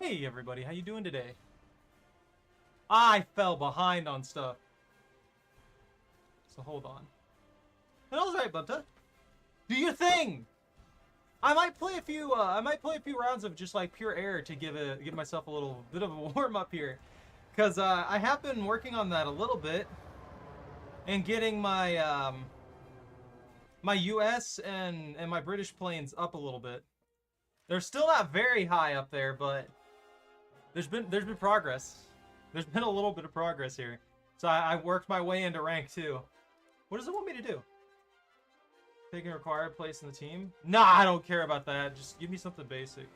Hey everybody, how you doing today? I fell behind on stuff. So hold on. That was right, Bunta. Do your thing! I might play a few rounds of just like pure air to give myself a little bit of a warm up here. Cause I have been working on that a little bit. And getting my my US and my British planes up a little bit. They're still not very high up there, but there's been progress. There's been a little bit of progress here. So I worked my way into rank 2. What does it want me to do? Taking a required place in the team? Nah, I don't care about that. Just give me something basic.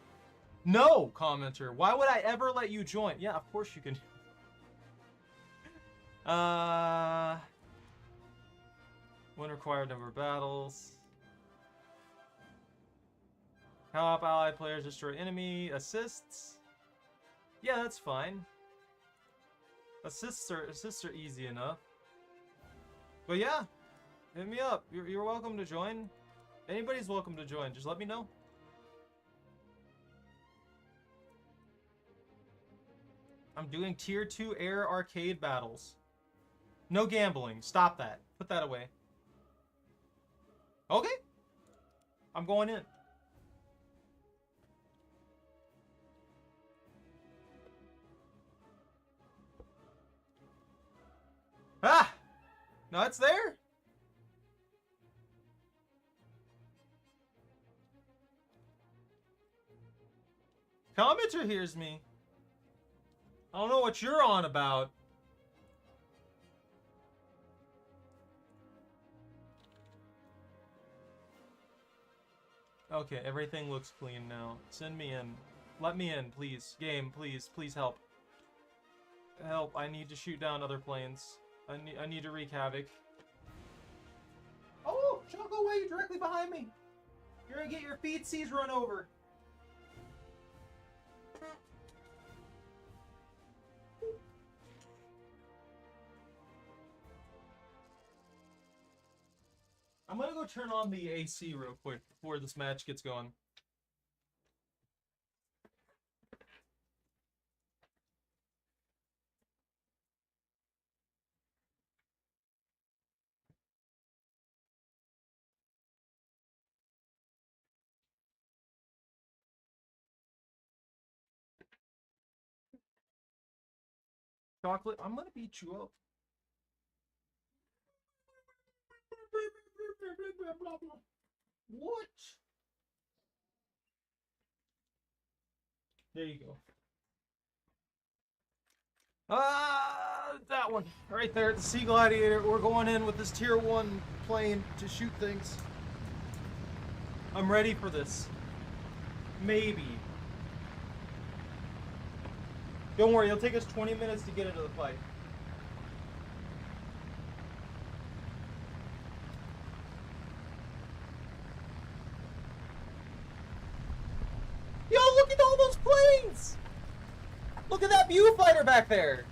No, commenter. Why would I ever let you join? Yeah, of course you can. Win required number of battles. Help allied players destroy enemy. Assists. Yeah, that's fine. Assists are easy enough. But yeah, hit me up. You're welcome to join. Anybody's welcome to join. Just let me know. I'm doing tier 2 air arcade battles. No gambling. Stop that. Put that away. Okay. I'm going in. Ah! No, it's there. Commenter hears me. I don't know what you're on about. Okay, everything looks clean now. Send me in. Let me in, please. Game, please. Please help. Help, I need to shoot down other planes. I need to wreak havoc. Oh, don't go away, you're directly behind me. You're gonna get your feetsies run over. I'm gonna go turn on the AC real quick before this match gets going. Chocolate, I'm gonna beat you up. What? There you go. That one. Right there at the Sea Gladiator. We're going in with this tier 1 plane to shoot things. I'm ready for this. Maybe. Don't worry, it'll take us 20 minutes to get into the fight. Yo, look at all those planes! Look at that viewfighter back there!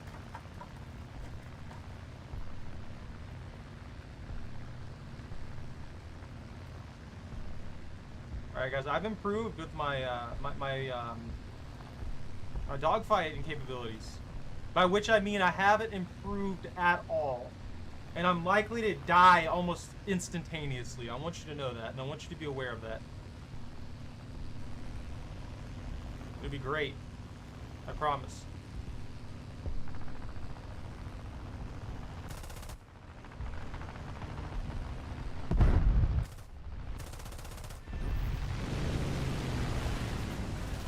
Alright guys, I've improved with my dogfighting capabilities. By which I mean I haven't improved at all. And I'm likely to die almost instantaneously. I want you to know that, and I want you to be aware of that. It'll be great. I promise.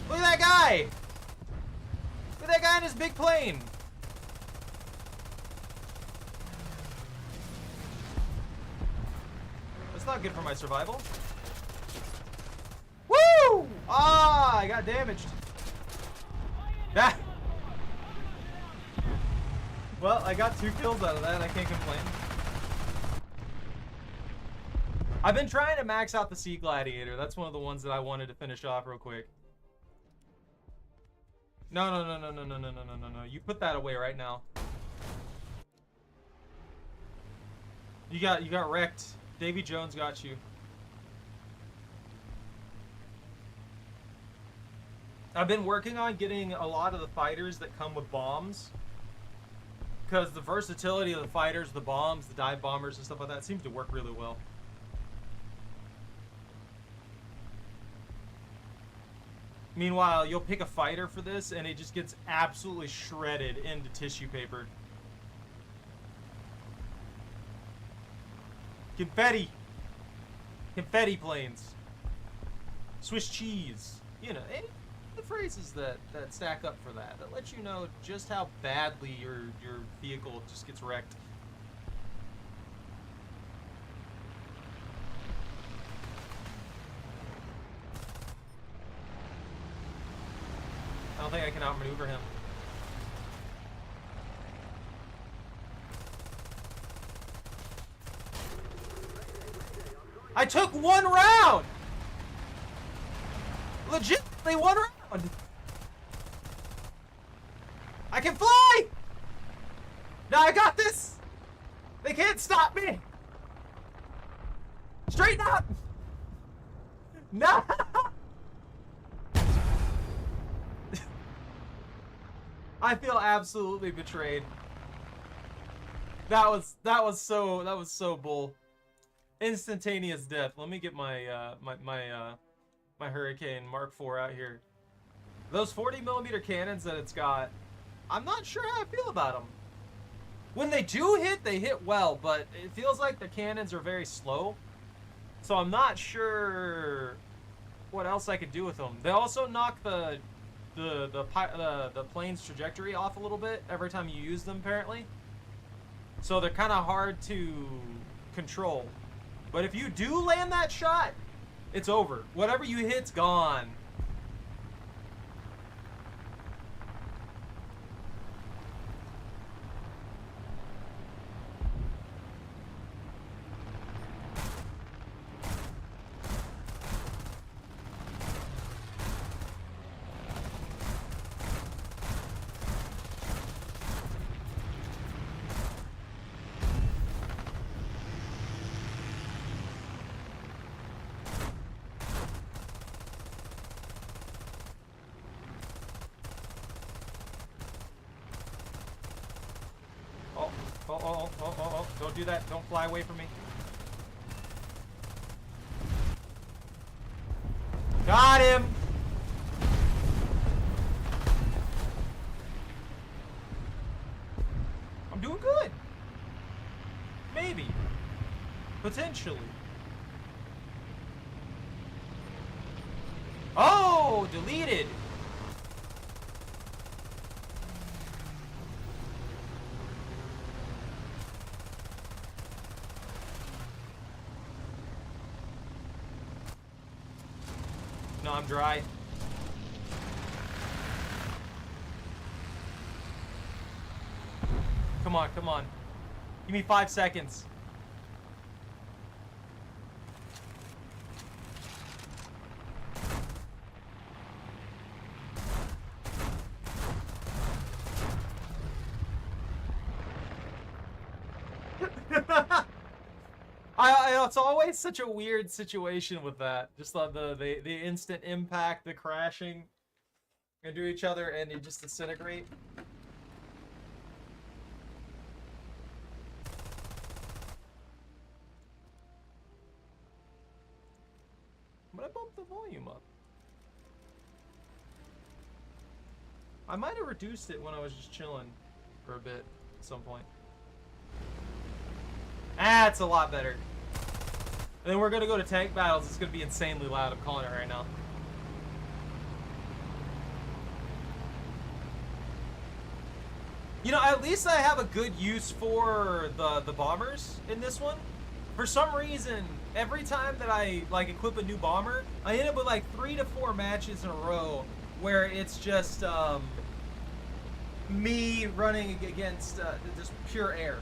Look at that guy! Look at that guy in his big plane! That's not good for my survival. Woo! Ah, I got damaged. Ah! Well, I got 2 kills out of that. I can't complain. I've been trying to max out the Sea Gladiator. That's one of the ones that I wanted to finish off real quick. No. You put that away right now. You got wrecked. Davy Jones got you. I've been working on getting a lot of the fighters that come with bombs. Because the versatility of the fighters, the bombs, the dive bombers, and stuff like that seems to work really well. Meanwhile, you'll pick a fighter for this, and it just gets absolutely shredded into tissue paper. Confetti! Confetti planes. Swiss cheese. You know, any the phrases that stack up for that let you know just how badly your vehicle just gets wrecked. I don't think I can outmaneuver him. I took one round! Legitimately one round! I can fly! Now I got this! They can't stop me! Straighten up! No! I feel absolutely betrayed. That was so bull. Instantaneous death. Let me get my my Hurricane Mark IV out here. Those 40mm cannons that it's got, I'm not sure how I feel about them. When they do hit, they hit well, but it feels like the cannons are very slow. So I'm not sure what else I could do with them. They also knock the plane's trajectory off a little bit every time you use them, apparently. So they're kind of hard to control. But if you do land that shot, it's over. Whatever you hit's gone. Oh, don't do that. Don't fly away from me. Got him! I'm doing good. Maybe. Potentially. Oh, deleted. No, I'm dry. Come on, come on. Give me 5 seconds. It's always such a weird situation with that. Just the instant impact, the crashing into each other, and you just disintegrate. But I bumped the volume up. I might have reduced it when I was just chilling for a bit at some point. That's a lot better. And then we're gonna go to tank battles. It's gonna be insanely loud. I'm calling it right now. You know, at least I have a good use for the bombers in this one. For some reason, every time that I like equip a new bomber, I end up with like 3 to 4 matches in a row where it's just me running against just pure air.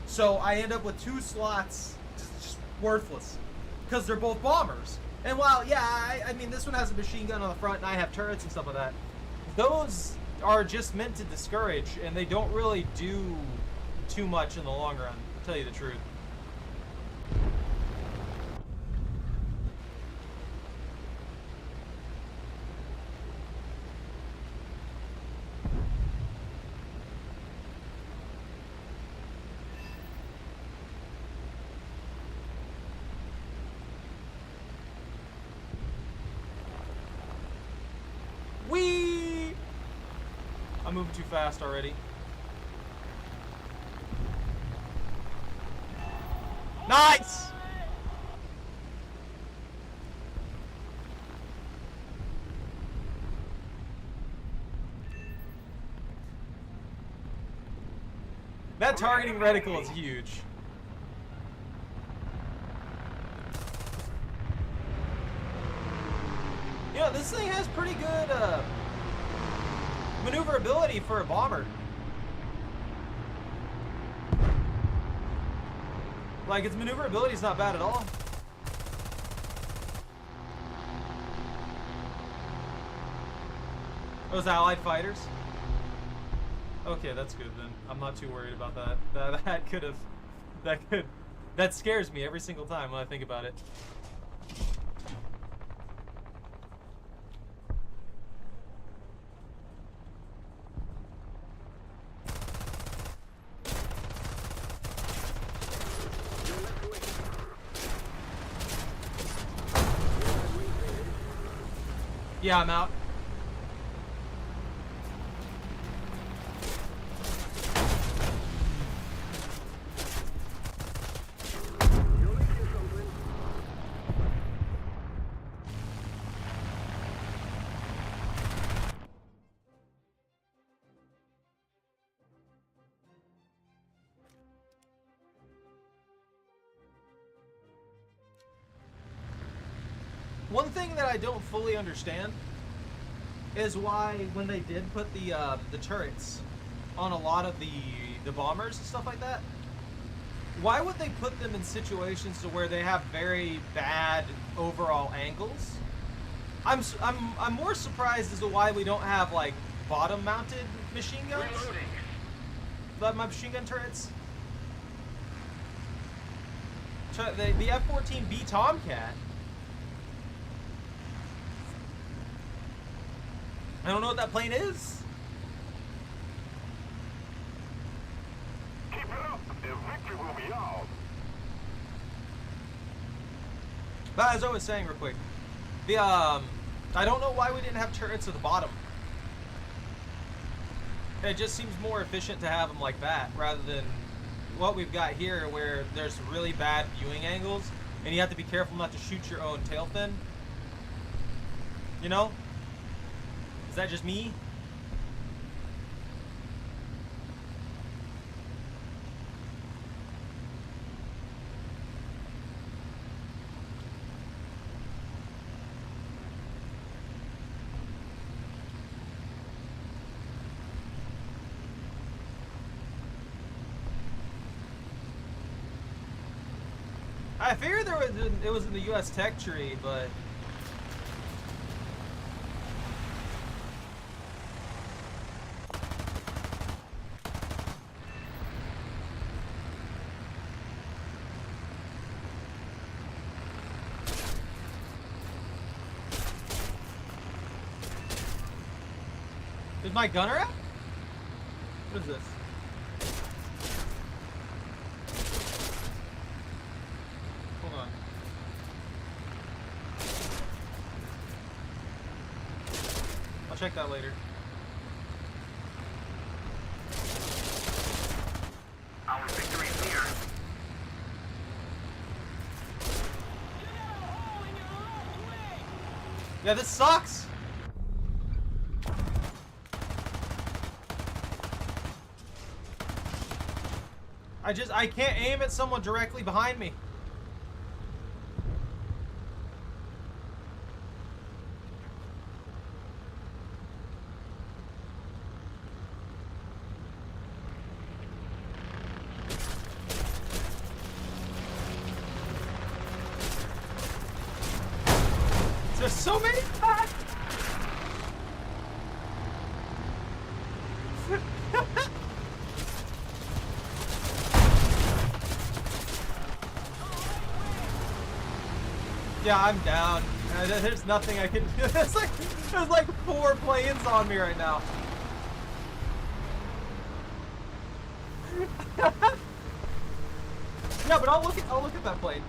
So I end up with 2 slots just worthless because they're both bombers. And while, yeah, I mean, this one has a machine gun on the front and I have turrets and stuff like that. Those are just meant to discourage, and they don't really do too much in the long run, to tell you the truth. moving too fast already. Nice! That targeting reticle is huge. You know, this thing has pretty good maneuverability for a bomber. Like, its maneuverability is not bad at all. Those Allied fighters? Okay, that's good then. I'm not too worried about that. That scares me every single time when I think about it. Yeah, I'm out. One thing that I don't fully understand is why, when they did put the turrets on a lot of the bombers and stuff like that, why would they put them in situations to where they have very bad overall angles? I'm more surprised as to why we don't have like bottom-mounted machine guns. But my machine gun turrets. The F-14B Tomcat. I don't know what that plane is. Keep it up. The victory will be ours. But as I was saying real quick, I don't know why we didn't have turrets at the bottom. It just seems more efficient to have them like that rather than what we've got here where there's really bad viewing angles and you have to be careful not to shoot your own tail fin. You know? Is that just me? I figured it was in the U.S. tech tree, but is my gunner out? What is this? Hold on. I'll check that later. Our victory is here. Yeah, this sucks! I can't aim at someone directly behind me. There's so many times. Yeah, I'm down. There's nothing I can do. There's like 4 planes on me right now. Yeah, but I'll look at that plane.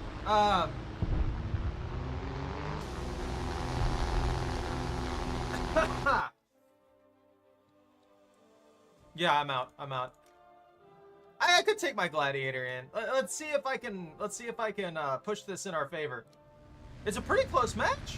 Yeah, I'm out. I'm out. I could take my gladiator in. Let's see if I can. Let's see if I can push this in our favor. It's a pretty close match.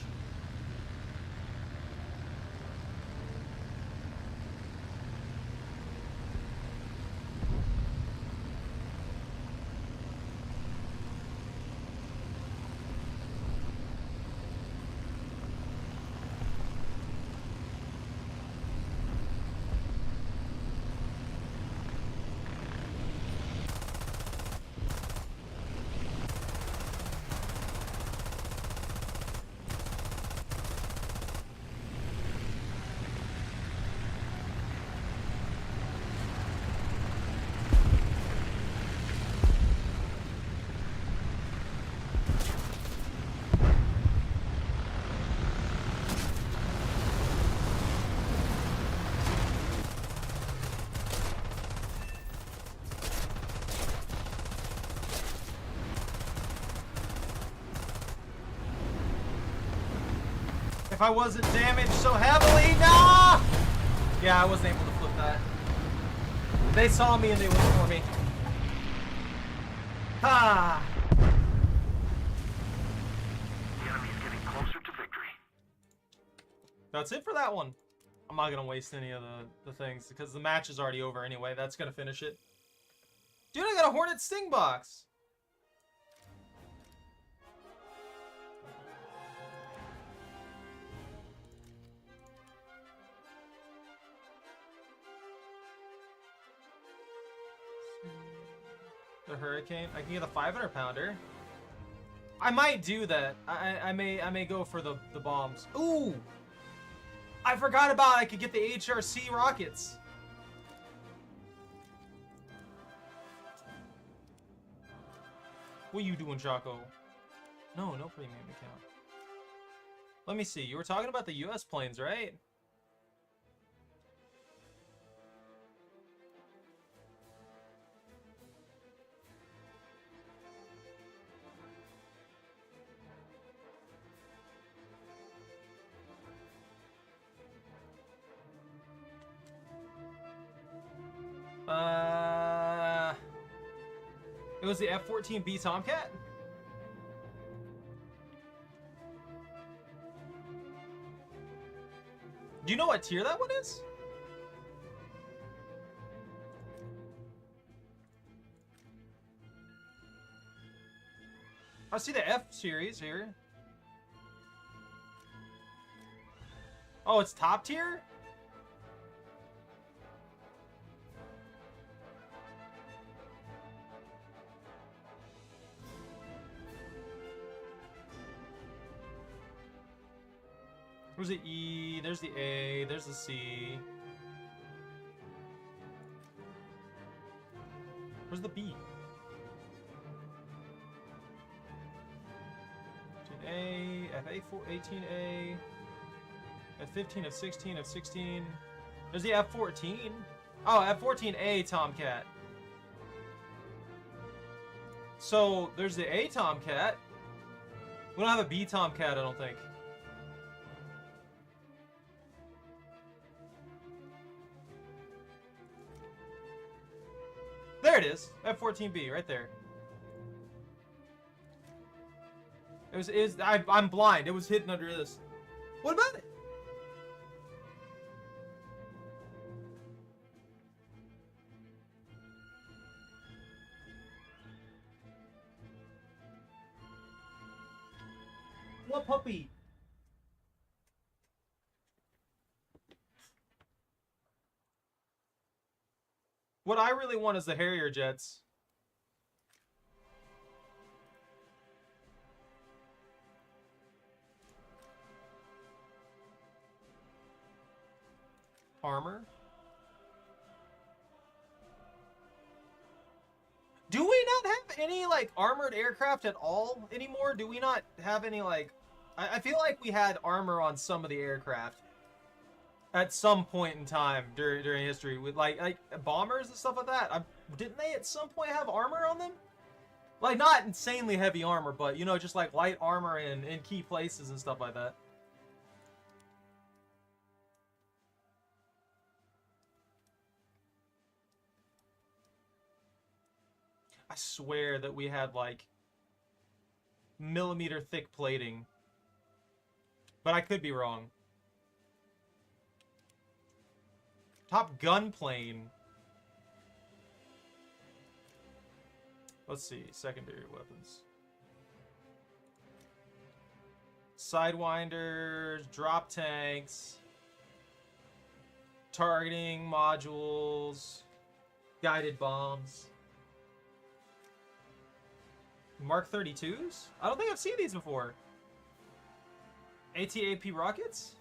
If I wasn't damaged so heavily, nah! Yeah, I wasn't able to flip that. They saw me and they went for me. Ah! The enemy is getting closer to victory. That's it for that one. I'm not gonna waste any of the things because the match is already over anyway. That's gonna finish it. Dude, I got a Hornet Sting box. The Hurricane. I can get a 500 pounder. I might do that. I may go for the bombs. Ooh! I forgot about I could get the HRC rockets. What are you doing, Chaco? No premium account. Let me see. You were talking about the US planes, right? It was the F-14B Tomcat? Do you know what tier that one is? I see the F series here. Oh, it's top tier? Where's the E? There's the A. There's the C. Where's the B? A, F18A, F15, F16, F16. There's the F14. Oh, F14A Tomcat. So there's the A Tomcat. We don't have a B Tomcat, I don't think. There it is, F14B, right there. I'm blind. It was hidden under this. What about it? What puppy? What I really want is the Harrier jets. Armor. Do we not have any like armored aircraft at all anymore? Do we not have any like I feel like we had armor on some of the aircraft at some point in time during history with like bombers and stuff like that. Didn't they at some point have armor on them? Like not insanely heavy armor, but you know, just like light armor in key places and stuff like that. I swear that we had like millimeter thick plating. But I could be wrong. Top gun plane. Let's see, secondary weapons. Sidewinders, drop tanks, targeting modules, guided bombs. Mark 32s? I don't think I've seen these before. ATAP rockets?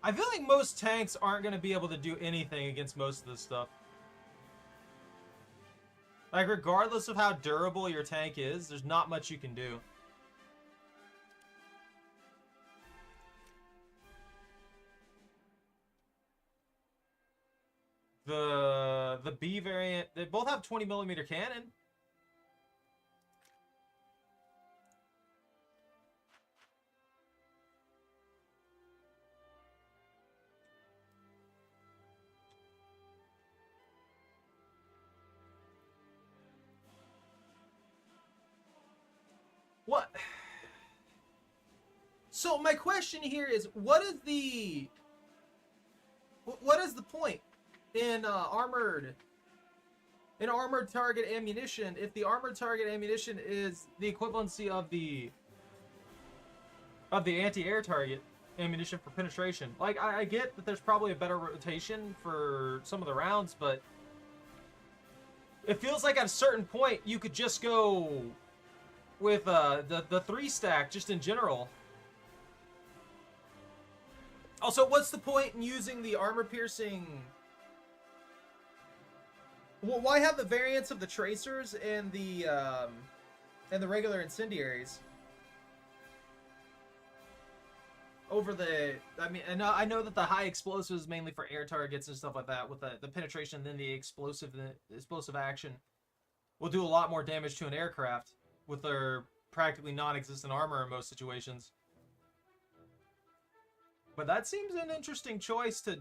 I feel like most tanks aren't going to be able to do anything against most of this stuff. Like, regardless of how durable your tank is, there's not much you can do. The B variant, they both have 20mm cannon. What? So my question here is, what is the point in armored target ammunition if the armored target ammunition is the equivalency of the anti-air target ammunition for penetration? Like, I get that there's probably a better rotation for some of the rounds, but it feels like at a certain point you could just go with the 3-stack just in general. Also, what's the point in using the armor-piercing? Well, why have the variants of the tracers and the regular incendiaries over the? I mean, I know that the high explosives is mainly for air targets and stuff like that. With the penetration, then the explosive action will do a lot more damage to an aircraft with their practically non-existent armor in most situations. But that seems an interesting choice to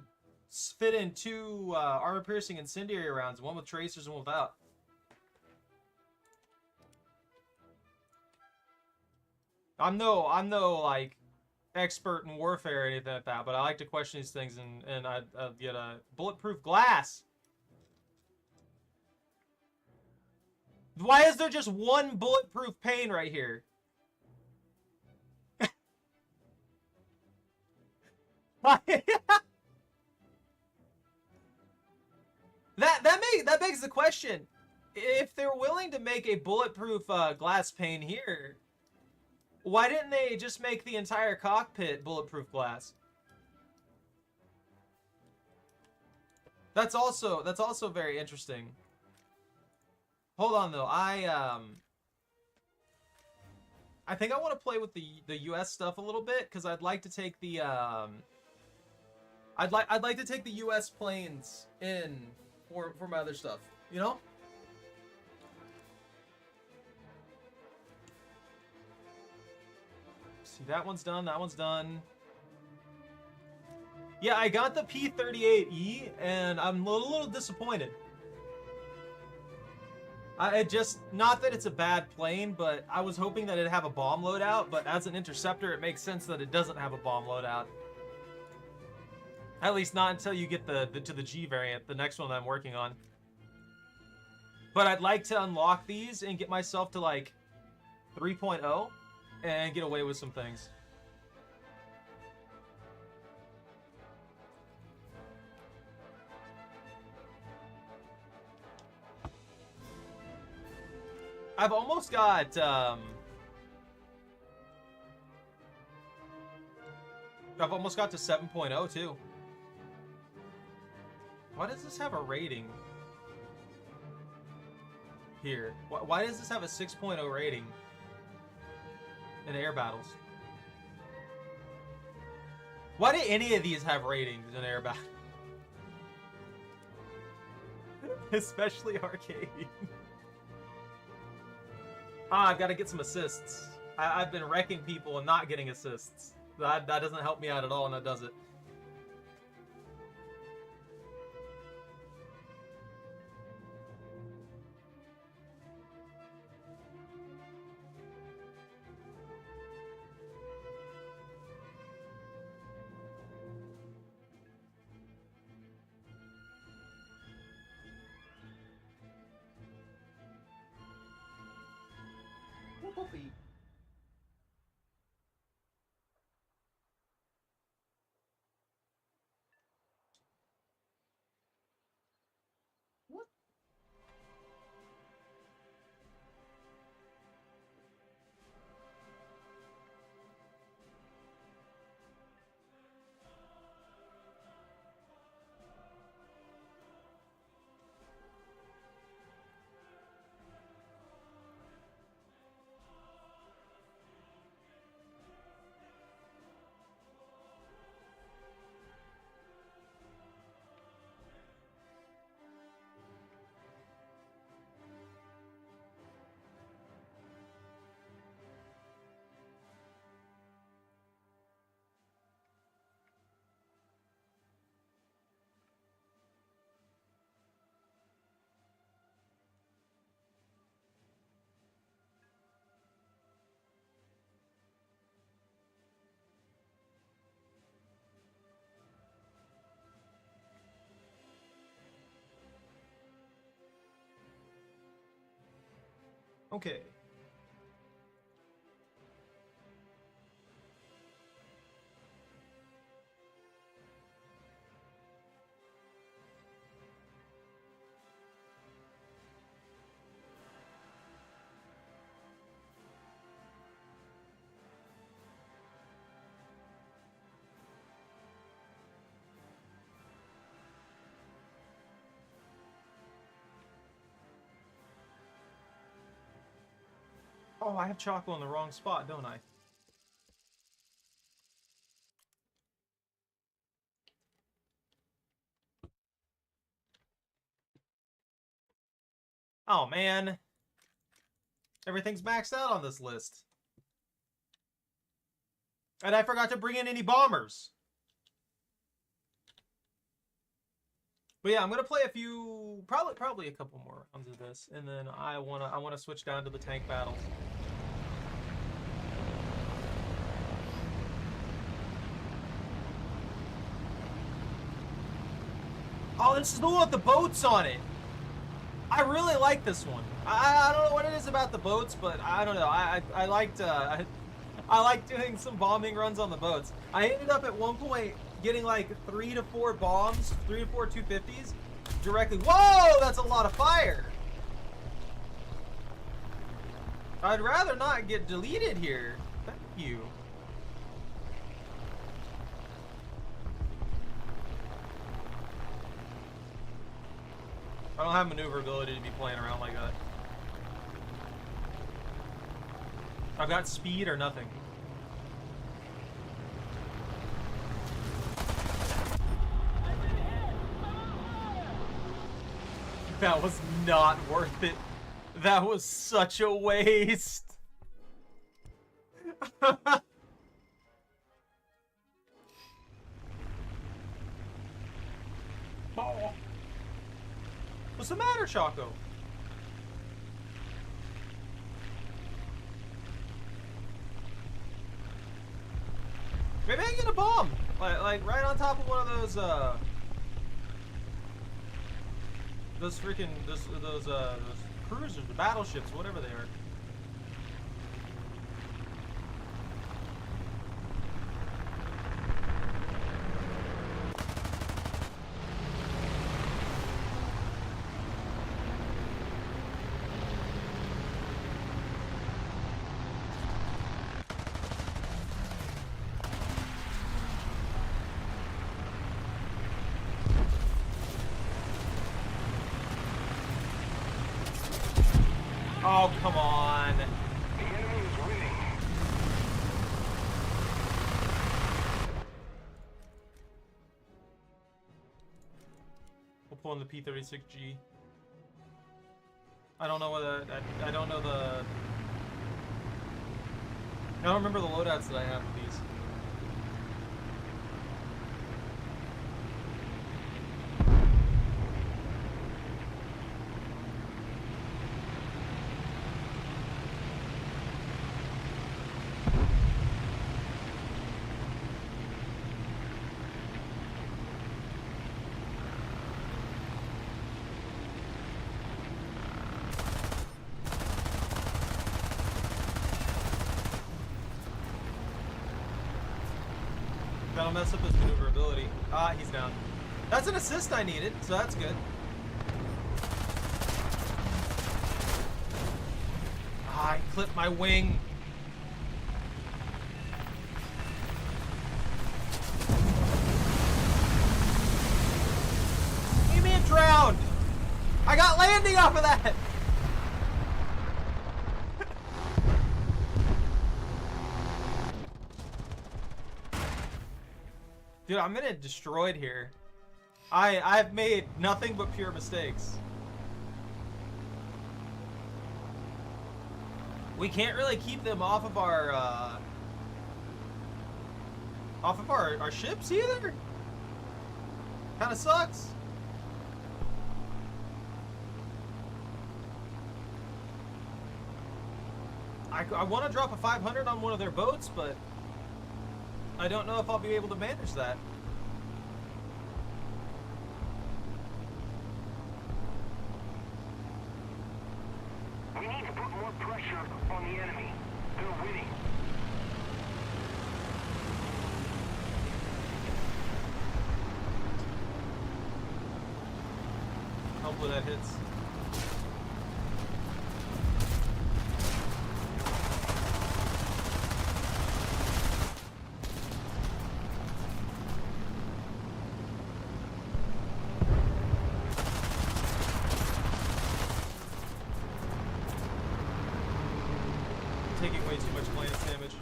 fit in two armor-piercing incendiary rounds, one with tracers and one without. I'm no like expert in warfare or anything like that, but I like to question these things, and I'd get a bulletproof glass. Why is there just one bulletproof pane right here? That begs the question: if they're willing to make a bulletproof glass pane here, why didn't they just make the entire cockpit bulletproof glass? That's also very interesting. Hold on though, I think I want to play with the US stuff a little bit, because I'd like to take the I'd like to take the US planes in for my other stuff, you know? See, that one's done, that one's done. Yeah, I got the P-38E, and I'm a little disappointed. Not that it's a bad plane, but I was hoping that it'd have a bomb loadout, but as an interceptor, it makes sense that it doesn't have a bomb loadout. At least not until you get to the G variant, the next one that I'm working on. But I'd like to unlock these and get myself to, like, 3.0 and get away with some things. I've almost got, I've almost got to 7.0 too. Why does this have a rating here? Why does this have a 6.0 rating in air battles? Why do any of these have ratings in air battles? Especially arcade. Ah, I've got to get some assists. I've been wrecking people and not getting assists. That doesn't help me out at all, and that does it. Whoopie. What? Okay. Oh, I have Choco in the wrong spot, don't I? Oh, man. Everything's maxed out on this list. And I forgot to bring in any bombers. But yeah, I'm gonna play a few, probably a couple more rounds of this, and then I wanna switch down to the tank battles. Oh, this is the one with the boats on it. I really like this one. I don't know what it is about the boats, but I don't know. I liked I like doing some bombing runs on the boats. I ended up at one point getting like 3 to 4 bombs, 3 to 4 250s directly. Whoa, that's a lot of fire. I'd rather not get deleted here. Thank you. I don't have maneuverability to be playing around like that. I've got speed or nothing. That was not worth it. That was such a waste. Oh. What's the matter, Choco? Maybe I get a bomb, like right on top of one of those freaking those cruisers, the battleships, whatever they are. Oh, come on. The enemy is winning. We'll pull in the P-36G. I don't know whether I don't know the. I don't remember the loadouts that I have with these. don't mess up his maneuverability. Ah, he's down. That's an assist I needed, so that's good. Ah, I clipped my wing. What do you mean drowned? I got landing off of that! Dude, I'm gonna destroyed here. I've made nothing but pure mistakes. We can't really keep them off of our ships either. Kind of sucks. I want to drop a 500 on one of their boats, but I don't know if I'll be able to manage that. We need to put more pressure on the enemy. They're winning. Hopefully that hits. Taking way too much Bannith damage.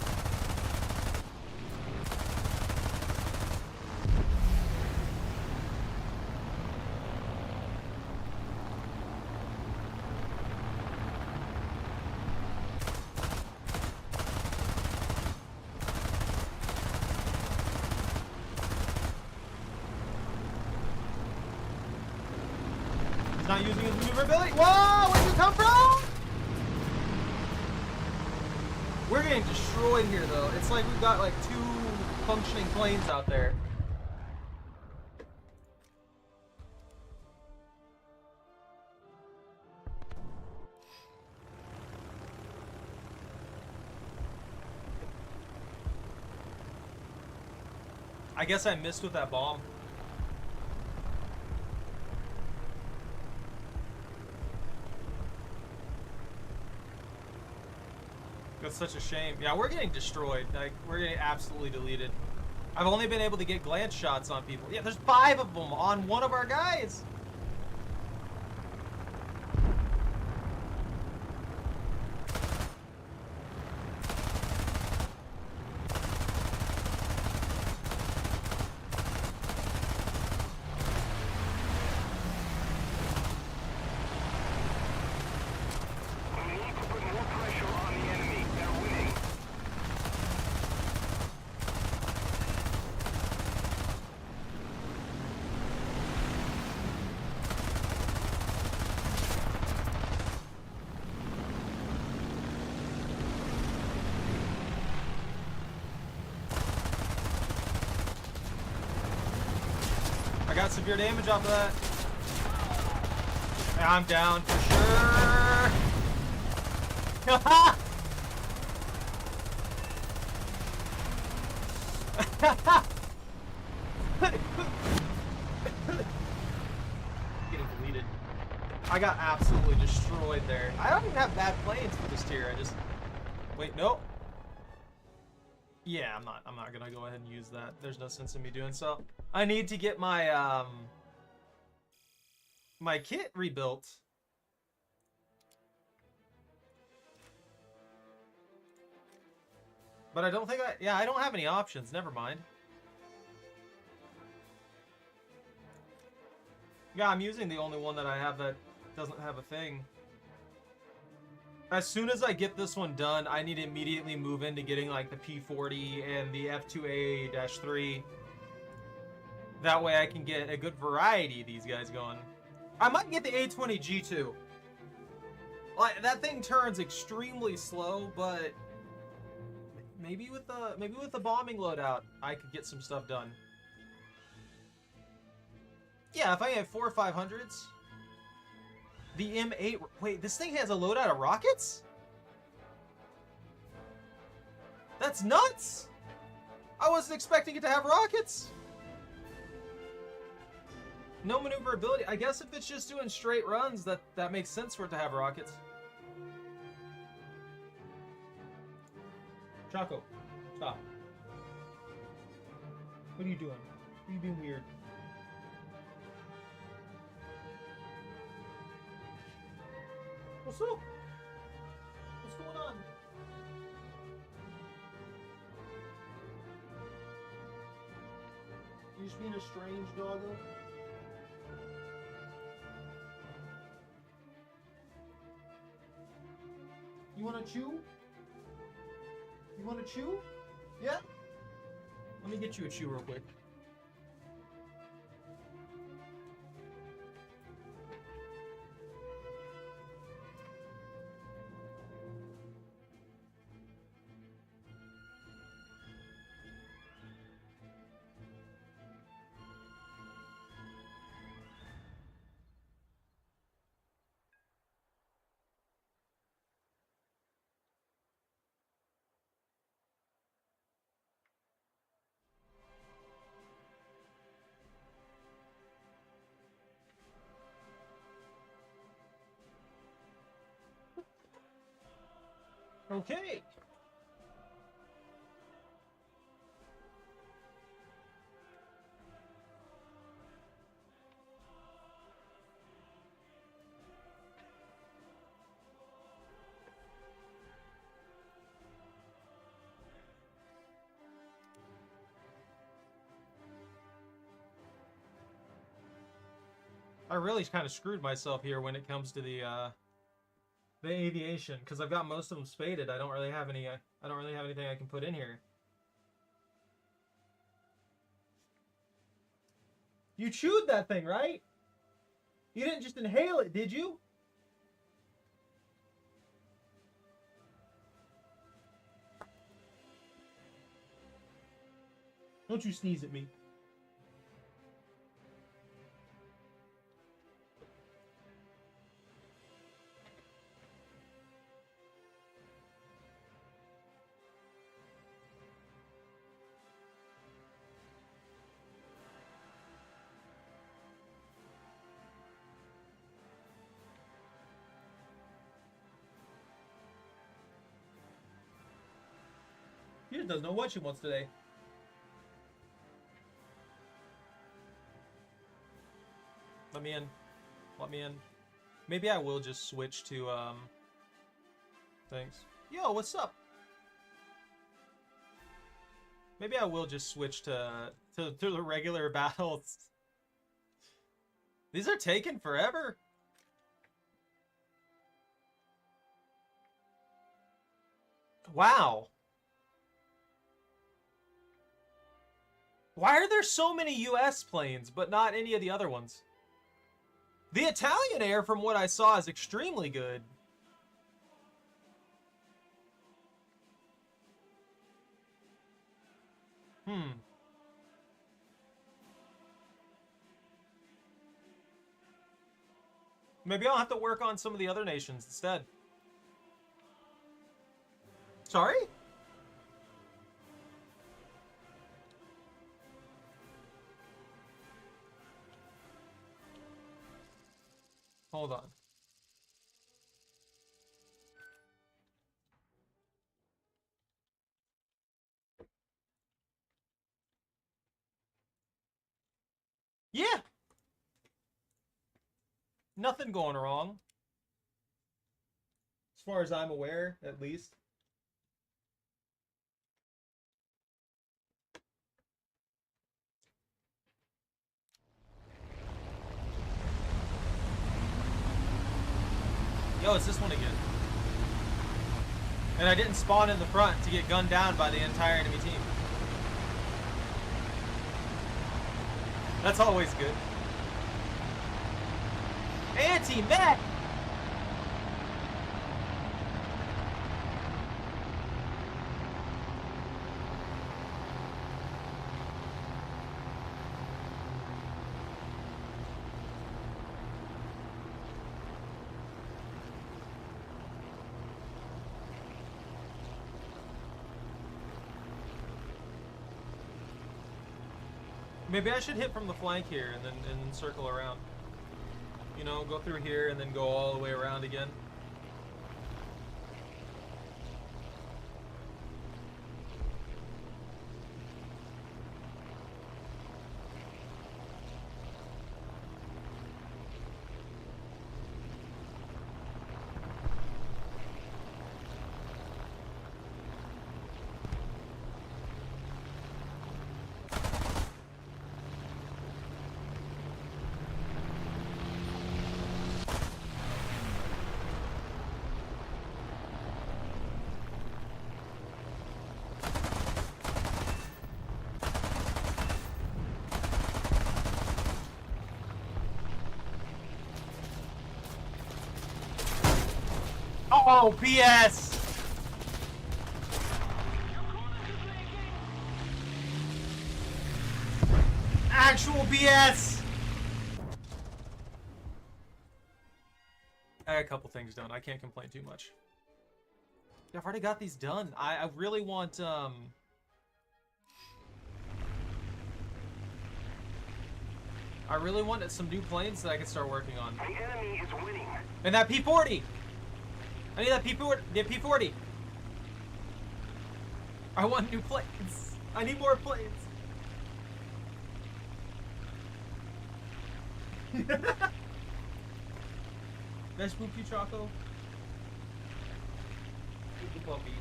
He's not using his maneuverability. Whoa! Where'd you come from? We're getting destroyed here, though. It's like we've got like 2 functioning planes out there. I guess I missed with that bomb. That's such a shame. Yeah, we're getting destroyed. Like, we're getting absolutely deleted. I've only been able to get glance shots on people. Yeah, there's 5 of them on one of our guys. We need to put more pressure on the enemy. They're winning. I got severe damage off of that. Yeah, I'm down for sure. Getting deleted. I got absolutely destroyed there. I don't even have bad planes for this tier. I just wait. Nope. Yeah, I'm not gonna go ahead and use that. There's no sense in me doing so. I need to get my my kit rebuilt. But I don't think I don't have any options. Never mind. Yeah, I'm using the only one that I have that doesn't have a thing. As soon as I get this one done, I need to immediately move into getting like the P40 and the F2A-3. That way I can get a good variety of these guys going. I might get the A20G2. Like, that thing turns extremely slow, but maybe with the bombing loadout, I could get some stuff done. Yeah, if I have 4 or 500s. The M8. Wait, this thing has a loadout of rockets? That's nuts! I wasn't expecting it to have rockets. No maneuverability. I guess if it's just doing straight runs, that makes sense for it to have rockets. Choco, stop. What are you doing? Are you being weird? What's up? What's going on? You just being a strange doggo? You wanna chew? You wanna chew? Yeah? Let me get you a chew real quick. Okay. I really kind of screwed myself here when it comes to the aviation, because I've got most of them spaded. I don't really have any. I don't really have anything I can put in here. You chewed that thing, right? You didn't just inhale it, did you? Don't you sneeze at me. He just doesn't know what she wants today. Let me in. Let me in. Maybe I will just switch to, things. Yo, what's up? Maybe I will just switch to the regular battles. These are taking forever. Wow. Why are there so many US planes, but not any of the other ones? The Italian air, from what I saw, is extremely good. Maybe I'll have to work on some of the other nations instead. Sorry? Hold on. Yeah. Nothing going wrong. As far as I'm aware, at least. Yo, it's this one again. And I didn't spawn in the front to get gunned down by the entire enemy team. That's always good. Anti-mech! Maybe I should hit from the flank here and then circle around. You know, go through here and then go all the way around again. Oh, BS! Actual BS! I got a couple things done. I can't complain too much. Yeah, I've already got these done. I really want, I really want some new planes that I can start working on. The enemy is winning. And that P-40! I need that P-40. The P-40. I want new planes. I need more planes. Nice spook you, Choco. Spook puppy.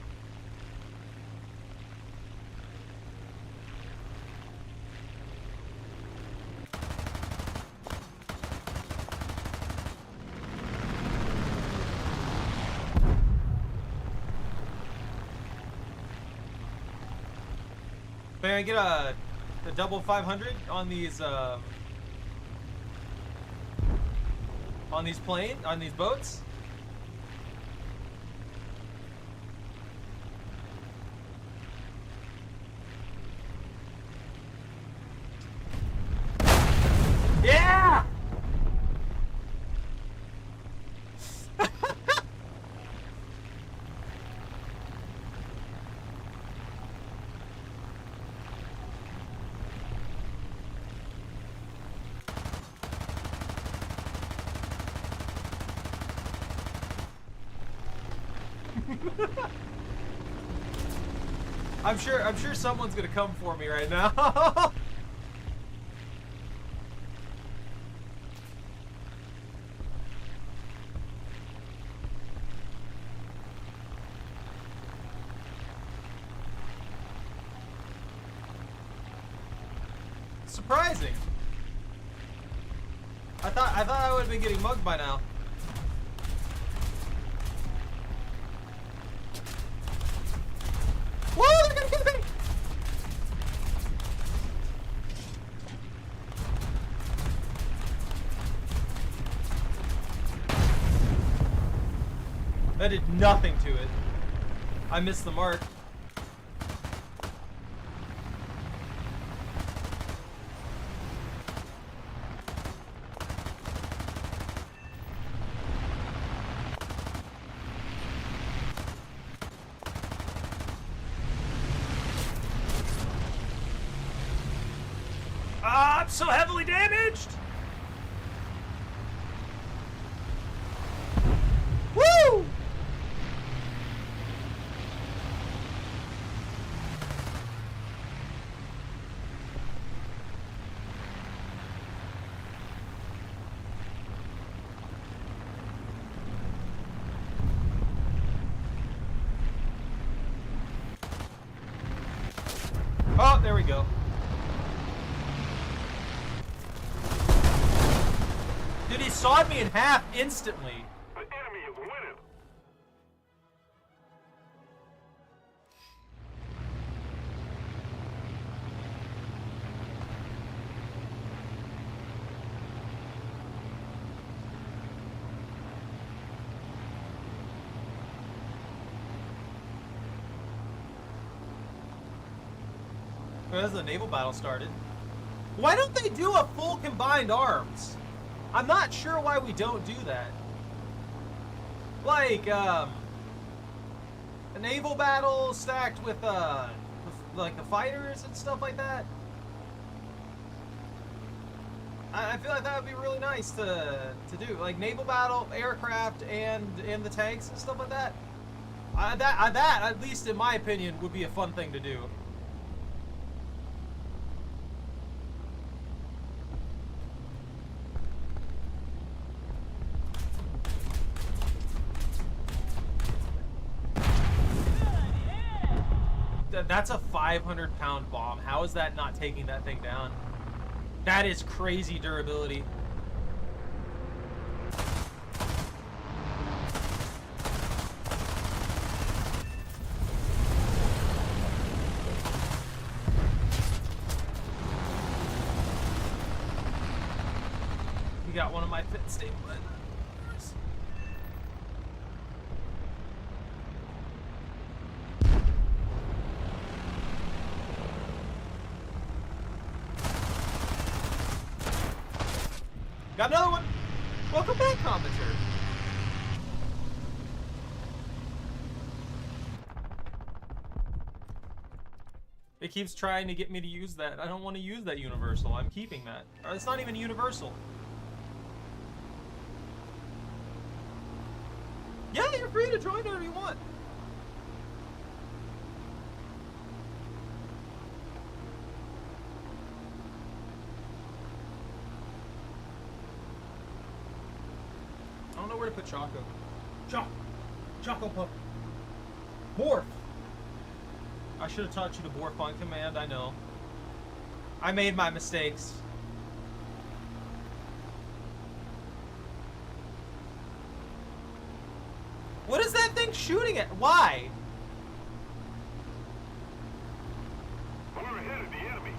Can I get a double 500 on these boats? Yeah! I'm sure someone's gonna come for me right now. Surprising. I thought I would have been getting mugged by now. Whoa, they're gonna get me! That did nothing to it. I missed the mark. Ah, I'm so heavily damaged! Woo! Oh, there we go. Dude, he sawed me in half instantly. The enemy is winning. As the naval battle started. Why don't they do a full combined arms? I'm not sure why we don't do that. Like, a naval battle stacked with, like the fighters and stuff like that. I feel like that would be really nice to do, like naval battle, aircraft, and the tanks and stuff like that. That at least in my opinion would be a fun thing to do. That's a 500-pound bomb. How is that not taking that thing down? That is crazy durability. You got one of my fit stable. Got another one! Welcome back, commenter! It keeps trying to get me to use that. I don't want to use that universal. I'm keeping that. It's not even universal. Yeah, you're free to join whatever you want. I don't know where to put Choco. Choco Pup. Morph! I should have taught you to morph on command, I know. I made my mistakes. What is that thing shooting at? Why? We're ahead of the enemy.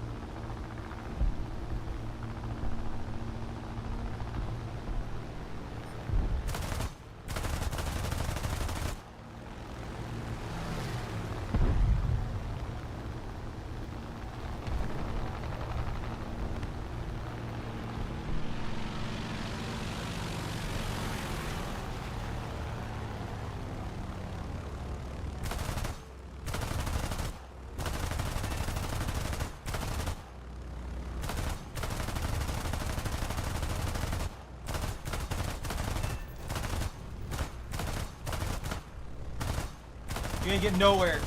You ain't getting nowhere.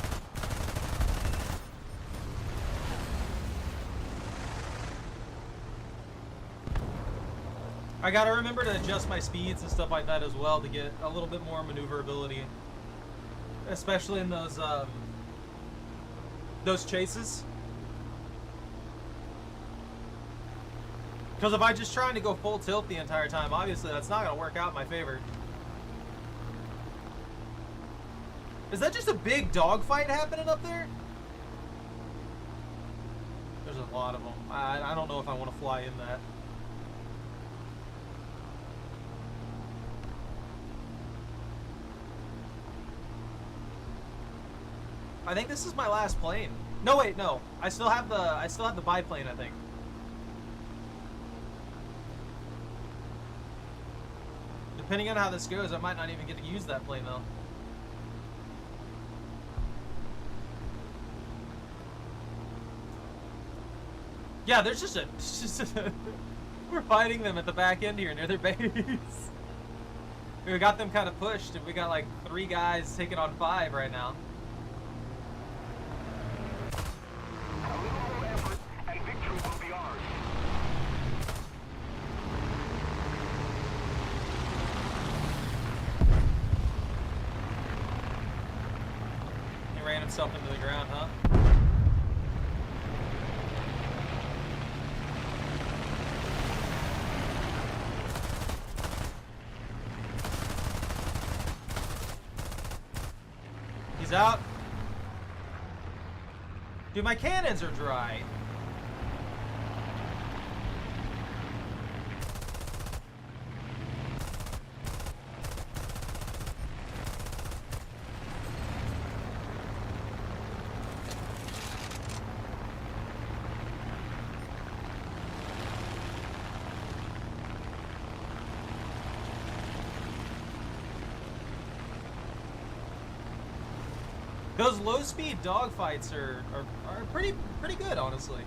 I gotta remember to adjust my speeds and stuff like that as well to get a little bit more maneuverability. Especially in those chases. Because if I'm just trying to go full tilt the entire time, obviously that's not gonna work out in my favor. Is that just a big dogfight happening up there? There's a lot of them. I don't know if I want to fly in that. I think this is my last plane. No, wait, no. I still have the biplane, I think. Depending on how this goes, I might not even get to use that plane though. Yeah, there's just a we're fighting them at the back end here near their base. We got them kind of pushed, and we got like 3 guys taking on 5 right now. A little more effort, and victory will be ours. He ran himself into the ground, huh? He's out. Dude, my cannons are dry. Those low-speed dogfights are pretty good, honestly.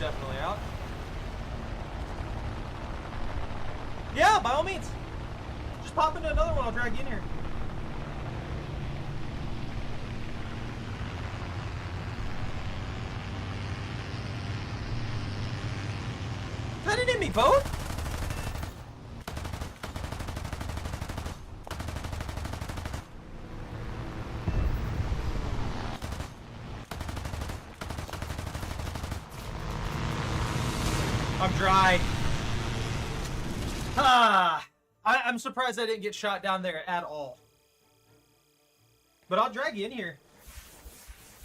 definitely out. Yeah, by all means. Just pop into another one, I'll drag you in here. Is that an enemy boat? I'm dry. Ah, I'm surprised I didn't get shot down there at all. But I'll drag you in here.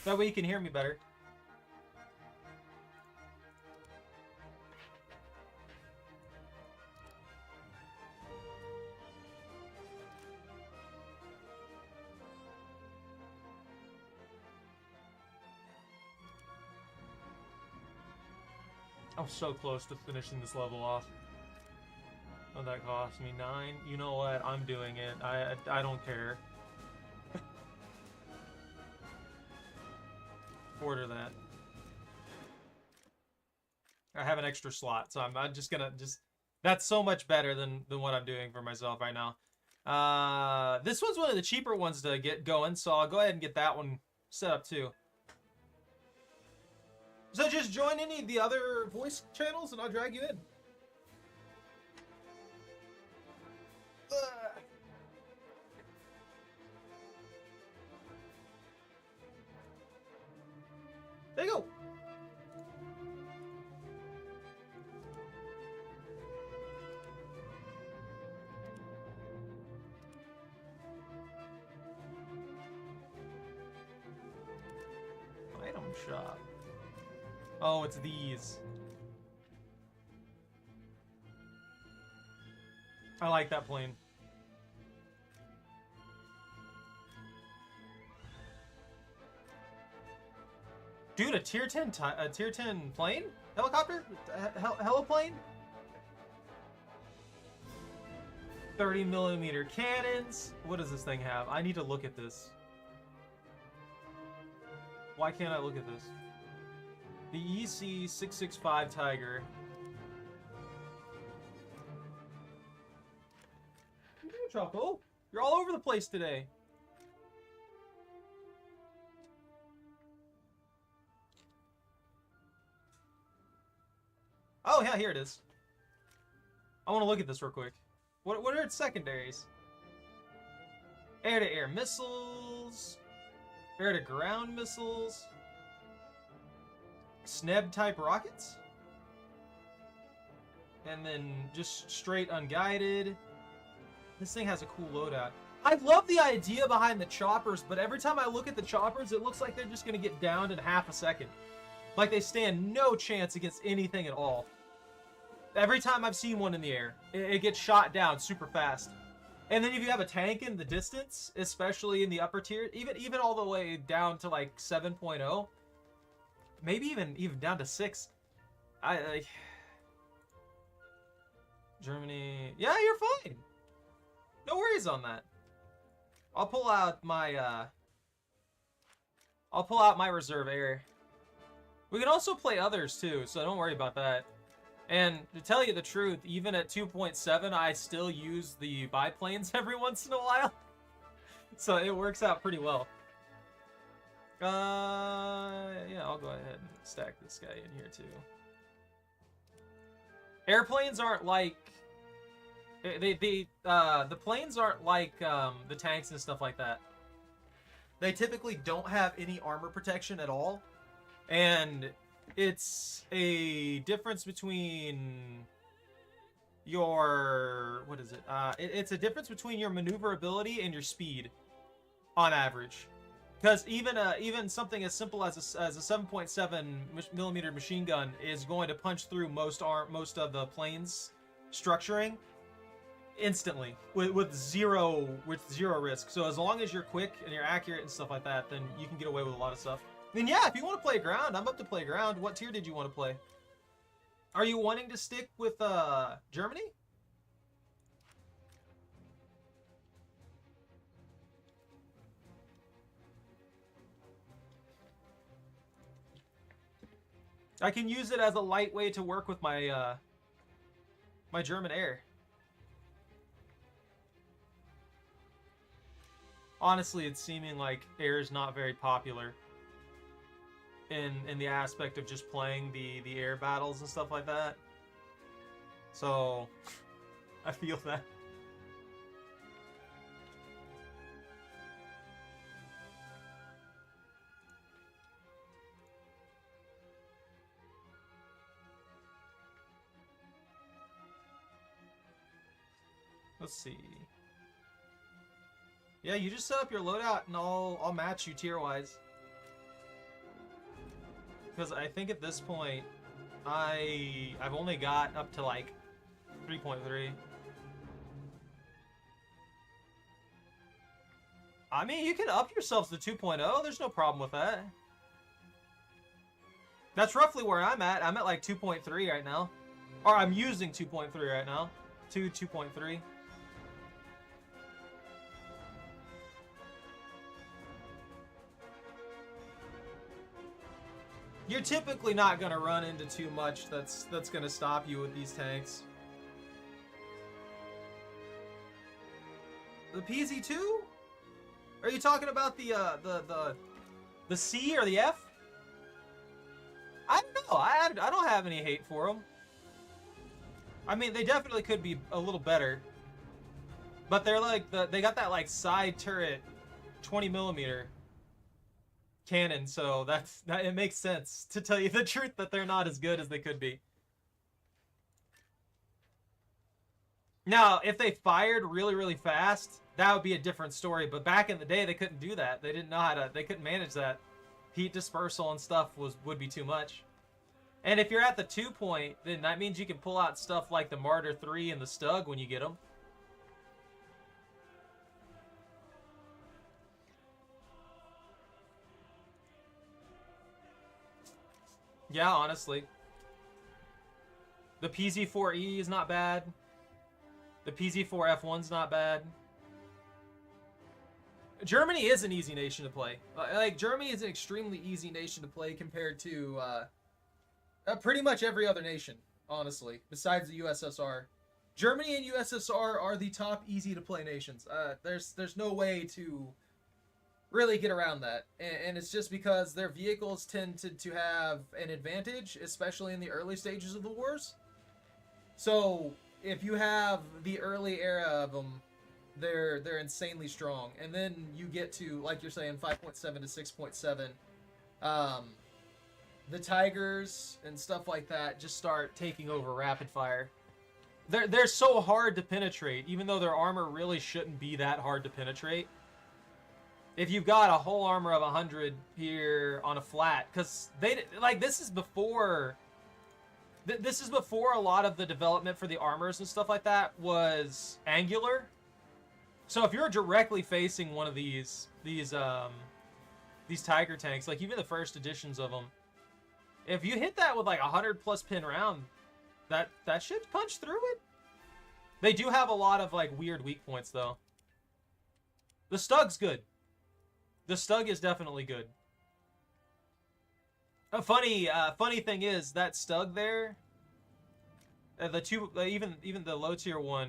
That way you can hear me better. I'm so close to finishing this level off. Oh, that cost me 9. You know what? I'm doing it. I don't care. Order that. I have an extra slot, so I'm just gonna That's so much better than what I'm doing for myself right now. This one's one of the cheaper ones to get going, so I'll go ahead and get that one set up too. So just join any of the other voice channels and I'll drag you in. There you go. Item shop. Oh, it's these. I like that plane. Dude, a tier 10 plane? Helicopter? Heliplane? 30mm cannons. What does this thing have? I need to look at this. Why can't I look at this? The EC-665 Tiger. Choco, you're all over the place today. Oh, yeah, here it is. I want to look at this real quick. What are its secondaries? Air-to-air missiles. Air-to-ground missiles. SNEB-type rockets. And then just straight unguided. This thing has a cool loadout. I love the idea behind the choppers, but every time I look at the choppers, it looks like they're just going to get downed in half a second. Like they stand no chance against anything at all. Every time I've seen one in the air, it gets shot down super fast. And then if you have a tank in the distance, especially in the upper tier, even all the way down to like 7.0, maybe even down to 6, I like Germany. Yeah, you're fine. No worries on that. I'll pull out my reserve air. We can also play others too, so don't worry about that. And to tell you the truth, even at 2.7, I still use the biplanes every once in a while. So it works out pretty well. Yeah, I'll go ahead and stack this guy in here too. Airplanes aren't like the planes aren't like the tanks and stuff like that. They typically don't have any armor protection at all, and it's a difference between your it's a difference between your maneuverability and your speed on average. Because even something as simple as a 7.7mm machine gun is going to punch through most of the plane's structuring instantly with zero risk. So as long as you're quick and you're accurate and stuff like that, then you can get away with a lot of stuff. I mean, yeah, if you want to play ground, I'm up to play ground. What tier did you want to play? Are you wanting to stick with Germany? I can use it as a light way to work with my my German air. Honestly, it's seeming like air is not very popular in the aspect of just playing the air battles and stuff like that. So I feel that. Let's see. Yeah, you just set up your loadout and I'll match you tier wise. Because I think at this point I've only got up to like 3.3. I mean, you can up yourselves to 2.0. There's no problem with that. That's roughly where I'm at. I'm at like 2.3 right now. Or I'm using 2.3 right now. 2.3. You're typically not going to run into too much that's going to stop you with these tanks. The PZ2? Are you talking about the C or the F? I don't know. I don't have any hate for them. I mean, they definitely could be a little better. But they're like they got that like side turret 20mm cannon, so that it makes sense, to tell you the truth, that they're not as good as they could be. Now, if they fired really, really fast, that would be a different story. But back in the day, they couldn't do that. They didn't know how to. They couldn't manage that. Heat dispersal and stuff would be too much. And if you're at the 2 point, then that means you can pull out stuff like the Martyr 3 and the Stug when you get them. Yeah, honestly. The PZ4E is not bad. The PZ4F1's not bad. Germany is an easy nation to play. Like, Germany is an extremely easy nation to play compared to pretty much every other nation, honestly, besides the USSR. Germany and USSR are the top easy to play nations. There's no way to really get around that. And it's just because their vehicles tend to have an advantage, especially in the early stages of the wars. So if you have the early era of them, they're insanely strong. And then you get to, like you're saying, 5.7 to 6.7. The Tigers and stuff like that just start taking over rapid fire. They're so hard to penetrate, even though their armor really shouldn't be that hard to penetrate. If you've got a whole armor of 100 here on a flat, because they like this is before a lot of the development for the armors and stuff like that was angular. So if you're directly facing one of these Tiger tanks, like even the first editions of them, if you hit that with like 100+ pin round, that should punch through it. They do have a lot of like weird weak points though. The Stug's good. The Stug is definitely good. A funny thing is that Stug there, even the low tier one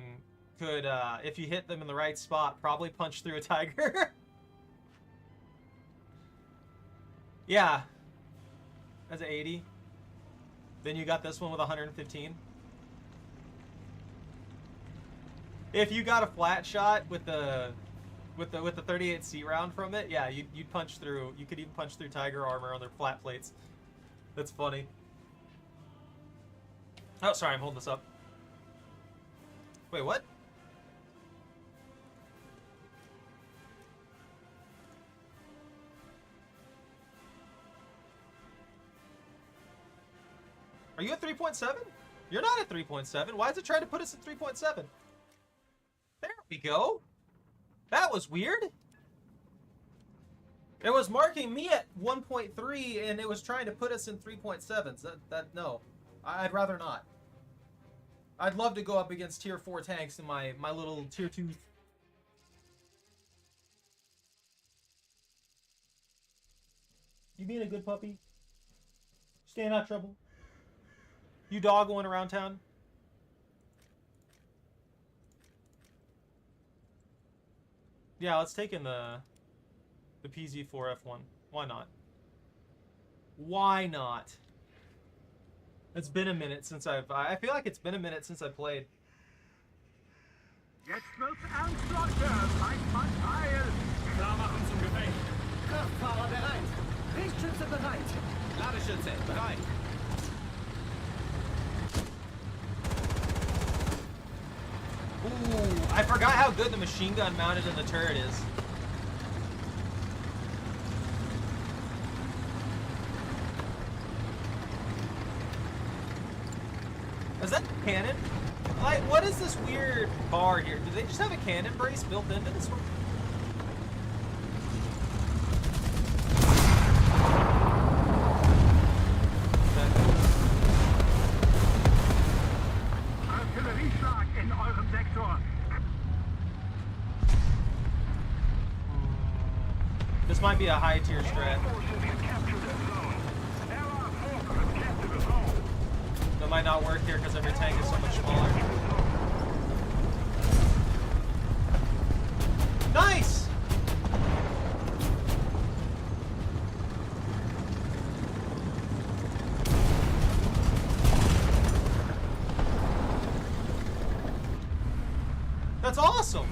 could, if you hit them in the right spot, probably punch through a Tiger. Yeah, that's an 80. Then you got this one with 115. If you got a flat shot with the 38C round from it, yeah, you'd punch through. You could even punch through Tiger armor on their flat plates. That's funny. Oh, sorry, I'm holding this up. Wait, what? Are you at 3.7? You're not at 3.7. Why is it trying to put us at 3.7? There we go. That was weird. It was marking me at 1.3 and it was trying to put us in 3.7s. No. I'd rather not. I'd love to go up against tier 4 tanks in my little tier 2. You being a good puppy? Staying out of trouble. You doggling around town? Yeah, let's take in the PZ4F1. Why not? Why not? It's been a minute since I feel like it's been a minute since I played. Jetzt wird's ernst, Leute! Mein Teil! Klar machen zum Gefecht. Kraftfahrer bereit! Richtschütze bereit! Ladeschütze bereit. Ooh, I forgot how good the machine gun mounted in the turret is. Is that a cannon? Like, what is this weird bar here? Do they just have a cannon brace built into this one? Artillerieschlag in eurem Sektor! This might be a high tier strat. Forces have captured that zone. Allied forces have captured the zone. That might not work here because every tank is so much smaller. Nice! That's awesome!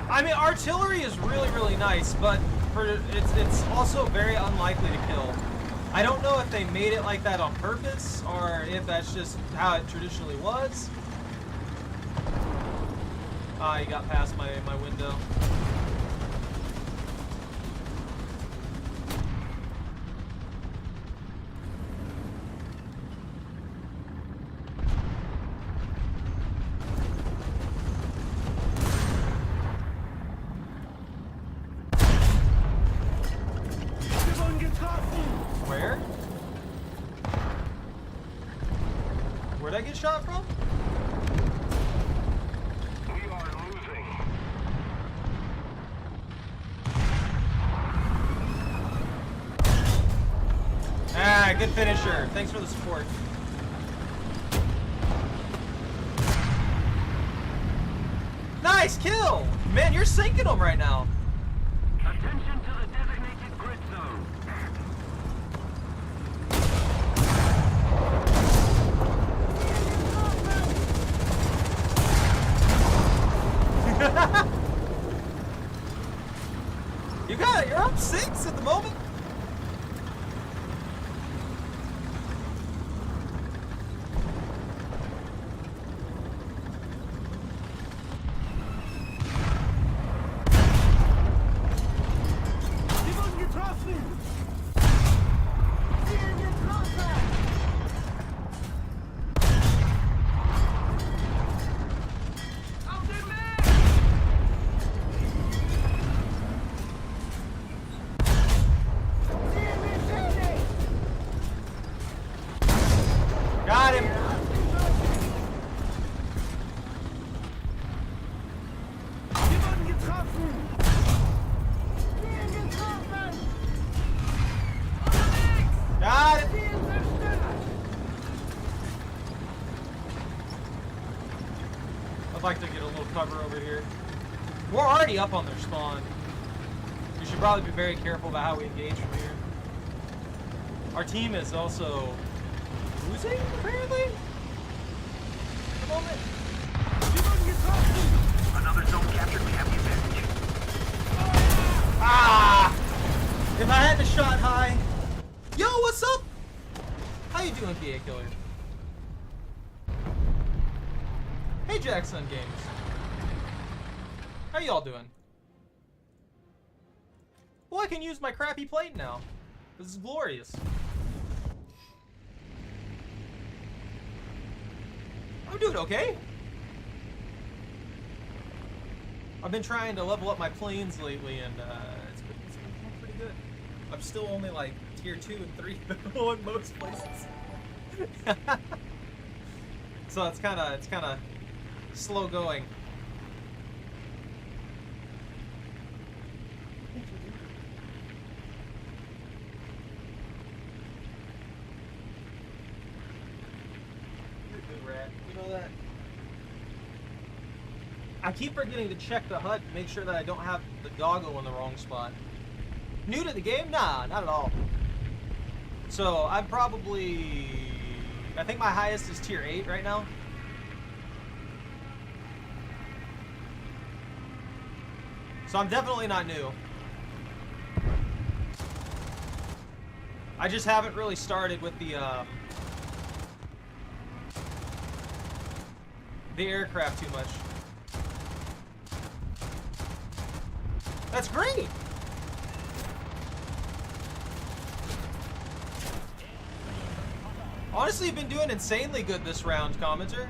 I mean, artillery is really, really nice, but it's also very unlikely to kill. I don't know if they made it like that on purpose, or if that's just how it traditionally was. Ah, you got past my window. Where? Where'd I get shot from? We are losing. Ah, good finisher. Thanks for the support. Nice kill! Man, you're sinking them right now. Attention to the designated grid zone! You got it. You're up 6 at the moment. Sie wurden getroffen! Ziel getroffen! Auf den Weg! Ziel beschädigt! Got him. Sie wurden getroffen! Ziel getroffen! Unterwegs! Got it. Ziel zerstört! I'd like to get a little cover over here. We're already up on their spawn. We should probably be very careful about how we engage from here. Our team is also losing, apparently? At the moment. Sie wurden getroffen! Another zone captured. We have the advantage. Ah! If I had the shot high. Yo, what's up? How you doing, PA Killer? Hey, Jackson Games. How y'all doing? Well, I can use my crappy plate now. This is glorious. I'm doing okay. I've been trying to level up my planes lately, and it's been going pretty good. I'm still only like tier 2 and 3 in most places. So it's kind of slow going. at. You know that? I keep forgetting to check the HUD to make sure that I don't have the doggo in the wrong spot. New to the game? Nah, not at all. So I'm probably... I think my highest is tier 8 right now. So I'm definitely not new. I just haven't really started with the aircraft too much. That's great! Honestly, you've been doing insanely good this round, commenter.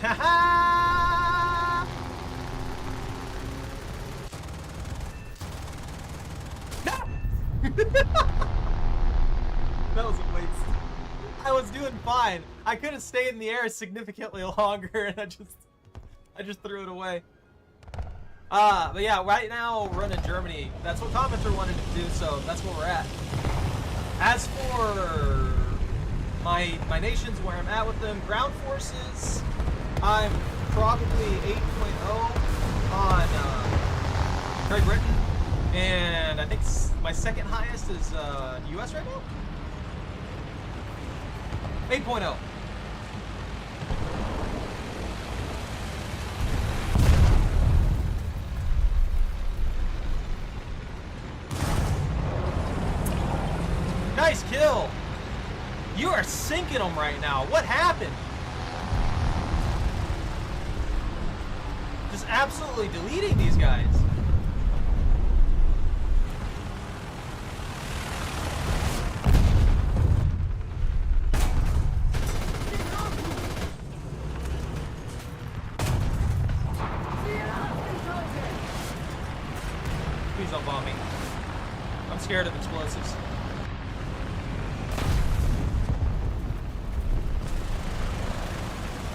Haha! That was a waste. I was doing fine. I could have stayed in the air significantly longer, and I just threw it away. But yeah, right now we're in Germany. That's what commenter wanted to do, so that's where we're at. As for my nations, where I'm at with them, ground forces, I'm probably 8.0 on Great Britain, and I think my second highest is US right now. 8.0. Nice kill! You are sinking them right now. What happened? Just absolutely deleting these guys. Please don't bomb me. I'm scared of explosives.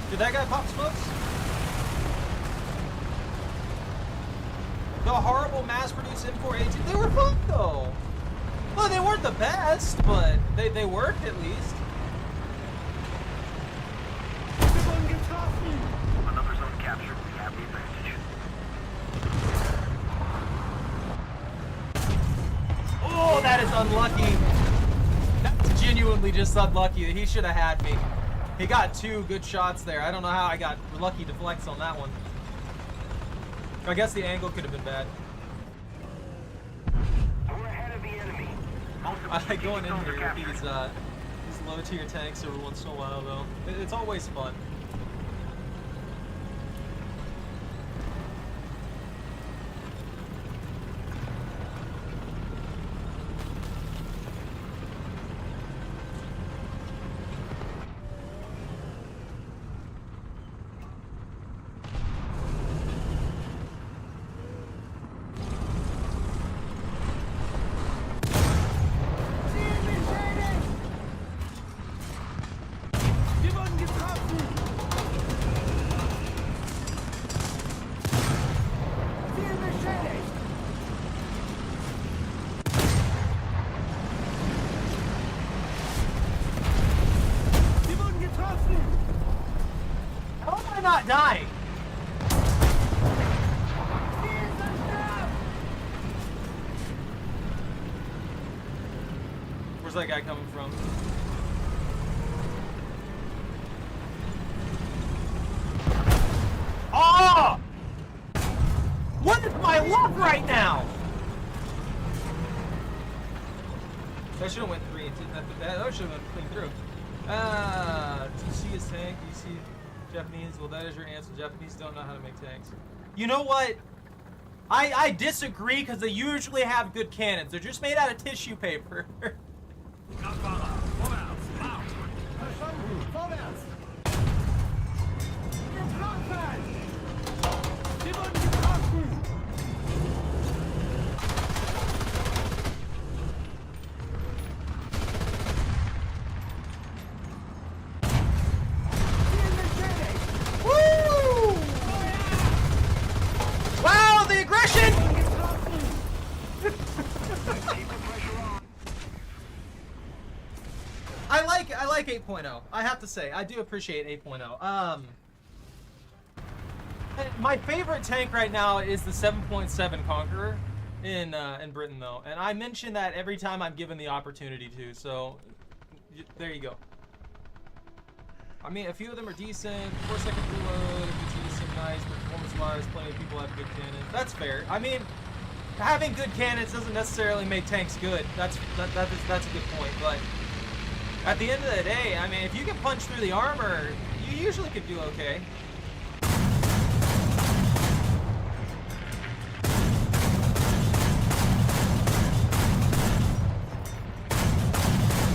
Did that guy pop smokes? The horrible mass-produced M4A2, they were fun though. Well, they weren't the best, but they worked at least. Another zone captured. We have the advantage. Oh, that is unlucky. That's genuinely just unlucky. He should have had me. He got 2 good shots there. I don't know how I got lucky to flex on that one. I guess the angle could have been bad. We're ahead of the enemy. I like going in here with these low tier tanks every once in a while though. It's always fun. How am I not dying? Where's that guy coming from? Oh! What is my luck right now? That should have went 3 into that should have went clean through. Do you see his tank? Do you see Japanese? Well, that is your answer. Japanese don't know how to make tanks. You know what? I disagree because they usually have good cannons. They're just made out of tissue paper. Woo! Wow, the aggression! Keep the pressure on. 8.0. I have to say, I do appreciate 8.0. My favorite tank right now is the 7.7 Conqueror in Britain, though, and I mention that every time I'm given the opportunity to. So there you go. I mean, a few of them are decent. 4-second reload, it's decent, nice, but performance-wise, plenty of people have good cannons. That's fair. I mean, having good cannons doesn't necessarily make tanks good. That's a good point. But at the end of the day, I mean, if you can punch through the armor, you usually could do okay.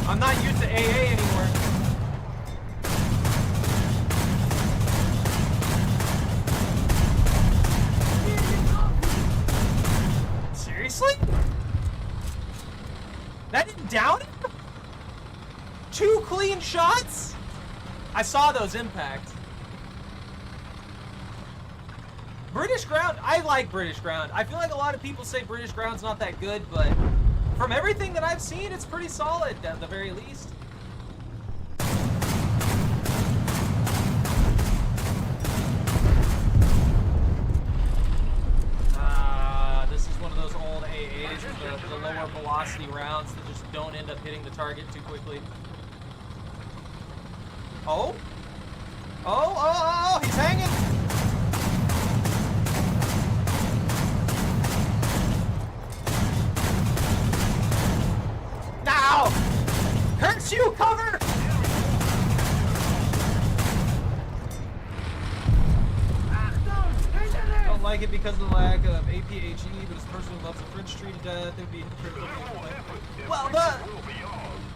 I'm not used to AA anymore. Seriously? That didn't down him? 2 clean shots? I saw those impact. British ground, I like British ground. I feel like a lot of people say British ground's not that good, but from everything that I've seen, it's pretty solid at the very least. This is one of those old AAs with the lower velocity rounds that just don't end up hitting the target too quickly. Oh? Oh, he's hanging! Now! Hurts you, cover! Don't like it because of the lack of APHE, but as a person who loves the French tree to death, it would be hypocritical. Well,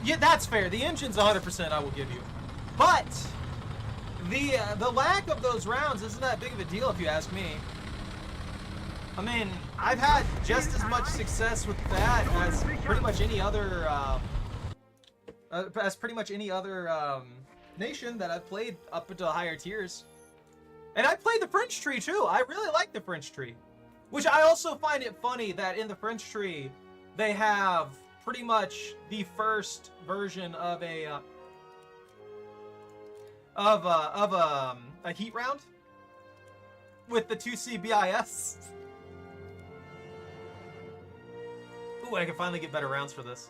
yeah, that's fair. The engine's 100% I will give you. But the lack of those rounds isn't that big of a deal if you ask me. I mean, I've had just as much success with that as pretty much any other nation that I've played up into higher tiers. And I played the French tree too. I really like the French tree, which I also find it funny that in the French tree they have pretty much the first version of a heat round with the 2C BIS. Ooh, I can finally get better rounds for this.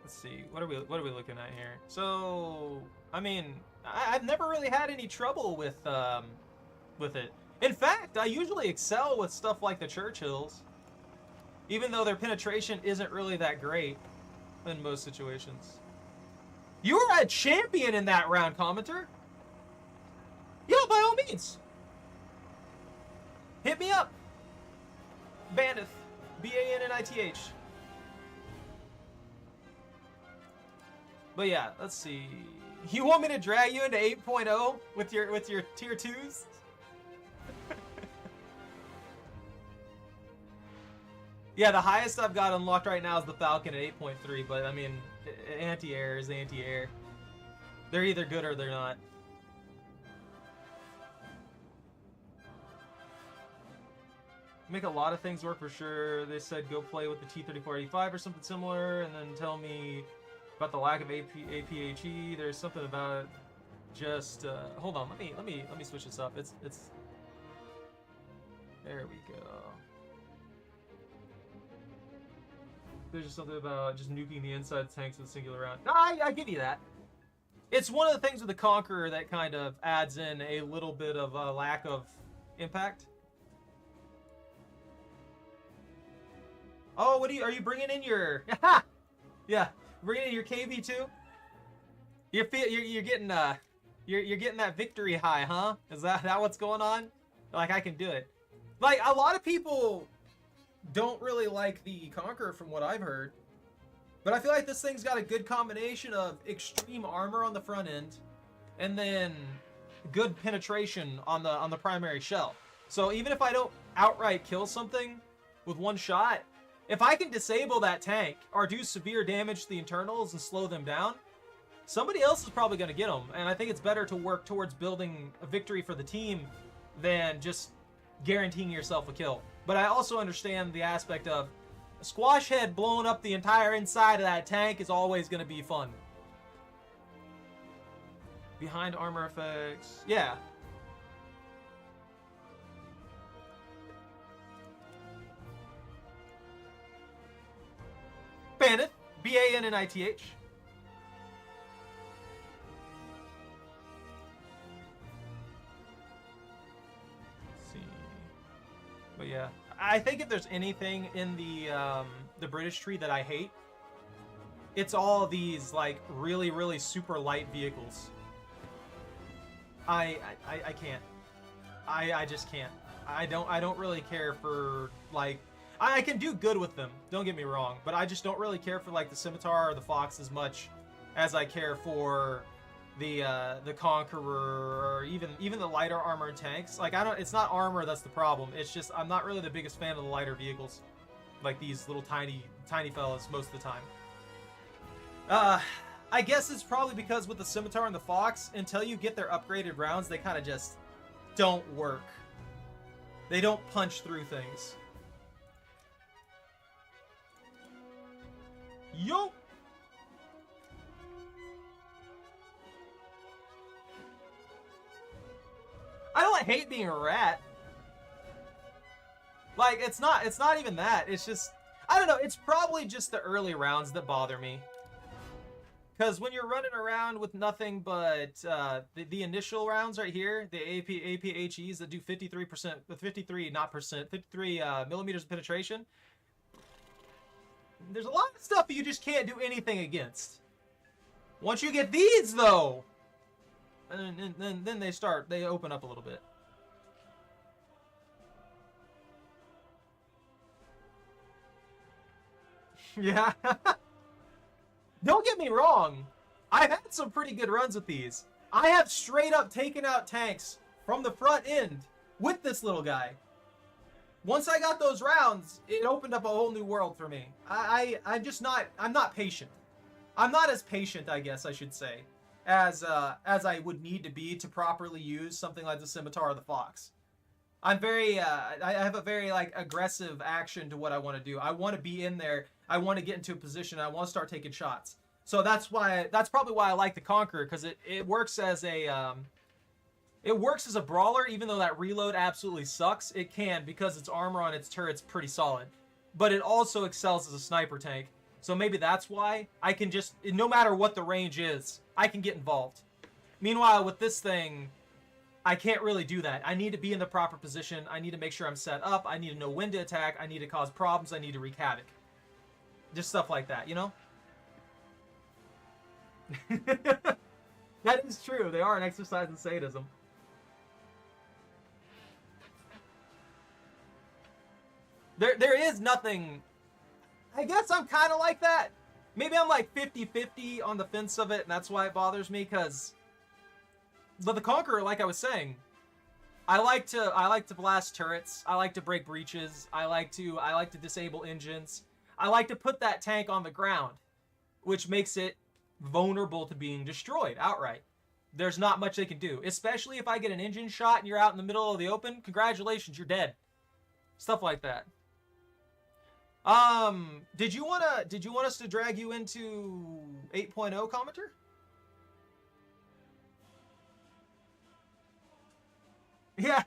Let's see, what are we looking at here? So, I mean, I've never really had any trouble with it. In fact, I usually excel with stuff like the Churchills, even though their penetration isn't really that great in most situations. You were a champion in that round, commenter. Yeah, by all means. Hit me up. Bannith. Bannith. But yeah, let's see. You want me to drag you into 8.0 with your tier 2s? Yeah, the highest I've got unlocked right now is the Falcon at 8.3, but I mean, anti-air is anti-air. They're either good or they're not. Make a lot of things work for sure. They said go play with the T-3485 or something similar, and then tell me about the lack of APHE. There's something about just hold on. Let me switch this up. It's there we go. There's just something about just nuking the inside tanks with a singular round. I give you that. It's one of the things with the Conqueror that kind of adds in a little bit of a lack of impact. Oh, are you bringing in your? Yeah, bringing in your KV2. You're getting you're getting that victory high, huh? Is that what's going on? Like, I can do it. Like, a lot of people don't really like the Conqueror from what I've heard, but I feel like this thing's got a good combination of extreme armor on the front end and then good penetration on the primary shell. So even if I don't outright kill something with one shot, if I can disable that tank or do severe damage to the internals and slow them down, somebody else is probably going to get them. And I think it's better to work towards building a victory for the team than just guaranteeing yourself a kill. But I also understand the aspect of a squash head blowing up the entire inside of that tank is always going to be fun. Behind armor effects. Yeah. Bannith. B-A-N-N-I-T-H. But yeah, I think if there's anything in the British tree that I hate, it's all these like really super light vehicles. I can't. I just can't. I don't really care for like I can do good with them. Don't get me wrong, but I just don't really care for like the scimitar or the fox as much as I care for the Conqueror, or even the lighter armored tanks. Like it's not armor that's the problem. It's just I'm not really the biggest fan of the lighter vehicles, like these little tiny fellas most of the time. I guess it's probably because with the scimitar and the fox, until you get their upgraded rounds, they kind of just don't work. They don't punch through things. Yo. I don't hate being a rat. Like, it's not even that. It's just, I don't know, it's probably just the early rounds that bother me. Because when you're running around with nothing but the initial rounds right here, the APHEs that do 53%, 53 millimeters of penetration, there's a lot of stuff you just can't do anything against. Once you get these, though, and then they open up a little bit. Yeah. Don't get me wrong. I've had some pretty good runs with these. I have straight up taken out tanks from the front end with this little guy. Once I got those rounds, it opened up a whole new world for me. I'm not patient. I'm not as patient, I guess I should say, as I would need to be to properly use something like the scimitar or the fox. I'm very, I have a very like aggressive action to what I want to do. I want to be in there. I want to get into a position. I want to start taking shots. So that's probably why I like the Conqueror, because it works as a, it works as a brawler, even though that reload absolutely sucks. It can, because its armor on its turret's pretty solid. But it also excels as a sniper tank. So maybe that's why I can just, no matter what the range is, I can get involved. Meanwhile, with this thing, I can't really do that. I need to be in the proper position. I need to make sure I'm set up. I need to know when to attack. I need to cause problems. I need to wreak havoc. Just stuff like that, you know? That is true. They are an exercise in sadism. There is nothing... I guess I'm kind of like that. Maybe I'm like 50-50 on the fence of it, and that's why it bothers me, because... But the Conqueror, like I was saying, I like to blast turrets. I like to break breaches. I like to disable engines. I like to put that tank on the ground, which makes it vulnerable to being destroyed outright. There's not much they can do, especially if I get an engine shot and you're out in the middle of the open. Congratulations, you're dead. Stuff like that. Did you want us to drag you into 8.0, commenter? Yeah.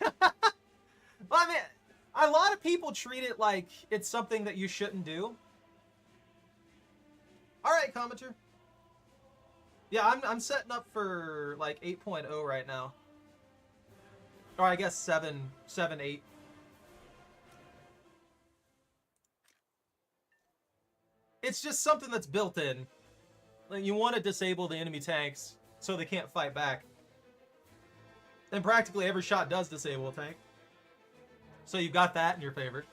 Well, I mean, a lot of people treat it like it's something that you shouldn't do. All right, commenter. Yeah, I'm setting up for like 8.0 right now. Or I guess 7, 8. It's just something that's built in. Like, you want to disable the enemy tanks so they can't fight back. And practically every shot does disable a tank. So you got that in your favor.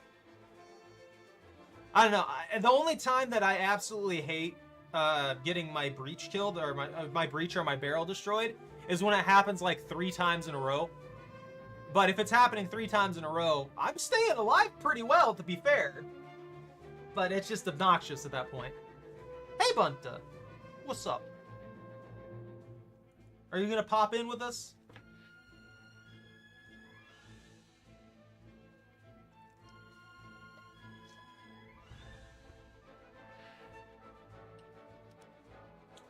I don't know. The only time that I absolutely hate getting my breach killed, or my breach or my barrel destroyed, is when it happens like 3 times in a row. But if it's happening 3 times in a row, I'm staying alive pretty well, to be fair. But it's just obnoxious at that point. Hey, Bunta. What's up? Are you going to pop in with us?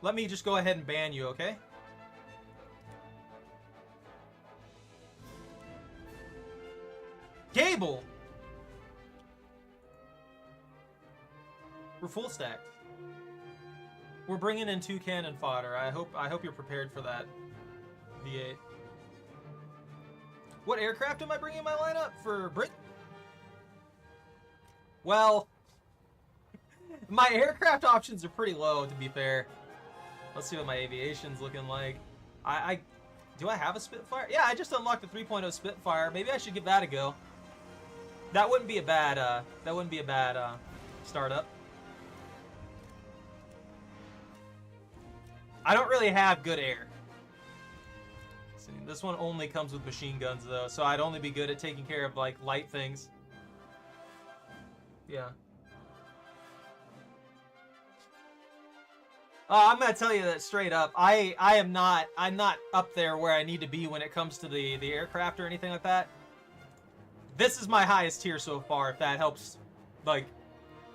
let me just go ahead and ban you, okay? Gable! We're full stacked. We're bringing in 2 cannon fodder. I hope you're prepared for that. V8. What aircraft am I bringing in my lineup for Britain? Well, my aircraft options are pretty low, to be fair. Let's see what my aviation's looking like. Do I have a Spitfire? Yeah, I just unlocked a 3.0 Spitfire. Maybe I should give that a go. That wouldn't be a bad startup. I don't really have good air. See, this one only comes with machine guns though, so I'd only be good at taking care of like light things. Yeah. I'm gonna tell you that straight up. I'm not up there where I need to be when it comes to the aircraft or anything like that. This is my highest tier so far, if that helps, like,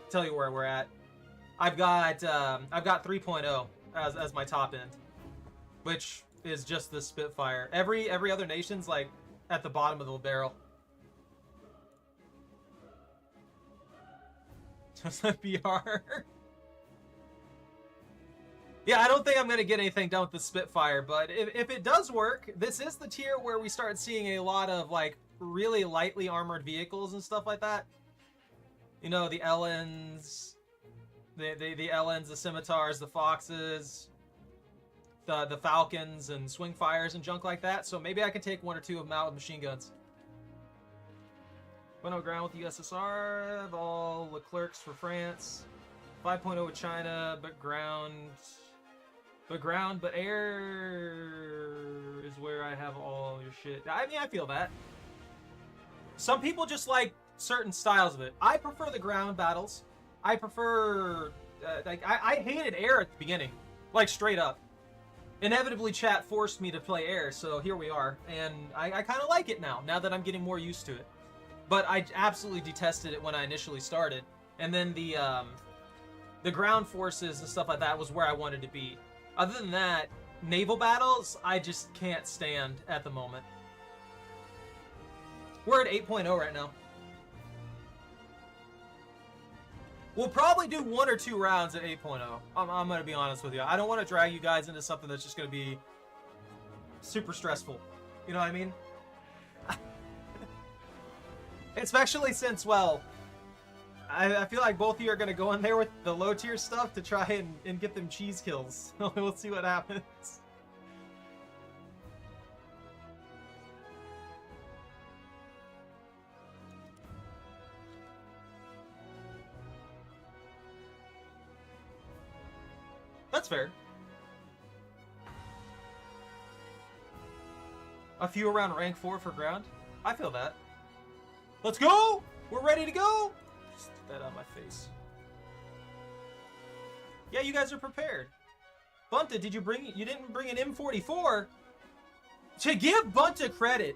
tell you where we're at. I've got 3.0 as my top end, which is just the Spitfire. Every other nation's like at the bottom of the barrel. Just a PR. Yeah, I don't think I'm going to get anything done with the Spitfire, but if it does work, this is the tier where we start seeing a lot of, like, really lightly armored vehicles and stuff like that. You know, the Ellens, the Ellens, the Scimitars, the Foxes, the Falcons and Swingfires and junk like that, so maybe I can take 1 or 2 of them out with machine guns. Went on ground with the USSR, have all Leclercs for France, 5.0 with China, but air is where I have all your shit. I mean, I feel that. Some people just like certain styles of it. I prefer the ground battles. I prefer, like, I hated air at the beginning, like straight up. Inevitably, chat forced me to play air, so here we are, and I kind of like it now that I'm getting more used to it. But I absolutely detested it when I initially started, and then the ground forces and stuff like that was where I wanted to be. Other than that, naval battles, I just can't stand at the moment. We're at 8.0 right now. We'll probably do 1 or 2 rounds at 8.0. I'm going to be honest with you. I don't want to drag you guys into something that's just going to be super stressful. You know what I mean? Especially since, well, I feel like both of you are going to go in there with the low tier stuff to try and get them cheese kills. We'll see what happens. That's fair. A few around rank 4 for ground. I feel that. Let's go! We're ready to go! Just get that on my face. Yeah, you guys are prepared. Bunta, you didn't bring an M44? To give Bunta credit,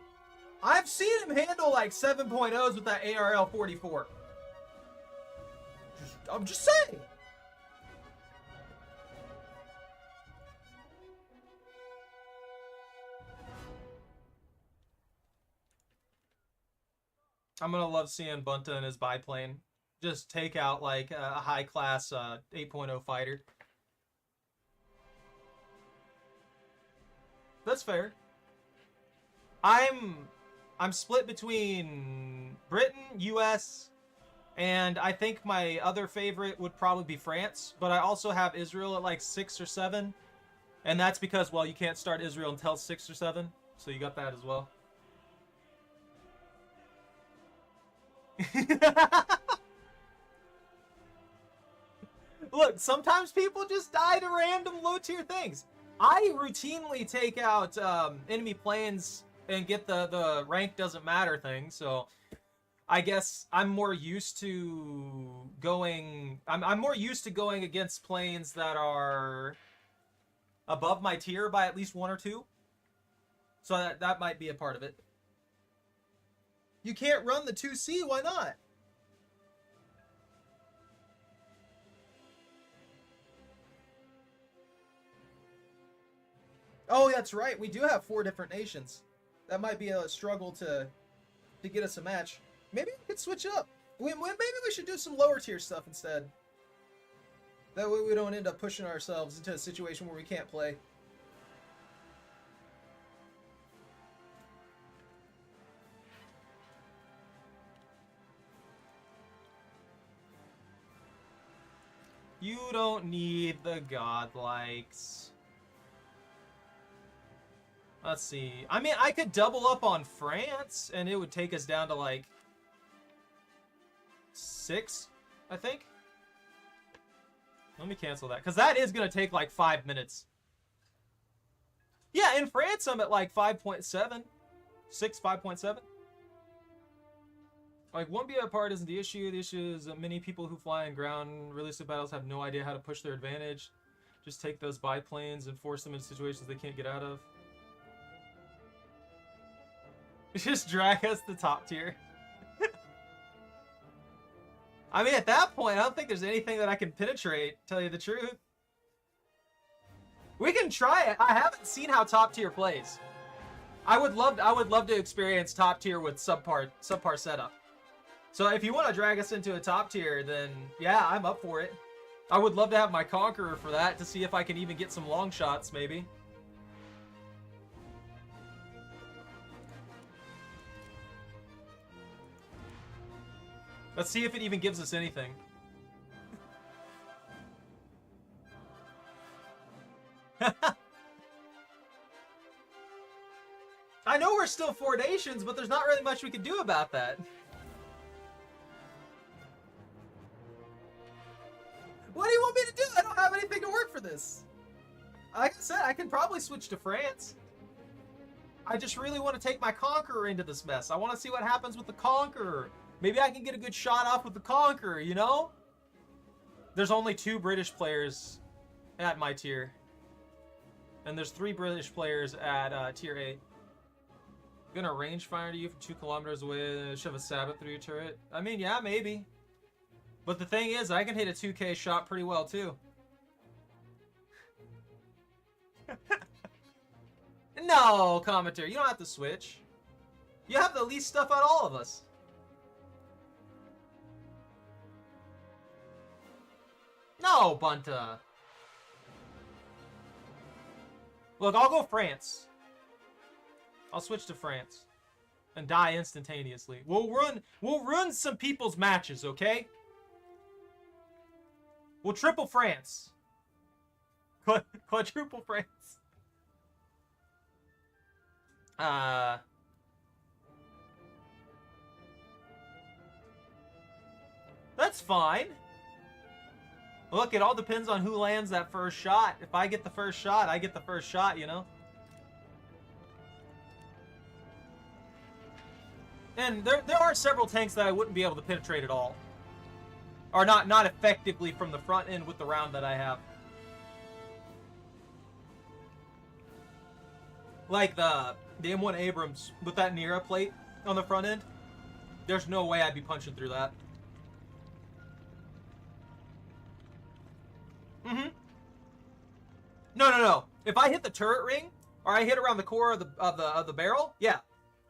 I've seen him handle like 7.0s with that ARL 44. I'm just saying. I'm gonna love seeing Bunta in his biplane. Just take out like a high-class 8.0 fighter. That's fair. I'm split between Britain, US, and I think my other favorite would probably be France, but I also have Israel at like 6 or 7, and that's because, well, you can't start Israel until 6 or 7, so you got that as well. Look, sometimes people just die to random low-tier things. I routinely take out enemy planes and get the rank doesn't matter thing, so I guess I'm more used to going... I'm more used to going against planes that are above my tier by at least 1 or 2. So that might be a part of it. You can't run the 2C, why not? Oh, that's right. We do have 4 different nations. That might be a struggle to get us a match. Maybe we could switch up. Maybe we should do some lower tier stuff instead. That way we don't end up pushing ourselves into a situation where we can't play. You don't need the godlikes. Let's see. I mean, I could double up on France, and it would take us down to, like, 6, I think. Let me cancel that, because that is going to take, like, 5 minutes. Yeah, in France, I'm at, like, 5.7. 5.7. Like, 1BI part isn't the issue. The issue is that many people who fly in ground realistic battles have no idea how to push their advantage. Just take those biplanes and force them into situations they can't get out of. Just drag us to top tier. I mean, at that point, I don't think there's anything that I can penetrate, tell you the truth. We can try it. I haven't seen how top tier plays. I would love to experience top tier with subpar setup. So if you want to drag us into a top tier, then yeah, I'm up for it. I would love to have my Conqueror for that to see if I can even get some long shots, maybe. Let's see if it even gives us anything. I know we're still 4 nations, but there's not really much we can do about that. What do you want me to do? I don't have anything to work for this. Like I said, I can probably switch to France. I just really want to take my Conqueror into this mess. I want to see what happens with the Conqueror. Maybe I can get a good shot off with the Conqueror, you know? There's only 2 British players at my tier. And there's 3 British players at tier 8. Gonna range fire to you from 2 kilometers away, shove a sabot through your turret. I mean, yeah, maybe. But the thing is, I can hit a 2K shot pretty well, too. No, commenter, you don't have to switch. You have the least stuff out of all of us. No, Bunta. Look, I'll go France. I'll switch to France. And die instantaneously. We'll ruin some people's matches, okay? We'll triple France. Quadruple France. That's fine. Look, it all depends on who lands that first shot. If I get the first shot, I get the first shot, you know? And there are several tanks that I wouldn't be able to penetrate at all. Or not effectively from the front end with the round that I have. Like the M1 Abrams with that Nera plate on the front end. There's no way I'd be punching through that. Mm-hmm. No. If I hit the turret ring, or I hit around the core of the barrel, yeah.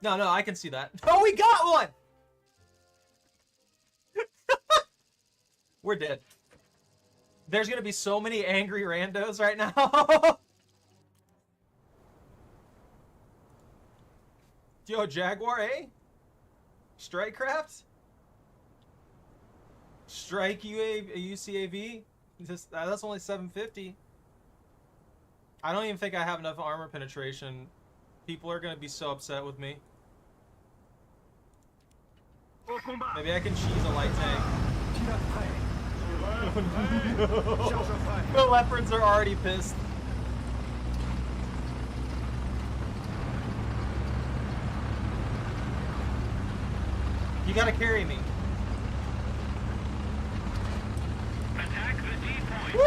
No, I can see that. Oh, we got one! We're dead. There's gonna be so many angry randos right now. Yo, Jaguar, eh? Strikecraft? Strike UCAV? That's only 750. I don't even think I have enough armor penetration. People are gonna be so upset with me. Maybe I can cheese a light tank. Oh, no. The leopards are already pissed. You gotta carry me. Attack the D point. Woo!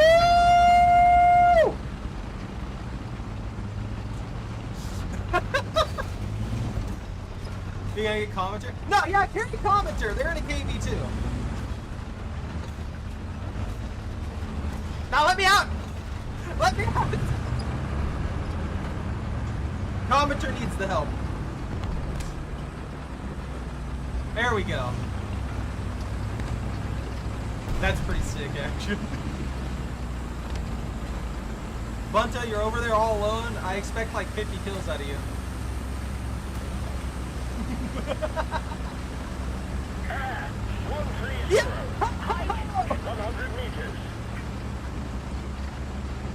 You gonna get commenter? No, yeah, carry commenter. They're in a KV too. Now let me out! Let me out! Commenter needs the help. There we go. That's pretty sick, actually. Bunta, you're over there all alone. I expect like 50 kills out of you. Yeah. 100 meters.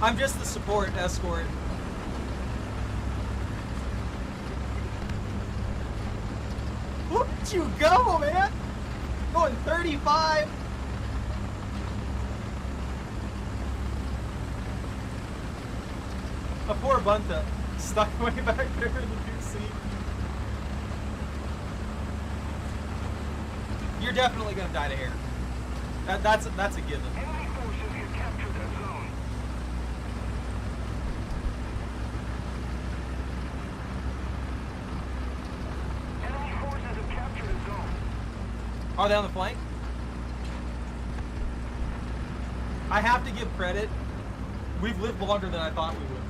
I'm just the support escort. Look at you go, man! Going 35. A poor Bunta stuck way back there in the new seat. You're definitely gonna die to air. That's a given. Enemy forces have captured that zone. Enemy forces have captured a zone. Are they on the flank? I have to give credit. We've lived longer than I thought we would.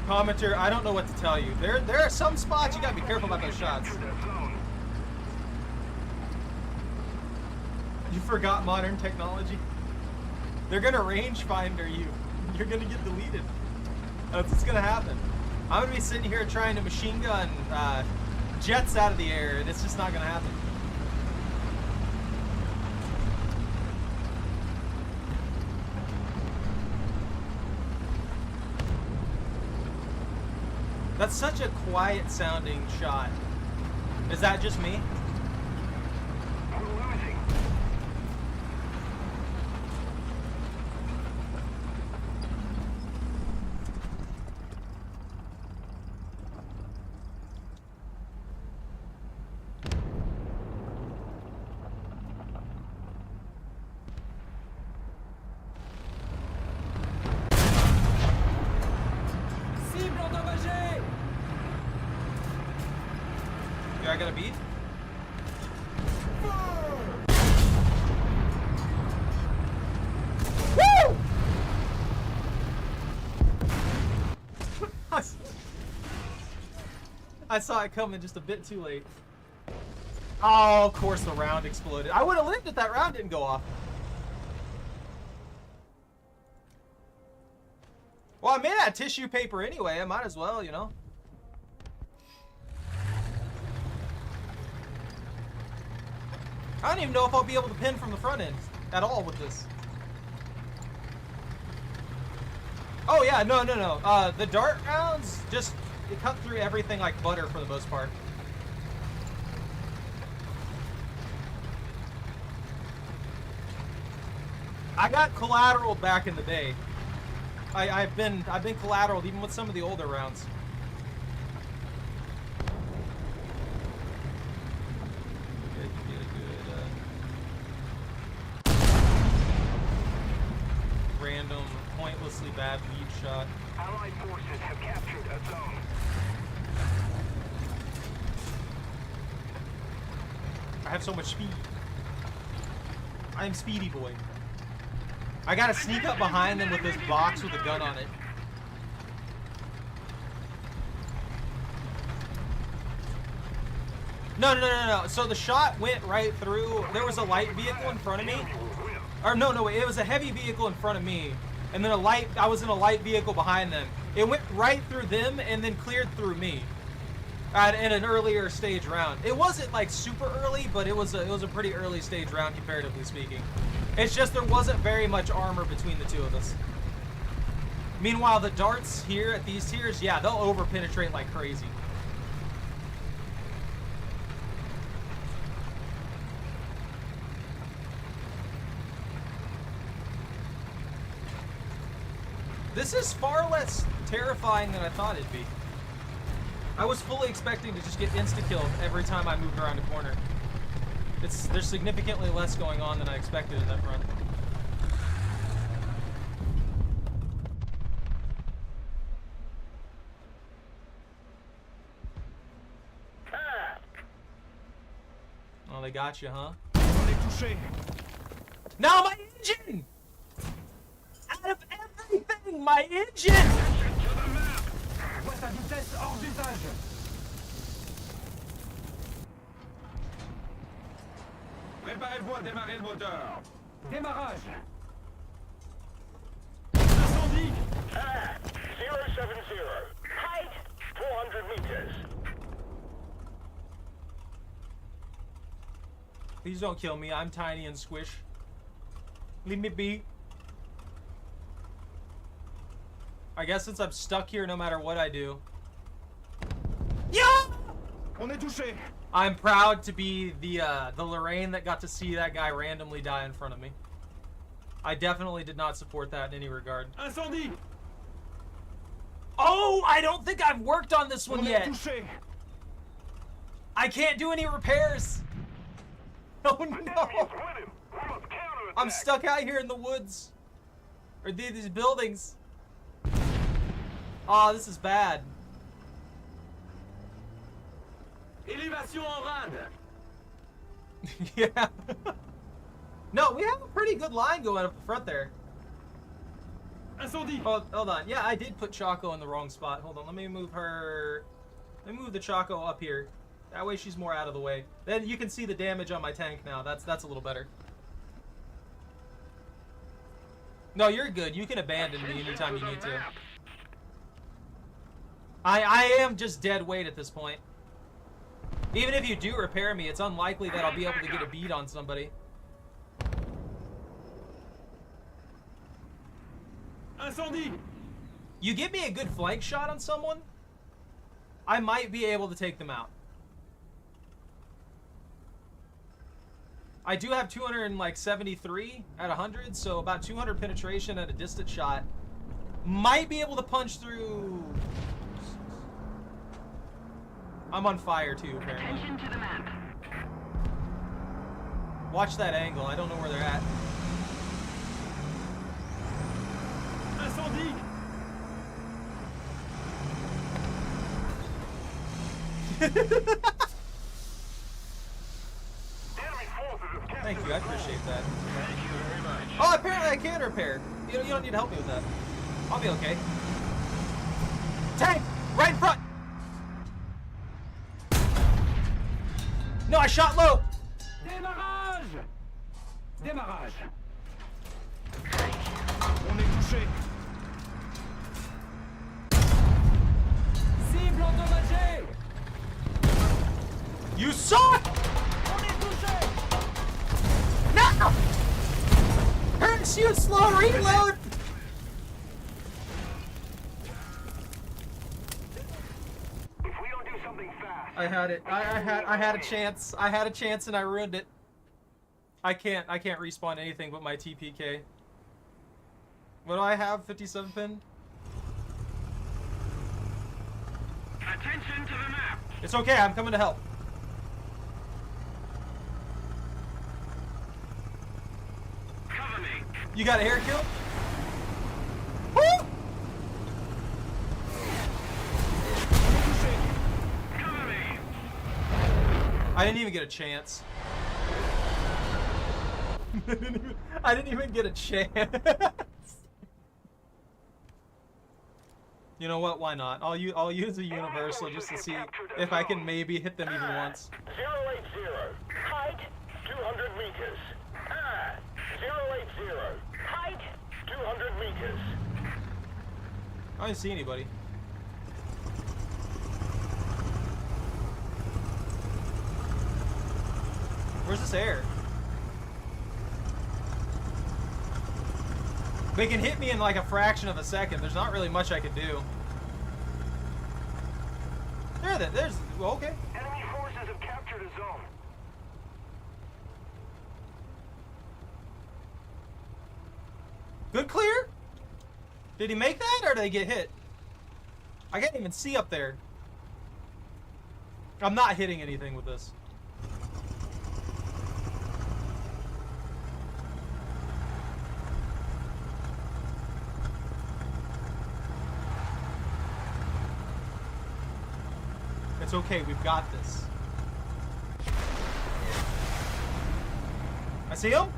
Commenter, I don't know what to tell you. There are some spots you gotta be careful about those shots. You forgot modern technology. They're gonna rangefinder you. You're gonna get deleted. That's what's gonna happen. I'm gonna be sitting here trying to machine gun jets out of the air, and it's just not gonna happen. That's such a quiet sounding shot. Is that just me? We're losing. Cible endommagée! I got a beat? Woo! I saw it coming just a bit too late. Oh, of course the round exploded. I would have lived if that round didn't go off. Well, I made out of tissue paper anyway. I might as well, you know. I don't even know if I'll be able to pin from the front end at all with this. Oh yeah, no. The dart rounds just it cut through everything like butter for the most part. I got collateraled back in the day. I've been collateraled even with some of the older rounds. Random, pointlessly bad lead shot. Allied forces have captured a zone. I have so much speed. I am Speedy Boy. I gotta sneak up behind them with this box with a gun on it. No. So the shot went right through. There was a light vehicle in front of me. Or no, it was a heavy vehicle in front of me. And then I was in a light vehicle behind them. It went right through them and then cleared through me. In an earlier stage round. It wasn't like super early, but it was a pretty early stage round comparatively speaking. It's just there wasn't very much armor between the two of us. Meanwhile, the darts here at these tiers, yeah, they'll over-penetrate like crazy. This is far less terrifying than I thought it'd be. I was fully expecting to just get insta-killed every time I moved around a corner. There's significantly less going on than I expected in that front. Oh, they got you, huh? Now my engine! Out of every my engine! Voie sa vitesse hors d'usage. Préparez-vous à démarrer le moteur. Démarrage. Incendie! 070. Height 400 meters. Please don't kill me. I'm tiny and squish. Leave me be. I guess since I'm stuck here no matter what I do. Yeah! On est touché. I'm proud to be the Lorraine that got to see that guy randomly die in front of me. I definitely did not support that in any regard. Incendie! Oh, I don't think I've worked on this one On est yet. touché. I can't do any repairs. Oh Enemy is no! winning. We must counterattack. I'm stuck out here in the woods. Or these buildings. Oh, this is bad. Élévation en rade. Yeah. No, we have a pretty good line going up the front there. Incendie! Hold on. Yeah, I did put Choco in the wrong spot. Hold on. Let me move her. Let me move the Choco up here. That way she's more out of the way. Then you can see the damage on my tank now. That's a little better. No, you're good. You can abandon me anytime you need to. I am just dead weight at this point. Even if you do repair me, it's unlikely that I'll be able to get a beat on somebody. Incendie! You give me a good flank shot on someone, I might be able to take them out. I do have 273 at 100, so about 200 penetration at a distant shot. Might be able to punch through. I'm on fire too, apparently. Attention to the map. Watch that angle. I don't know where they're at. Incendie! Enemy forces have captured Thank you. I the zone. appreciate that. Thank you very much. Oh, apparently I can repair. You don't need to help me with that. I'll be okay. Tank! Right in front! No, I shot low! Démarrage. Démarrage. On est touché. Cible endommagée. You suck! On est touché. No! Parachute slow reload! If we don't do something fast, I had it. I had a chance. I had a chance and I ruined it. I can't respawn anything but my TPK. What do I have? 57 pin? Attention to the map. It's okay, I'm coming to help. Cover me. You got air kill? Woo! Cover me. I didn't even get a chance. I didn't even get a chance. You know what? Why not? I'll use a universal just to see if I can maybe hit them even once. 080. Height 200 meters. 080. Height 200 meters. I don't see anybody. Where's this air? They can hit me in like a fraction of a second. There's not really much I can do. There's well, okay. Enemy forces have captured a zone. Good clear? Did he make that or did he get hit? I can't even see up there. I'm not hitting anything with this. It's okay, we've got this. I see him.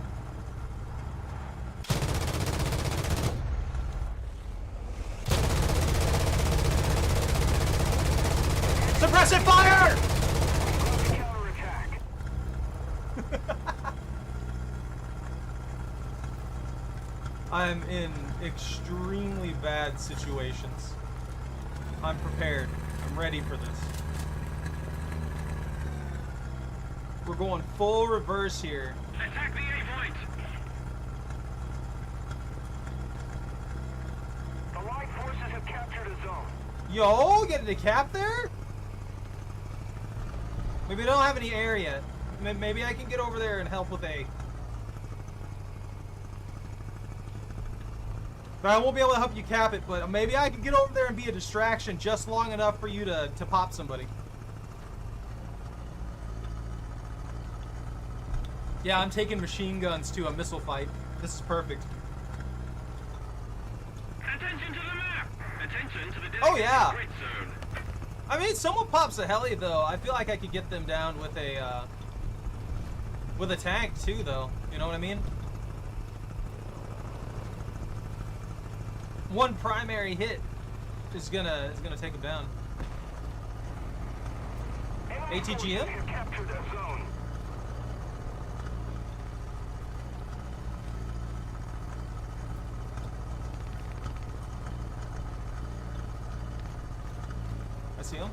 I'm in extremely bad situations. I'm prepared. I'm ready for this. We're going full reverse here. Attack the A-point! Allied forces have captured a zone. Yo, getting a cap there? Maybe I don't have any air yet. Maybe I can get over there and help with A. But I won't be able to help you cap it, but maybe I can get over there and be a distraction just long enough for you to pop somebody. Yeah, I'm taking machine guns to a missile fight. This is perfect. Attention to the map! Attention to the designated Oh, yeah. grid zone. I mean, someone pops a heli, though. I feel like I could get them down with a tank, too, though. You know what I mean? One primary hit is gonna take them down. Allied forces ATGM? have captured a zone. I see him.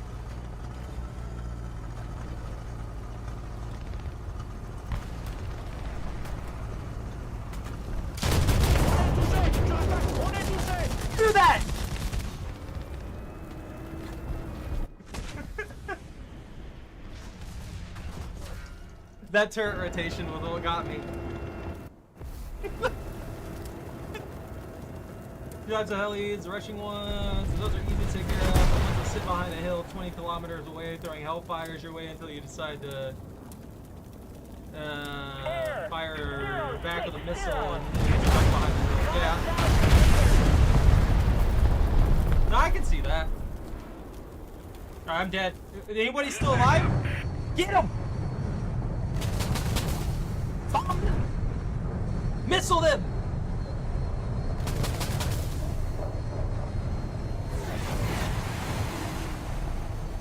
Do that! That turret rotation was what got me. Drives the helis, rushing ones, those are easy to take care of. The ones that sit behind a hill 20 kilometers away, throwing hellfires your way until you decide to fire back with a missile and then you jump behind the hill. Yeah. No, I can see that. Alright, I'm dead. Anybody still alive? Get him! Bomb them! Missile them!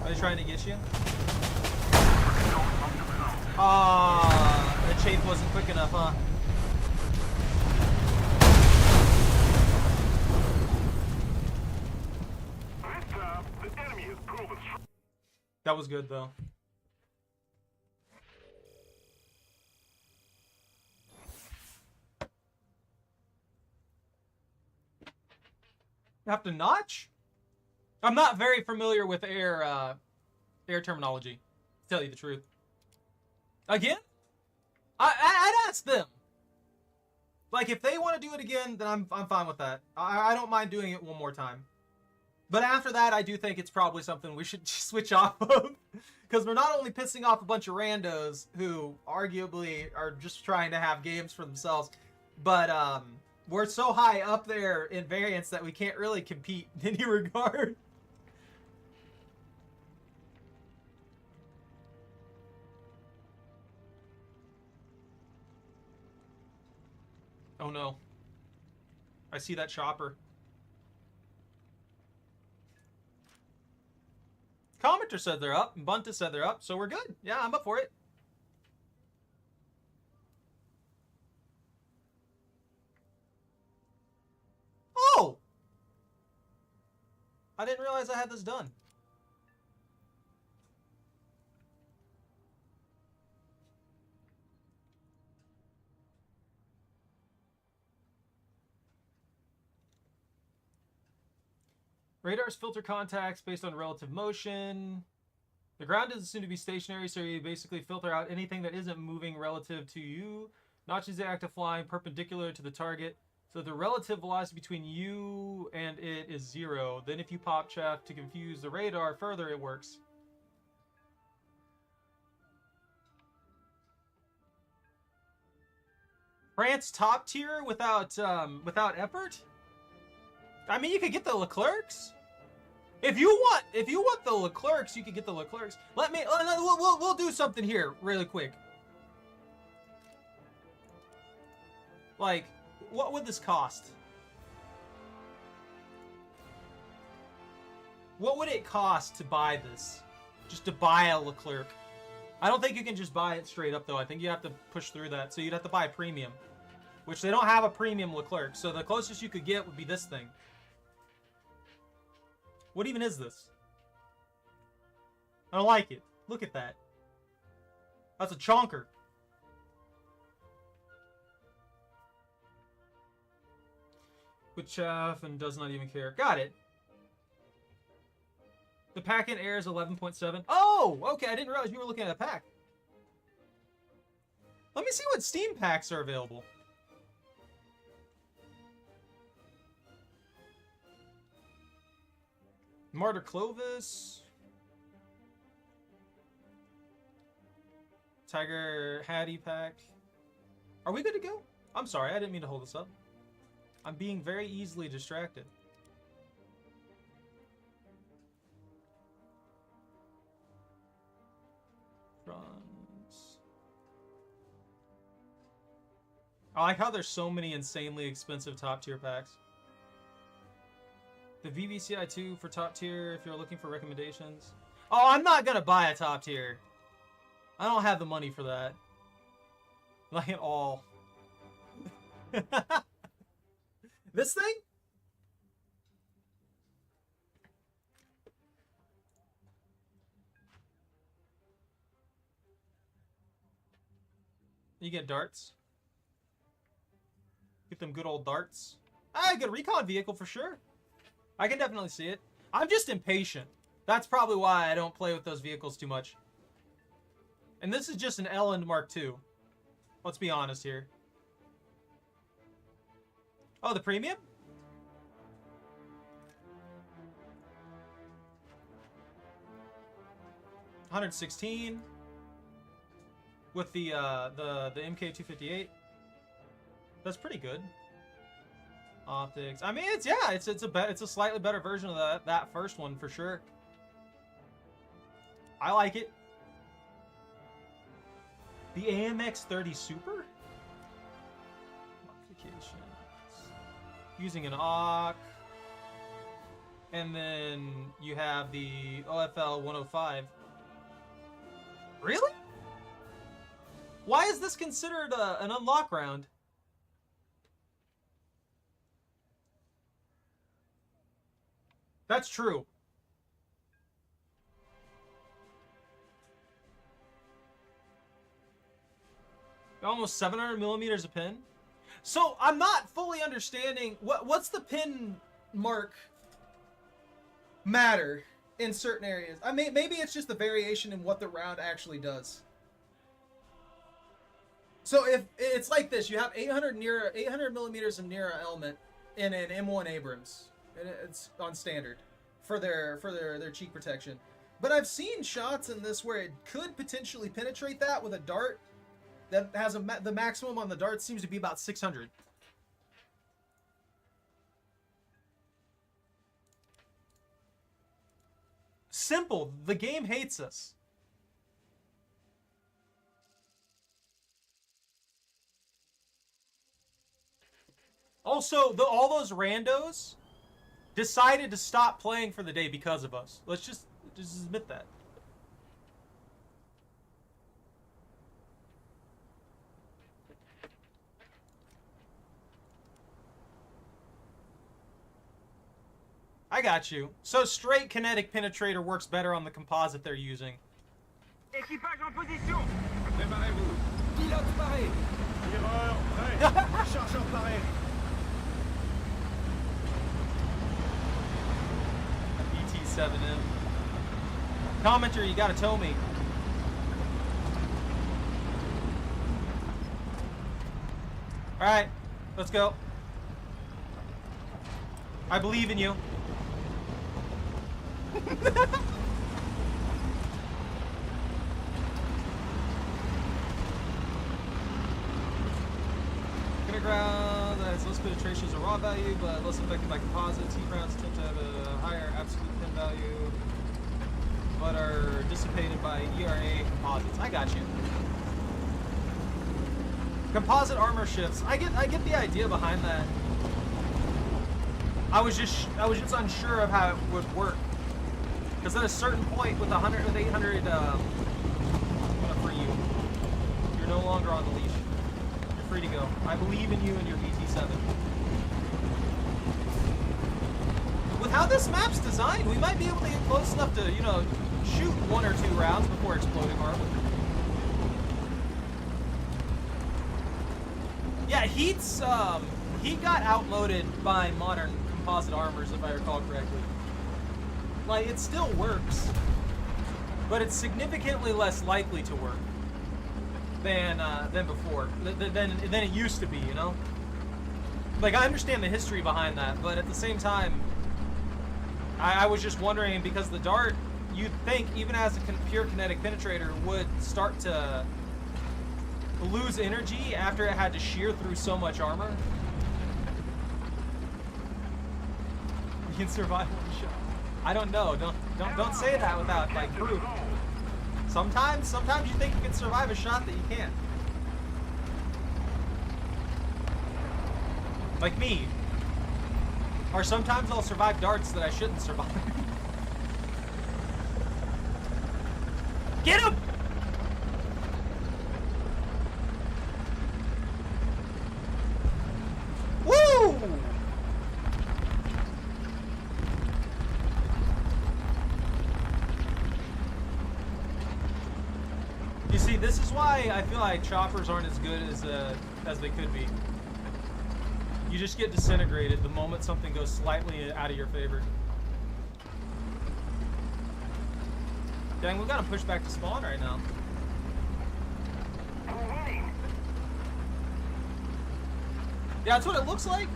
Are they trying to get you? Ah, the chafe wasn't quick enough, huh? This time, the enemy has proven strong. That was good, though. You have to notch? I'm not very familiar with air terminology, to tell you the truth. Again? I'd ask them. Like, if they want to do it again, then I'm fine with that. I don't mind doing it one more time. But after that, I do think it's probably something we should switch off of. Because we're not only pissing off a bunch of randos who arguably are just trying to have games for themselves, but we're so high up there in variance that we can't really compete in any regard. Oh no. I see that chopper. Commenter said they're up, and Bunta said they're up, so we're good. Yeah, I'm up for it. Oh! I didn't realize I had this done. Radars filter contacts based on relative motion. The ground is assumed to be stationary, so you basically filter out anything that isn't moving relative to you. Notches act of flying perpendicular to the target, so the relative velocity between you and it is 0. Then if you pop chaff to confuse the radar further, it works. France top tier without effort? I mean, you could get the Leclercs. If you want the Leclercs, you can get the Leclercs. We'll do something here really quick. Like, what would this cost? What would it cost to buy this? Just to buy a Leclerc. I don't think you can just buy it straight up, though. I think you have to push through that, so you'd have to buy a premium. which they don't have a premium Leclerc, so the closest you could get would be this thing. What even is this? I don't like it. Look at that. That's a chonker. With chaff and does not even care. Got it. The pack-in air is 11.7. Oh, okay. I didn't realize you were looking at a pack. Let me see what Steam packs are available. Martyr Clovis. Tiger Hattie pack. Are we good to go? I'm sorry, I didn't mean to hold this up. I'm being very easily distracted. Runs. I like how there's so many insanely expensive top tier packs. The VVCI 2 for top tier if you're looking for recommendations. Oh, I'm not gonna buy a top tier. I don't have the money for that. Like at all. This thing? You get darts. Get them good old darts. Ah, good recon vehicle for sure. I can definitely see it. I'm just impatient. That's probably why I don't play with those vehicles too much. And this is just an Elland Mark II. Let's be honest here. Oh, the premium? $116 with the MK258. That's pretty good. Optics. I mean, it's a slightly better version of that first one for sure. I like it. The AMX 30 Super? Modifications. Using an AUK. And then you have the OFL 105. Really? Why is this considered an unlock round? That's true. Almost 700 millimeters a pin. So I'm not fully understanding what's the pin mark matter in certain areas. I mean, maybe it's just the variation in what the round actually does. So if it's like this, you have 800 millimeters of Nera element in an M1 Abrams, and it's on standard for their cheek protection. But I've seen shots in this where it could potentially penetrate that with a dart. That has the maximum on the dart seems to be about 600. Simple. The game hates us. Also, all those randos decided to stop playing for the day because of us. Let's just admit that. I got you. So straight kinetic penetrator works better on the composite they're using. Équipage en position. Préparez-vous. Pilote paré. Tireur, prêt. Chargeur paré. BT7M. Commenter, you gotta tow me. Alright, let's go. I believe in you. Ground, that's less penetration is a raw value, but less affected by composites. Heat rounds tend to have a higher absolute pin value, but are dissipated by ERA composites. I got you. Composite armor shifts. I get the idea behind that. I was just unsure of how it would work, because at a certain point with 800, I'm gonna free you. You're no longer on the leash. You're free to go. I believe in you and your BT7. With how this map's designed, we might be able to get close enough to, you know, shoot 1 or 2 rounds before exploding armor. Yeah, Heat got outmoded by modern composite armors, if I recall correctly. Like, it still works, but it's significantly less likely to work than before, than it used to be, you know? Like, I understand the history behind that, but at the same time, I was just wondering, because the dart, you'd think, even as a pure kinetic penetrator, would start to lose energy after it had to shear through so much armor. You can survive one shot. I don't know. Don't say that without like proof. Sometimes you think you can survive a shot that you can't. Like me. Or sometimes I'll survive darts that I shouldn't survive. Get him! Woo! You see, this is why I feel like choppers aren't as good as they could be. You just get disintegrated the moment something goes slightly out of your favor. Dang, we gotta push back to spawn right now. Yeah, that's what it looks like.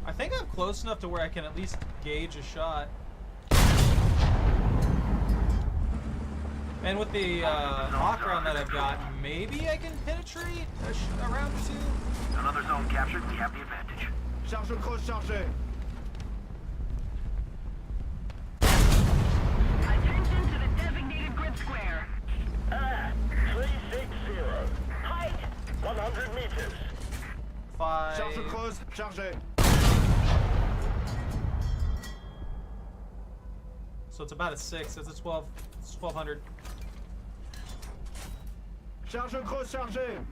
I think I'm close enough to where I can at least gauge a shot. And with the hawk round that I've got, maybe I can penetrate a round or 2. Another zone captured, we have the advantage. Charge creuse chargée. Attention to the designated grid square. 360. Height, 100 meters. 5. Charge creuse chargée. So it's about a 6. It's a 12. It's 1200. Charge creuse chargée.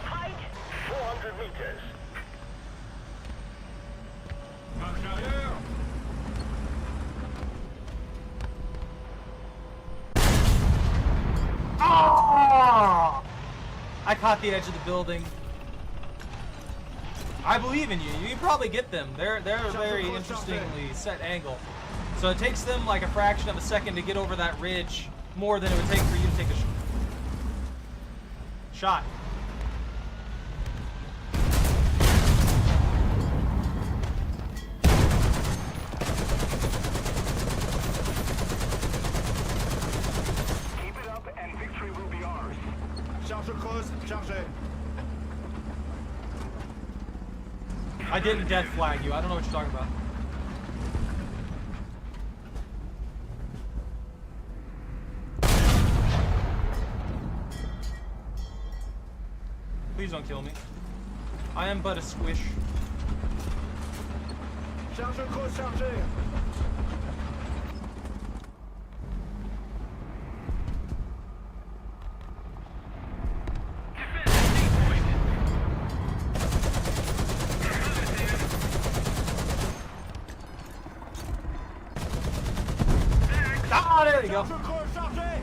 Height, 400 meters. Marche arrière. Oh! I caught the edge of the building. I believe in you. You can probably get them. They're a very interestingly set angle. So it takes them like a fraction of a second to get over that ridge, more than it would take for you to take a shot. Keep it up and victory will be ours. Charge creuse chargée. I didn't dead flag you. I don't know what you're talking about. Please don't kill me. I am but a squish. Charge creuse chargée. Ah, there you go. Charge creuse chargée.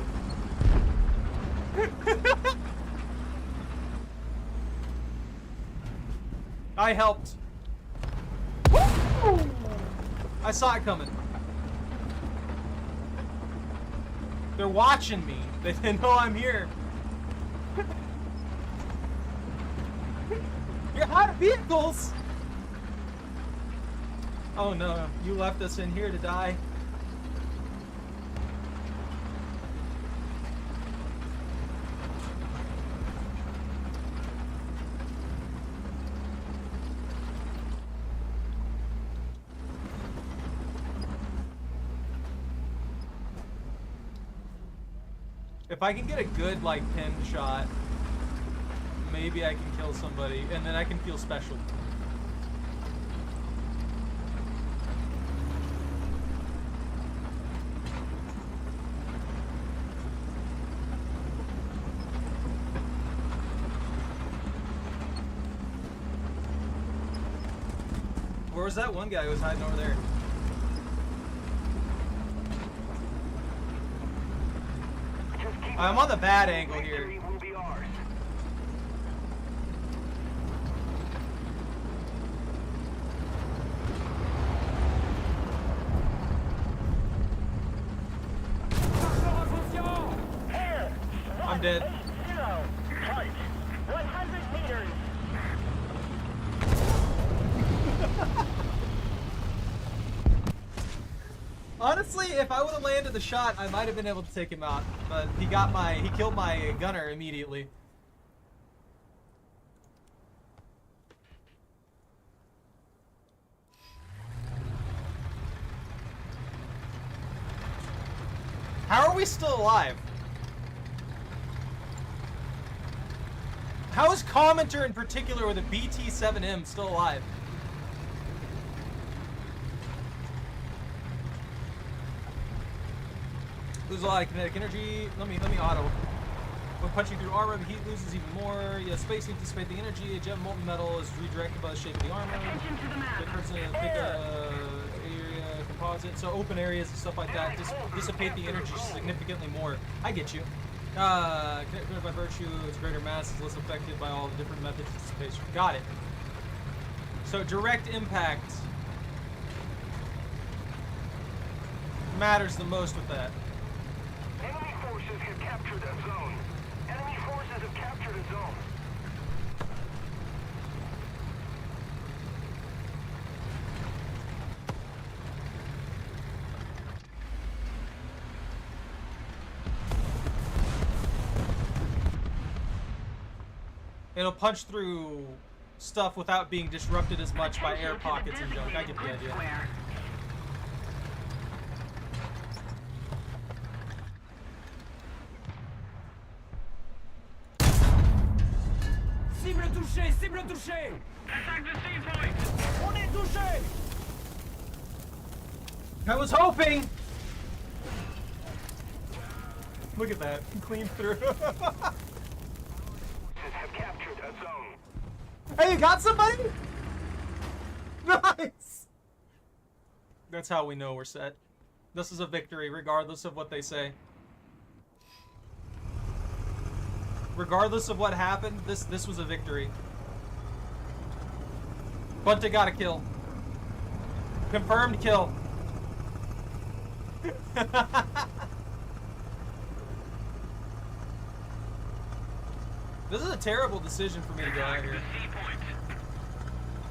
I helped. Woo! I saw it coming. They're watching me. They know I'm here. You're out of vehicles. Oh no, you left us in here to die. If I can get a good, like, pinned shot, maybe I can kill somebody, and then I can feel special. Where was that one guy who was hiding over there? I'm on the bad angle here. Victory will be ours. I'm dead. 0. Halt. 100 meters. Honestly, if I would have landed the shot, I might have been able to take him out. But he killed my gunner immediately. How are we still alive? How is Commenter in particular with a BT-7M still alive? Lose a lot of kinetic energy. Let me auto. When punching through armor, the heat loses even more. Yeah, space needs to dissipate the energy. A jet of molten metal is redirected by the shape of the armor. The person in a big area composite. So open areas and stuff like that dissipate the energy significantly more. I get you. Connected by virtue, its greater mass is less affected by all the different methods of dissipation. Got it. So direct impact matters the most with that. Enemy forces have captured a zone. Enemy forces have captured a zone. It'll punch through stuff without being disrupted as much by air pockets and junk. I get the idea. Cible touchée! Cible touchée! Attack the sea point! On est touché! I was hoping! Look at that. Clean through. Have captured a zone. Hey, you got somebody? Nice! That's how we know we're set. This is a victory, regardless of what they say. Regardless of what happened, this was a victory. Bunta got a kill. Confirmed kill. This is a terrible decision for me to go out here. Sea point.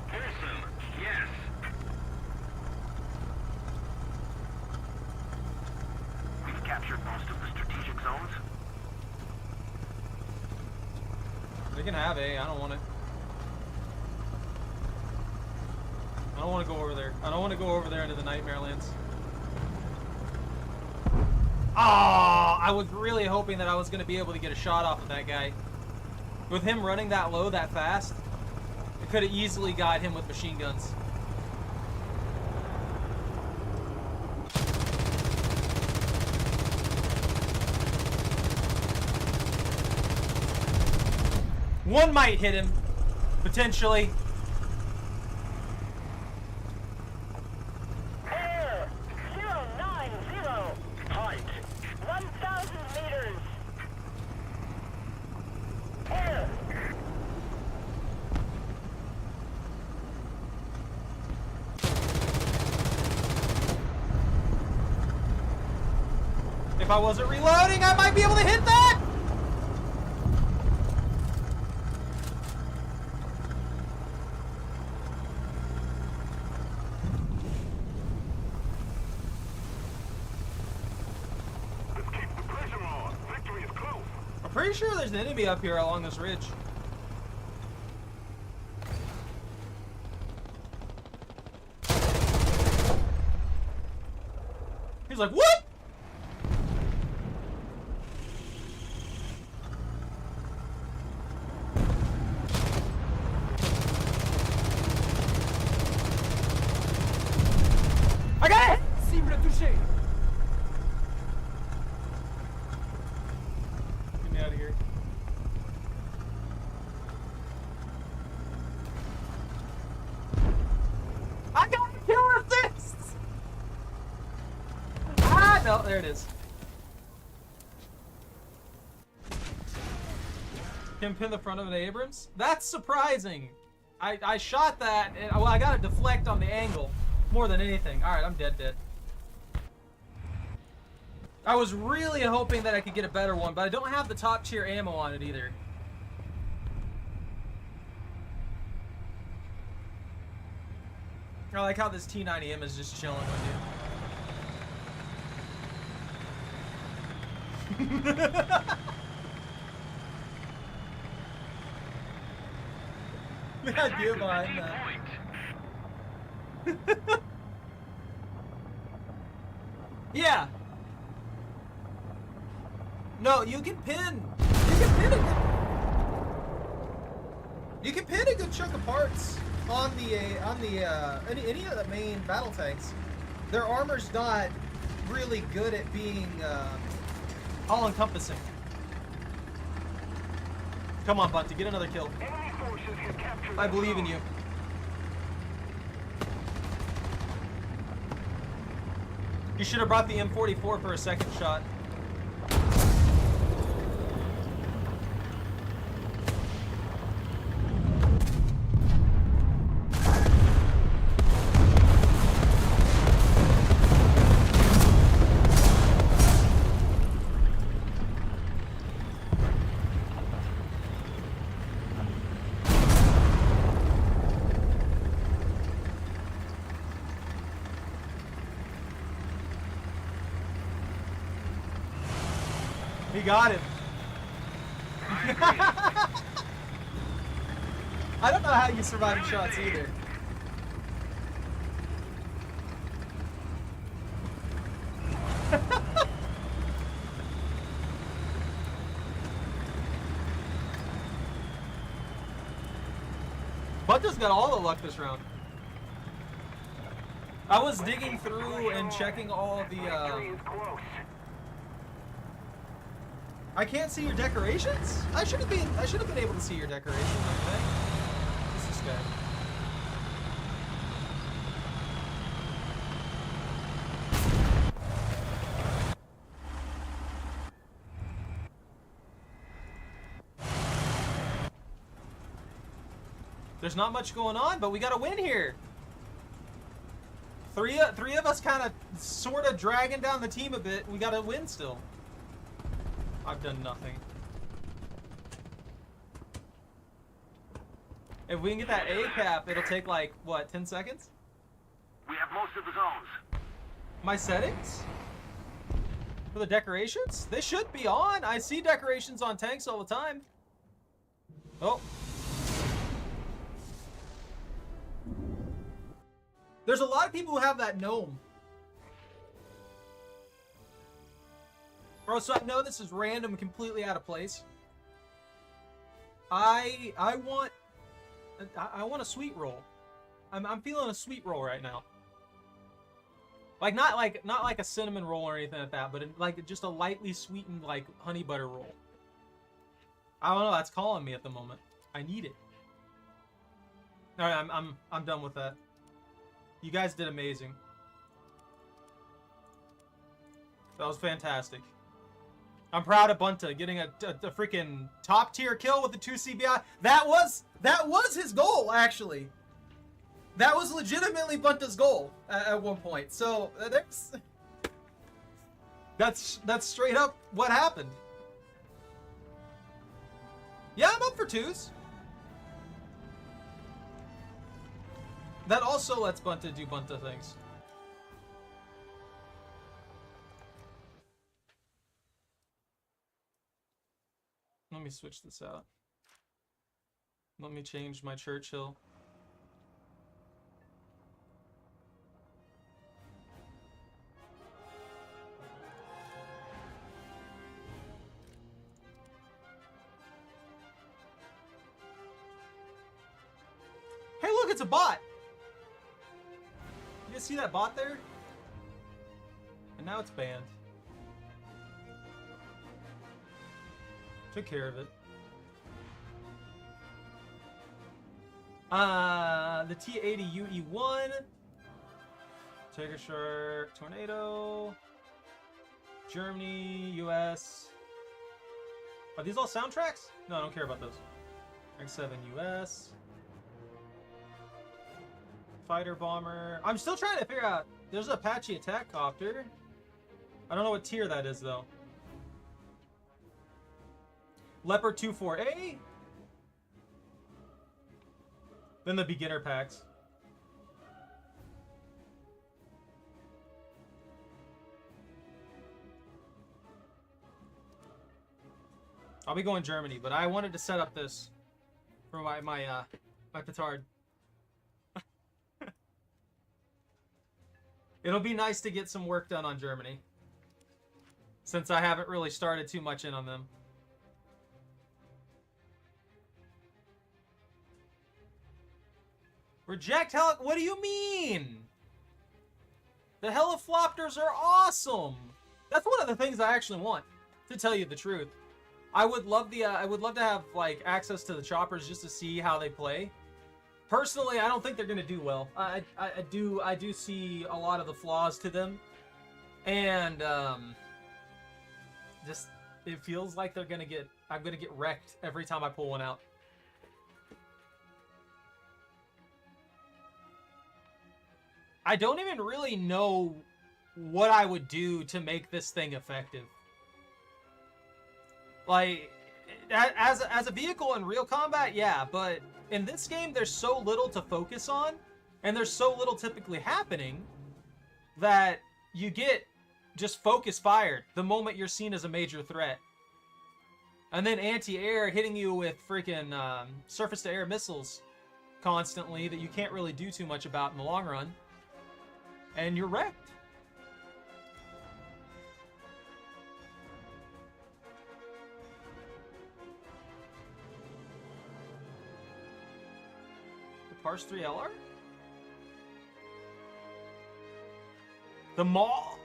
Wholesome. Yes. We've captured most of the strategic zones. They can have A. I don't want it. I don't want to go over there. I don't want to go over there into the Nightmare Lands. Ah, I was really hoping that I was going to be able to get a shot off of that guy. With him running that low that fast, I could have easily got him with machine guns. One might hit him, potentially. Air 090. Height 1,000 meters. Air. If I wasn't reloading, I might be able to hit that! Let's keep the pressure on. Victory is close. I'm pretty sure there's an enemy up here along this ridge. He's like, what? I got it! Cible touchée. Get me out of here. I got a killer assist! Ah, no, there it is. Can pin the front of an Abrams? That's surprising. I shot that, and well, I got to deflect on the angle more than anything. All right, I'm dead. I was really hoping that I could get a better one, but I don't have the top tier ammo on it either. I like how this T90M is just chilling with you. The idea behind that. Yeah. No, you can pin. You can pin a good chunk of parts on the any of the main battle tanks. Their armor's not really good at being all-encompassing. Come on, Bunty, get another kill. Enemy forces have captured I that believe in zone. you. You should have brought the M44 for a second shot. He got him. I don't know how you survive shots either. Bunta's got all the luck this round. I was digging through and checking all the Victory is close. I can't see your decorations? I should have been able to see your decorations, okay? What's this guy? There's not much going on, but we got a win here. Three of us kind of sort of dragging down the team a bit. We got a win still. I've done nothing. If we can get that A cap, it'll take like, what, 10 seconds? We have most of the zones. My settings? For the decorations? They should be on. I see decorations on tanks all the time. Oh. There's a lot of people who have that gnome. Bro, so I know this is random, completely out of place. I want a sweet roll. I'm feeling a sweet roll right now. Like not like a cinnamon roll or anything like that, but like just a lightly sweetened like honey butter roll. I don't know, that's calling me at the moment. I need it. All right, I'm done with that. You guys did amazing. That was fantastic. I'm proud of Bunta getting a freaking top tier kill with the 2 CBI. That was his goal, actually. That was legitimately Bunta's goal at one point. So that's straight up what happened. Yeah, I'm up for 2s. That also lets Bunta do Bunta things. Let me switch this out. Let me change my Churchill. Hey, look, it's a bot! You guys see that bot there? And now it's banned. Took care of it. The T-80UE1. Tiger Shark, Tornado. Germany, US. Are these all soundtracks? No, I don't care about those. X7 US. Fighter Bomber. I'm still trying to figure out. There's an Apache Attack Copter. I don't know what tier that is, though. Leopard 24A. Then the beginner packs. I'll be going Germany, but I wanted to set up this for my petard. It'll be nice to get some work done on Germany, since I haven't really started too much in on them. Reject heli- What do you mean? The Heliflopters are awesome. That's one of the things I actually want, to tell you the truth. I would love the I would love to have like access to the choppers just to see how they play. Personally, I don't think they're gonna do well. I do see a lot of the flaws to them, and just it feels like I'm gonna get wrecked every time I pull one out. I don't even really know what I would do to make this thing effective. Like, as a vehicle in real combat, yeah, but in this game, there's so little to focus on, and there's so little typically happening, that you get just focus fired the moment you're seen as a major threat. And then anti-air hitting you with freaking surface-to-air missiles constantly that you can't really do too much about in the long run. And you're wrecked. Pars 3 LR? The Maw?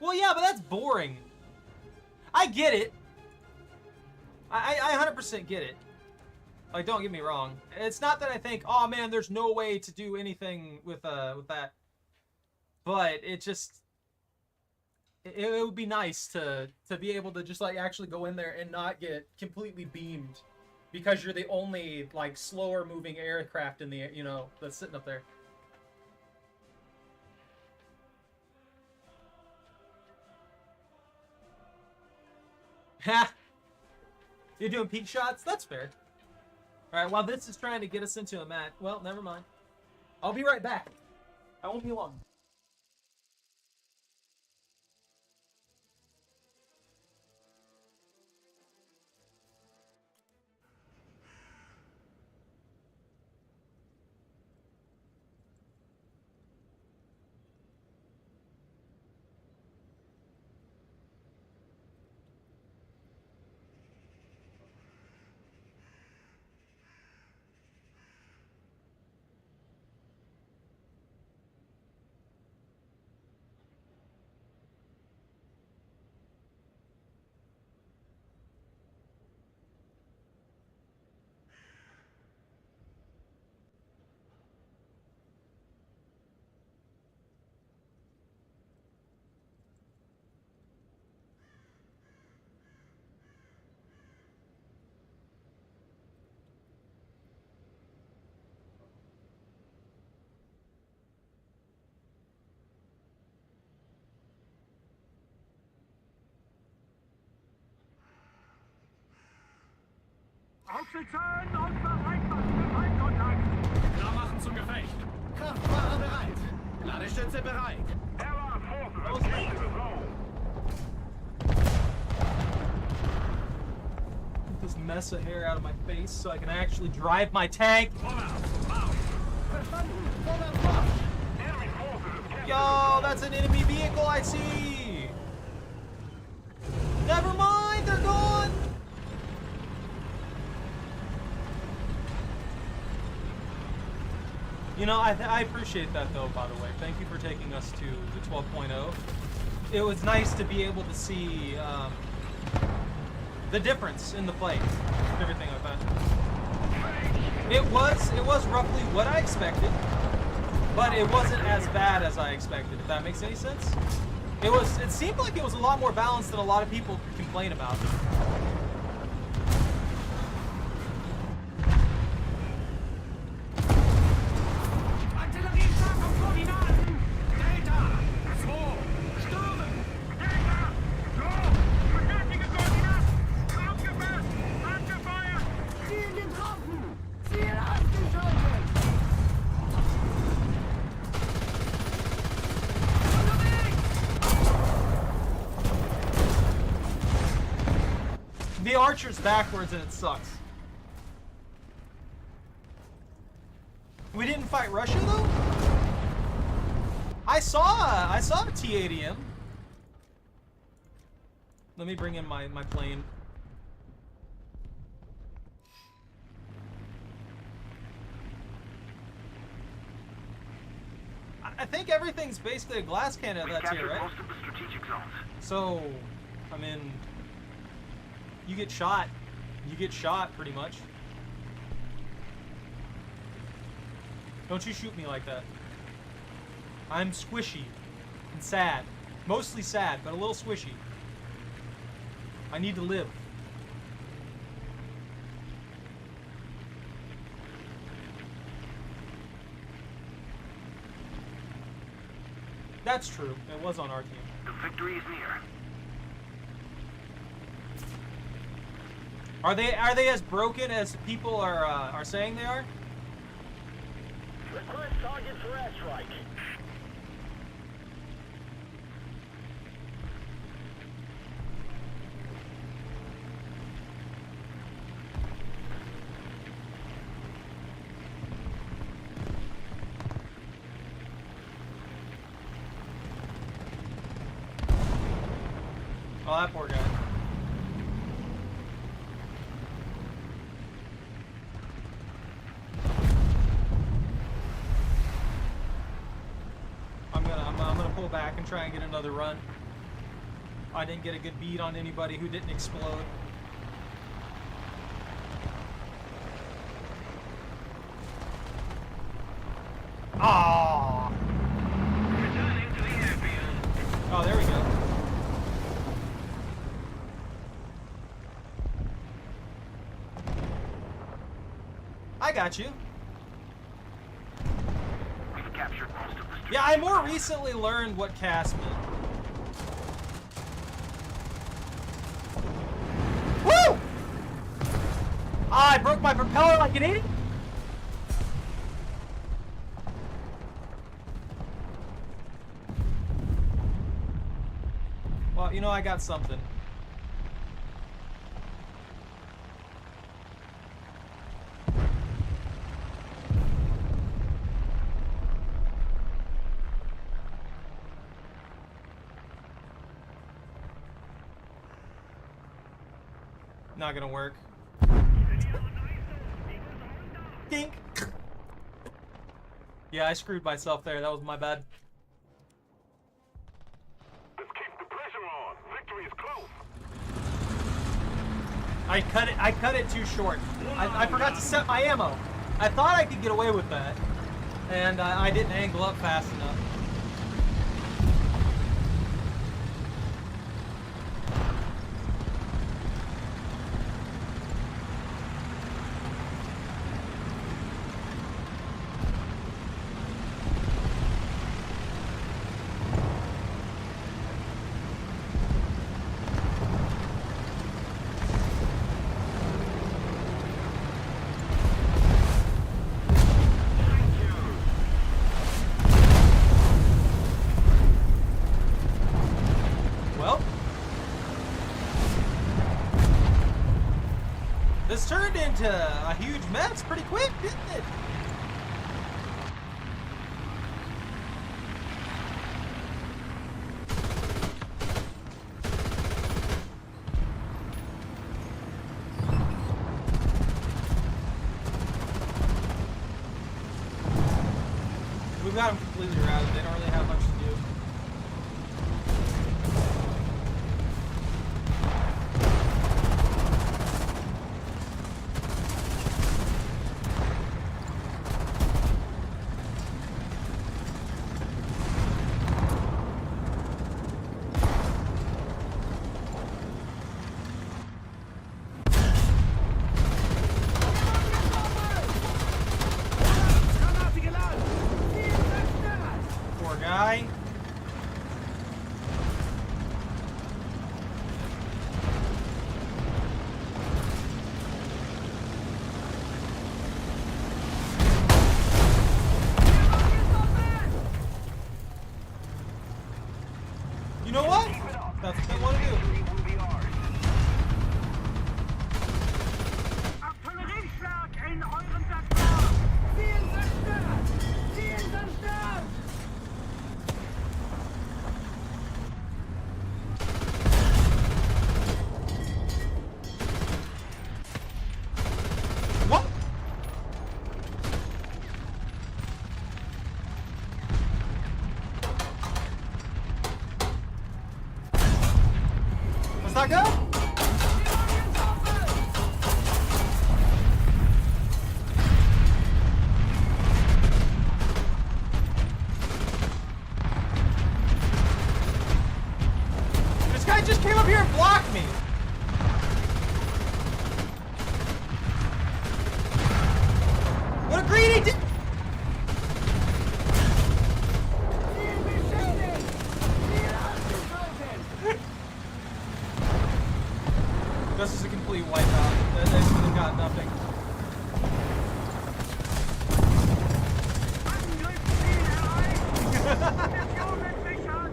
Well, yeah, but that's boring. I get it. I 100% get it. Like, don't get me wrong. It's not that I think, oh man, there's no way to do anything with that. But it just... It would be nice to be able to just like actually go in there and not get completely beamed because you're the only like slower moving aircraft in the, you know, that's sitting up there. Ha! You're doing peak shots? That's fair. Alright, while this is trying to get us into a match, well, never mind. I'll be right back. I won't be long. Aufsitzen und bereit machen für Feindkontakt! Klar machen zum Gefecht. Kraftfahrer bereit. Ladestütze bereit. Allied forces have captured the zone. Get this mess of hair out of my face so I can actually drive my tank. Enemy forces have captured Yo, that's an enemy vehicle I see. Never mind, they're gone. You know, I appreciate that though, by the way. Thank you for taking us to the 12.0. It was nice to be able to see the difference in the play. Everything like that. It was roughly what I expected, but it wasn't as bad as I expected, if that makes any sense. It seemed like it was a lot more balanced than a lot of people complain about. The archer's backwards and it sucks. We didn't fight Russia though? I saw a T-80M. Let me bring in my plane. I think everything's basically a glass cannon that's here, right? Most of the strategic zones. So, I mean, you get shot. You get shot, pretty much. Don't you shoot me like that. I'm squishy and sad. Mostly sad, but a little squishy. I need to live. That's true. It was on our team. The victory is near. Are they as broken as people are saying they are? Request target for airstrike. Oh, that poor guy. I'm gonna pull back and try and get another run. I didn't get a good beat on anybody who didn't explode. Ah! Returning to the airfield. Oh, there we go. I got you. We've captured most of the Yeah, I more recently learned what cast meant. Woo! Ah, I broke my propeller like an idiot. Well, you know, I got something. Not gonna work. Dink. Yeah, I screwed myself there. That was my bad. Let's keep the pressure on. Victory is close. I cut it too short. I forgot to set my ammo. I thought I could get away with that, and I didn't angle up fast enough. This turned into a huge mess pretty quick, didn't it? got them completely routed. They don't really have much to do. Granate geladen! Ziel zerstört! Poor guy. You know what? Keep it up. That's what they want to do. Victory will be ours. Artillerieschlag in eurem Sektor! Ziel zerstört! Ziel zerstört! What? Let's not go. This guy just came up here and blocked me. What a greedy di- Ziel beschädigt! Ziel ausgeschaltet! This is a complete wipeout. They should have got nothing. Angriffsziel erreicht! Positionen sichern!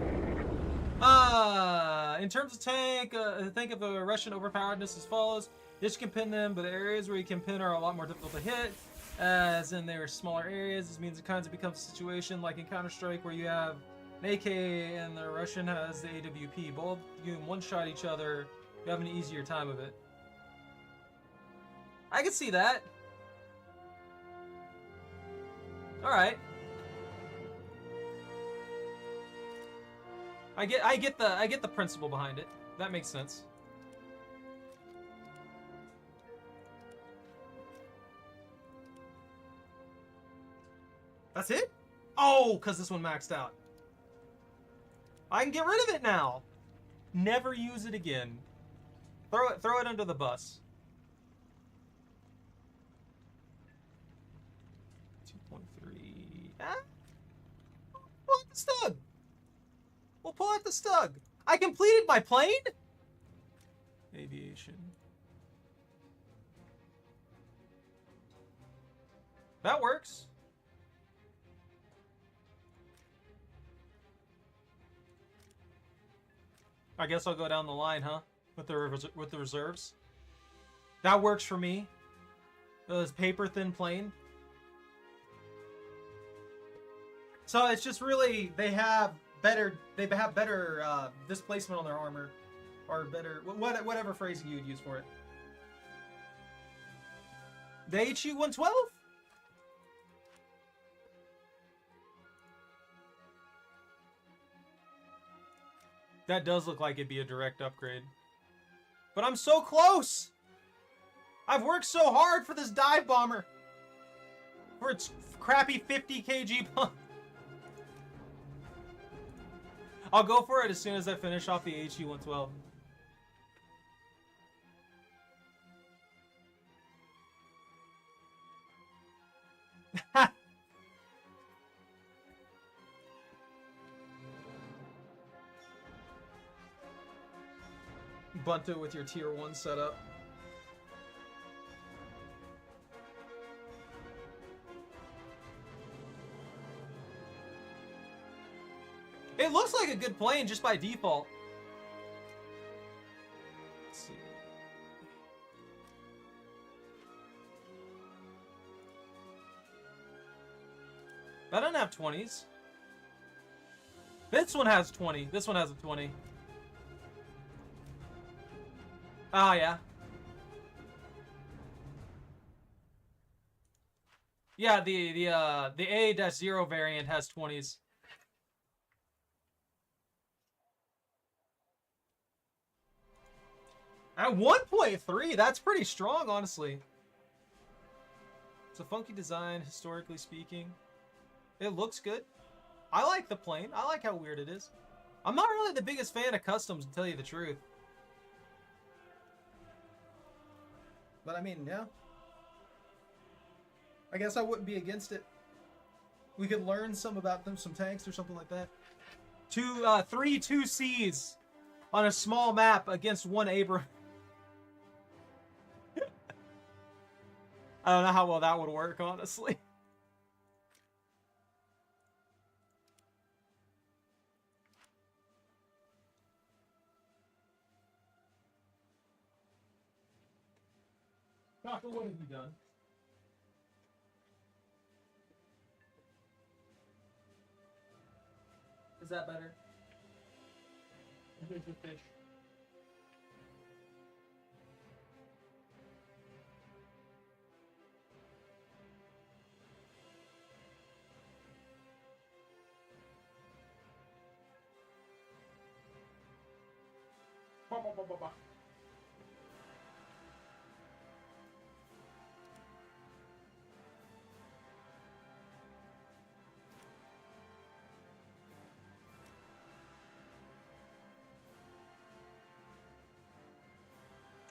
In terms of tank, think of the Russian overpoweredness as follows. This can pin them, but the areas where you can pin are a lot more difficult to hit, as in they are smaller areas. This means it kind of becomes a situation like in Counter-Strike where you have an AK and the Russian has the AWP. Both you can one-shot each other, you have an easier time of it. I can see that. Alright. I get the principle behind it. That makes sense. That's it? Oh, because this one maxed out. I can get rid of it now. Never use it again. Throw it under the bus. 2.3. Ah. Pull out the stug. We'll pull out the stug. I completed my plane? Aviation. That works. I guess I'll go down the line, huh? With the reserves. That works for me. This paper thin plane. So it's just really they have better displacement on their armor, or better whatever phrasing you would use for it. The HE 112. That does look like it'd be a direct upgrade. But I'm so close! I've worked so hard for this dive bomber! For its crappy 50 kg pump. I'll go for it as soon as I finish off the HE 112. Bunt it with your tier 1 setup. It looks like a good plane just by default. Let's see. That doesn't have 20s. This one has 20. This one has a 20. Ah, yeah. Yeah, the A-0 variant has 20s. At 1.3, that's pretty strong, honestly. It's a funky design, historically speaking. It looks good. I like the plane. I like how weird it is. I'm not really the biggest fan of customs, to tell you the truth. But I mean, yeah. I guess I wouldn't be against it. We could learn some about them, some tanks or something like that. 3 2Cs on a small map against 1 Abram. I don't know how well that would work, honestly. Doctor, what have you done? Is that better? Here's your fish.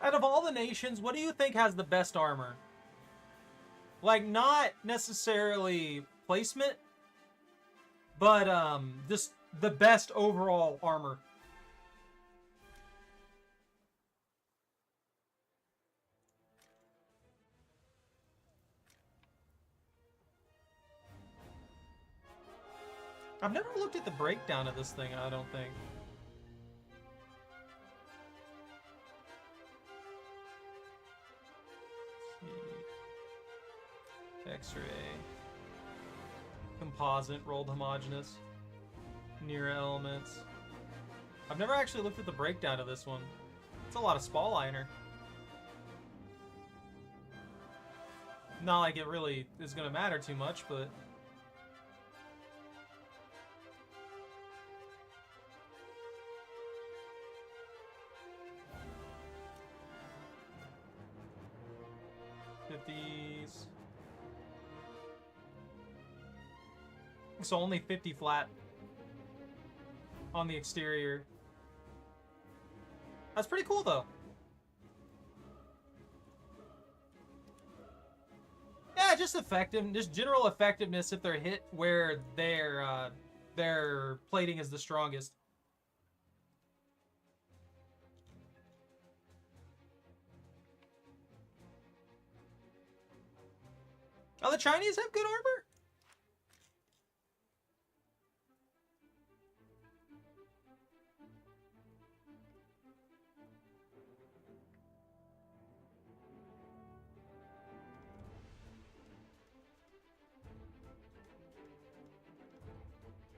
Out of all the nations, what do you think has the best armor? Like, not necessarily placement, but just the best overall armor. I've never looked at the breakdown of this thing, I don't think. X-ray. Composite, rolled homogeneous. Near elements. I've never actually looked at the breakdown of this one. It's a lot of spall liner. Not like it really is going to matter too much, but... these. So only 50 flat on the exterior. That's pretty cool though. Yeah, just effective, just general effectiveness if they're hit where their plating is the strongest. Oh, the Chinese have good armor?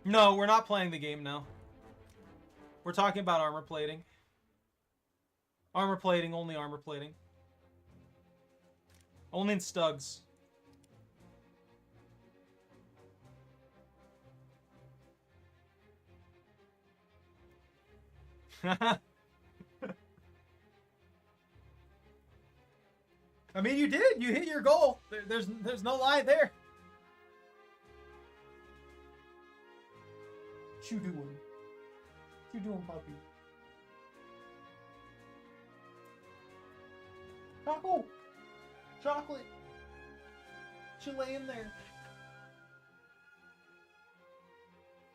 No, we're not playing the game now. We're talking about armor plating. Armor plating, only armor plating. Only in Stugs. I mean, you did. You hit your goal. There's no lie there. What you doing? What you doing, puppy? Taco! Chocolate! What you laying there?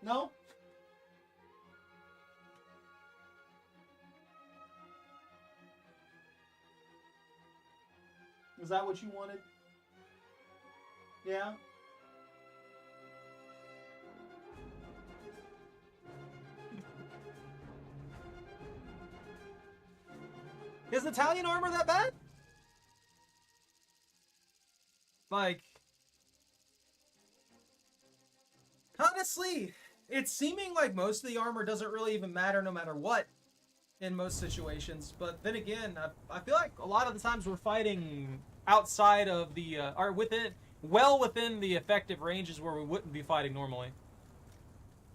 No? Is that what you wanted? Yeah? Is Italian armor that bad? Like... honestly, it's seeming like most of the armor doesn't really even matter no matter what in most situations. But then again, I feel like a lot of the times we're fighting outside of the... or well within the effective ranges where we wouldn't be fighting normally.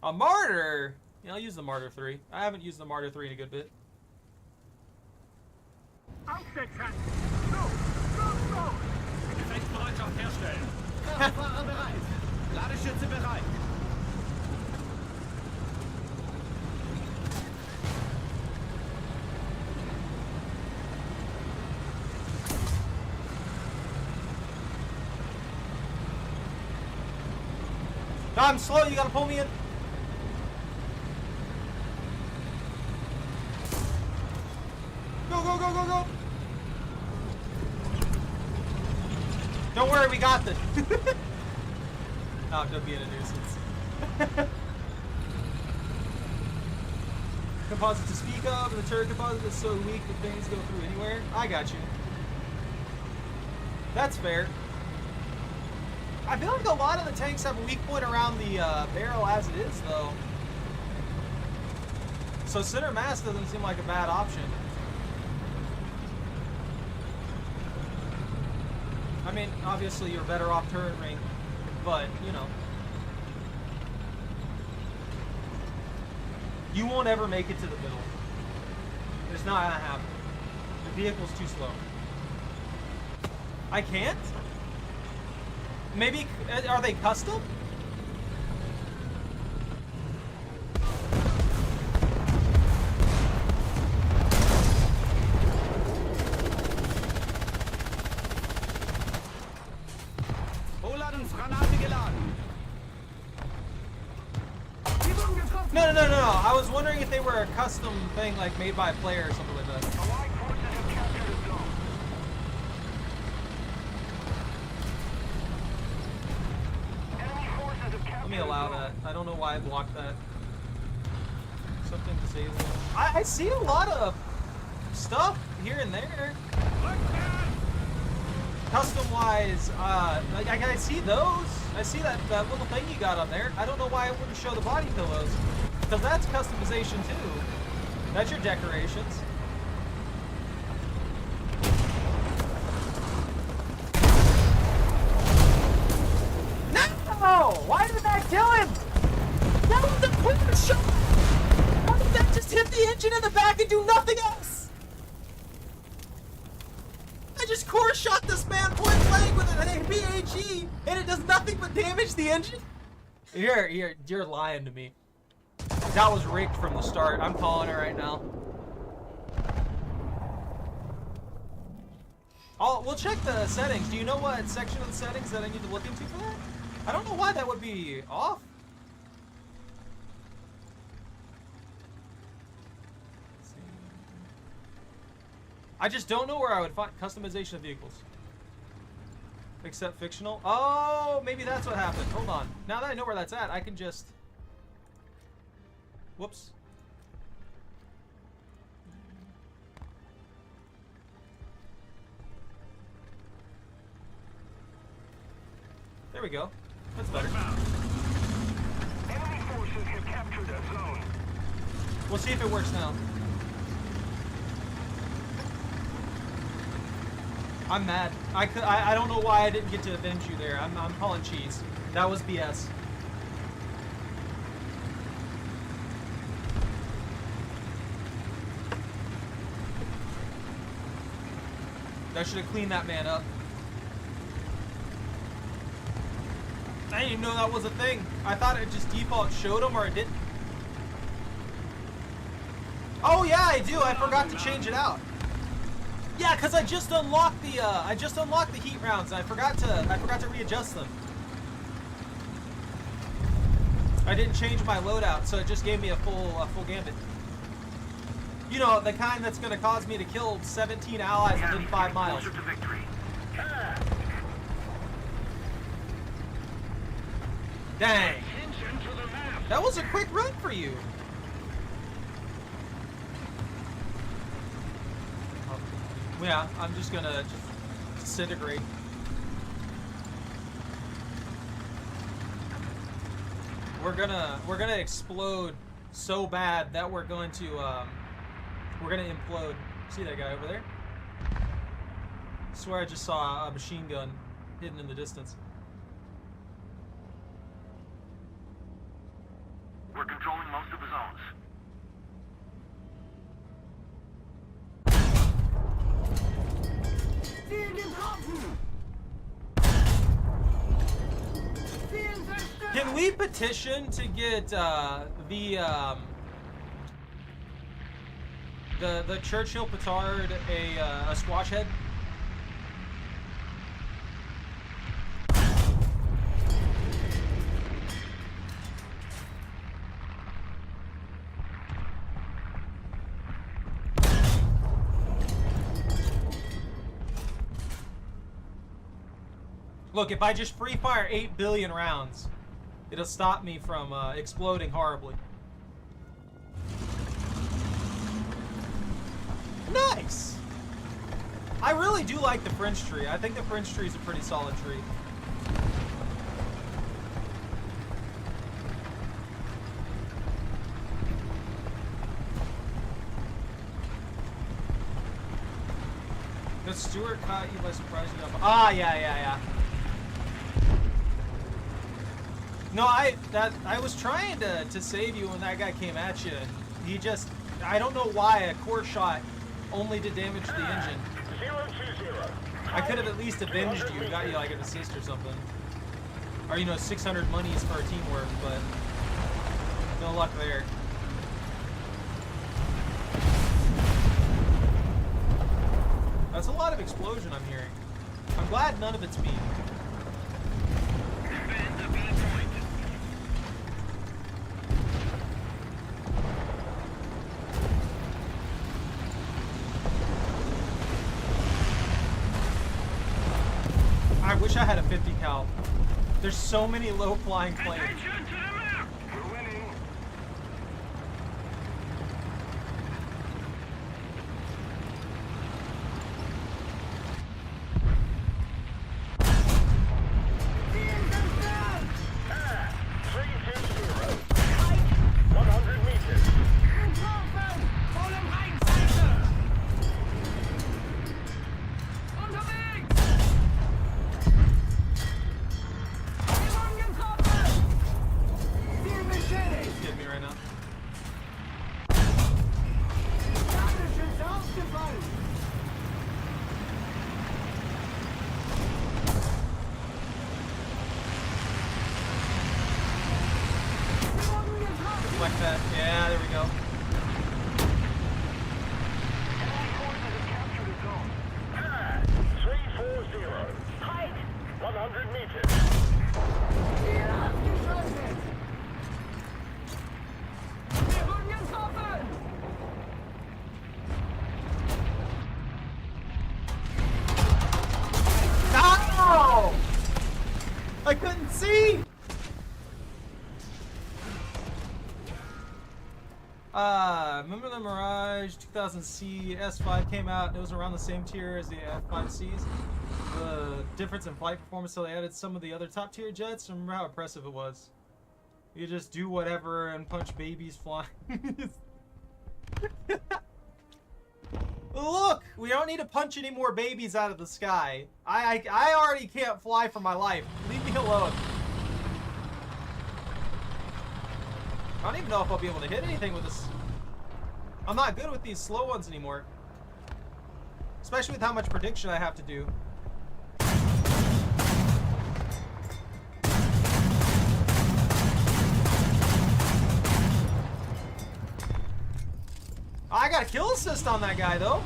A Martyr? Yeah, I'll use the Martyr 3. I haven't used the Martyr 3 in a good bit. Aufsetzen! So! Gefechtsbereitschaft herstellen! Kraftfahrer bereit. Ladeschütze bereit. No, I'm slow. You gotta pull me in. Go, go, go, go, go. Don't worry, we got this. Oh, don't be in a nuisance. Composite to speak of, and the turret composite is so weak that things go through anywhere. I got you. That's fair. I feel like a lot of the tanks have a weak point around the barrel as it is, though. So center mass doesn't seem like a bad option. I mean, obviously you're better off turret ring, but, you know. You won't ever make it to the middle. It's not gonna happen. The vehicle's too slow. I can't? Maybe, are they custom? Vorladungsgranate geladen. No. I was wondering if they were a custom thing, like made by a player or something like that. Allied forces have captured a zone. Enemy forces have captured Let me a allow zone. that. I don't know why I blocked that. Something disable. I see a lot of stuff here and there. Custom-wise, like I see those. I see that little thing you got on there. I don't know why it wouldn't show the body pillows. Because that's customization too. That's your decorations. No! Why did that kill him? That was a quick shot! Why did that just hit the engine in the back and do nothing else? I just core shot this man point blank with an BAG and it does nothing but damage the engine? You're lying to me. That was rigged from the start. I'm calling it right now. We'll check the settings. Do you know what section of the settings that I need to look into for that? I don't know why that would be off. Let's see. I just don't know where I would find customization of vehicles. Except fictional. Oh, maybe that's what happened. Hold on. Now that I know where that's at, I can just... Whoops. There we go. That's better. Enemy forces have captured a zone. We'll see if it works now. I'm mad. I don't know why I didn't get to avenge you there. I'm calling cheese. That was BS. I should have cleaned that man up. I didn't even know that was a thing. I thought it just default showed him, or it didn't. Oh yeah, I do. I forgot to change it out. Yeah, because I just unlocked the heat rounds. I forgot to readjust them. I didn't change my loadout, so it just gave me a full gambit. You know, the kind that's going to cause me to kill 17 allies within 5 miles. Dang. That was a quick run for you. Yeah, I'm just gonna disintegrate. We're gonna explode so bad that we're gonna implode. See that guy over there? I swear I just saw a machine gun hidden in the distance. we petition to get the Churchill petard a squash head? Look, if I just free fire 8 billion rounds, it'll stop me from exploding horribly. Nice! I really do like the French tree. I think the French tree is a pretty solid tree. The Stewart caught you by surprise. Ah, yeah. No, I was trying to save you when that guy came at you. He just, I don't know why a core shot only did damage to the engine. 020. I could have at least avenged you and got you like an assist or something. Or, you know, 600 monies for teamwork, but no luck there. That's a lot of explosion I'm hearing. I'm glad none of it's me. Defend the B point. I wish I had a 50 cal. There's so many low flying planes. Attention to the map. We're winning. Field zerstört! 320. Height 100 meters. Getroffen! Voll im Heimseite! Unterwegs! Wir wurden getroffen! Ziel beschädigt! Get me right now. Ladungsschütze ausgefallen! Wir wurden getroffen! Deflect that. Yeah, there we go. Enemy forces have captured a zone. 340. Height 100 meters. Ziel abgeschlossen! Wir wurden getroffen! No! I couldn't see! Remember the Mirage 2000C S5 came out and it was around the same tier as the F5Cs? The difference in flight performance, so they added some of the other top tier jets. Remember how impressive it was? You just do whatever and punch babies flying. Look! We don't need to punch any more babies out of the sky. I already can't fly for my life. Leave me alone. I don't even know if I'll be able to hit anything with this. I'm not good with these slow ones anymore. Especially with how much prediction I have to do. I got a kill assist on that guy though.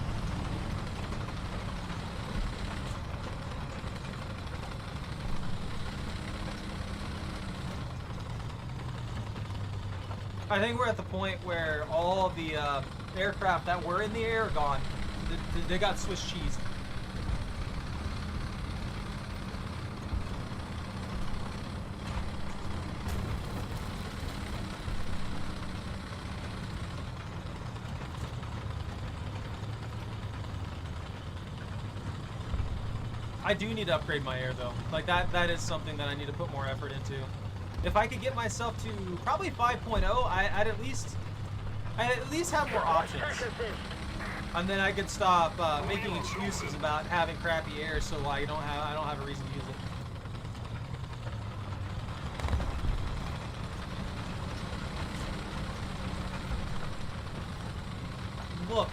I think we're at the point where all of the aircraft that were in the air are gone. They got Swiss cheese. I do need to upgrade my air though. Like that is something that I need to put more effort into. If I could get myself to probably 5.0, I'd at least have more options. And then I could stop making excuses about having crappy air, so I don't have a reason to use it. Look,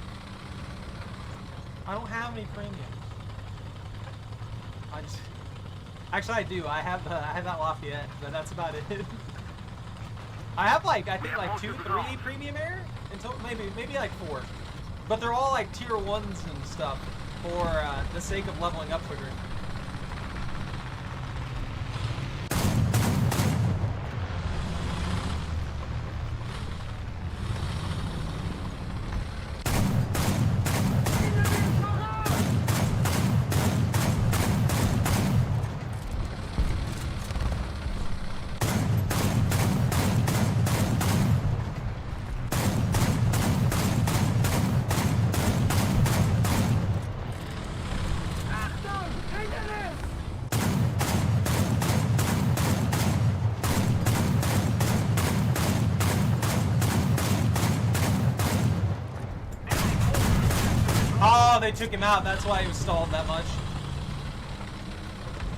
I don't have any premium. Actually, I do. I have that Lafayette, but that's about it. I have like I think like 2, 3 premium air in total, maybe like 4, but they're all like tier 1s and stuff for the sake of leveling up quicker. Oh, they took him out. That's why he was stalled that much.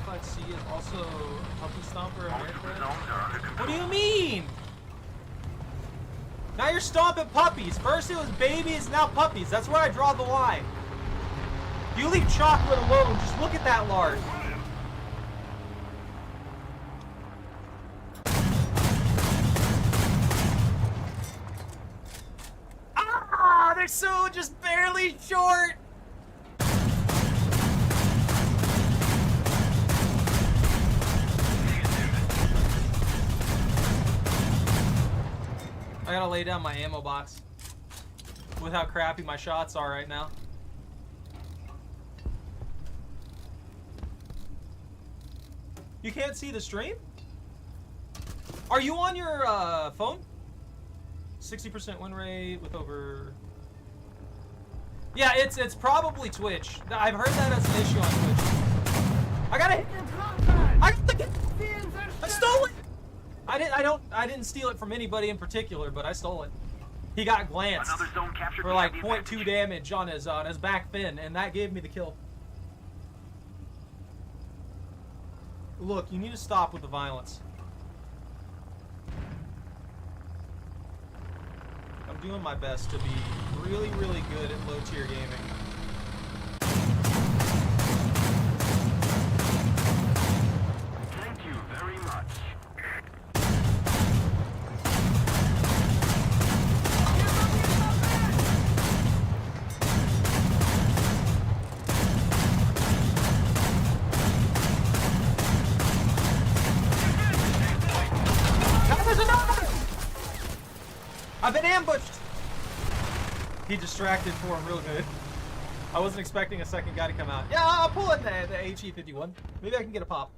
5C is also Puppy Stomper America. What do you mean? Now you're stomping puppies. First it was babies, now puppies. That's where I draw the line. You leave chocolate alone. Just look at that lard. Ah, they're so just barely short. I gotta lay down my ammo box with how crappy my shots are right now. You can't see the stream? Are you on your phone? 60% win rate with over... Yeah, it's probably Twitch. I've heard that as an issue on Twitch. I got it! I stole it! I didn't steal it from anybody in particular, but I stole it. He got glanced for like 0.2 damage on his back fin, and that gave me the kill. Look, you need to stop with the violence. I'm doing my best to be really, really good at low-tier gaming. Thank you very much. I've been ambushed! He distracted for him real good. I wasn't expecting a second guy to come out. Yeah, I'll pull in the HE51. Maybe I can get a pop.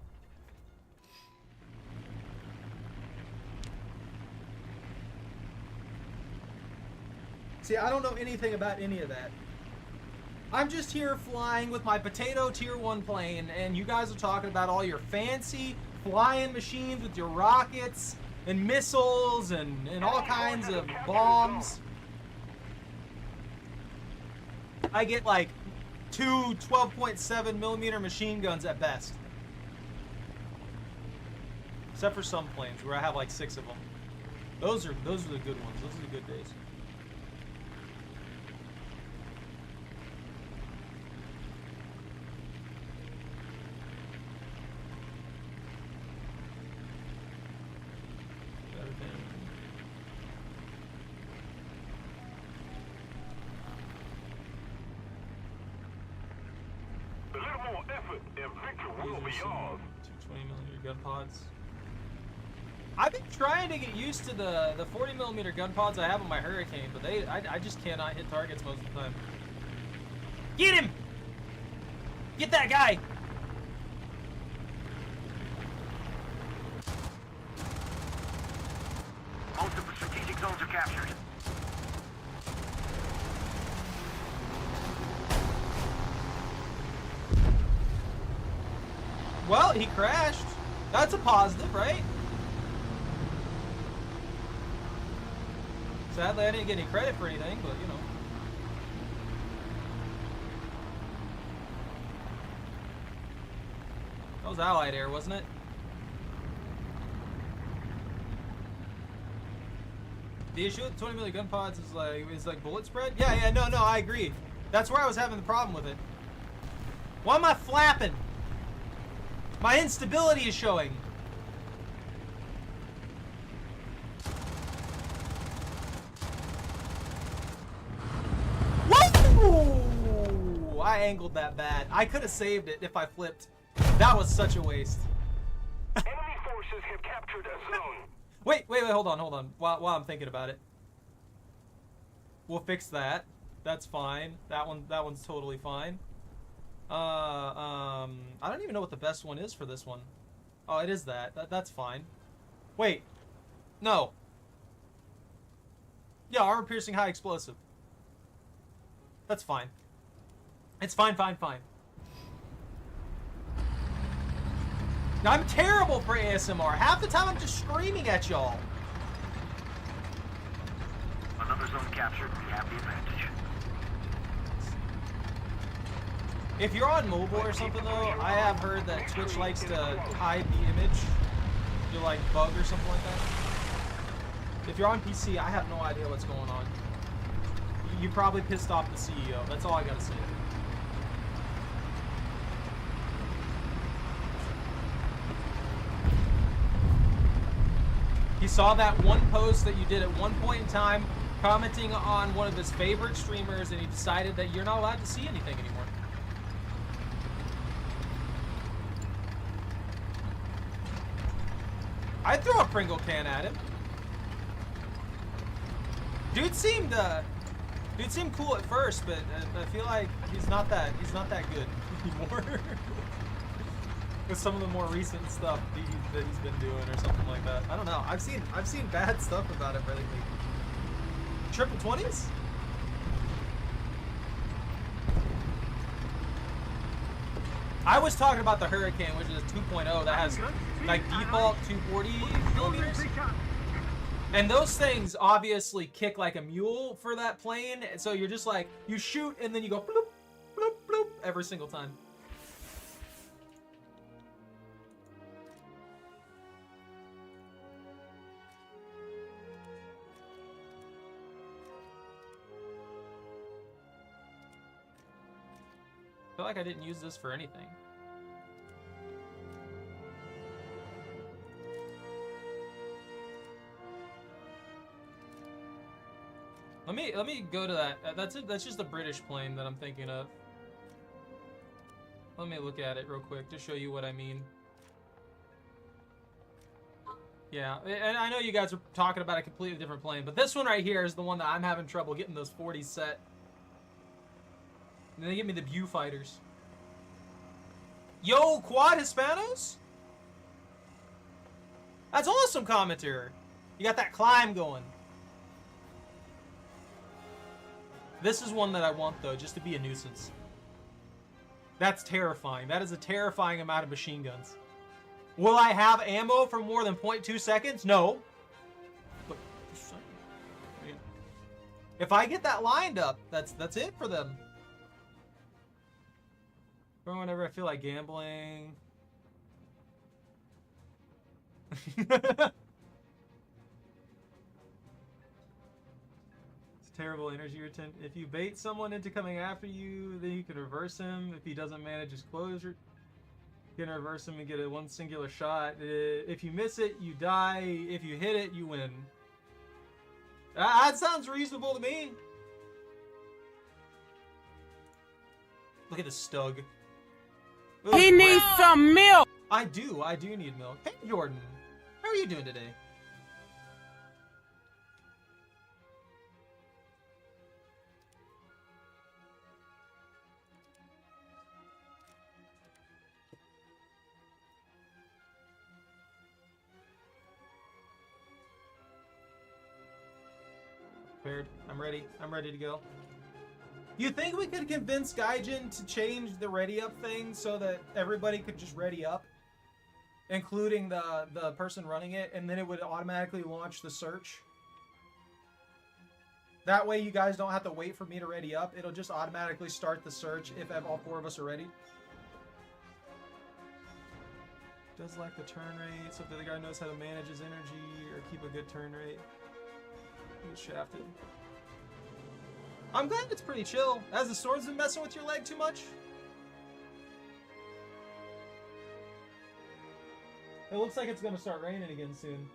See, I don't know anything about any of that. I'm just here flying with my potato tier 1 plane, and you guys are talking about all your fancy flying machines with your rockets and missiles and all kinds of bombs. I get like 2 12.7mm machine guns at best. Except for some planes where I have like 6 of them. Those are the good ones. Those are the good days. A little more effort and victory will be ours. 220mm gun pods. I've been trying to get used to the 40mm gun pods I have on my Hurricane, but I just cannot hit targets most of the time. Get him! Get that guy! Most of the strategic zones are captured. Well, he crashed. That's a positive, right? Sadly, I didn't get any credit for anything, but you know. That was Allied Air, wasn't it? The issue with 20mm gun pods is like bullet spread? Yeah, no, I agree. That's where I was having the problem with it. Why am I flapping? My instability is showing. Whoa! I angled that bad. I could have saved it if I flipped. That was such a waste. Enemy forces have captured a zone. Wait, hold on. While I'm thinking about it. We'll fix that. That's fine. That one's totally fine. I don't even know what the best one is for this one. Oh, it is that. That's fine. Wait. No. Yeah, armor piercing, high explosive. That's fine. It's fine. Now, I'm terrible for ASMR. Half the time I'm just screaming at y'all. Another zone captured. We have the advantage. If you're on mobile or something, though, I have heard that Twitch likes to hide the image. You're like bug or something like that. If you're on PC, I have no idea what's going on. You probably pissed off the CEO. That's all I gotta say. He saw that one post that you did at one point in time, commenting on one of his favorite streamers, and he decided that you're not allowed to see anything anymore. I'd throw a Pringle can at him. Dude seemed cool at first, but I feel like he's not that good anymore. With some of the more recent stuff that he's been doing or something like that. I don't know. I've seen bad stuff about it lately. Triple 20s? I was talking about the Hurricane, which is a 2.0 that has like default 240 millimeters. And those things obviously kick like a mule for that plane. So you're just like, you shoot and then you go bloop, bloop, bloop every single time. I feel like I didn't use this for anything. Let me go to that. That's it. That's just a British plane that I'm thinking of. Let me look at it real quick to show you what I mean. Yeah, and I know you guys are talking about a completely different plane, but this one right here is the one that I'm having trouble getting those 40s set. And they give me the viewfighters. Yo, Quad Hispanos? That's awesome, commentator. You got that climb going. This is one that I want, though, just to be a nuisance. That's terrifying. That is a terrifying amount of machine guns. Will I have ammo for more than 0.2 seconds? No. But just saying. I mean, if I get that lined up, that's it for them. Or whenever I feel like gambling. Terrible energy retention. If you bait someone into coming after you, then you can reverse him. If he doesn't manage his closure, you can reverse him and get a one singular shot. If you miss it, you die. If you hit it, you win. That sounds reasonable to me. Look at this Stug. Ooh, He needs some milk. I do need milk. Hey, Jordan. How are you doing today? Prepared. I'm ready. I'm ready to go. You think we could convince Gaijin to change the ready up thing so that everybody could just ready up, including the person running it, and then it would automatically launch the search? That way you guys don't have to wait for me to ready up. It'll just automatically start the search if all four of us are ready. Does like the turn rate, so that the guy knows how to manage his energy or keep a good turn rate. Get shafted. I'm glad it's pretty chill. Has the swords been messing with your leg too much? It looks like it's gonna start raining again soon.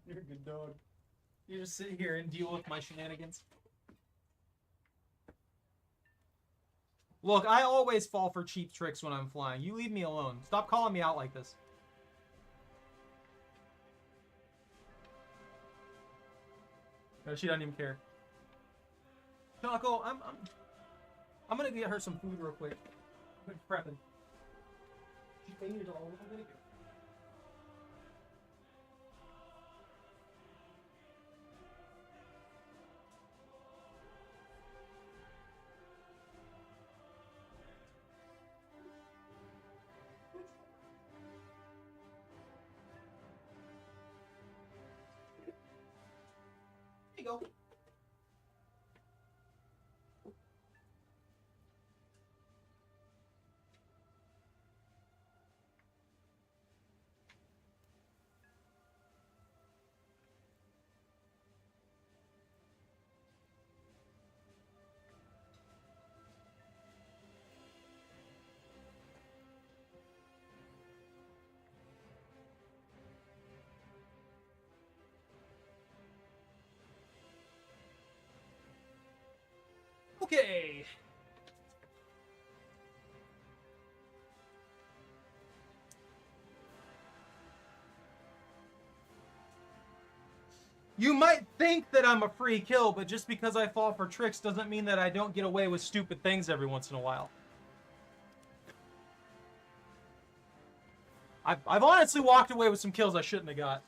You're a good dog. You just sit here and deal with my shenanigans. Look, I always fall for cheap tricks when I'm flying. You leave me alone. Stop calling me out like this. No, she doesn't even care. Choco, I'm gonna get her some food real quick. Quick prepping. She fainted all over the video. There you go. Okay. You might think that I'm a free kill, but just because I fall for tricks doesn't mean that I don't get away with stupid things every once in a while. I've honestly walked away with some kills I shouldn't have got.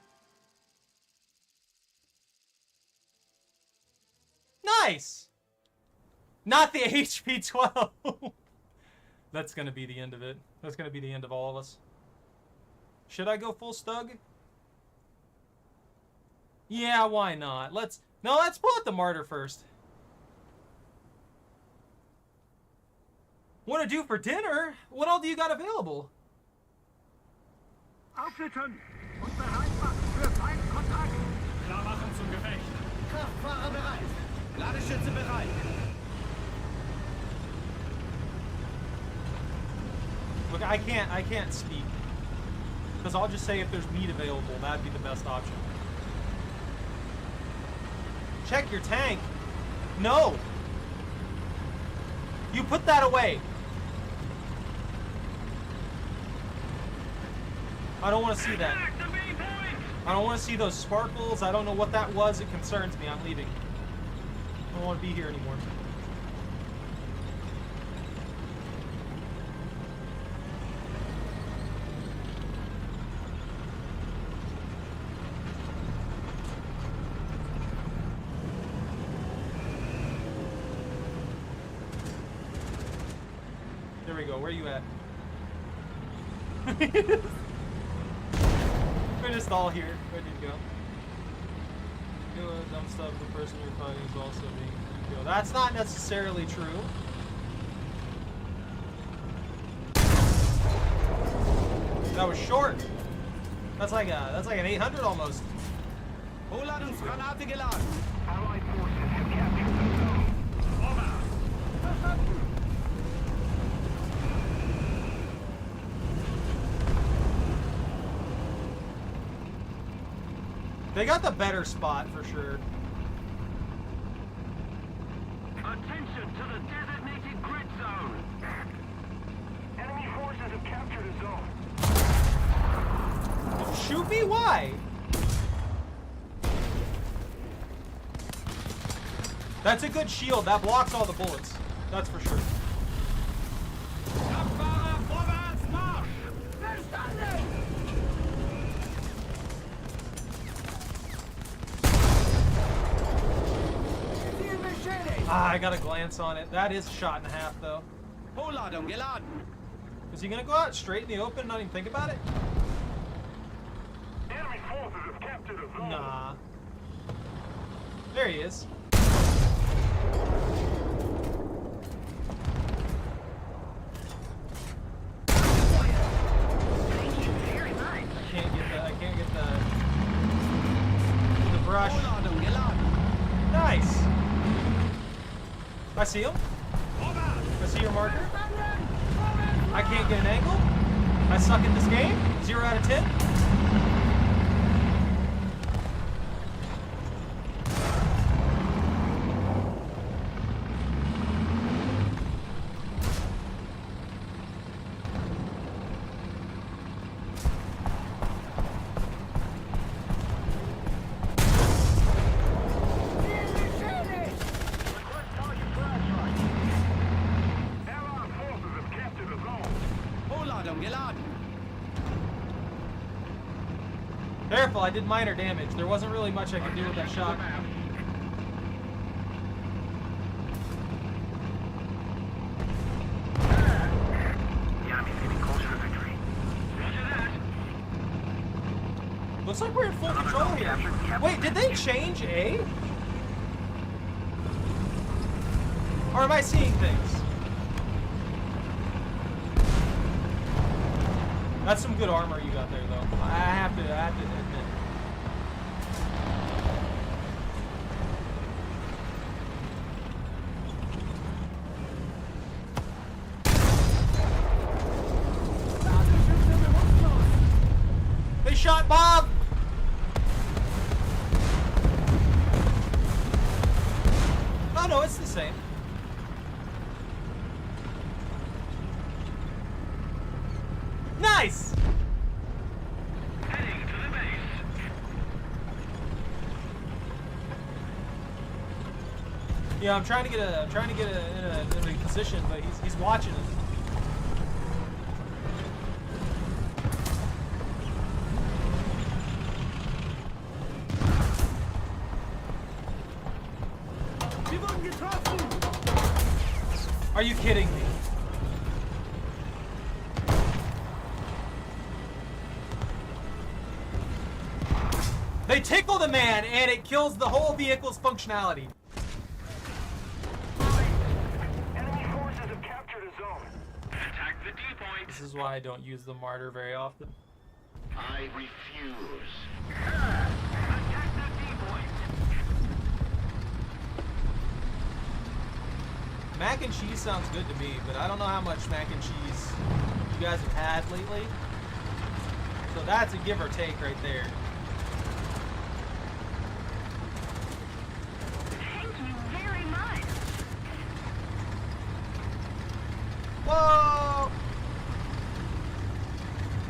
Nice! Not the HP 12. That's gonna be the end of it. That's gonna be the end of all of us. Should I go full stug? Yeah, why not? Let's pull out the martyr first. What to do for dinner? What all do you got available? Aufschütten und bereit machen für Feindkontakt. Klar machen zum Gefecht. Kraftfahrer bereit. Ladeschütze bereit. Look, I can't speak. Because I'll just say if there's meat available, that'd be the best option. Check your tank. No. You put that away. I don't want to see that. I don't want to see those sparkles. I don't know what that was. It concerns me. I'm leaving. I don't want to be here anymore. There we go. Where are you at? Finished all here. Ready to go. Do dumb stuff. The person you're fighting is also being killed. That's not necessarily true. That was short. That's like an 800 almost. Hochladungsgranate geladen. Allied forces have captured the zone. They got the better spot for sure. Attention to the designated grid zone. Enemy forces have captured a zone. Shoot me? Why? That's a good shield. That blocks all the bullets. That's for sure. Kraftfahrer, vorwärts, Marsch! Verstanden! Ziel beschädigt! Ah, I got a glance on it. That is a shot and a half, though. Hochladung geladen. Is he gonna go out straight in the open and not even think about it? Enemy forces have captured a zone. Nah. There he is. I see him. I see your marker. I can't get an angle. I suck at this game. 0 out of 10. Careful, I did minor damage. There wasn't really much I could do with that shot. Looks like we're in full control here. Wait, did they change A? Or am I seeing things? That's some good armor you got there, though. I have to admit. They shot Bob! Oh no, it's the same. Nice! Heading to the base. Yeah, I'm trying to get in a position, but he's watching us. Are you kidding me? They tickle the man and it kills the whole vehicle's functionality. Enemy forces have captured a zone. Attack the D-point. This is why I don't use the martyr very often. I refuse. Attack the D-point. Mac and cheese sounds good to me, but I don't know how much mac and cheese you guys have had lately. So that's a give or take right there. Thank you very much. Whoa!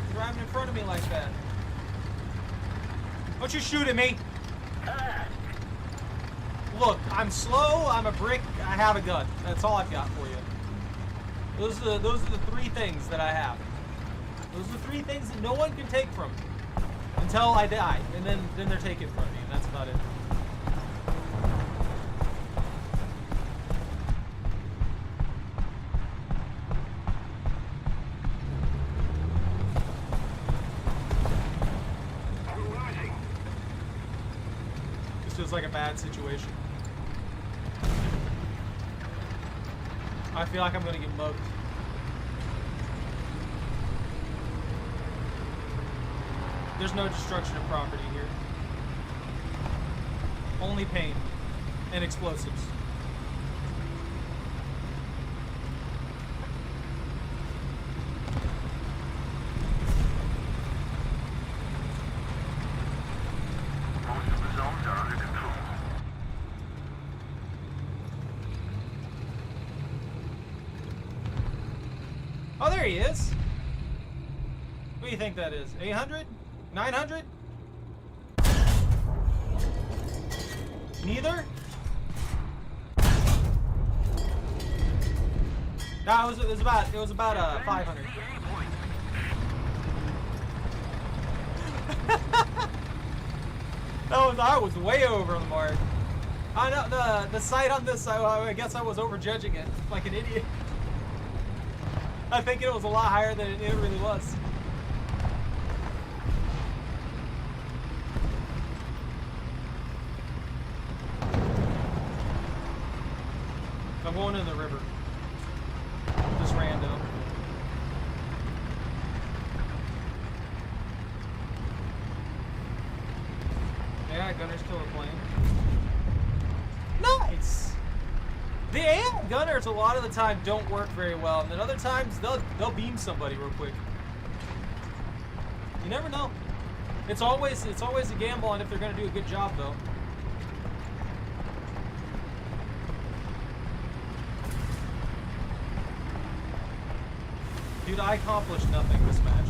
He's driving in front of me like that. Don't you shoot at me! Look, I'm slow, I'm a brick, I have a gun. That's all I've got for you. Those are the three things that I have. Those are the three things that no one can take from me. Until I die. And then they're taken from me, and that's about it. We're losing. This feels like a bad situation. I feel like I'm gonna get mugged. There's no destruction of property here. Only pain and explosives. Most of the zones are under control. Oh, there he is. What do you think that is? 800? 900? Neither? No, it was about 500. I was way over the mark. I know the sight on this. I guess I was overjudging it like an idiot. I think it was a lot higher than it really was. I'm going in the river. Just random. Yeah, gunners kill a plane. Nice! The AM! gunners a lot of the time don't work very well, and then other times they'll beam somebody real quick. You never know. It's always a gamble on if they're gonna do a good job though. Dude, I accomplished nothing this match.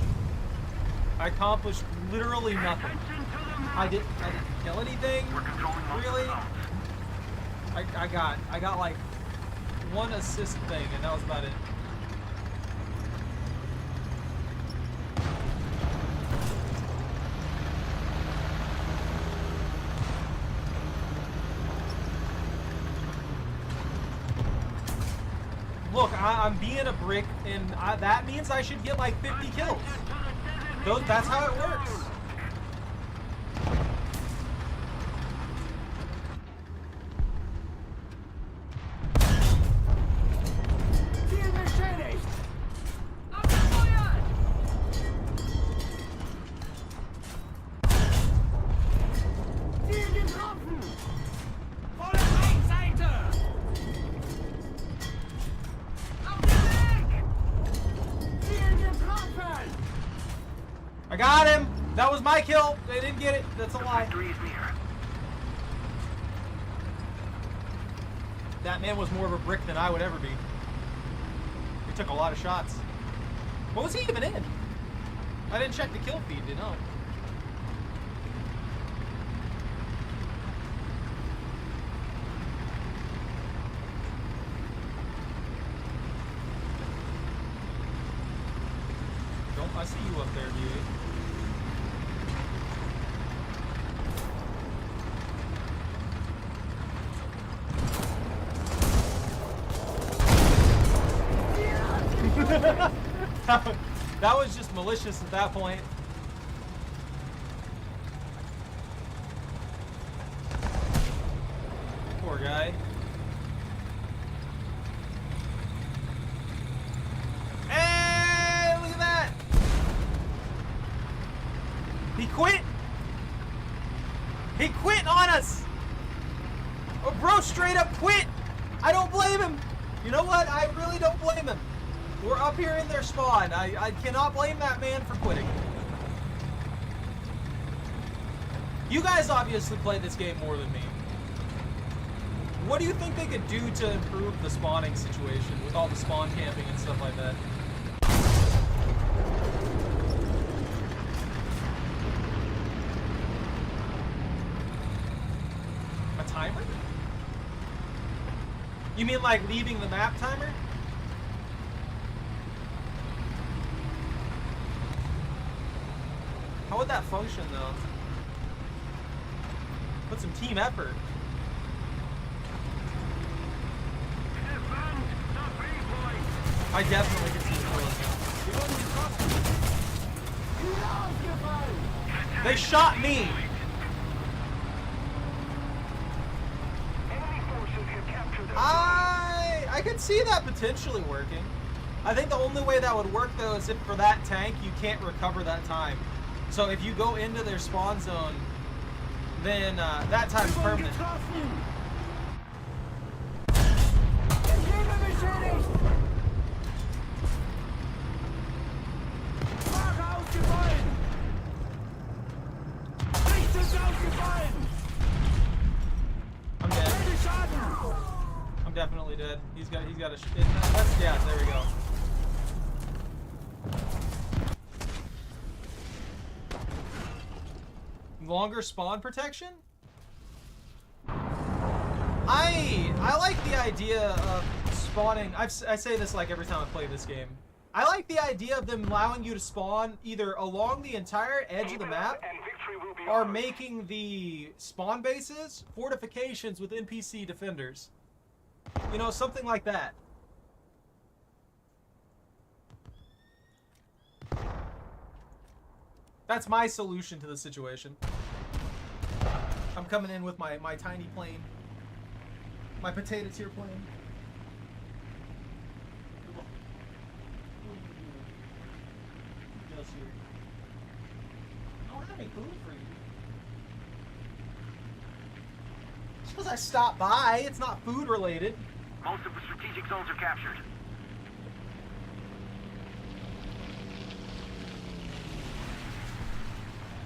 I accomplished literally nothing. I didn't kill anything, really. I got like one assist thing, and that was about it. Look, I'm being a brick, and that means I should get like 50 kills. That's how it works. Ziel beschädigt! Abgefeuert! Ziel getroffen! Volle Rheinseite! Auf dem Weg! Ziel getroffen! I got him. That was my kill. They didn't get it. That's a lie. That man was more of a brick than I would ever be. He took a lot of shots. What was he even in? I didn't check the kill feed, didn't know. I see you up there, dude. That was just malicious at that point. Poor guy. Hey, look at that! He quit! He quit on us! Oh, bro straight up quit! I don't blame him! You know what? I really don't blame him. We're up here in their spawn. I cannot blame that man for quitting. You guys obviously play this game more than me. What do you think they could do to improve the spawning situation with all the spawn camping and stuff like that? A timer? You mean like leaving the map timer? How would that function though? Put some team effort. I definitely can see the They shot me! I could see that potentially working. I think the only way that would work though is if for that tank you can't recover that time. So if you go into their spawn zone, then that time's permanent. I'm dead. I'm definitely dead. He's got a yeah, there we go. Longer spawn protection? I like the idea of spawning. I say this like every time I play this game. I like the idea of them allowing you to spawn either along the entire edge of the map or making the spawn bases fortifications with NPC defenders. You know, something like that. That's my solution to the situation. I'm coming in with my tiny plane. My potato tier plane. I don't have any food for you. Just because I stopped by, it's not food related. Most of the strategic zones are captured.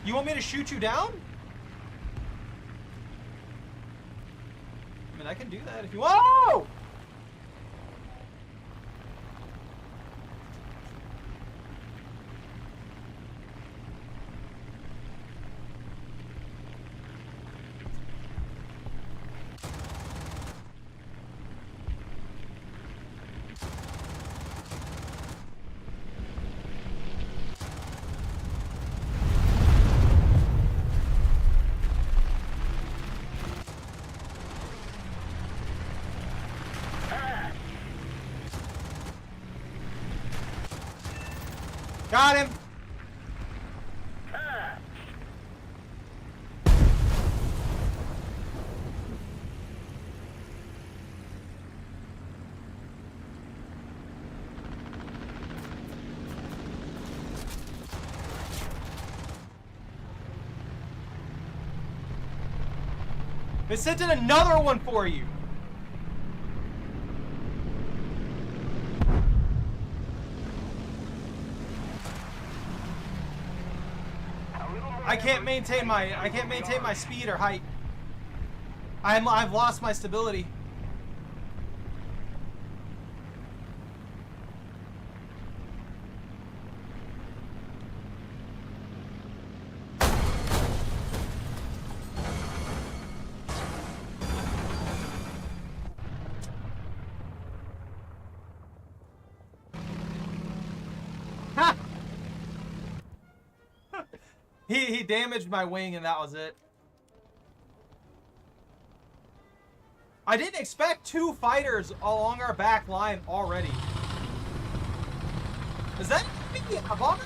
You want me to shoot you down? I mean, I can do that if you want. Whoa! Got him! They sent in another one for you! I can't maintain my speed or height. I've lost my stability. Ha! He damaged my wing and that was it. I didn't expect 2 fighters along our back line already. Is that a bomber?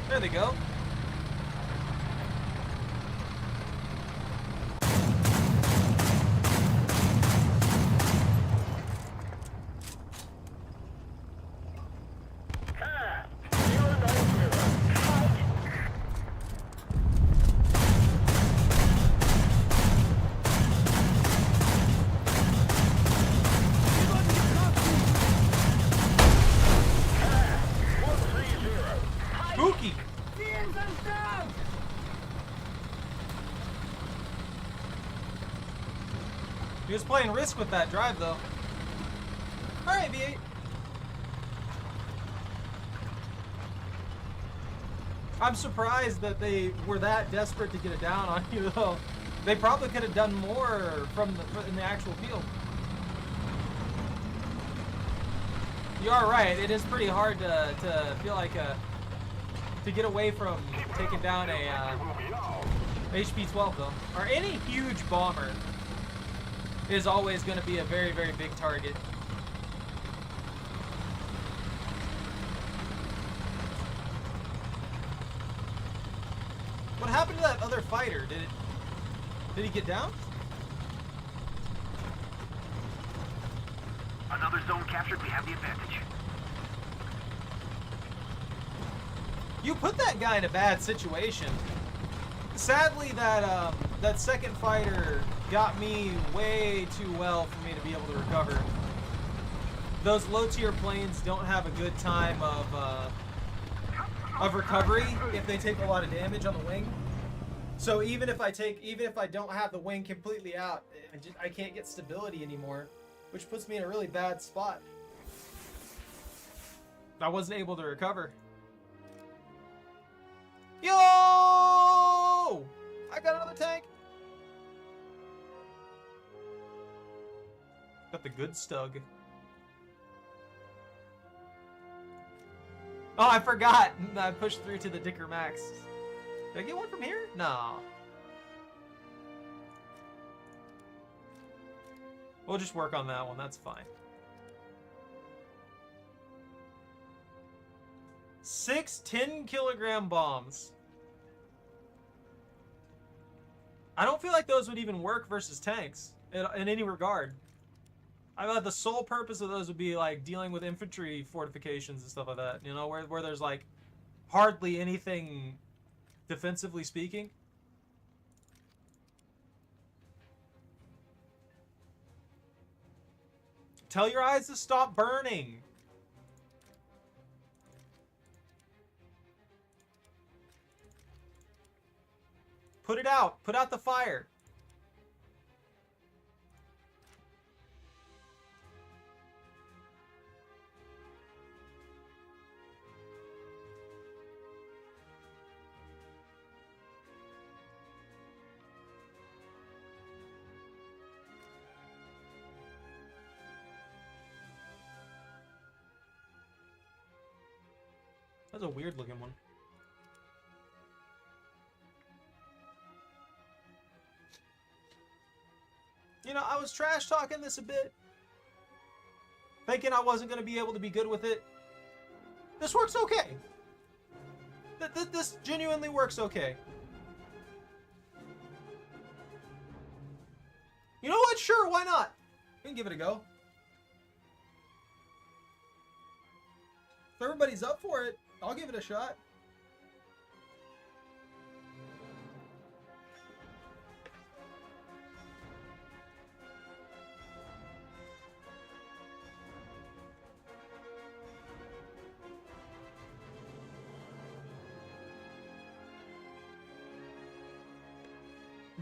There they go. Spooky. He was playing Risk with that drive, though. Alright, V8. I'm surprised that they were that desperate to get it down on you, though. They probably could have done more in the actual field. You are right. It is pretty hard to feel like to get away from taking down a HP-12, though. Or any huge bomber is always going to be a very, very big target. What happened to that other fighter? Did he get down? Another zone captured, we have the advantage. You put that guy in a bad situation. Sadly, that second fighter got me way too well for me to be able to recover. Those low-tier planes don't have a good time of recovery if they take a lot of damage on the wing. So even if I don't have the wing completely out, I can't get stability anymore, which puts me in a really bad spot. I wasn't able to recover. Yo! I got another tank. Got the good stug. Oh, I forgot. I pushed through to the Dicker Max. Did I get one from here? No. We'll just work on that one. That's fine. 6 10-kilogram bombs. I don't feel like those would even work versus tanks in any regard. I thought the sole purpose of those would be like dealing with infantry fortifications and stuff like that. You know, where there's like hardly anything defensively speaking. Tell your eyes to stop burning. Put it out. Put out the fire. That's a weird looking one. You know, I was trash talking this a bit, thinking I wasn't going to be able to be good with it. This works okay. This genuinely works okay. You know what? Sure, why not? We can give it a go. If everybody's up for it, I'll give it a shot.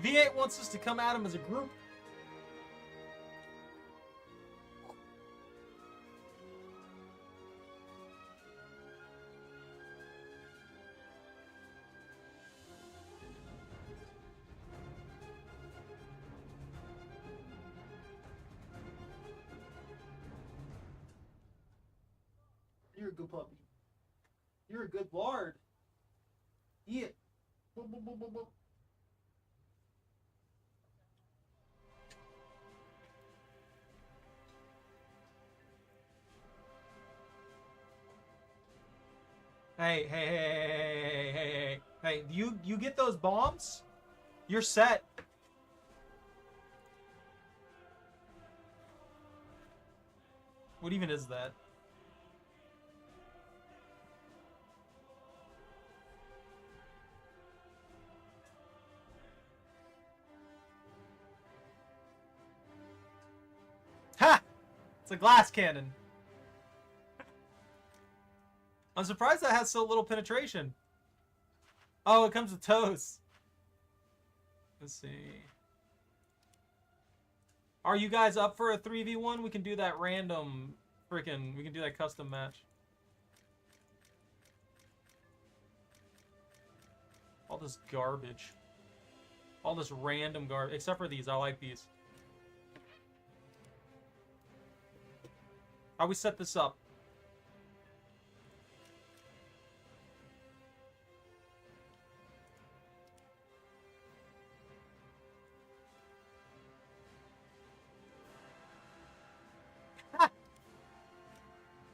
V8 wants us to come at him as a group. You're a good puppy. You're a good lord. Yeah. Boop, boop, boop, boop, boop. Hey, you get those bombs, you're set. What even is that? Ha! It's a glass cannon. I'm surprised that has so little penetration. Oh, it comes with toes. Let's see. Are you guys up for a 3v1? We can do that random we can do that custom match. All this garbage. All this random garbage. Except for these. I like these. How we set this up?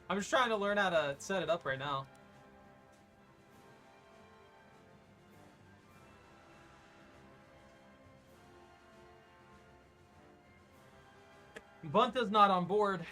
I'm just trying to learn how to set it up right now. Bunta's not on board.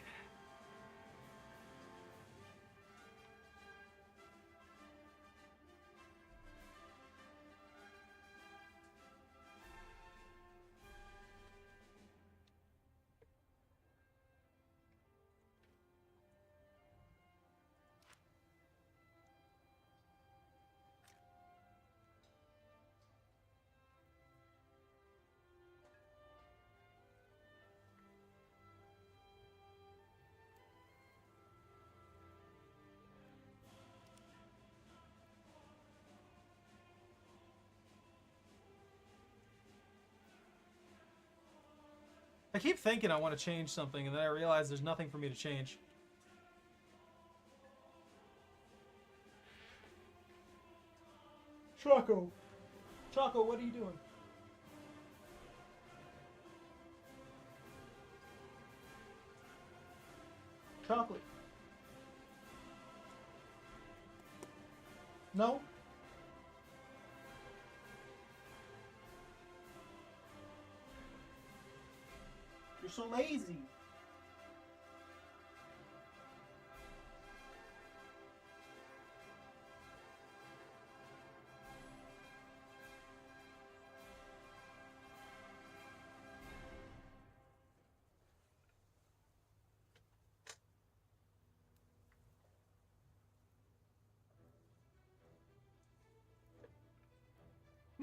I keep thinking I want to change something, and then I realize there's nothing for me to change. Choco, what are you doing? Chocolate. No? You're so lazy.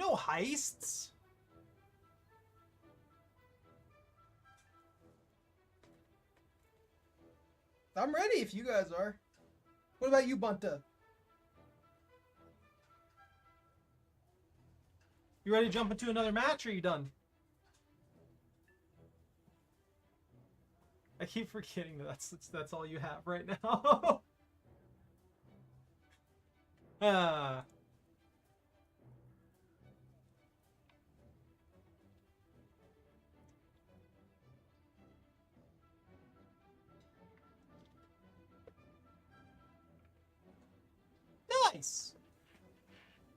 no heists? I'm ready if you guys are. What about you, Bunta? You ready to jump into another match, or are you done? I keep forgetting that that's all you have right now. Nice.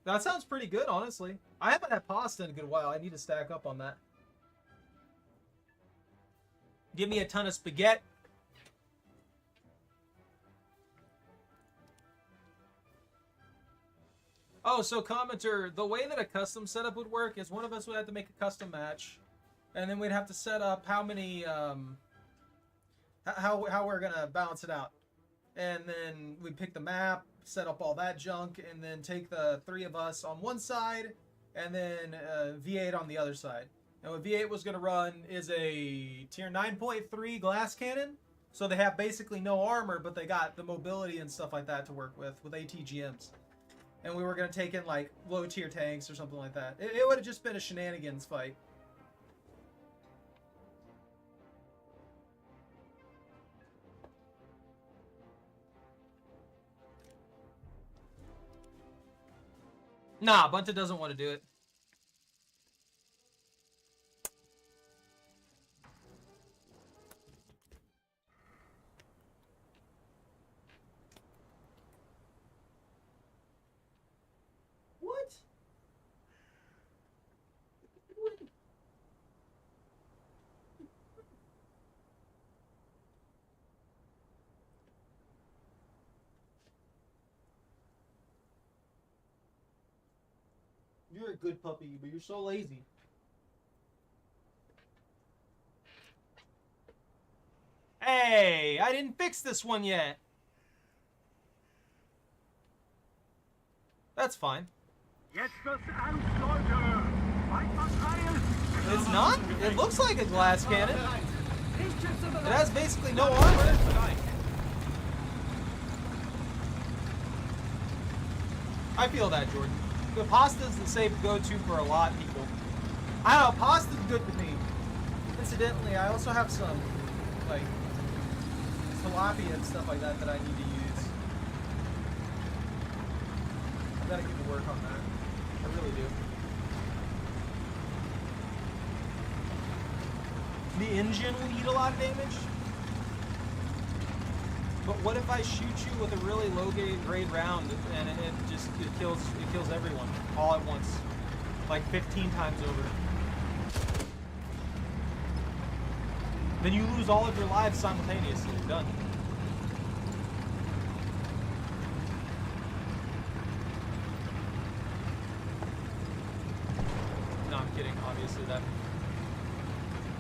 That sounds pretty good, honestly. I haven't had pasta in a good while. I need to stack up on that. Give me a ton of spaghetti. Oh, so commenter, the way that a custom setup would work is one of us would have to make a custom match, and then we'd have to set up how many, how we're gonna balance it out, and then we'd pick the map, set up all that junk, and then take the 3 of us on one side, and then V8 on the other side. And what V8 was going to run is a tier 9.3 glass cannon. So they have basically no armor, but they got the mobility and stuff like that to work with ATGMs. And we were going to take in like low tier tanks or something like that. It would have just been a shenanigans fight. Nah, Bunta doesn't want to do it. What? You're a good puppy, but you're so lazy. Hey, I didn't fix this one yet. That's fine. Jetzt das ernst, Leute! Weit was It's not? It looks like a glass cannon. It has basically no armor. I feel that, Jordan. The pasta's the safe go-to for a lot of people. I don't know, pasta's good to me. Incidentally, I also have some, like, tilapia and stuff like that I need to use. I gotta get to work on that. I really do. The engine will eat a lot of damage. But what if I shoot you with a really low grade round and it kills everyone all at once, like 15 times over? Then you lose all of your lives simultaneously. You're done. No, I'm kidding. Obviously that.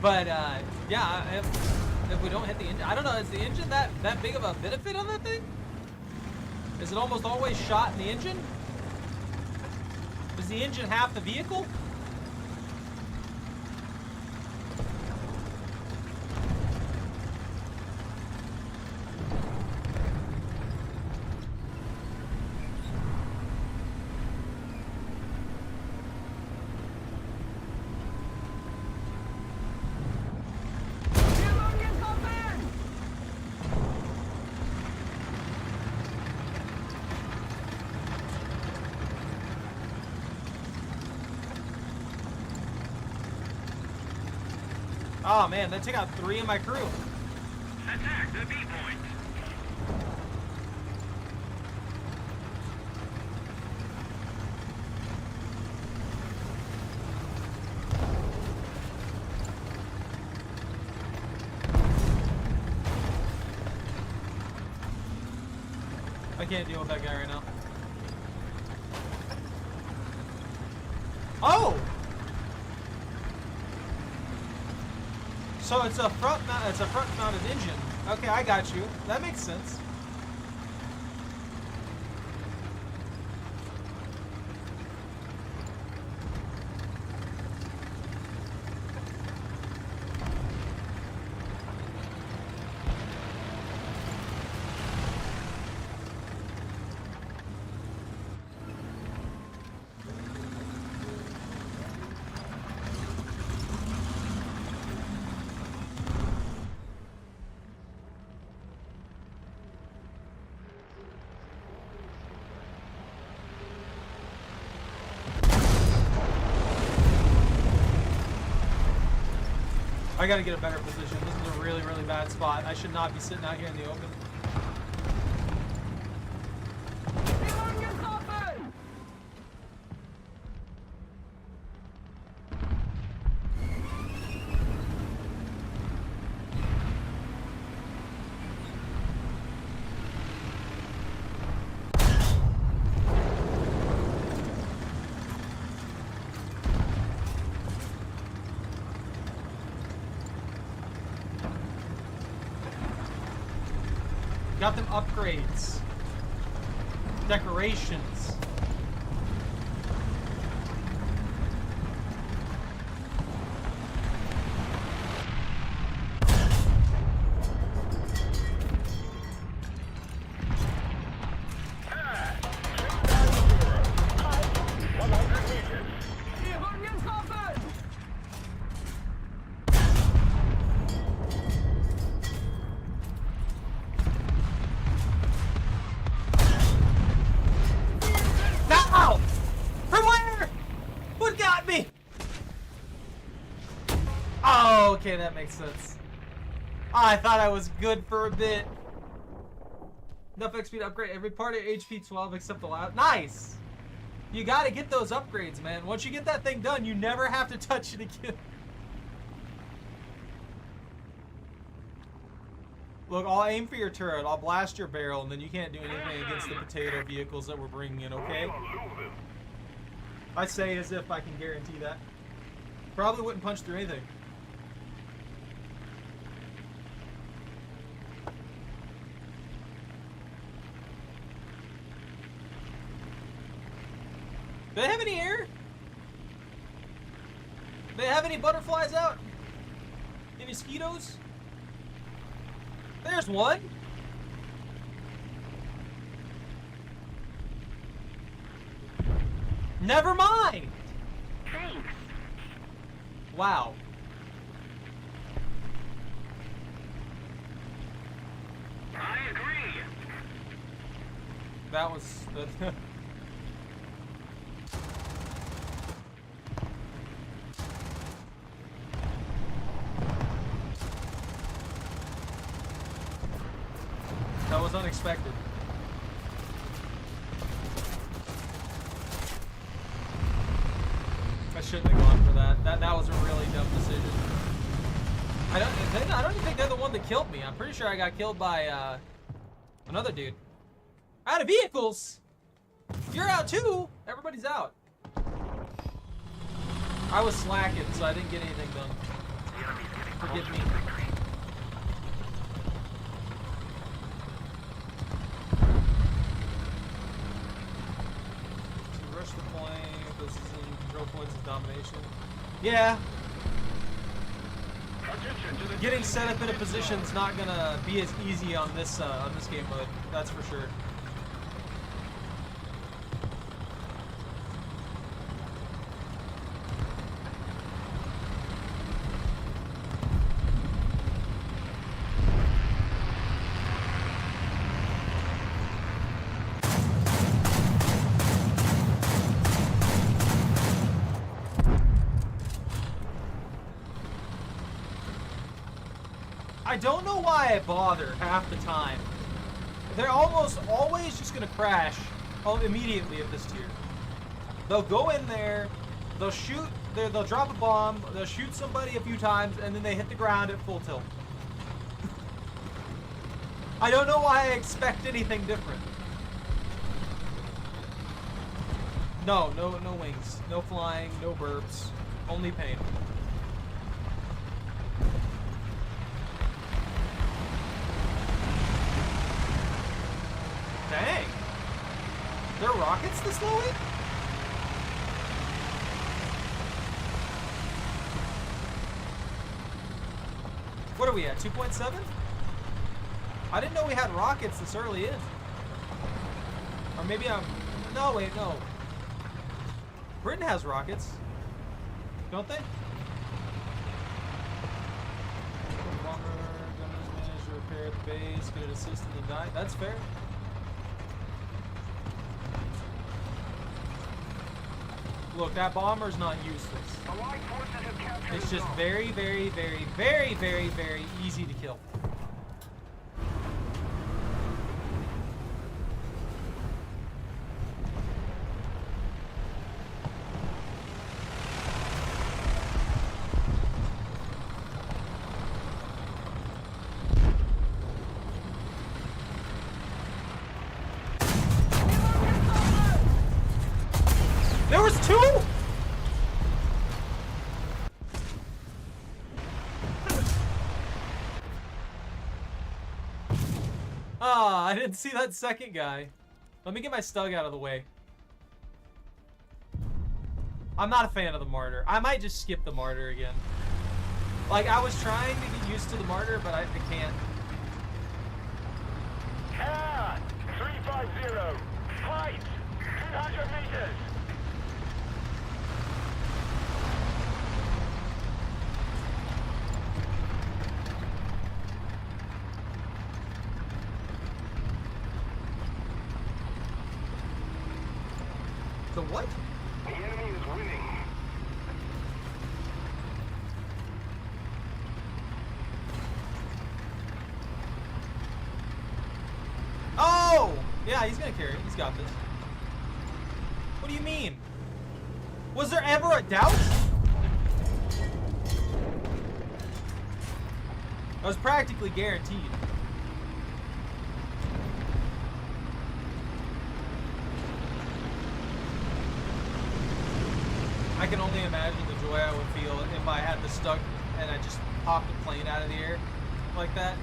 But yeah, if we don't hit the engine, I don't know. Is the engine that big of a benefit on that thing? Is it almost always shot in the engine? Is the engine half the vehicle? Oh man, they took out 3 of my crew. Attack the B point! I can't deal with that guy right now. Oh! So it's a front-mounted engine. Okay, I got you. That makes sense. gotta get a better position. This is a really, really bad spot. I should not be sitting out here in the open. Wir wurden getroffen! Got them upgrades. Decorations. Wir wurden getroffen! No! From where? What got me? Oh, okay, that makes sense. I thought I was good for a bit. Enough XP to upgrade every part of HP 12 except the last. Nice! You gotta get those upgrades, man. Once you get that thing done, you never have to touch it again. Look, I'll aim for your turret, I'll blast your barrel, and then you can't do anything against the potato vehicles that we're bringing in, okay? I say as if I can guarantee that. Probably wouldn't punch through anything. Do they have any air? Do they have any butterflies out? Any mosquitoes? There's one. Never mind. Thanks. Wow. I agree. That was. That was unexpected. I shouldn't have gone for that. That was a really dumb decision. I don't even think they're the one that killed me. I'm pretty sure I got killed by another dude. Out of vehicles. You're out too. Everybody's out. I was slacking, so I didn't get anything done. Forgive me. Rush the plane. This is in control points of domination. Yeah. Getting set up in a position is not gonna be as easy on this game mode. That's for sure. I don't know why I bother half the time. They're almost always just gonna crash immediately at this tier. They'll go in there, they'll shoot, they'll drop a bomb, they'll shoot somebody a few times, and then they hit the ground at full tilt. I don't know why I expect anything different. No wings, no flying, no burps, only pain. Dang. There are rockets this low in? What are we at? 2.7? I didn't know we had rockets this early in. Or maybe I'm... No, wait, no. Britain has rockets. Don't they? Bomber, gunners manage to repair the base, get an assist in the night. That's fair. Look, that bomber's not useless. Allied forces have captured It's the just zone. very, very, very, very, very, very easy to kill. There was two? Ah, I didn't see that second guy. Let me get my Stug out of the way. I'm not a fan of the Martyr. I might just skip the Martyr again. Like, I was trying to get used to the Martyr, but I can't. CAD 350. Fight 200 meters. So what? The enemy is winning. Oh! Yeah, he's gonna carry it. He's got this. What do you mean? Was there ever a doubt? I was practically guaranteed. I can only imagine the joy I would feel if I had the Stug and I just popped a plane out of the air like that.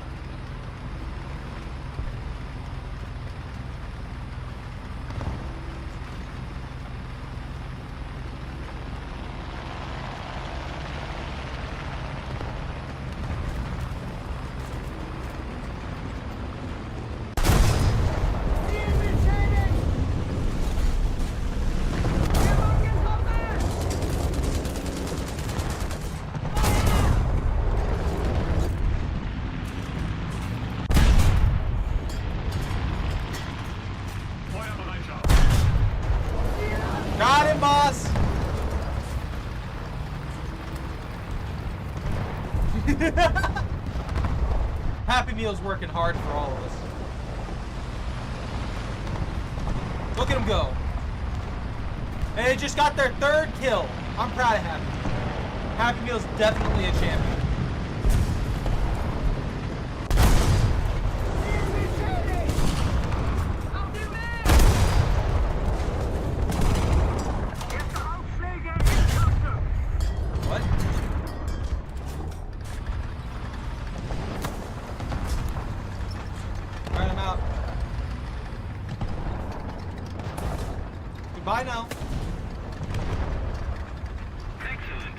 Got him, boss! Happy Meal's working hard for all of us. Look at him go. And they just got their third kill. I'm proud of Happy. Happy Meal's definitely a champion. What? Alright, I'm out. Goodbye now. Excellent.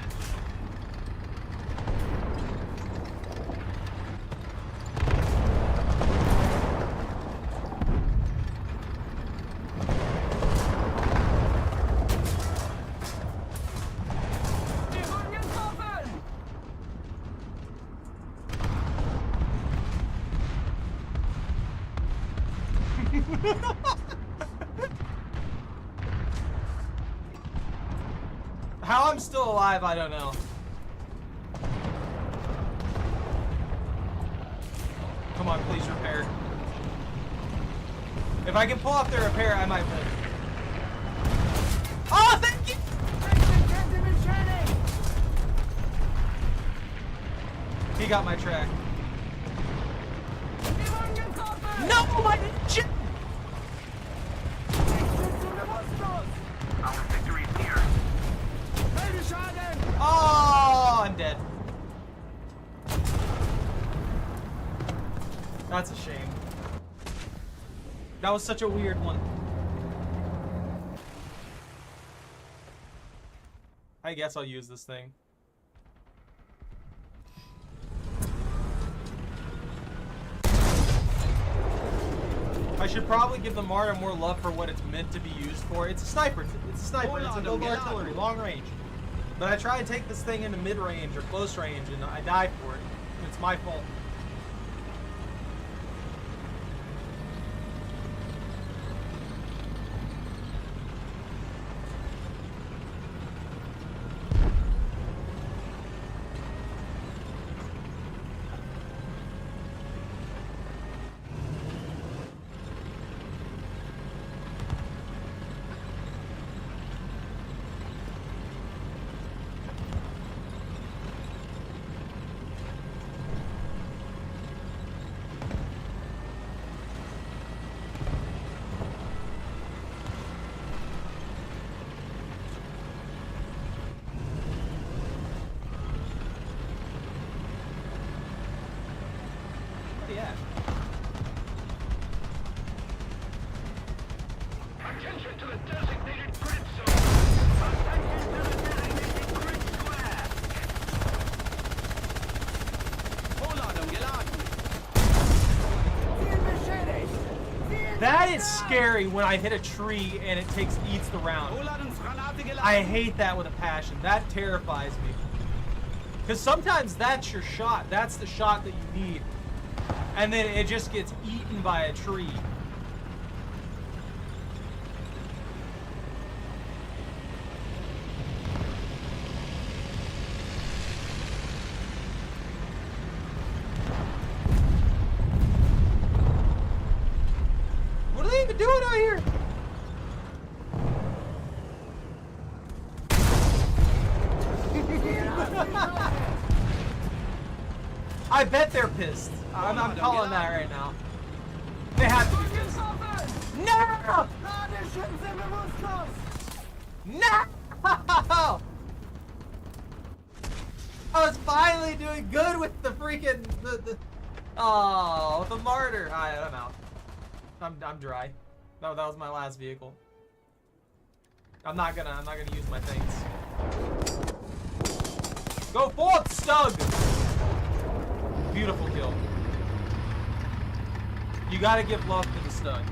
How I'm still alive, I don't know. Come on, please repair. If I can pull off the repair, I might win. Oh, thank you! He got my track. No, my shit! Our victory is near. Oh, I'm dead. That's a shame. That was such a weird one. I guess I'll use this thing. I should probably give the Martyr more love for what it's meant to be used for. It's a sniper. It's a sniper. It's a no artillery, long range. But I try and take this thing into mid-range or close range, and I die for it. It's my fault. the designated grid zone. Attention to the designated grid square. Vorladung geladen. Ziel beschädigt! Ziel That is scary when I hit a tree and it eats the round. Vorladungsgranate geladen. I hate that with a passion. That terrifies me. Because sometimes that's your shot. That's the shot that you need. And then it just gets eaten by a tree. What are they even doing out here? I bet they're pissed. I'm calling that right now. They have to be pissed. No! Radischen sind bewusstlos! No! I was finally doing good with the freaking the martyr. Alright, I'm out. I'm dry. No, that was my last vehicle. I'm not gonna use my things. Go forth, Stug! Beautiful kill. You gotta give love to the Stug.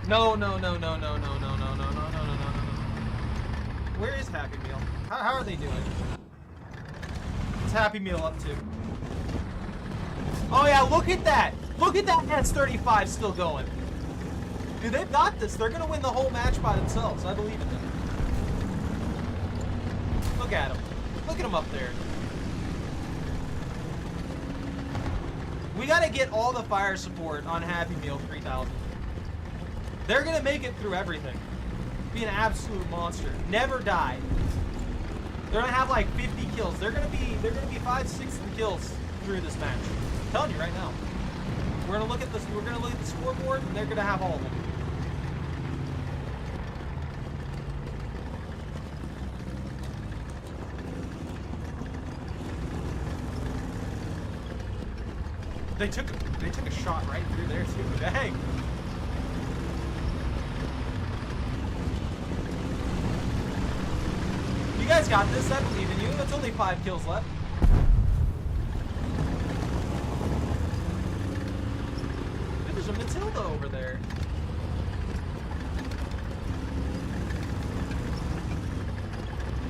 No. Where is Happy Meal? How are they doing? What's Happy Meal up to? Oh yeah, look at that! Look at that S-35 still going. Dude, they've got this. They're gonna win the whole match by themselves. I believe in them. Look at them. Look at them up there. We gotta get all the fire support on Happy Meal 3000. They're gonna make it through everything. Be an absolute monster. Never die. They're gonna have like 50 kills. They're gonna be 5-6 kills through this match. I'm telling you right now. We're gonna look at this. We're gonna look at the scoreboard, and they're gonna have all of them. They took a shot right through there too. Dang. You guys got this. I believe in you. That's only 5 kills left. There's a Matilda over there.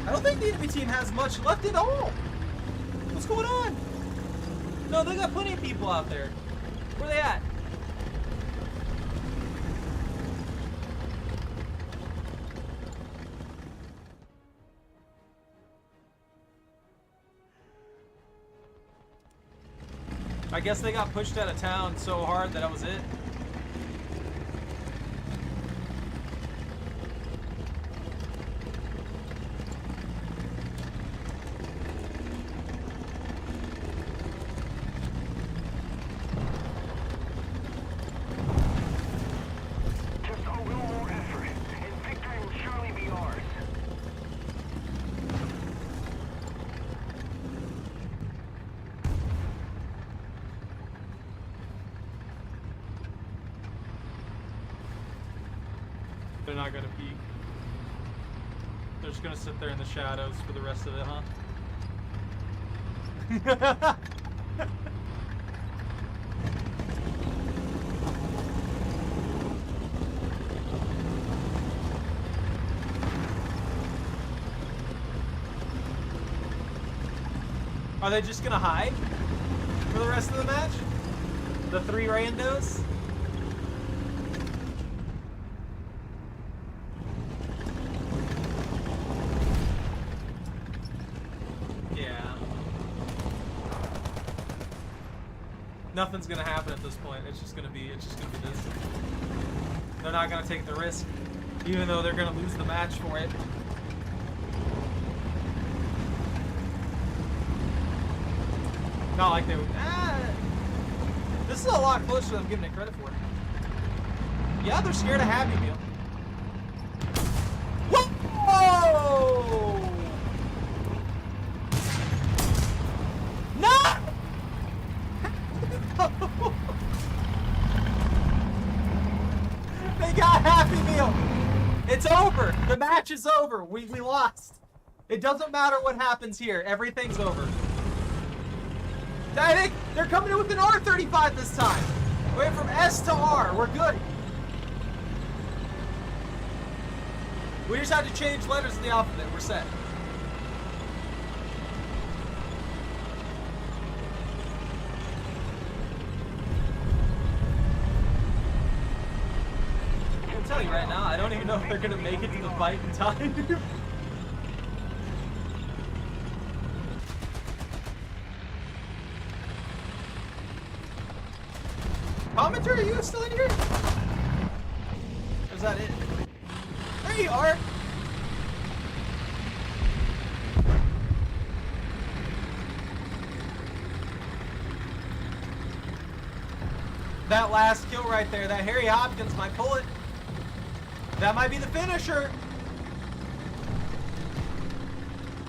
I don't think the enemy team has much left at all. What's going on? No, they got plenty of people out there. Where are they at? I guess they got pushed out of town so hard that was it. Just a little more effort, and victory will surely be ours. They're not gonna peek. They're just gonna sit there in the shadows for the rest of it, huh? Are they just gonna hide for the rest of the match? The 3 randos? Nothing's gonna happen at this point. It's just gonna be this. They're not gonna take the risk. Even though they're gonna lose the match for it. Not like they would. This is a lot closer than I'm giving it credit for. Yeah, they're scared of Happy Meal. Whoa! No! They got Happy Meal. It's over. The match is over. We lost. It doesn't matter what happens here. Everything's over. I think they're coming in with an R35 this time. Went from S to R. We're good. We just had to change letters in the alphabet. We're set. I can tell you right now, I don't even know if they're gonna make it to the fight in time. Commenter, are you still in here? Or is that it? There you are! That last kill right there, that Harry Hopkins might pull it. That might be the finisher.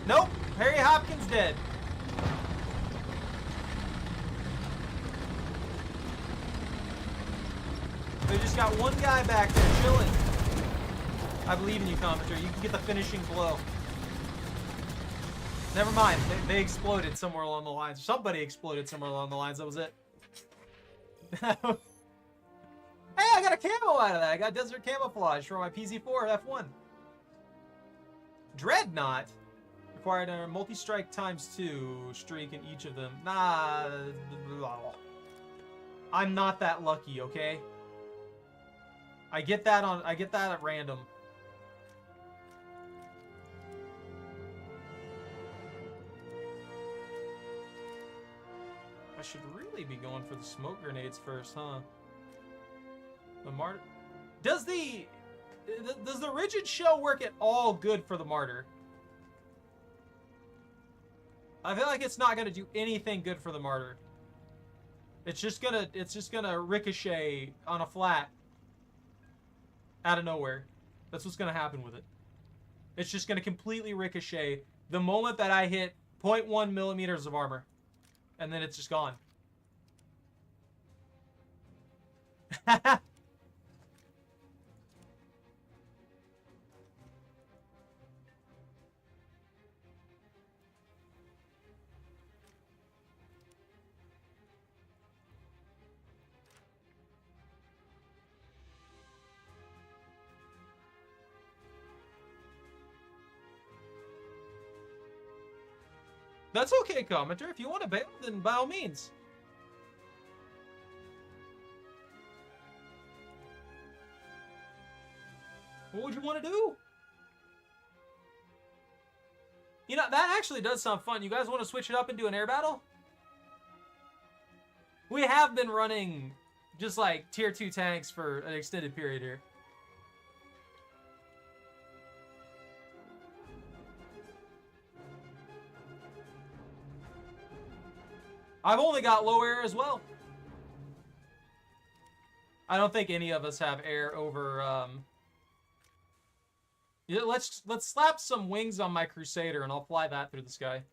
Nope, Harry Hopkins dead. They just got one guy back there chilling. I believe in you, commenter. You can get the finishing blow. Never mind. They exploded somewhere along the lines. Somebody exploded somewhere along the lines. That was it. Hey, I got a camo out of that. I got desert camouflage for my PZ4 F1. Dreadnought required a multi-strike ×2 streak in each of them. Nah. I'm not that lucky, okay? I get that at random. I should really be going for the smoke grenades first, huh? The martyr. Does the rigid shell work at all good for the martyr? I feel like it's not gonna do anything good for the martyr. It's just gonna ricochet on a flat out of nowhere. That's what's gonna happen with it. It's just gonna completely ricochet the moment that I hit 0.1 millimeters of armor. And then it's just gone. That's okay, commenter. If you want to bail, then by all means. What would you want to do? You know, that actually does sound fun. You guys want to switch it up and do an air battle? We have been running just like tier 2 tanks for an extended period here. I've only got low air as well. I don't think any of us have air over. Yeah, let's slap some wings on my Crusader and I'll fly that through the sky.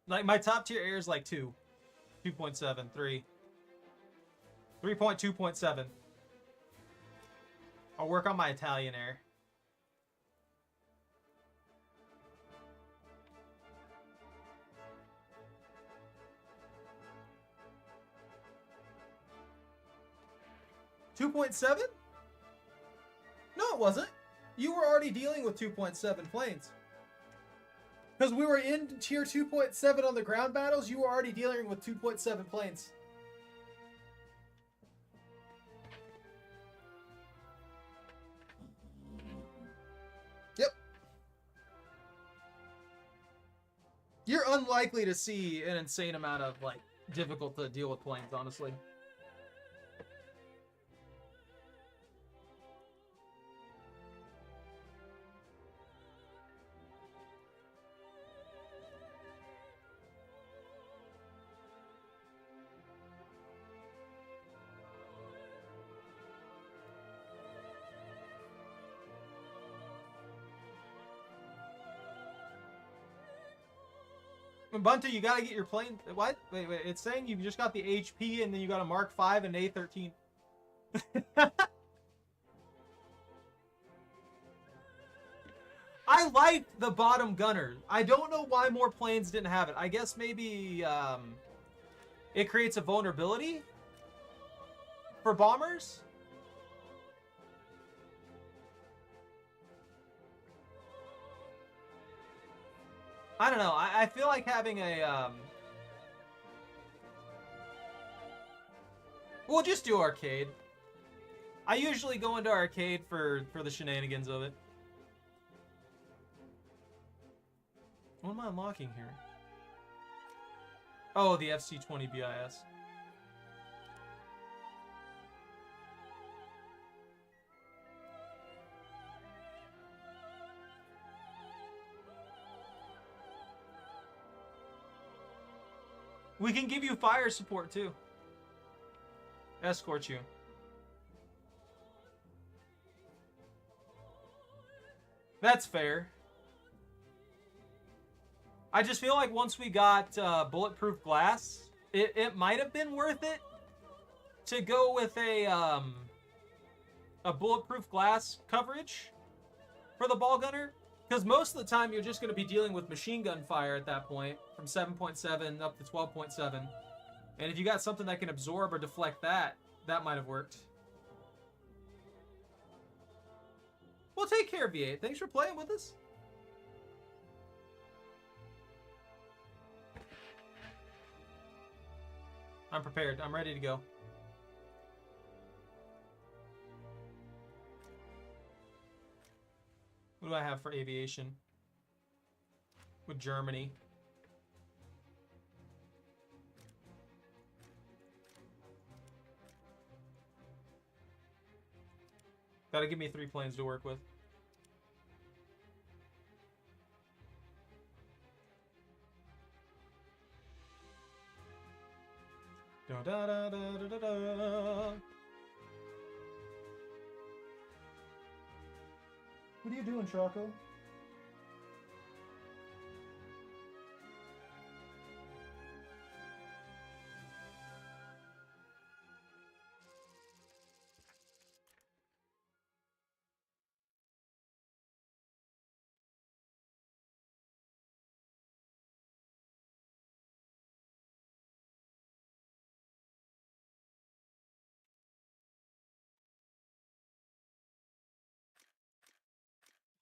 Like my top tier air is like 2, 2.7, 3, 3.2.7. I'll work on my Italian air. $2.7? No, it wasn't. You were already dealing with 2.7 planes. Because we were in tier 2.7 on the ground battles, you were already dealing with 2.7 planes. Yep. You're unlikely to see an insane amount of, like, difficult to deal with planes, honestly. Bunta, you gotta get your plane. What? Wait. It's saying you just got the HP and then you got a Mark 5 and A13. I like the bottom gunner. I don't know why more planes didn't have it. I guess maybe it creates a vulnerability for bombers. I don't know. I feel like having a we'll just do arcade. I usually go into arcade for the shenanigans of it. What am I unlocking here? Oh, the FC-20 BIS. We can give you fire support too. Escort you. That's fair. I just feel like once we got bulletproof glass, it might have been worth it to go with a bulletproof glass coverage for the ball gunner. Because most of the time you're just going to be dealing with machine gun fire at that point, from 7.7 up to 12.7. And if you got something that can absorb or deflect that, that might have worked. Well, take care, V8. Thanks for playing with us. I'm prepared. I'm ready to go. What do I have for aviation? With Germany. Gotta give me 3 planes to work with. Da da da da da da da. What are you doing, Choco?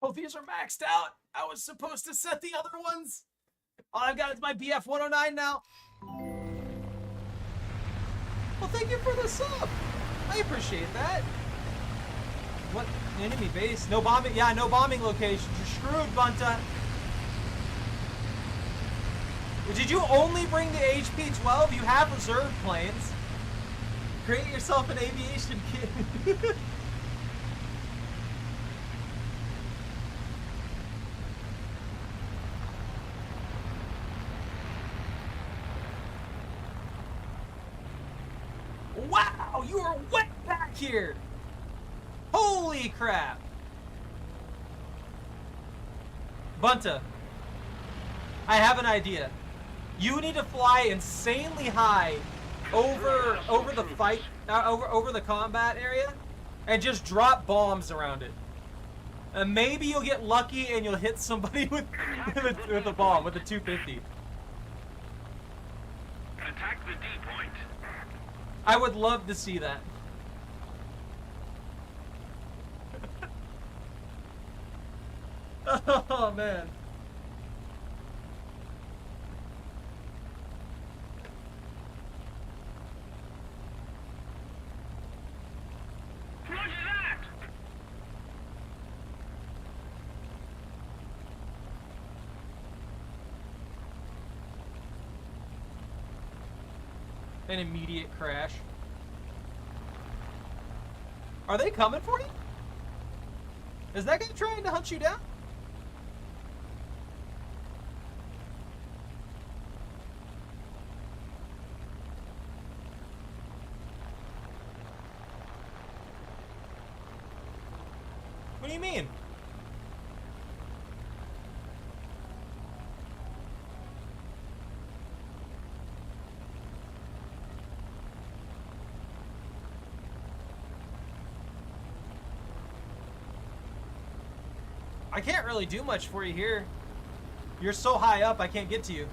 Oh, these are maxed out. I was supposed to set the other ones. All I've got is my BF 109 now. Well, thank you for the sub. I appreciate that. What? Enemy base? No bombing? Yeah, no bombing locations. You're screwed, Bunta. Did you only bring the HP-12? You have reserve planes. Create yourself an aviation kit. Wow, you are wet back here! Holy crap! Bunta, I have an idea. You need to fly insanely high over the fight, over the combat area, and just drop bombs around it. And maybe you'll get lucky and you'll hit somebody with a bomb, with a 250. Attack the D point. I would love to see that. Oh, man. Roger that! An immediate crash. Are they coming for you? Is that guy trying to hunt you down? What do you mean? I can't really do much for you here. You're so high up, I can't get to you.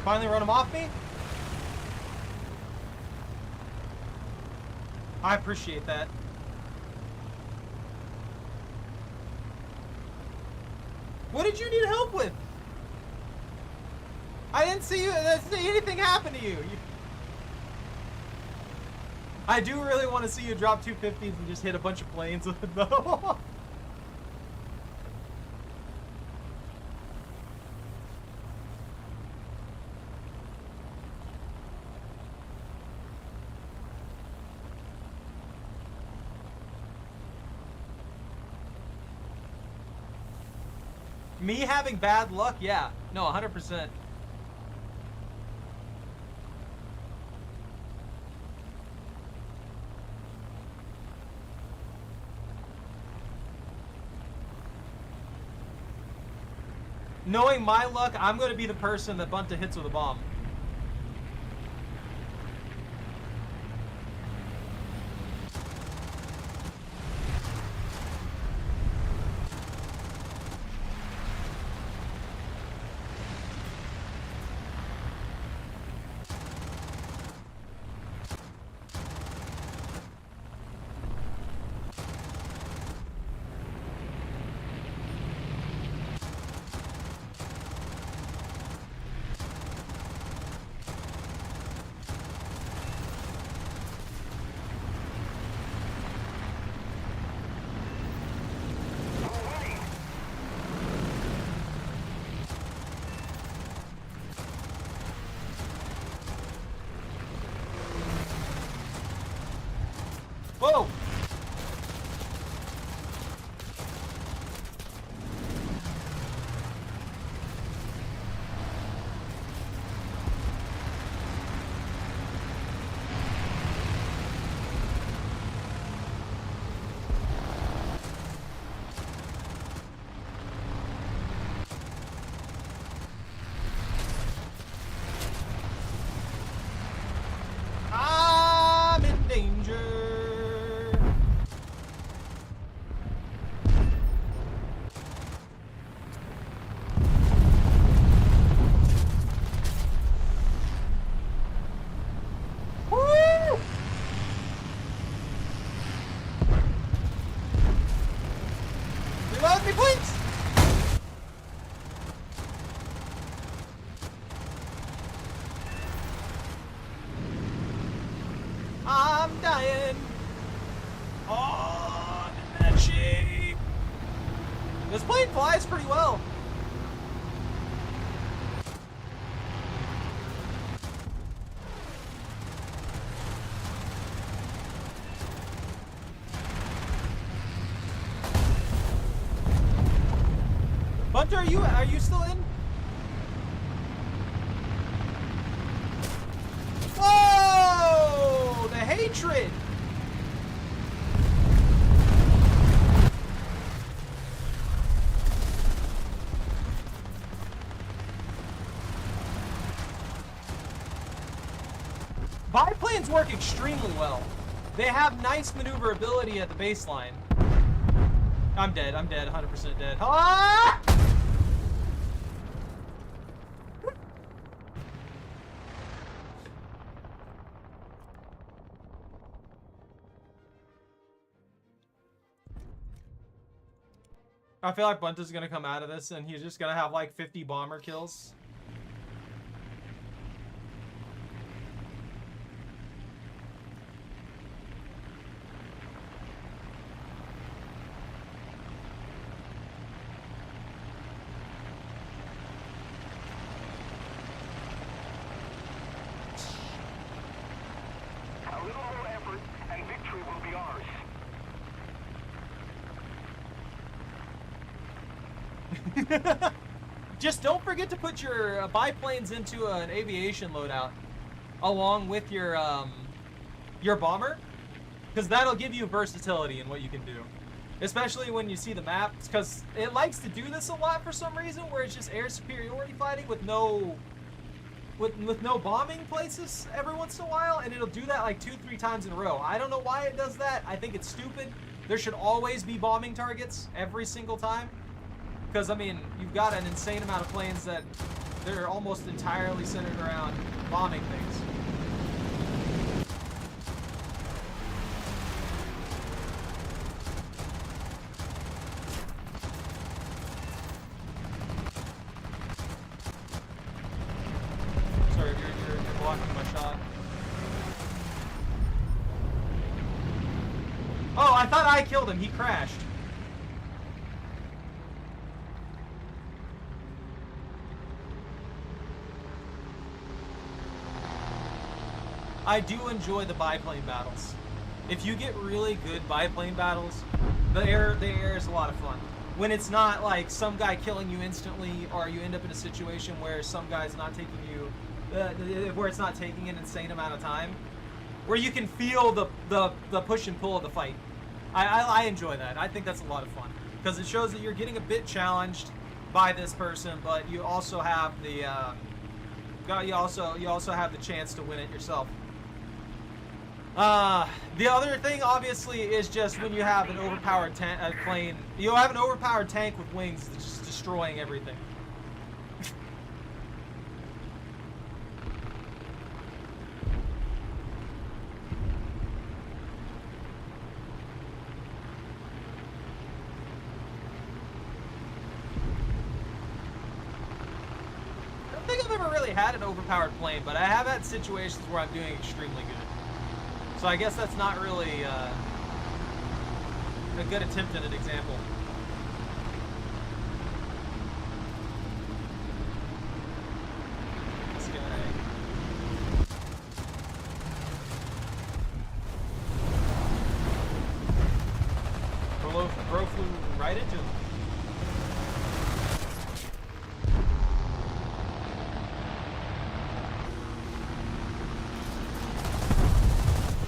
Finally run him off me? I appreciate that. What did you need help with? I didn't see anything happen to you. I do really want to see you drop 250s and just hit a bunch of planes with it though. Me having bad luck? Yeah. No, 100%. Knowing my luck, I'm going to be the person that Bunta hits with a bomb. Whoa! I'm in danger. Reload me, please! I'm dying! Oh, I'm in bad shape! This plane flies pretty well. Bunter, are you still in? Whoa! The hatred! Biplanes work extremely well. They have nice maneuverability at the baseline. I'm dead, 100% dead. Ah! I feel like Bunta's gonna come out of this and he's just gonna have like 50 bomber kills. Just don't forget to put your biplanes into an aviation loadout along with your bomber, because that'll give you versatility in what you can do, especially when you see the map, because it likes to do this a lot for some reason, where it's just air superiority fighting with no bombing places every once in a while, and it'll do that like 2-3 times in a row. I don't know why it does that. I think it's stupid. There should always be bombing targets every single time, because I mean, you've got an insane amount of planes that they're almost entirely centered around bombing things. Sorry, you're blocking my shot. Oh, I thought I killed him. He crashed. I do enjoy the biplane battles. If you get really good biplane battles, the air is a lot of fun. When it's not like some guy killing you instantly, or you end up in a situation where some guy's not taking you, where it's not taking an insane amount of time, where you can feel the push and pull of the fight. I enjoy that. I think that's a lot of fun, because it shows that you're getting a bit challenged by this person, but you also have the you also have the chance to win it yourself. The other thing, obviously, is just when you have an overpowered plane. You have an overpowered tank with wings that's just destroying everything. I don't think I've ever really had an overpowered plane, but I have had situations where I'm doing extremely good. So I guess that's not really a good attempt at an example. This guy. Bro flew right into him.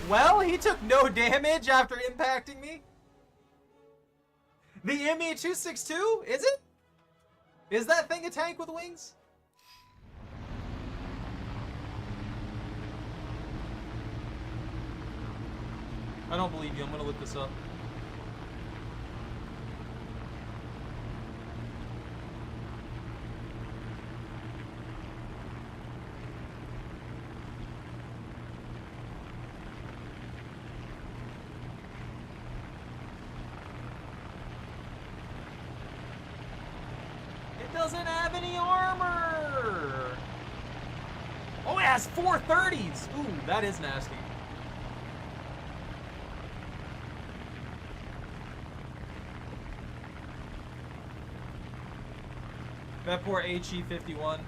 Well, he took no damage after impacting me. The ME-262? Is it? Is that thing a tank with wings? I don't believe you. I'm gonna look this up. Doesn't have any armor. Oh, it has 430s. Ooh, that is nasty. That poor HE-51.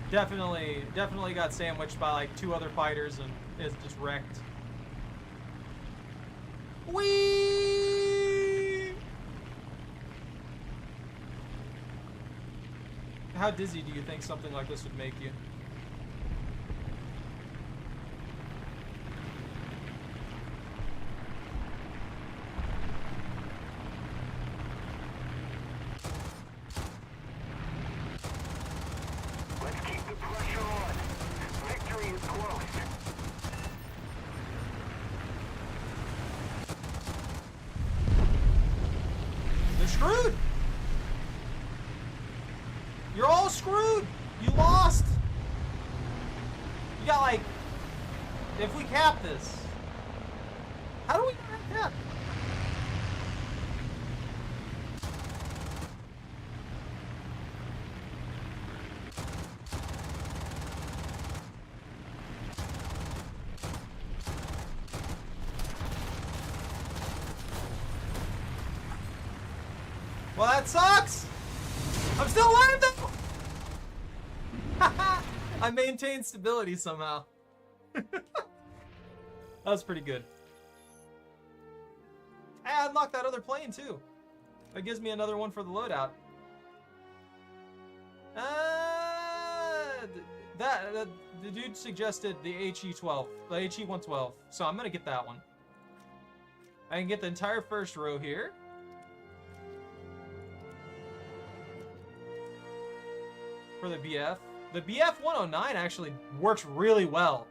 Definitely got sandwiched by like 2 other fighters and is just wrecked. Whee! How dizzy do you think something like this would make you? Let's keep the pressure on. Victory is close. They're screwed! You're all screwed! You lost! You got like... If we cap this... How do we not cap? Well, that sucks! I'm still alive though! I maintained stability somehow. That was pretty good. I unlocked that other plane too. That gives me another one for the loadout. The dude suggested the HE-12, the HE-112, so I'm gonna get that one. I can get the entire first row here. For the BF. The BF-109 actually works really well.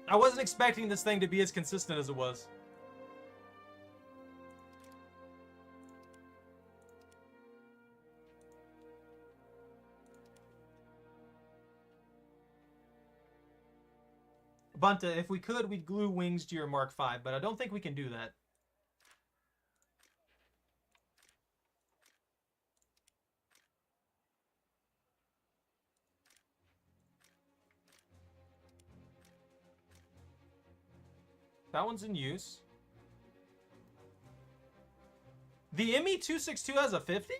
I wasn't expecting this thing to be as consistent as it was. Bunta, if we could, we'd glue wings to your Mark V, but I don't think we can do that. That one's in use. The ME-262 has a 50?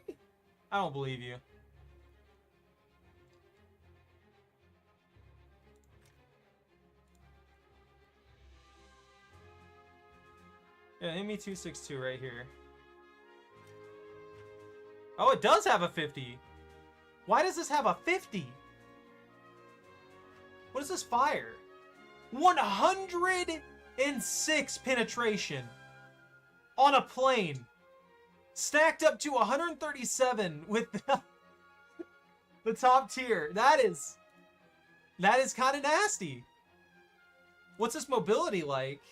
I don't believe you. Yeah, ME-262 right here. Oh, it does have a 50. Why does this have a 50? What does this fire? 106 penetration on a plane. Stacked up to 137 with the top tier. That is kind of nasty. What's this mobility like?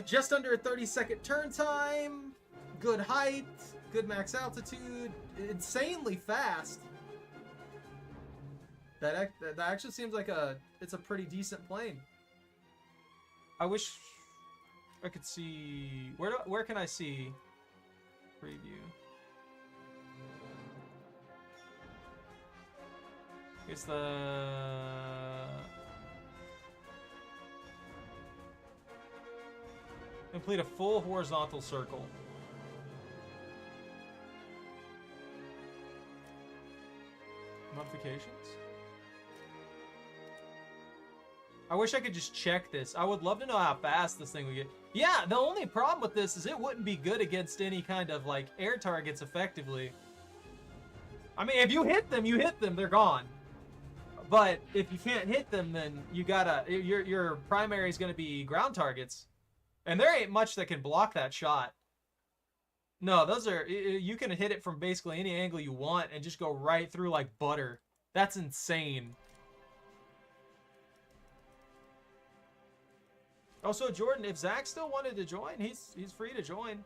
Just under a 30-second turn time, good height, good max altitude, insanely fast. That actually seems like it's a pretty decent plane. I wish I could see where can I see preview? It's the complete a full horizontal circle. Modifications? I wish I could just check this. I would love to know how fast this thing would get. Yeah, the only problem with this is it wouldn't be good against any kind of like air targets effectively. I mean, if you hit them, they're gone. But if you can't hit them, then you gotta your primary is gonna be ground targets. And there ain't much that can block that shot. No, those are... You can hit it from basically any angle you want and just go right through like butter. That's insane. Also, Jordan, if Zach still wanted to join, he's free to join.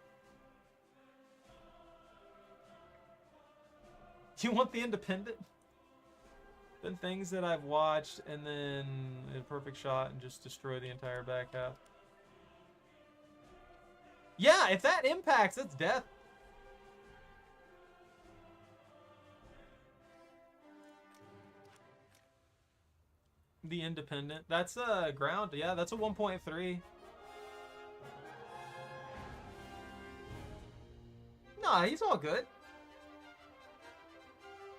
You want the independent? Then things that I've watched and then a perfect shot and just destroy the entire back half. Yeah, if that impacts, it's death. The independent. That's a ground. Yeah, that's a 1.3. Nah, he's all good.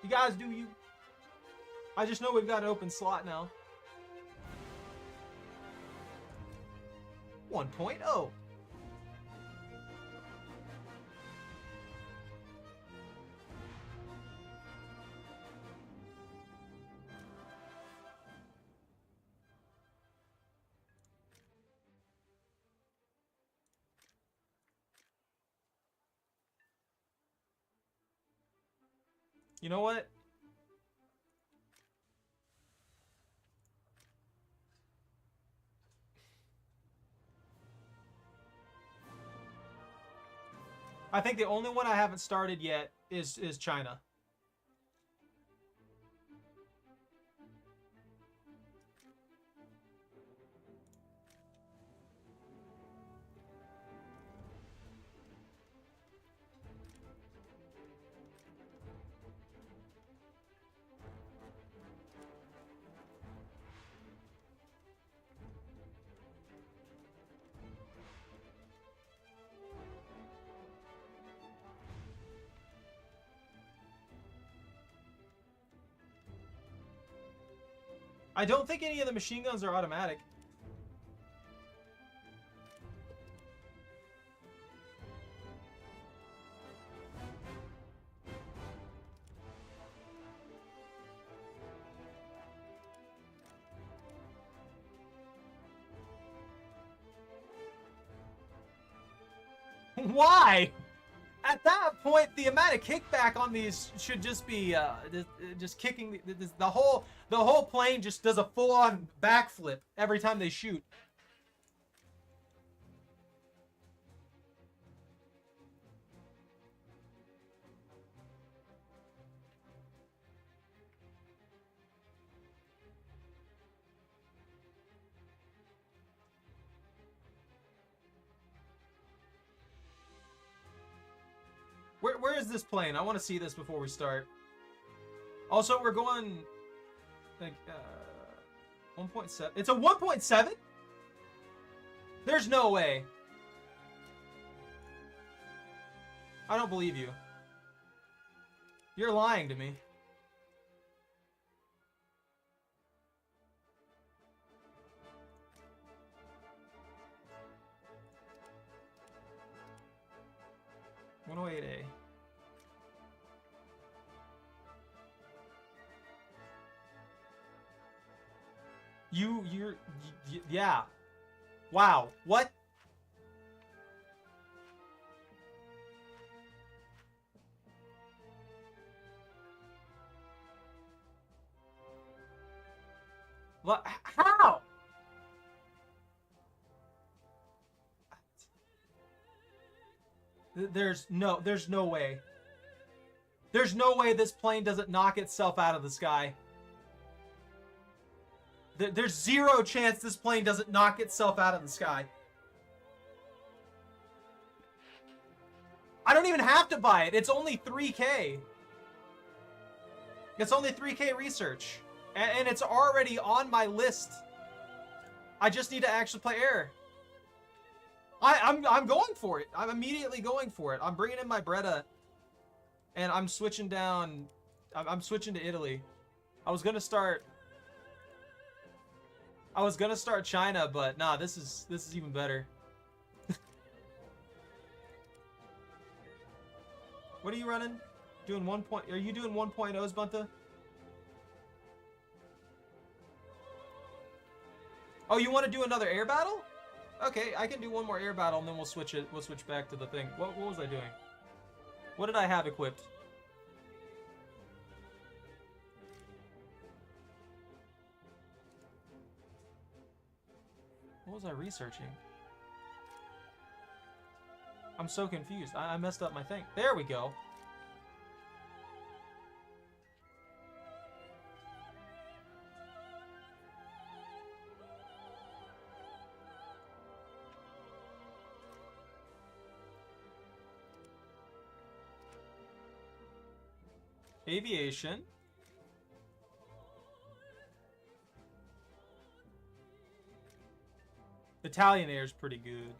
You guys do you. I just know we've got an open slot now. 1.0. You know what? I think the only one I haven't started yet is China. I don't think any of the machine guns are automatic. Why? At that point, the amount of kickback on these should just be just kicking the whole plane just does a full-on backflip every time they shoot. Where is this plane? I want to see this before we start. Also, we're going like 1.7. It's a 1.7? There's no way. I don't believe you. You're lying to me. A. Yeah. Wow. What? What? How? There's no way. There's no way this plane doesn't knock itself out of the sky. There's zero chance this plane doesn't knock itself out of the sky. I don't even have to buy it. It's only 3K. It's only 3K research. And it's already on my list. I just need to actually play air. I'm going for it. I'm immediately going for it. I'm bringing in my Bretta, and I'm switching down. I'm switching to Italy. I was gonna start China, but nah, this is even better. What are you running? Doing 1. Are you doing 1.0s, Bunta? Oh, you want to do another air battle? Okay, I can do one more air battle and then we'll switch it. We'll switch back to the thing. What was I doing? What did I have equipped? What was I researching? I'm so confused. I messed up my thing. There we go. Aviation. Italian air is pretty good.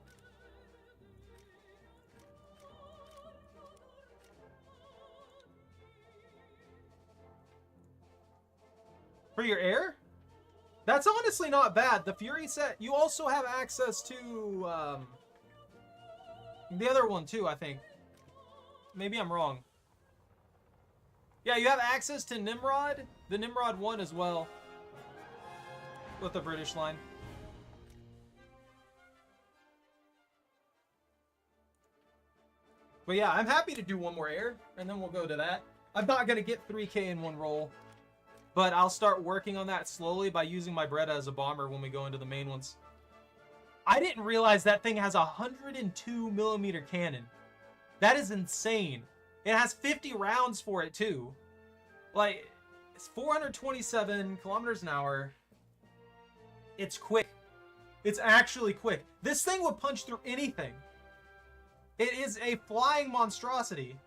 For your air? That's honestly not bad. The Fury set, you also have access to the other one too, I think. Maybe I'm wrong. Yeah, you have access to Nimrod, the Nimrod 1 as well, with the British line. But yeah, I'm happy to do one more air, and then we'll go to that. I'm not going to get 3K in one roll, but I'll start working on that slowly by using my Bretta as a bomber when we go into the main ones. I didn't realize that thing has a 102mm cannon. That is insane. It has 50 rounds for it too. Like, it's 427 kilometers an hour. It's quick. It's actually quick. This thing would punch through anything. It is a flying monstrosity.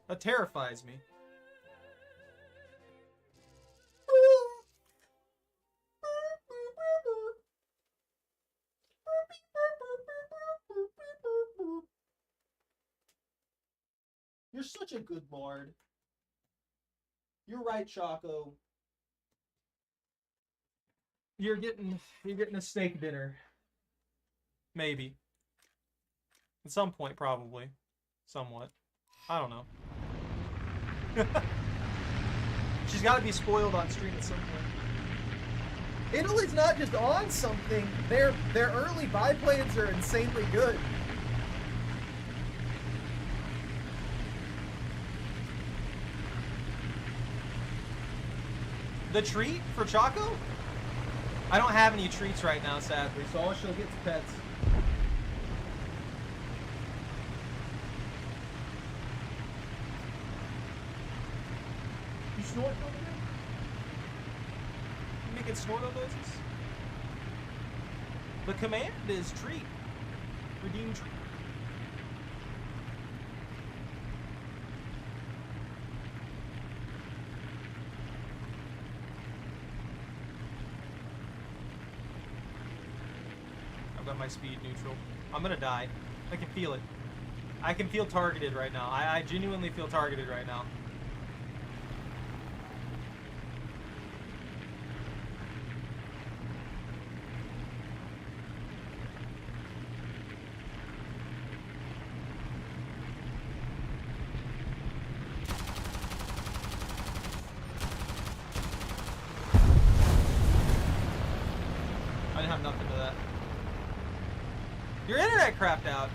That terrifies me. You're such a good bard. You're right, Choco. You're getting a steak dinner. Maybe. At some point, probably. Somewhat. I don't know. She's got to be spoiled on stream at some point. Italy's not just on something. Their early biplanes are insanely good. The treat for Chaco? I don't have any treats right now, sadly, so all she'll get is pets. You snort over there? You making snorto noises? The command is treat. Redeem treat. My speed neutral. I'm gonna die. I can feel it. I can feel targeted right now. I genuinely feel targeted right now. I didn't have nothing to that. Your internet crapped out.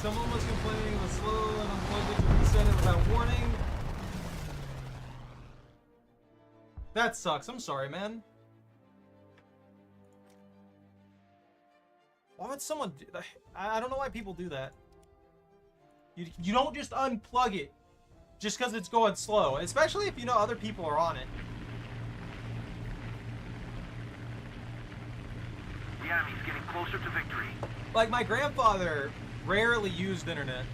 Someone was complaining it was slow and unplugged it to reset it without warning. That sucks. I'm sorry, man. Why would someone do that? I don't know why people do that. You don't just unplug it just because it's going slow, especially if you know other people are on it. The enemy's getting closer to victory. Like, my grandfather rarely used internet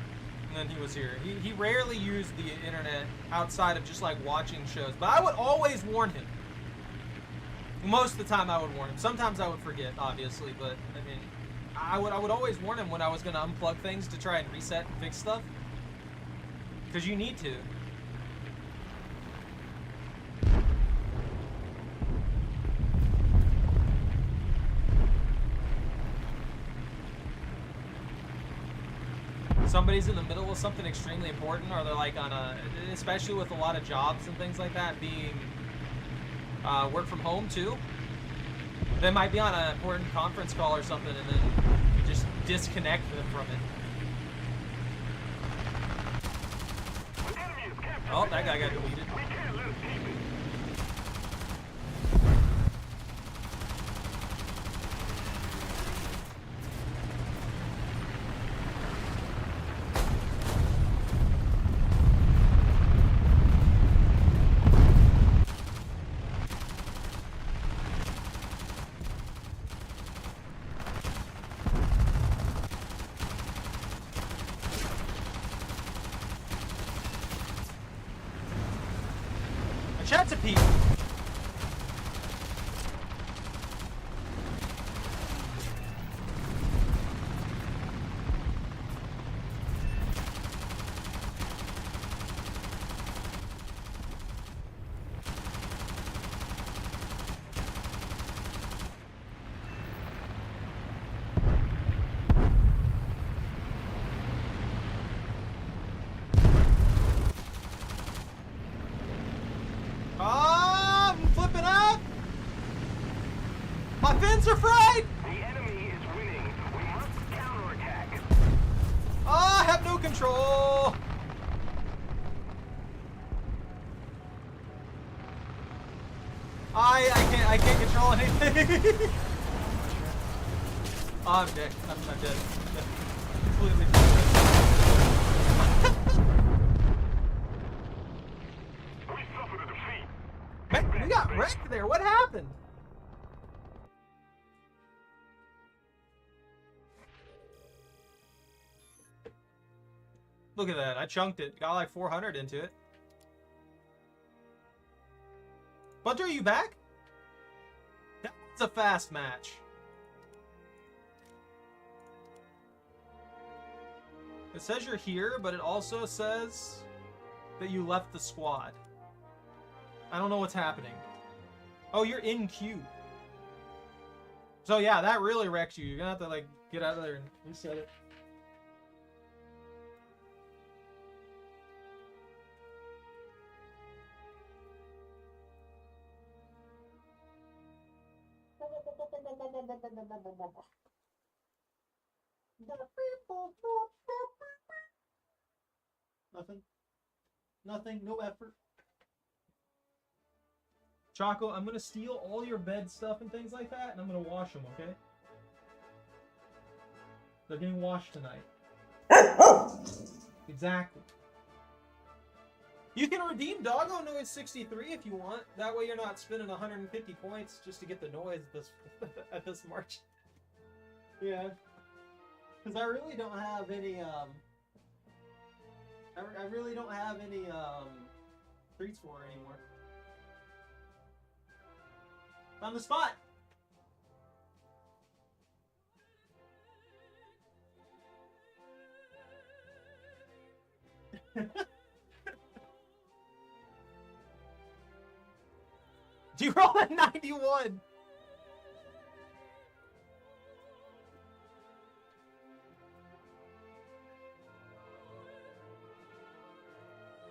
when he was here. He rarely used the internet outside of just like watching shows. But I would always warn him. Most of the time I would warn him. Sometimes I would forget, obviously, but I mean, I would always warn him when I was going to unplug things to try and reset and fix stuff. Because you need to. Somebody's in the middle of something extremely important, or they're like on a, especially with a lot of jobs and things like that being work from home too. They might be on an important conference call or something, and then you just disconnect them from it. Oh, that guy got deleted. We can't lose keep it. Chat to people. Fins are fried! The enemy is winning. We must counterattack. I have no control! I can't control anything. Oh, I'm dead. I'm dead. Completely dead. We suffered a defeat. Man, we got wrecked there. What happened? Look at that. I chunked it. Got like 400 into it. Bunter, are you back? That's a fast match. It says you're here, but it also says that you left the squad. I don't know what's happening. Oh, you're in queue. So yeah, that really wrecks you. You're gonna have to like get out of there and reset it. Nothing. Nothing. No effort. Choco, I'm gonna steal all your bed stuff and things like that, and I'm gonna wash them, okay? They're getting washed tonight. Exactly. You can redeem Doggo Noise 63 if you want. That way you're not spending 150 points just to get the noise this at this march. Yeah. Because I really don't have any, I really don't have any, treats for her anymore. Found the spot! Do you roll at 91?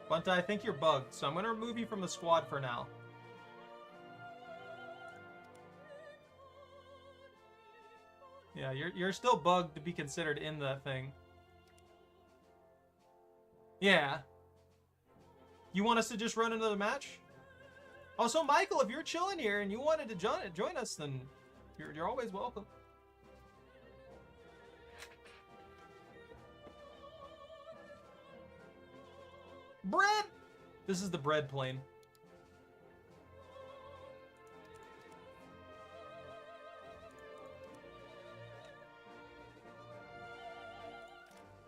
Bunta, I think you're bugged, so I'm gonna remove you from the squad for now. Yeah, you're still bugged to be considered in that thing. Yeah. You want us to just run another match? Oh, so Michael, if you're chilling here and you wanted to join us, then you're always welcome. Bread! This is the bread plane.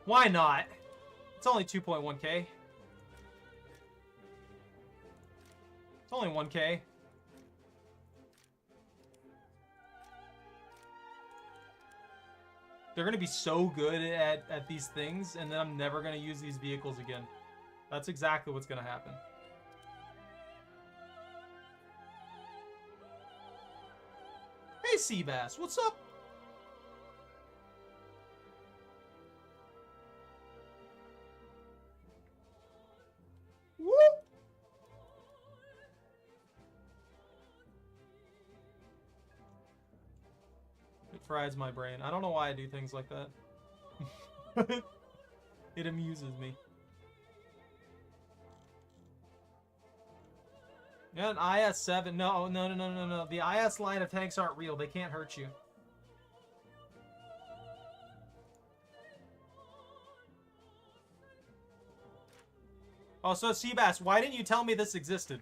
Why not? It's only 2.1k. It's only 1k. They're gonna be so good at these things, and then I'm never gonna use these vehicles again. That's exactly what's gonna happen. Hey Seabass, what's up? Whoop! It fries my brain. I don't know why I do things like that. It amuses me. Yeah, an IS-7. No. The IS line of tanks aren't real. They can't hurt you. Oh, so Seabass, why didn't you tell me this existed?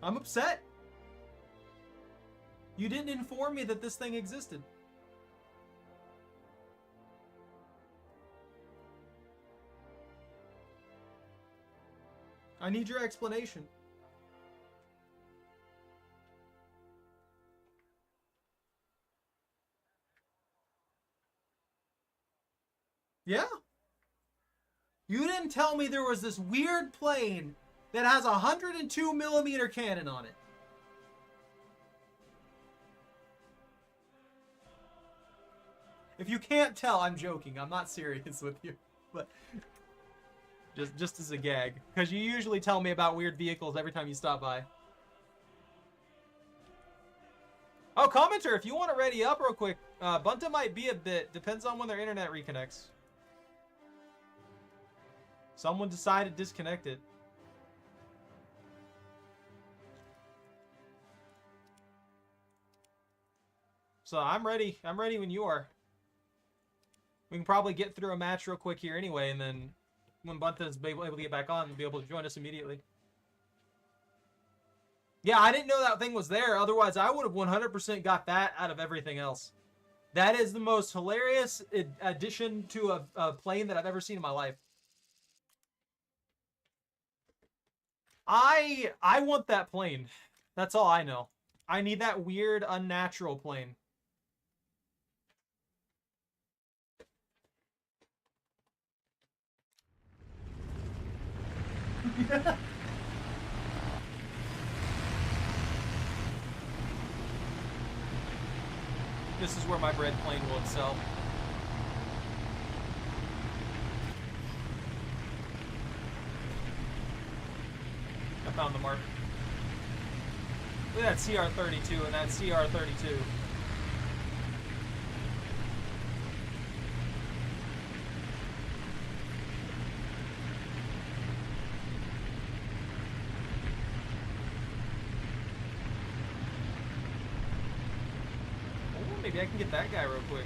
I'm upset. You didn't inform me that this thing existed. I need your explanation. Yeah? You didn't tell me there was this weird plane that has a 102mm cannon on it. If you can't tell, I'm joking. I'm not serious with you, but just as a gag, because you usually tell me about weird vehicles every time you stop by. Oh, commenter, if you want to ready up real quick, Bunta might be a bit. Depends on when their internet reconnects. Someone decided to disconnect it. So I'm ready. I'm ready when you are. We can probably get through a match real quick here anyway, and then when Bunta's able to get back on, be able to join us immediately. Yeah, I didn't know that thing was there. Otherwise, I would have 100% got that out of everything else. That is the most hilarious addition to a plane that I've ever seen in my life. I want that plane. That's all I know. I need that weird, unnatural plane. This is where my bread plane will excel. I found the mark. Look at that CR32 and that CR32. Maybe I can get that guy real quick.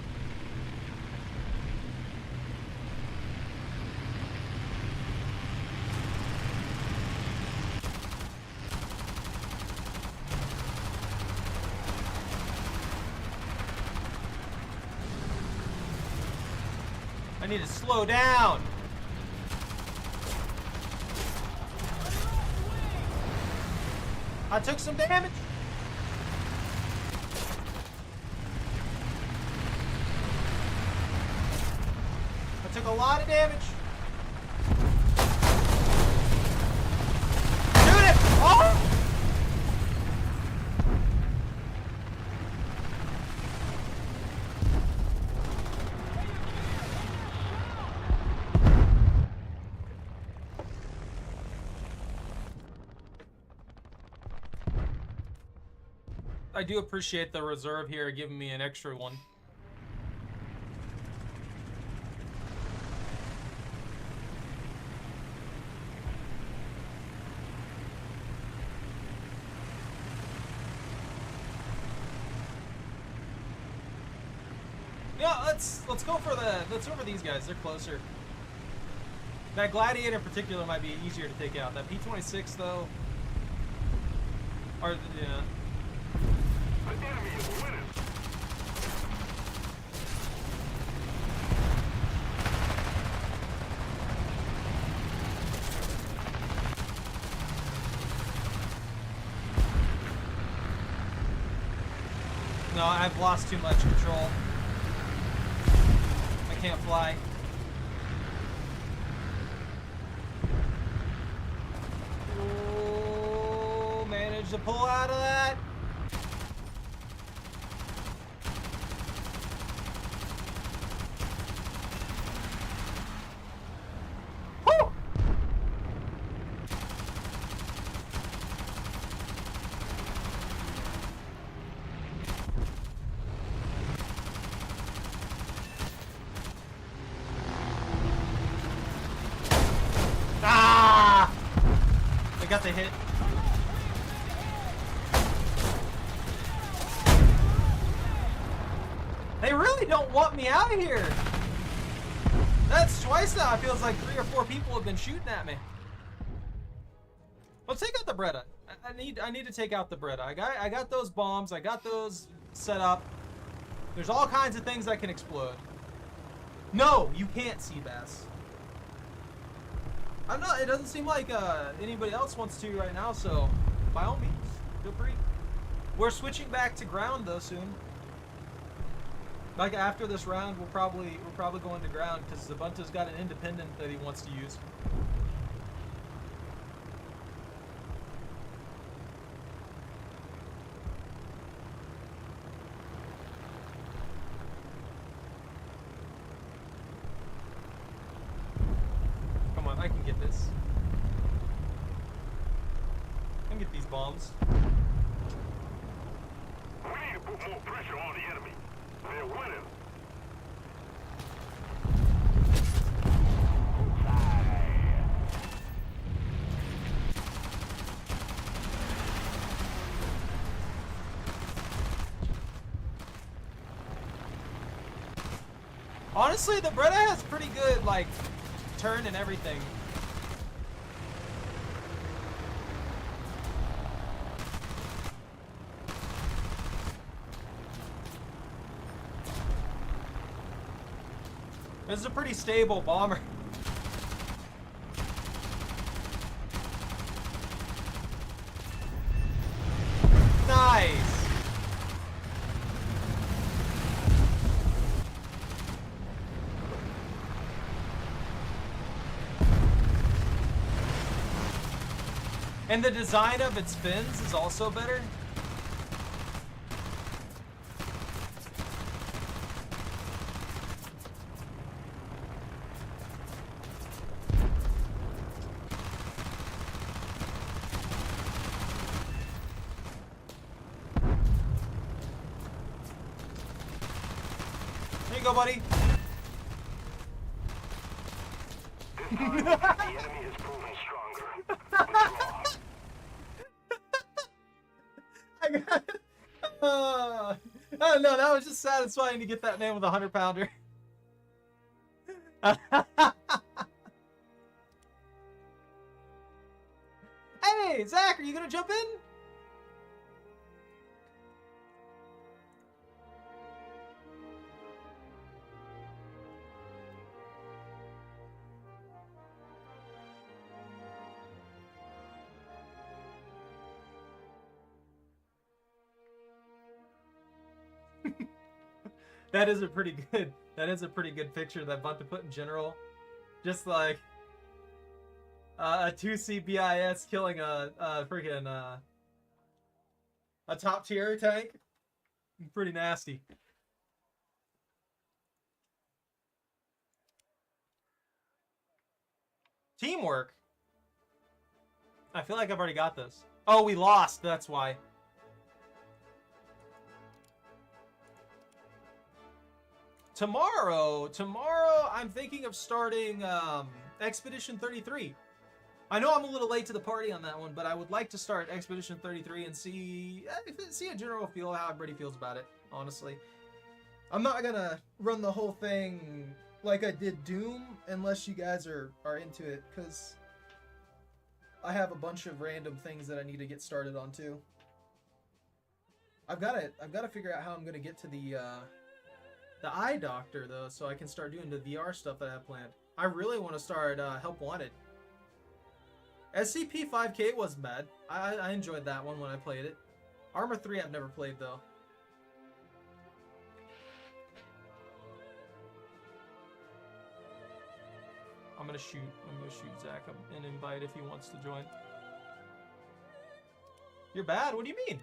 I need to slow down. I took some damage. Took a lot of damage. Shoot it! Oh! I do appreciate the reserve here giving me an extra one. Let's go for these guys. They're closer. That Gladiator in particular might be easier to take out. That P-26 though, or yeah. The enemy is winning. No, I've lost too much control. I can't fly. Oh, managed to pull out of that. Woo! Ah! I got the hit. They really don't want me out of here. That's twice now. It feels like 3 or 4 people have been shooting at me. Let's take out the Beretta. I need to take out the Beretta. I got those bombs. I got those set up. There's all kinds of things that can explode. No, you can't, Seabass. I'm not. It doesn't seem like anybody else wants to right now. So, by all means, feel free. We're switching back to ground though soon. Like after this round, we're probably going to ground because Zabunta's got an independent that he wants to use. Come on, I can get this. I can get these bombs. We need to put more pressure on the enemy. They're winning. Honestly, the Bretta has pretty good, like, turn and everything. This is a pretty stable bomber. Nice. And the design of its fins is also better. There you go, buddy. This time, the enemy has proven stronger. Withdraw. I got it. I don't know, that was just satisfying to get that man with a 100-pounder. Hey, Zach, are you gonna jump in? That is a pretty good picture that Bunta put in general. Just like a 2C BIS killing a freaking a top tier tank. Pretty nasty. Teamwork. I feel like I've already got this. Oh, we lost. That's why. Tomorrow, I'm thinking of starting Expedition 33. I know I'm a little late to the party on that one, but I would like to start Expedition 33 and see a general feel how everybody feels about it, honestly. I'm not gonna run the whole thing like I did Doom unless you guys are into it, because I have a bunch of random things that I need to get started on too. I've got to figure out how I'm gonna get to the eye doctor though, so I can start doing the VR stuff that I have planned. I really want to start Help Wanted. SCP-5K wasn't bad. I enjoyed that one when I played it. Armor 3 I've never played though. I'm gonna shoot Zach an invite if he wants to join. You're bad? What do you mean?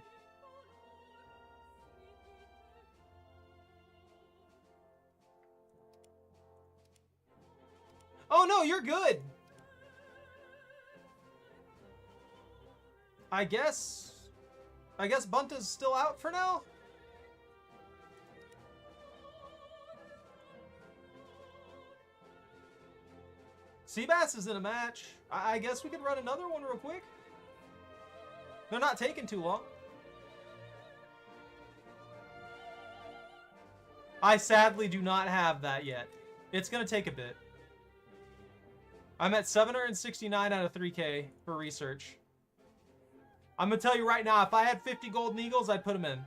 Oh no, you're good. I guess Bunta's still out for now. Seabass is in a match. I guess we could run another one real quick. They're not taking too long. I sadly do not have that yet. It's gonna take a bit. I'm at 769 out of 3K for research. I'm gonna tell you right now, if I had 50 golden eagles, I'd put them in.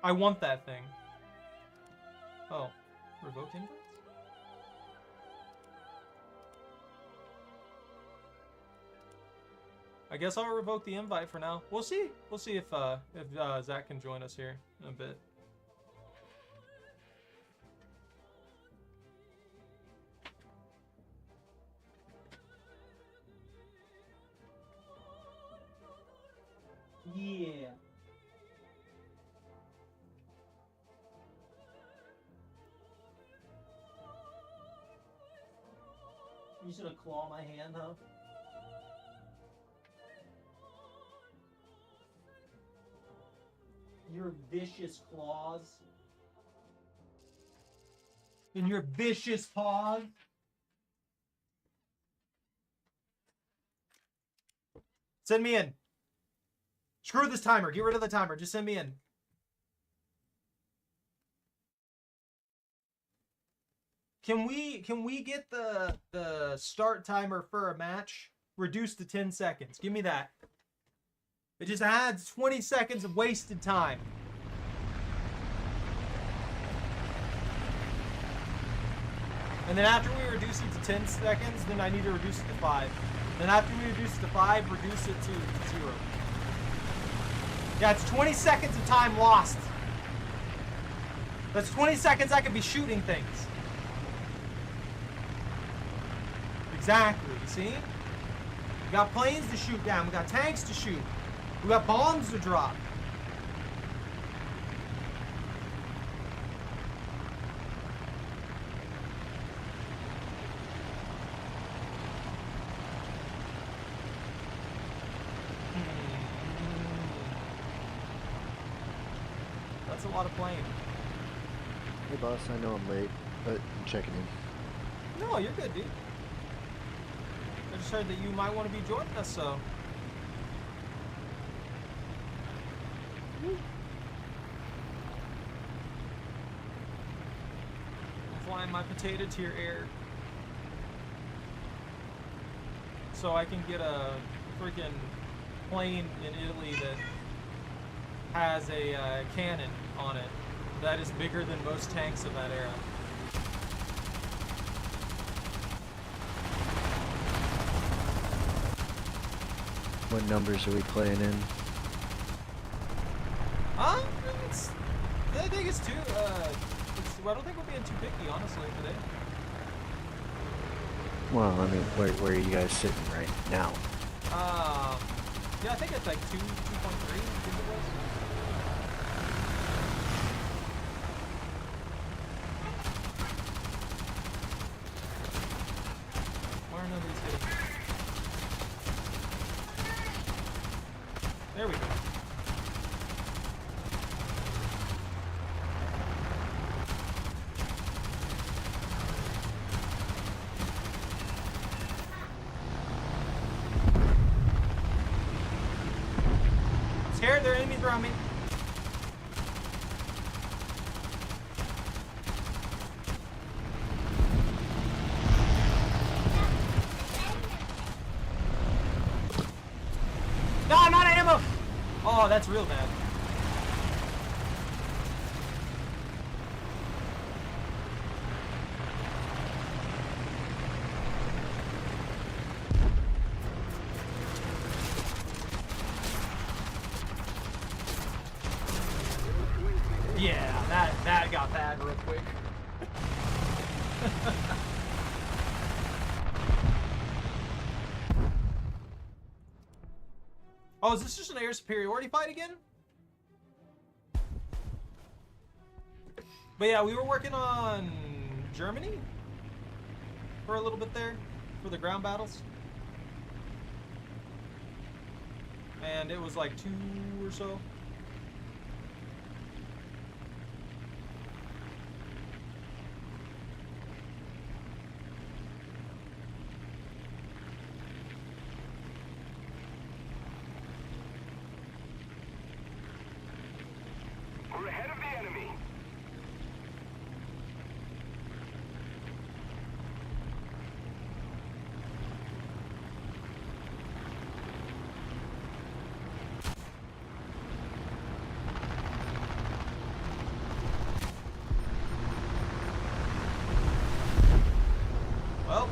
I want that thing. Oh, revoke invites? I guess I'll revoke the invite for now. We'll see. We'll see if Zach can join us here in a bit. Yeah. You should have clawed my hand, huh? your vicious claws. In your vicious paws. Send me in. Screw this timer. Get rid of the timer. Just send me in. Can we get the start timer for a match reduced to 10 seconds? Give me that. It just adds 20 seconds of wasted time. And then after we reduce it to 10 seconds, then I need to reduce it to 5. Then after we reduce it to 5, reduce it to 0. Yeah, it's 20 seconds of time lost. That's 20 seconds I could be shooting things. Exactly, you see? We got planes to shoot down, we got tanks to shoot, we got bombs to drop. That's a lot of plane. Hey boss, I know I'm late, but I'm checking in. No, you're good, dude. I just heard that you might want to be joining us, so. I'm flying my potato to your air. So I can get a freaking plane in Italy that has a cannon on it that is bigger than most tanks of that era. What numbers are we playing in? I think it's too, I don't think we're being too picky, honestly, today. Well, I mean, where are you guys sitting right now? Yeah, I think it's like 2.3, I think it was. Why are none of these hitting? There we go. Scared, there are enemies around me. No, I'm out of ammo! Oh, that's real bad. Yeah, that got bad real quick. Oh, is this just an air superiority fight again? But yeah, we were working on Germany for a little bit there, for the ground battles. And it was like 2 or so. We're ahead of the enemy. Well.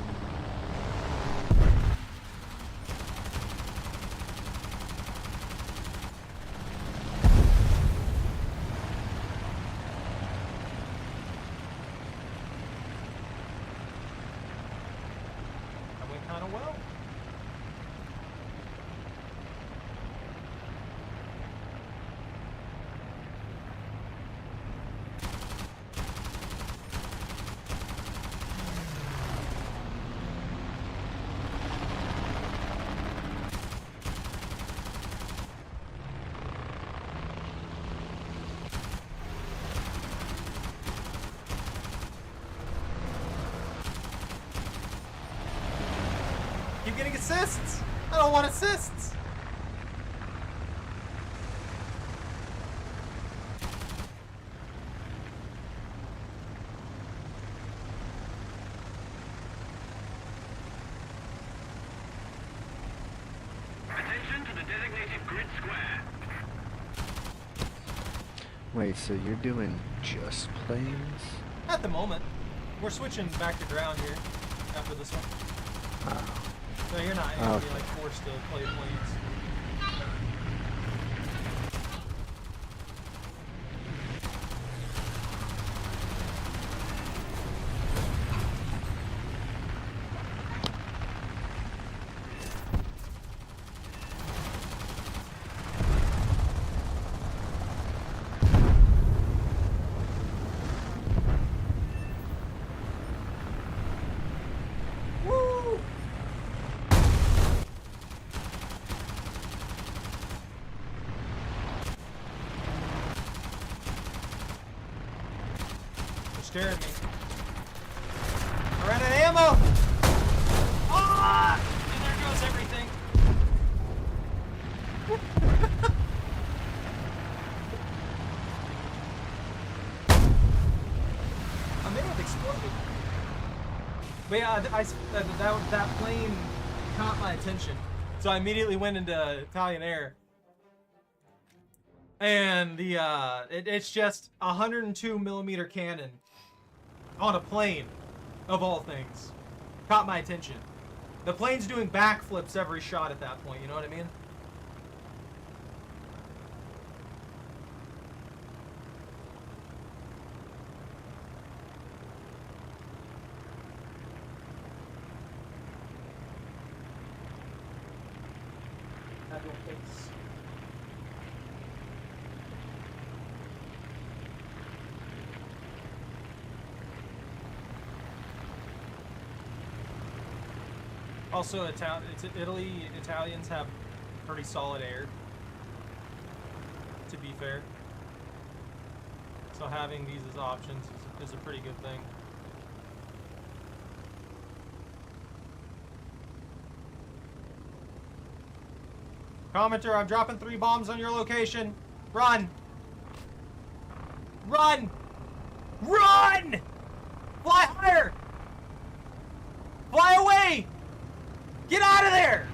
That went kind of well. keep getting assists. I don't want assists. Attention to the designated grid square. Wait, so you're doing just planes? At the moment. We're switching back to ground here after this one. Oh. So you're not gonna be like forced to play planes. Woo! They're staring at me. I ran out of ammo! Ah! And there goes everything. I may have exploded. But yeah, that plane caught my attention. So I immediately went into Italian Air. And the it's just a 102mm cannon on a plane, of all things. Caught my attention. The plane's doing backflips every shot at that point, you know what I mean? That little face. Also, Italy, Italians have pretty solid air, to be fair. So having these as options is a pretty good thing. Commenter, I'm dropping 3 bombs on your location. Run! Run! Run! Fly higher! Fly away! Get out of there!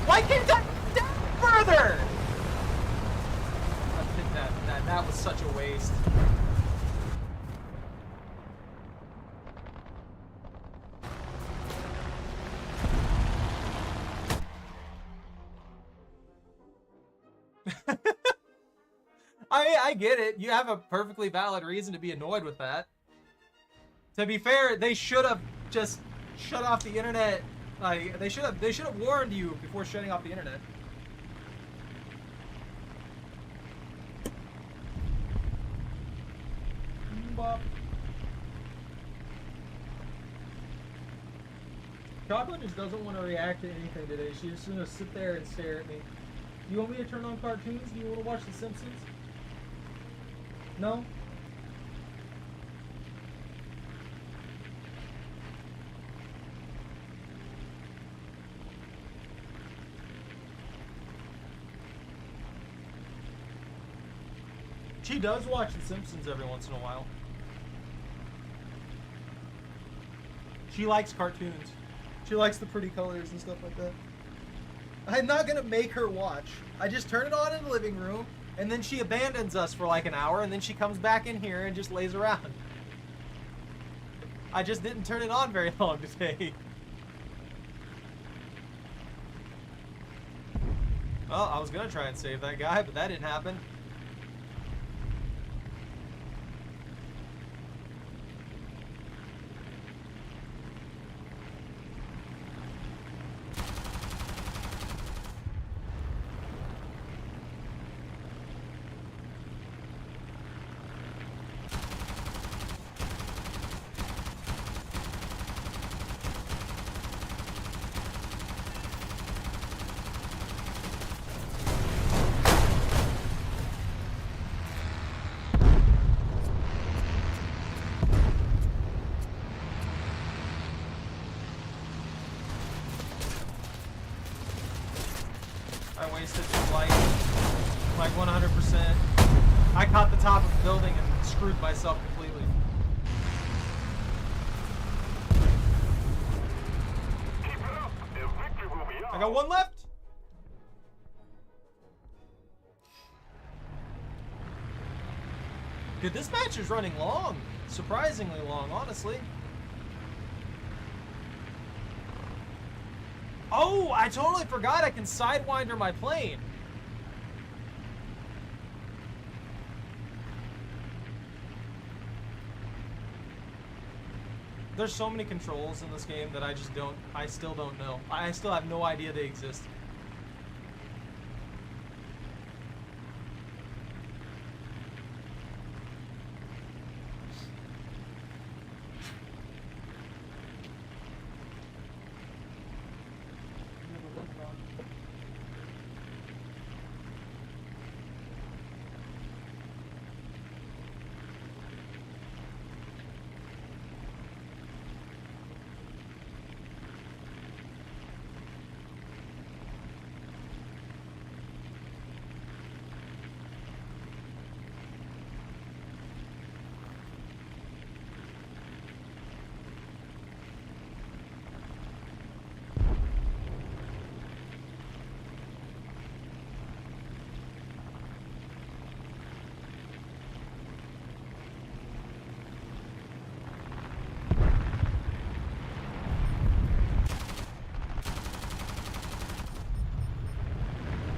Why can't I down further? I think that was such a waste. I get it. You have a perfectly valid reason to be annoyed with that. To be fair, they should have just shut off the internet. Like they should have warned you before shutting off the internet. Bop. Chocolate just doesn't want to react to anything today. She's just gonna sit there and stare at me. You want me to turn on cartoons? Do you want to watch The Simpsons? No? She does watch The Simpsons every once in a while. She likes cartoons. She likes the pretty colors and stuff like that. I'm not gonna make her watch. I just turn it on in the living room, and then she abandons us for like an hour, and then she comes back in here and just lays around. I just didn't turn it on very long today. Well, I was gonna try and save that guy, but that didn't happen. screwed myself completely. Keep it up, and victory will be ours. I got one left. Dude, this match is running long. Surprisingly long, honestly. Oh, I totally forgot I can sidewinder my plane. There's so many controls in this game that I still don't know. I still have no idea they exist.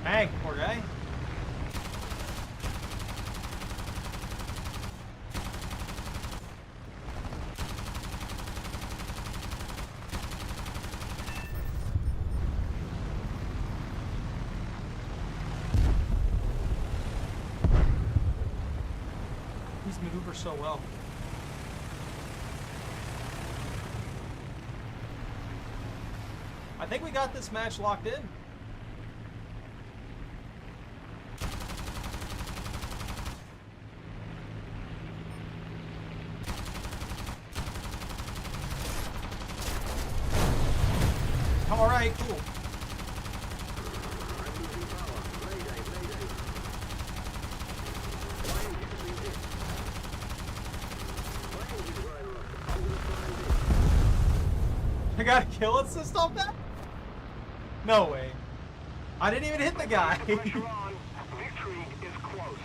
Hey, poor guy. He's maneuvered so well. I think we got this match locked in. All right, cool. I got a kill assist off that? No way. I didn't even hit the guy. Pressure on. Victory is close.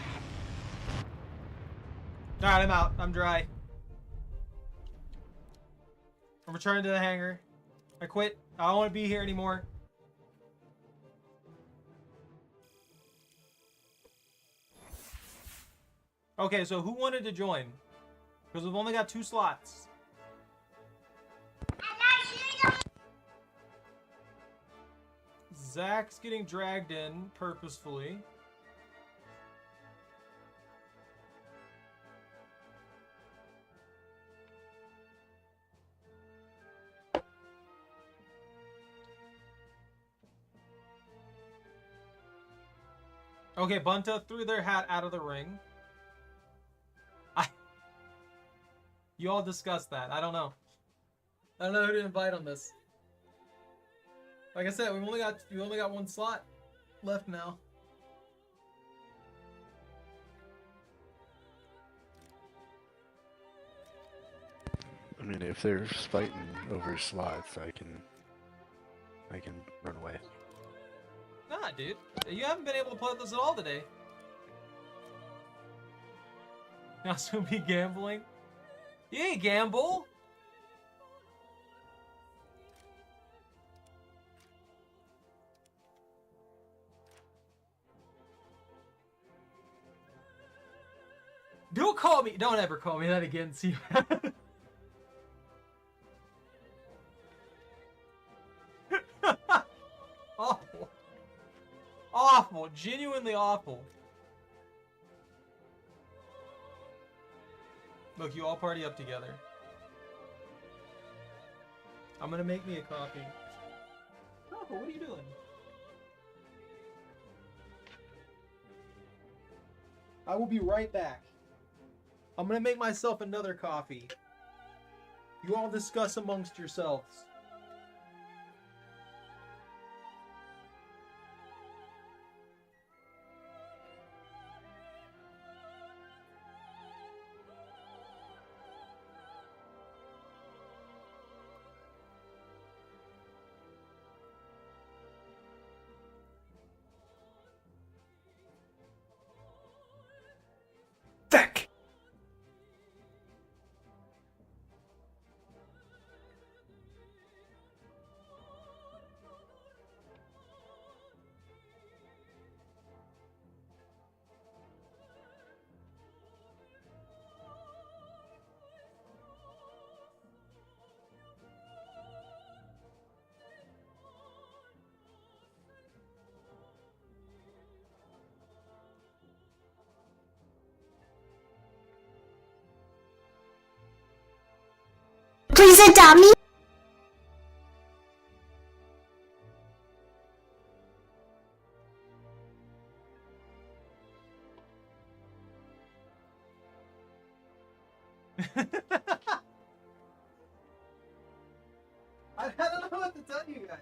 Alright, I'm out. I'm dry. I'm returning to the hangar. I quit. I don't want to be here anymore. Okay, so who wanted to join? Because we've only got 2 slots. Zach's getting dragged in purposefully. Okay, Bunta threw their hat out of the ring. You all discussed that. I don't know. I don't know who to invite on this. Like I said, we only got 1 slot left now. I mean, if they're fighting over slots, I can run away. Nah, dude. You haven't been able to play this at all today. Now soon be gambling. You ain't gamble. Don't ever call me that again, see. Awful. Awful. Genuinely awful. Look, you all party up together. I'm gonna make me a coffee. Papa, what are you doing? I will be right back. I'm gonna make myself another coffee. You all discuss amongst yourselves. Please adopt me. I don't know what to tell you guys.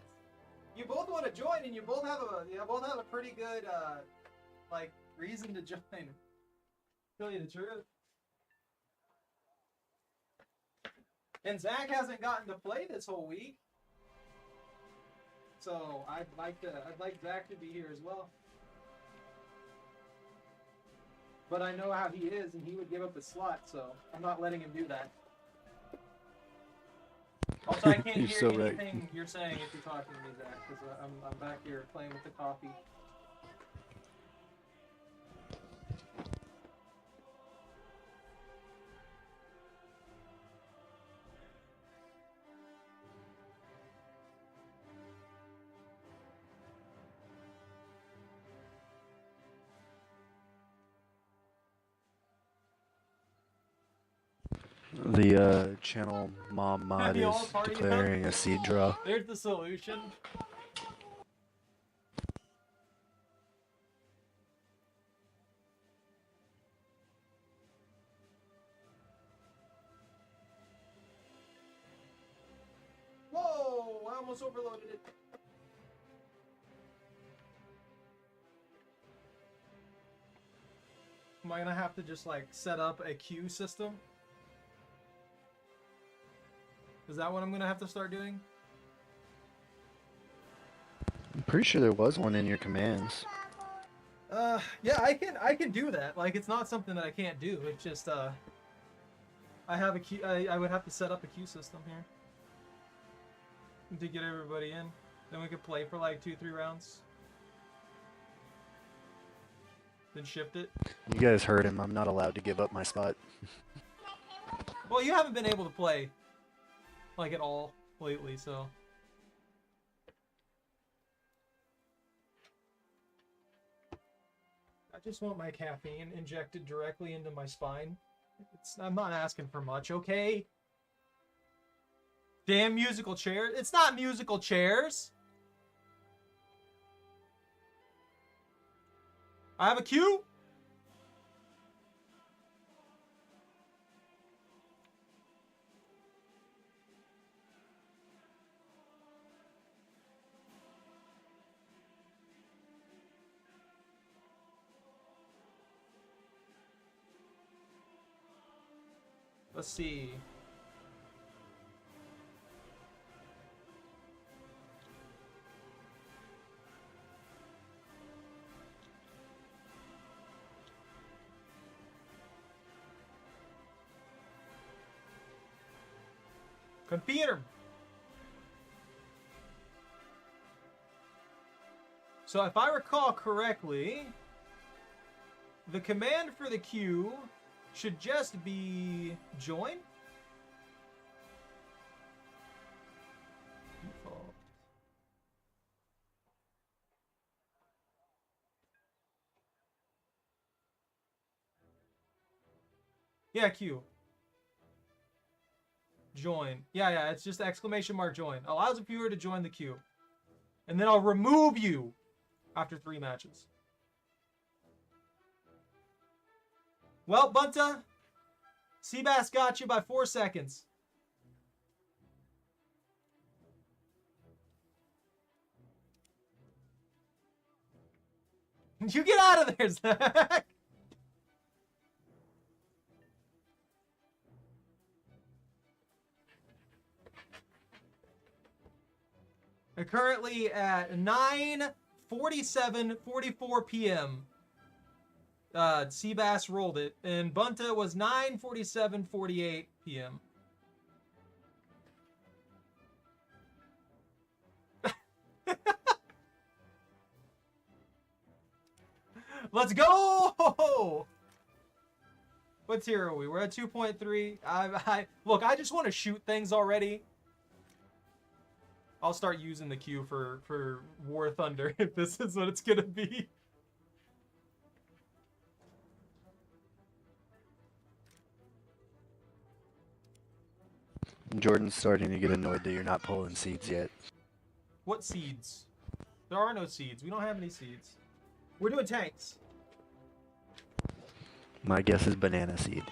You both want to join, and you both have a pretty good like reason to join. Tell you the truth. And Zach hasn't gotten to play this whole week, so I'd like Zach to be here as well. But I know how he is, and he would give up his slot, so I'm not letting him do that. Also, I can't You're hear so anything right. you're saying if you're talking to me, Zach, because I'm back here playing with the coffee. The channel mom mod You is all party up? declaring a seed draw. There's the solution. Whoa! I almost overloaded it. Am I gonna have to just like set up a queue system? Is that what I'm gonna have to start doing? I'm pretty sure there was one in your commands. Yeah, I can do that. Like, it's not something that I can't do. It's just I have a queue. I would have to set up a queue system here to get everybody in. Then we could play for like 2-3 rounds. Then shift it. You guys heard him. I'm not allowed to give up my spot. Well, you haven't been able to play like at all lately, so. I just want my caffeine injected directly into my spine. I'm not asking for much, okay? Damn musical chairs. It's not musical chairs. I have a queue. Let's see. Computer. So if I recall correctly, the command for the queue should just be join. Default. Yeah, queue. Join. Yeah, it's just exclamation mark join. Allows a viewer to join the queue. And then I'll remove you after 3 matches. Well, Bunta, Seabass got you by 4 seconds. You get out of there, Zach. We're currently at 9:47:44 p.m. Seabass rolled it, and Bunta was 9:47:48 p.m. Let's go! What tier are we? We're at 2.3. Look, I just want to shoot things already. I'll start using the queue for War Thunder if this is what it's gonna be. Jordan's starting to get annoyed that you're not pulling seeds yet. What seeds? There are no seeds. We don't have any seeds. We're doing tanks. My guess is banana seed.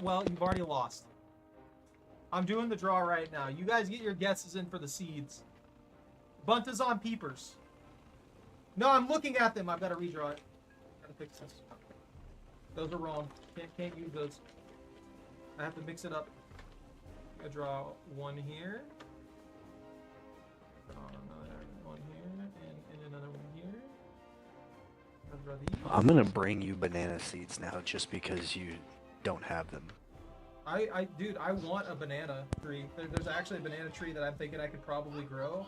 Well, you've already lost. I'm doing the draw right now. You guys get your guesses in for the seeds. Bunta's on peepers. No, I'm looking at them. I've got to redraw it. Gotta fix this. Those are wrong. Can't use those. I have to mix it up. I draw one here. Draw another one here, and another one here. I'll draw these. I'm gonna bring you banana seeds now just because you don't have them. Dude, I want a banana tree. There's actually a banana tree that I'm thinking I could probably grow,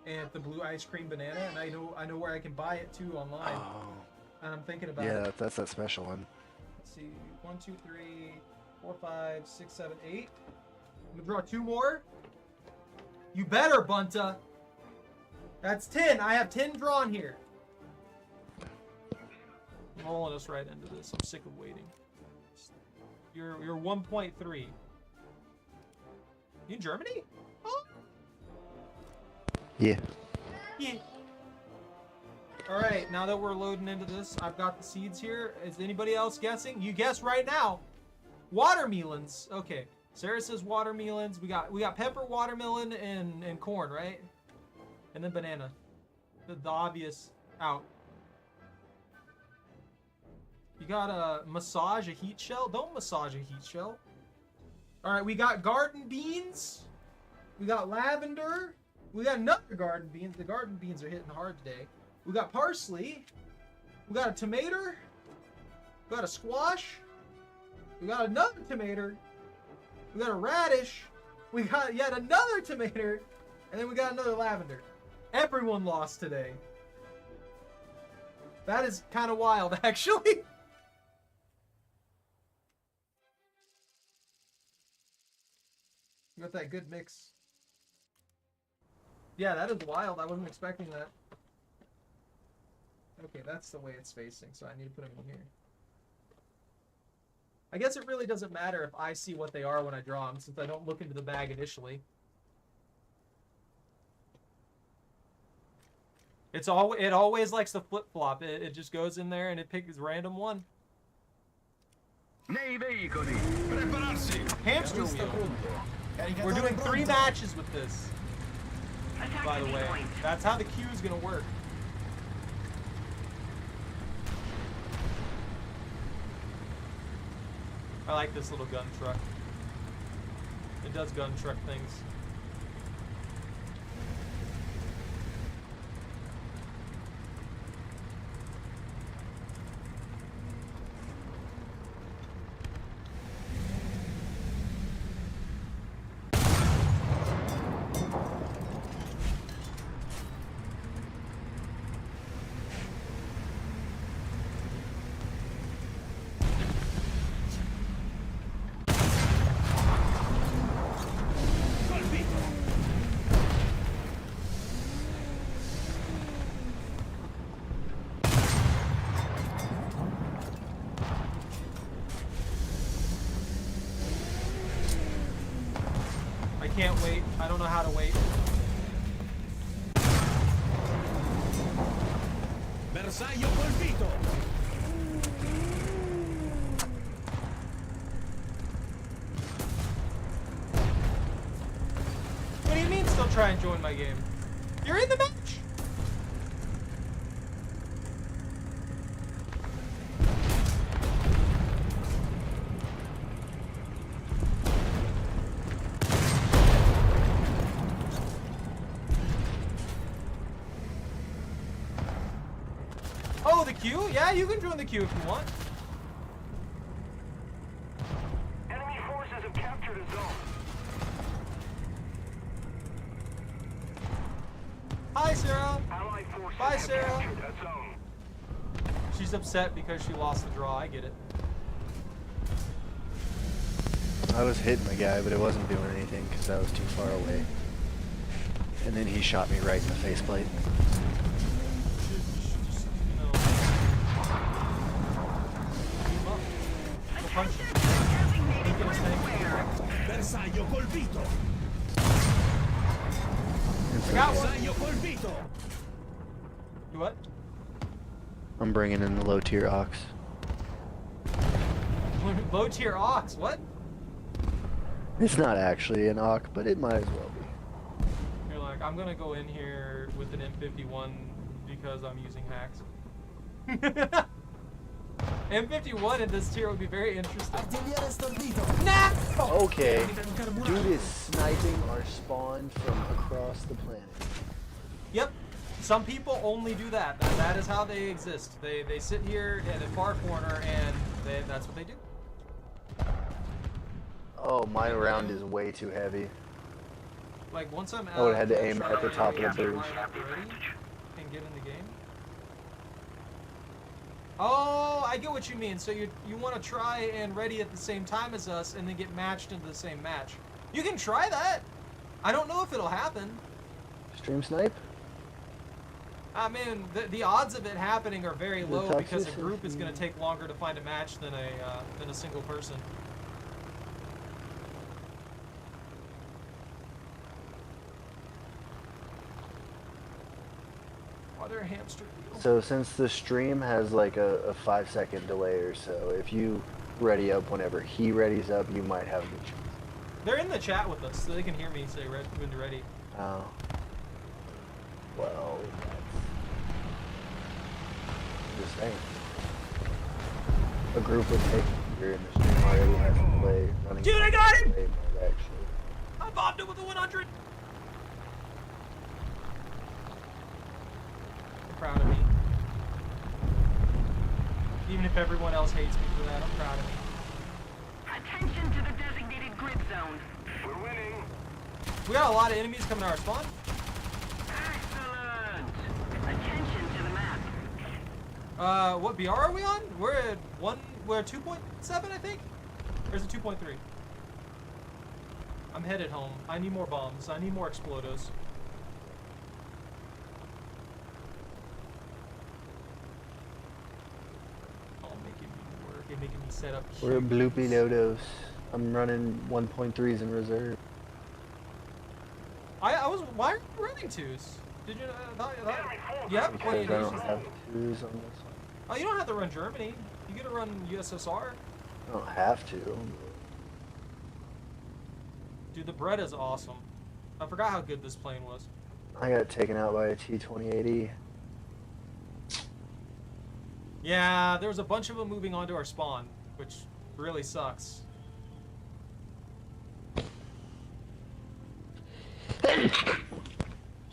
and the blue ice cream banana, and I know where I can buy it too online. Oh. And I'm thinking about Yeah, it. that's that special one. Let's see, 1, 2, 3, 4, 5, 6, 7, 8. I'm gonna draw 2 more. You better, Bunta. That's 10. I have 10 drawn here. I'm rolling us right into this. I'm sick of waiting. You're 1.3. You in Germany? Oh. Yeah. Yeah. All right, now that we're loading into this, I've got the seeds here. Is anybody else guessing? You guess right now. Watermelons. Okay. Sarah says watermelons. We got pepper, watermelon, and corn, right? And then banana. The obvious out. You got a massage a heat shell? Don't massage a heat shell. All right, we got garden beans. We got lavender. We got another garden beans. The garden beans are hitting hard today. We got parsley. We got a tomato. We got a squash. We got another tomato. We got a radish. We got yet another tomato. And then we got another lavender. Everyone lost today. That is kind of wild, actually. We got that good mix. Yeah, that is wild. I wasn't expecting that. Okay, that's the way it's facing, so I need to put them in here. I guess it really doesn't matter if I see what they are when I draw them, since I don't look into the bag initially. It always likes to flip-flop. It just goes in there and it picks random one. Nei veicoli, prepararsi. Hamster wheel. We're doing 3 matches with this, by the way. That's how the queue is going to work. I like this little gun truck. It does gun truck things. I can't wait. I don't know how to wait. Bersaglio colpito. What do you mean still try and join my game? You're in the match! Oh, the queue? Yeah, you can join the queue if you want. Enemy forces have captured a zone. Hi, Sarah. Allied forces Bye, have Sarah. captured a zone. She's upset because she lost the draw. I get it. I was hitting the guy, but it wasn't doing anything because I was too far away. And then he shot me right in the faceplate. Bersaglio colpito. It's Got okay. one. Segno colpito. You what? I'm bringing in the low tier ox. Low tier ox. What? It's not actually an ox, but it might as well be. You're like, I'm gonna go in here with an M51 because I'm using hacks. M51 in this tier would be very interesting. Artillere stordito. Nah! Okay. Dude is sniping our spawn from across the planet. Yep. Some people only do that. That is how they exist. They sit here in a far corner and that's what they do. Oh, my round is way too heavy. Like once I'm out, I would've had to I'm aim gonna at the try top of the and bridge. line up already and get in the game. Oh, I get what you mean. So you want to try and ready at the same time as us and then get matched into the same match. You can try that. I don't know if it'll happen. Stream snipe? I mean, the odds of it happening are very The low because a toxicity. group is going to take longer to find a match than a single person. Are there hamster wheels? So since the stream has like a 5-second delay or so, if you ready up whenever he readies up, you might have a good chance. They're in the chat with us, so they can hear me say when you're ready. Oh. Well, that's... Just saying. A group would take you're in the stream already has a delay running. Dude, I got him! They might actually. I bombed it with a 100! I'm proud of me. Even if everyone else hates me for that, I'm proud of me. Attention to the designated grid zone. We're winning. We got a lot of enemies coming to our spawn. Excellent. Attention to the map. What BR are we on? We're at 2.7, I think? Or is it 2.3? I'm headed home. I need more bombs. I need more explodos. Oh, making me work and making me set up. We're cubes. bloopy dodos. I'm running 1.3s in reserve. I was. Why are you running twos? Did you? Yep. Because I don't have 2s on this one. Oh, you don't have to run Germany. You get to run USSR. I don't have to. Dude, the bread is awesome. I forgot how good this plane was. I got taken out by a T-2080. Yeah, there was a bunch of them moving onto our spawn, which really sucks.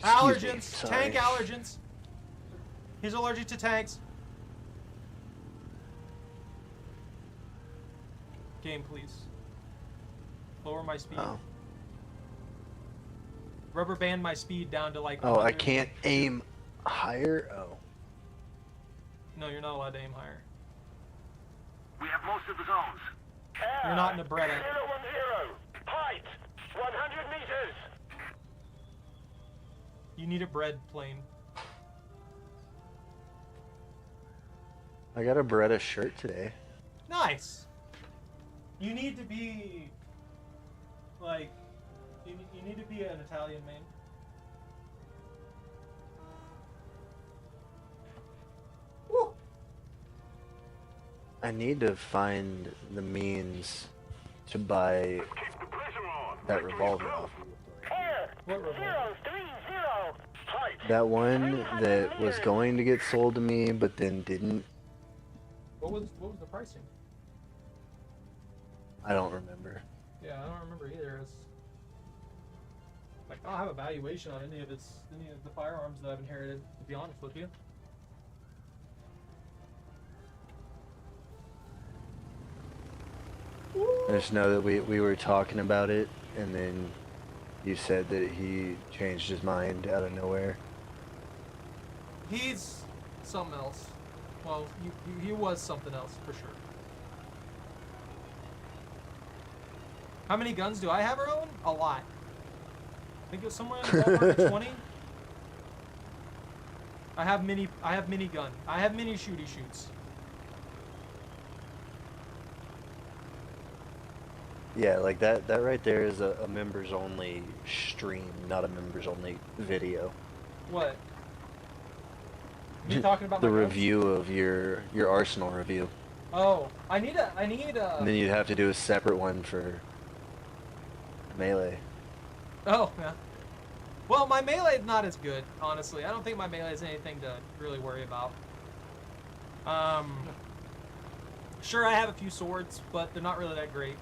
Allergens, Sorry. tank allergens. He's allergic to tanks. Game, please. Lower my speed. Oh. Rubber band my speed down to like. Oh, I 100. can't aim higher? Oh. No, you're not allowed to aim higher. We have most of the zones. You're not in a Beretta. 010. Height 100 meters. You need a bread plane. I got a Beretta shirt today. Nice. You need to be like you need to be an Italian man. Woo. I need to find the means to buy Keep the pressure on. that revolver off. Fire. What revolver? 030. Height. That one that was going to get sold to me, but then didn't. What was the pricing? I don't remember. Yeah, I don't remember either. It's like I don't have a valuation on any of the firearms that I've inherited, to be honest with you. I just know that we were talking about it, and then you said that he changed his mind out of nowhere. He's something else. Well, he was something else for sure. How many guns do I have, Erwin? A lot. I think it was somewhere in the ballpark of 20. I have mini gun. I have mini shooty shoots. Yeah, like that right there is a members only stream, not a members only video. What? You talking about The my guns? review of your Arsenal review. Oh, I need And then you'd have to do a separate one for Melee. Oh, yeah. Well, my melee's not as good, honestly. I don't think my melee is anything to really worry about. Sure, I have a few swords, but they're not really that great.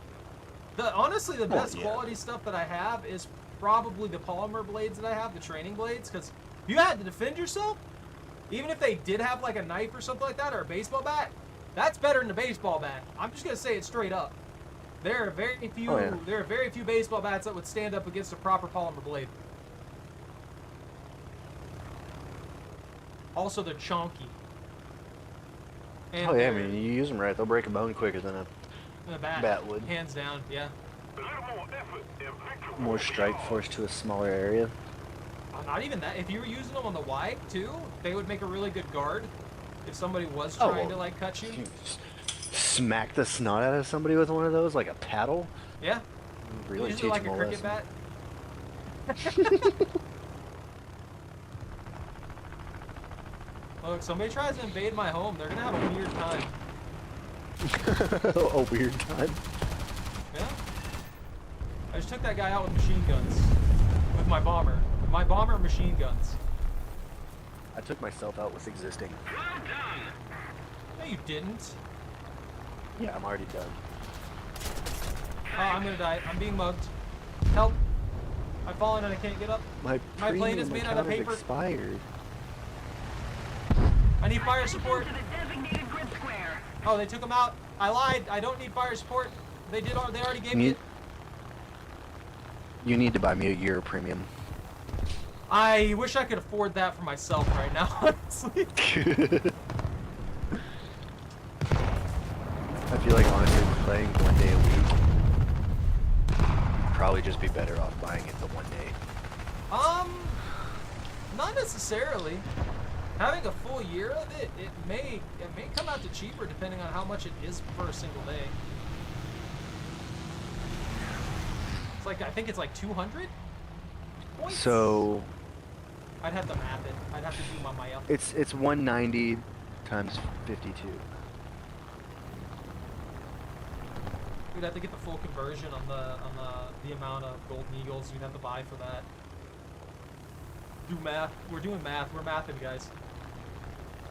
Honestly, the best quality stuff that I have is probably the polymer blades that I have, the training blades, because if you had to defend yourself, even if they did have like a knife or something like that, or a baseball bat, that's better than a baseball bat. I'm just gonna say it straight up. There are very few. There are very few baseball bats that would stand up against a proper polymer blade. Also, they're chunky. And Oh yeah, I mean, you use them right, they'll break a bone quicker than a bat would. Hands down, yeah. A little more effort and victory More will be strike ours. force to a smaller area. Not even that. If you were using them on the wide too, they would make a really good guard. If somebody was Oh, trying well, to like cut you. You smack the snot out of somebody with one of those like a paddle. Yeah. Really Use teach it like them a a cricket lesson. bat. Look, somebody tries to invade my home, they're gonna have a weird time. A weird time. Yeah. I just took that guy out with machine guns. With my bomber. My bomber and machine guns. I took myself out with existing. Well done. No, you didn't. Yeah, I'm already done. Oh, I'm gonna die. I'm being mugged. Help. I've fallen and I can't get up. My plane is made out of premium paper. account has expired. I need fire support. To the designated grid square. Oh, they took him out. I lied. I don't need fire support. They did. They already gave me it. You need to buy me a year premium. I wish I could afford that for myself right now, honestly. I feel like honestly playing 1 day a week, you'd probably just be better off buying it the 1 day. Not necessarily. Having a full year of it, it may come out to cheaper depending on how much it is per single day. It's like, I think it's like 200 points? So I'd have to map it. I'd have to do my math. it's 190 times 52. We'd have to get the full conversion on the amount of golden eagles you'd have to buy for that. Do math. We're doing math. We're mathing, guys.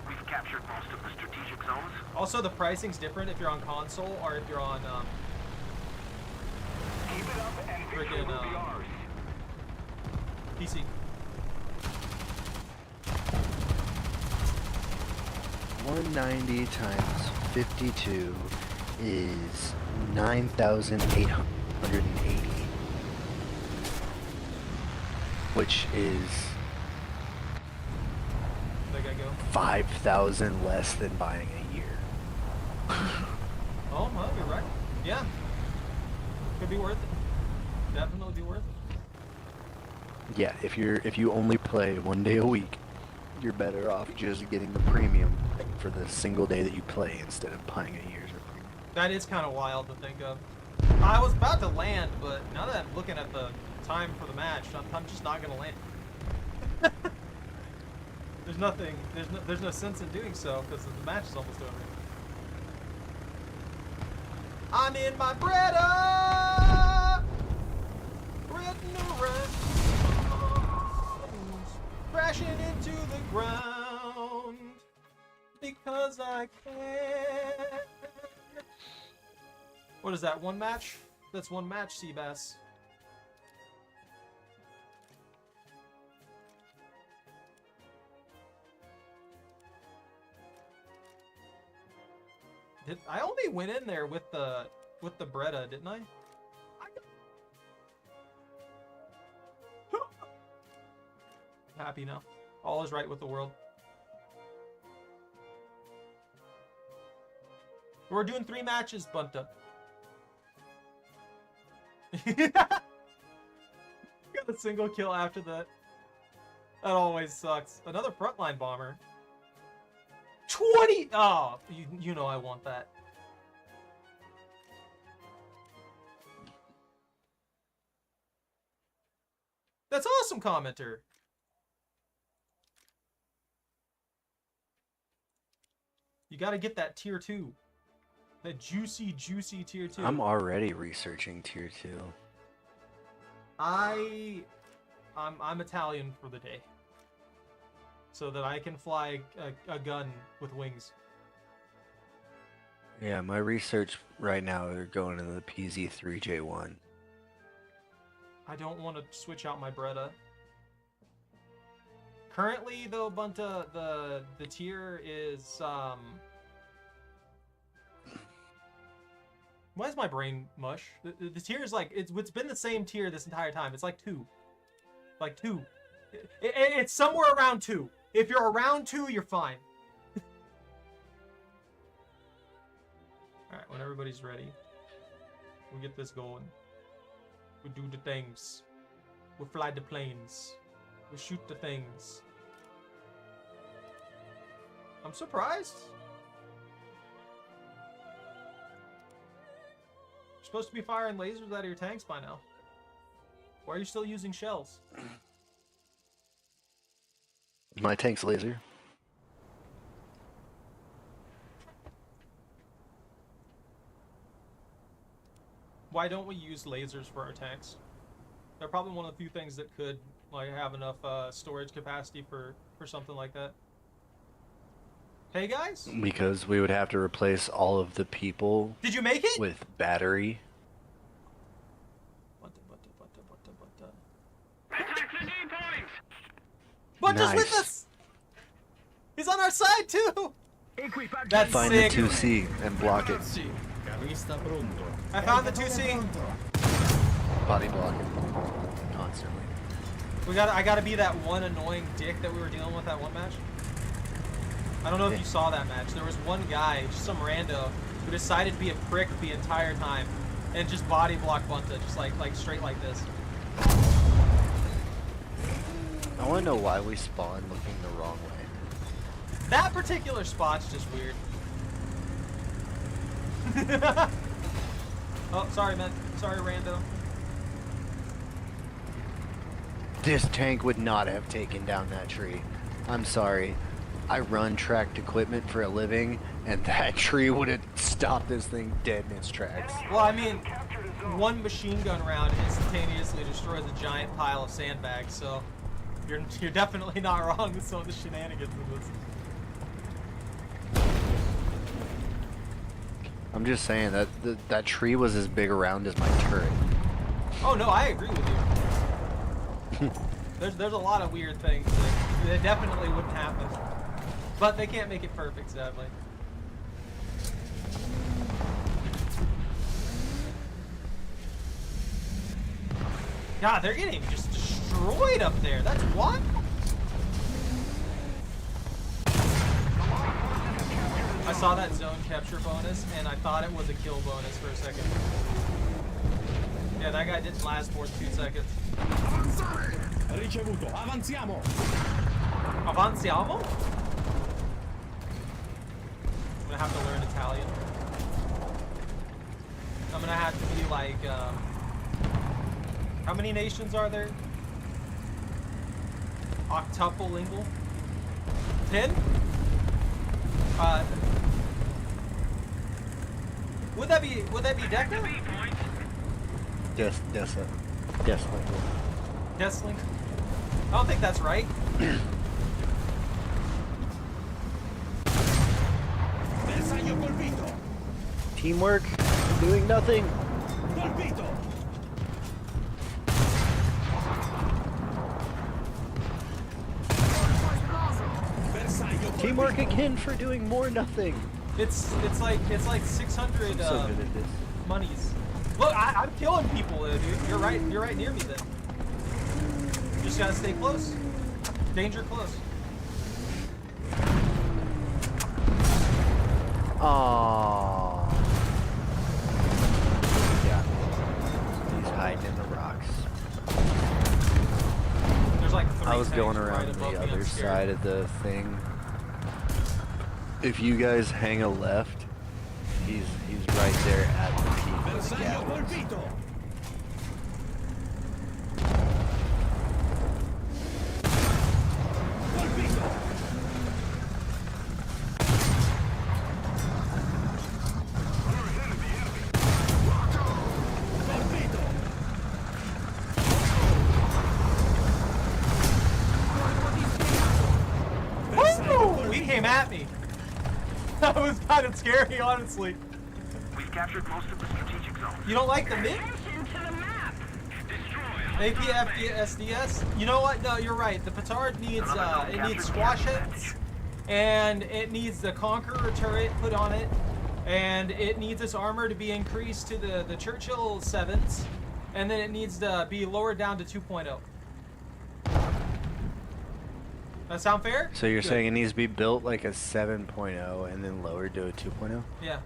We've captured most of the strategic zones. Also, the pricing's different if you're on console or if you're on Keep it up and victory Friggin', will be ours. PC. $190 times 52 is 9,880, which is There I go. 5,000 less than buying a year. Oh, well, you're right. Yeah. Could be worth it. Definitely be worth it. Yeah, if you only play 1 day a week, you're better off just getting the premium for the single day that you play instead of buying a year's of premium. That is kind of wild to think of. I was about to land, but now that I'm looking at the time for the match, I'm just not gonna land. There's nothing. There's no sense in doing so because the match is almost over. I'm in my Breda. Crashing into the ground because I can. What is that? One match? That's one match, Seabass. I only went in there with the Breda, didn't I? Happy now. All is right with the world. We're doing 3 matches, Bunta. Got a single kill after that. That always sucks. Another frontline bomber. 20! Oh, you know I want that. That's awesome, commenter. You gotta get that tier 2. That juicy, juicy tier 2. I'm already researching tier 2. I'm Italian for the day. So that I can fly a gun with wings. Yeah, my research right now are going into the PZ3J1. I don't want to switch out my Bretta. Currently, though, Bunta, the tier is Why is my brain mush? The tier is like it's been the same tier this entire time. It's like 2, like 2. It's somewhere around 2. If you're around 2, you're fine. All right, when everybody's ready, we get this going. We do the things. We fly the planes. We shoot the things. I'm surprised. You're supposed to be firing lasers out of your tanks by now. Why are you still using shells? My tank's laser. Why don't we use lasers for our tanks? They're probably one of the few things that could like have enough storage capacity for something like that. Hey guys? Because we would have to replace all of the people Did you make it? with battery. Attack the new point! Bunta's with Nice. us! He's on our side too! Equipaggio. That's Find sick. the 2C and block it. Carista pronto. I found the 2C. Body block it. Constantly. I gotta be that one annoying dick that we were dealing with that one match. I don't know if you saw that match. There was one guy, just some rando, who decided to be a prick the entire time and just body block Bunta, just like straight like this. I want to know why we spawn looking the wrong way. That particular spot's just weird. Oh, sorry, man. Sorry, rando. This tank would not have taken down that tree. I'm sorry. I run tracked equipment for a living, and that tree would have stopped this thing dead in its tracks. Well, I mean, one machine gun round instantaneously destroys a giant pile of sandbags, so you're definitely not wrong with some of the shenanigans of this. I'm just saying that that tree was as big around as my turret. Oh no, I agree with you. There's a lot of weird things that definitely wouldn't happen, but they can't make it perfect, sadly. God, they're getting just destroyed up there. That's what? I saw that zone capture bonus, and I thought it was a kill bonus for a second. Yeah, that guy didn't last more than 2 seconds. Ricevuto, avanziamo! Avanziamo? I'm gonna have to learn Italian. I'm gonna have to be like, how many nations are there? Octuple-lingual? 10? Would that be Deca? Desolate. Deslink? I don't think that's right. Bersaglio colpito! Teamwork, doing nothing. Colpito! Bersaglio Teamwork again for doing more nothing. It's like 600 So good at this. monies. Look, I'm killing people, dude. You're right near me then. You just gotta stay close. Danger close. Aww. Yeah. He's hiding in the rocks. There's like 3 I was going tanks around right above the me, I'm other scared. side of the thing. If you guys hang a left, he's right there at the peak of the Bersaglio gap. colpito! That was kind of scary, honestly. We've captured most of the strategic zone. You don't like the MiG? Attention to the map. Destroy. APFDSDS? You know what? No, you're right. The Petard needs squash heads, and it needs the Conqueror turret put on it, and it needs its armor to be increased to the Churchill 7s, and then it needs to be lowered down to 2.0. That sound fair? So you're Good. saying it needs to be built like a 7.0 and then lowered to a 2.0? Yeah.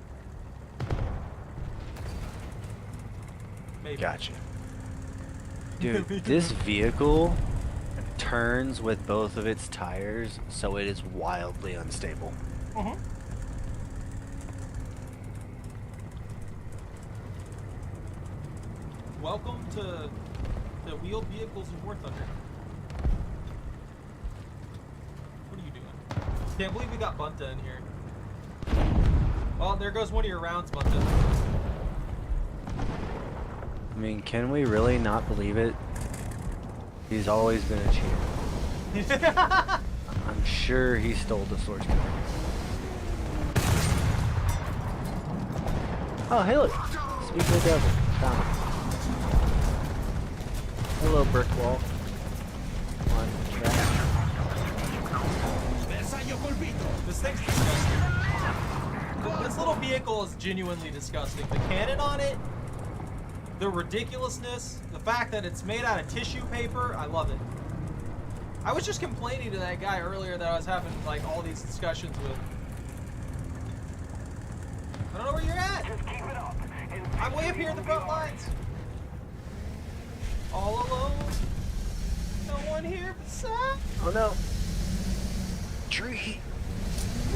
Maybe. Gotcha. Dude, this vehicle turns with both of its tires, so it is wildly unstable. Mhm. Welcome to the wheeled vehicles in War Thunder. What are you doing? Can't believe we got Bunta in here. Well, there goes one of your rounds, Bunta. I mean, can we really not believe it? He's always been a cheater. I'm sure he stole the source code. Oh, hey look! Speak of the devil. Found it. Hello, brick wall. On track. This thing's disgusting. This little vehicle is genuinely disgusting. The cannon on it, the ridiculousness, the fact that it's made out of tissue paper, I love it. I was just complaining to that guy earlier that I was having like all these discussions with. I don't know where you're at. Just keep it up. And I'm way up here in the front lines. All alone. No one here beside. Oh no! Tree!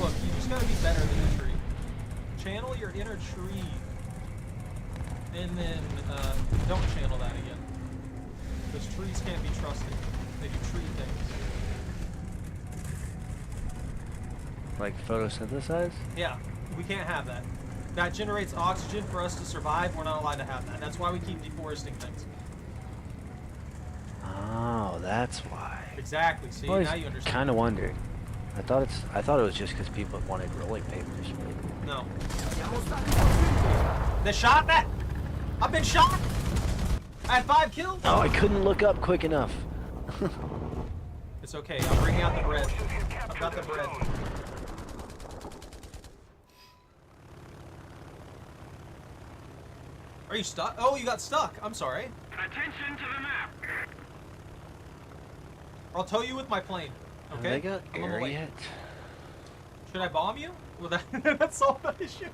Look, you just gotta be better than a tree. Channel your inner tree. And then don't channel that again. Because trees can't be trusted. They do tree things. Like photosynthesize? Yeah, we can't have that. That generates oxygen for us to survive. We're not allowed to have that. That's why we keep deforesting things. Oh, that's why. Exactly. See, now you understand. Kind of wondered. I thought it was just because people wanted rolling papers. No. They shot me! I've been shot! I had 5 kills! Oh, I couldn't look up quick enough. It's okay, I'm bringing out the bread. I've got the bread. Are you stuck? Oh, you got stuck. I'm sorry. Attention to the map. I'll tow you with my plane. Have Okay? they got I'm on the air way. yet? Should I bomb you? Will that solve that issue?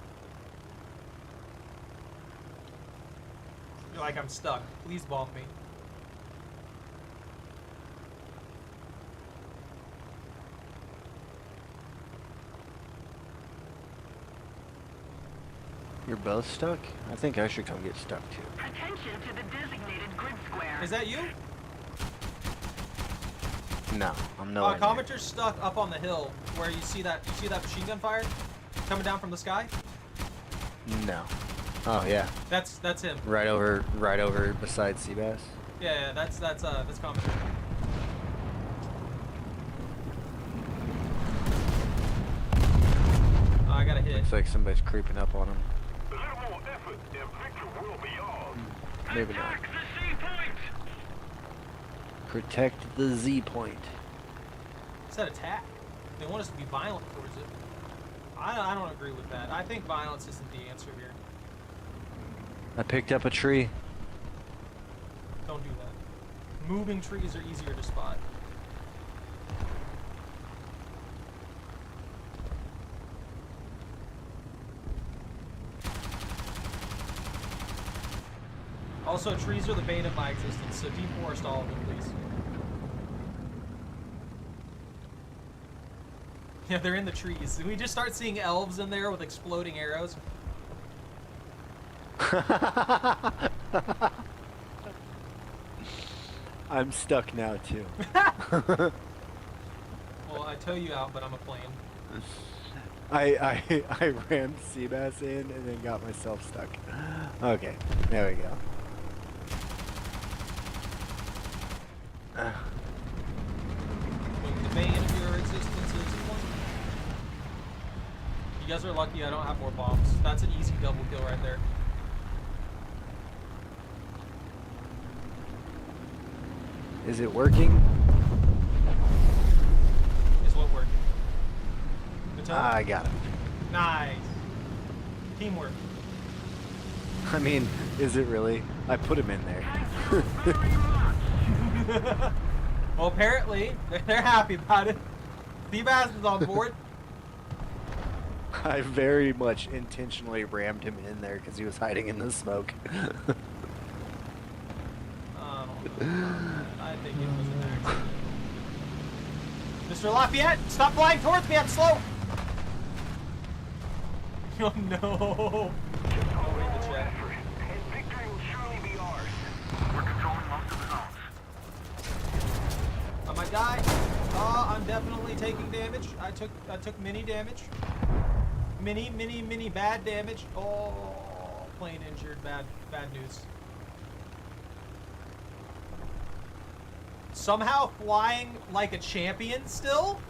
You're like, I'm stuck. Please bomb me. You're both stuck? I think I should come get stuck too. Attention to the designated grid square. Is that you? No, I'm nowhere near. Commenter's stuck up on the hill where you see that machine gun fire coming down from the sky? No. Oh yeah. That's him. Right over beside Seabass. Yeah, that's Commenter. Oh, I got a hit. Looks like somebody's creeping up on him. a little more effort and victory will be ours. Maybe not. Attack the C point. Protect the Z point. It's that attack. They want us to be violent towards it. I don't agree with that. I think violence isn't the answer here. I picked up a tree. Don't do that. Moving trees are easier to spot. Also, trees are the bane of my existence, so deforest all of them, please. Yeah, they're in the trees. We just start seeing elves in there with exploding arrows. I'm stuck now too. Well, I tow you out, but I'm a plane. I rammed Seabass in and then got myself stuck. Okay, there we go. The bane of your existence is one. You guys guys are lucky I don't have more bombs. That's an easy double kill right there. Is it working? Is what working? Mattel? I got it. Nice. Teamwork. I mean, is it really? I put him in there. Well, apparently, they're happy about it. Seabass is on board. I very much intentionally rammed him in there because he was hiding in the smoke. I think it was an accident. Mr. Lafayette, stop flying towards me, I'm slow! Oh no! I'll read the chat. And victory will surely be ours. We're controlling most of the zones. I might die. Oh, I'm definitely taking damage. I took mini damage. Mini bad damage. Oh, plane injured. Bad news. Somehow flying like a champion still.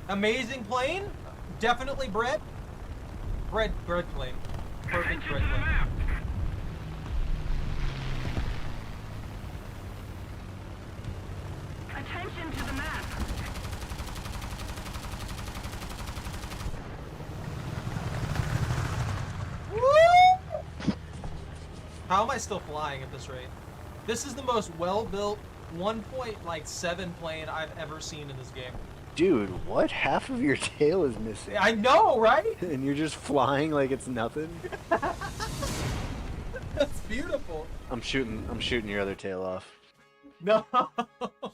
Amazing plane. Definitely bread plane. Perfect Attention bread to the plane. map. Attention to the map. Woo! How am I still flying at this rate? This is the most well-built 1.7 plane I've ever seen in this game. Dude, what? Half of your tail is missing. I know, right? And you're just flying like it's nothing? That's beautiful. I'm shooting your other tail off. No,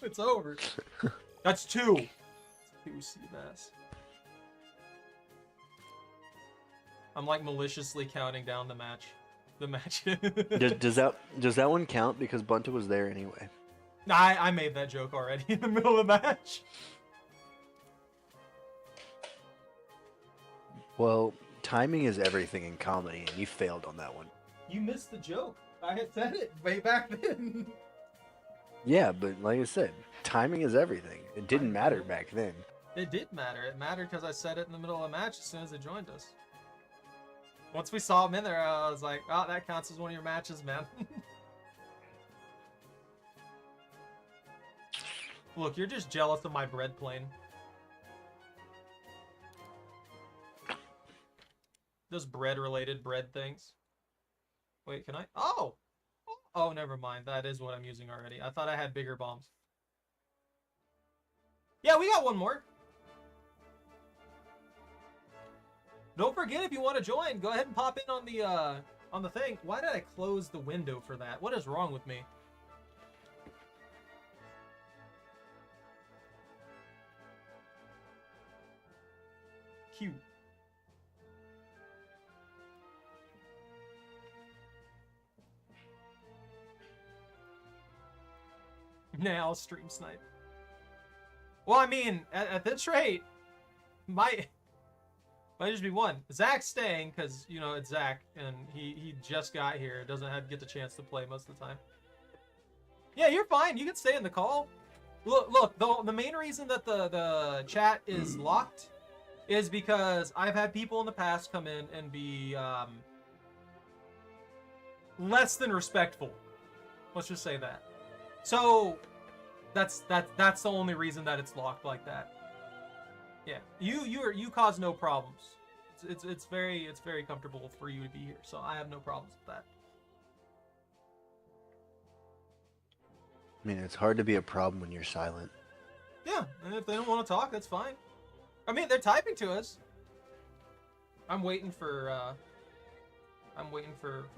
it's over. That's two. Two Seabass. I'm like maliciously counting down the match. The match. Does that one count? Because Bunta was there anyway. I made that joke already in the middle of the match. Well, timing is everything in comedy, and you failed on that one. You missed the joke. I had said it way back then. Yeah, but like I said, timing is everything. It didn't matter back then. It did matter. It mattered because I said it in the middle of the match as soon as they joined us. Once we saw him in there, I was like, oh, that counts as one of your matches, man. Look, you're just jealous of my bread plane. Those bread-related bread things. Wait, can I? Oh! Oh, never mind. That is what I'm using already. I thought I had bigger bombs. Yeah, we got one more. Don't forget, if you want to join, go ahead and pop in on the thing. Why did I close the window for that? What is wrong with me? Cute. Nah, I'll stream snipe. Well, I mean, at this rate, might just be one. Zach's staying because, you know, it's Zach, and he just got here. Doesn't get the chance to play most of the time. Yeah, you're fine. You can stay in the call. Look, the main reason that the chat is locked is because I've had people in the past come in and be less than respectful. Let's just say that. So that's the only reason that it's locked like that. Yeah, you cause no problems. It's very comfortable for you to be here, so I have no problems with that. I mean, it's hard to be a problem when you're silent. Yeah, and if they don't want to talk, that's fine. I mean, they're typing to us. I'm waiting for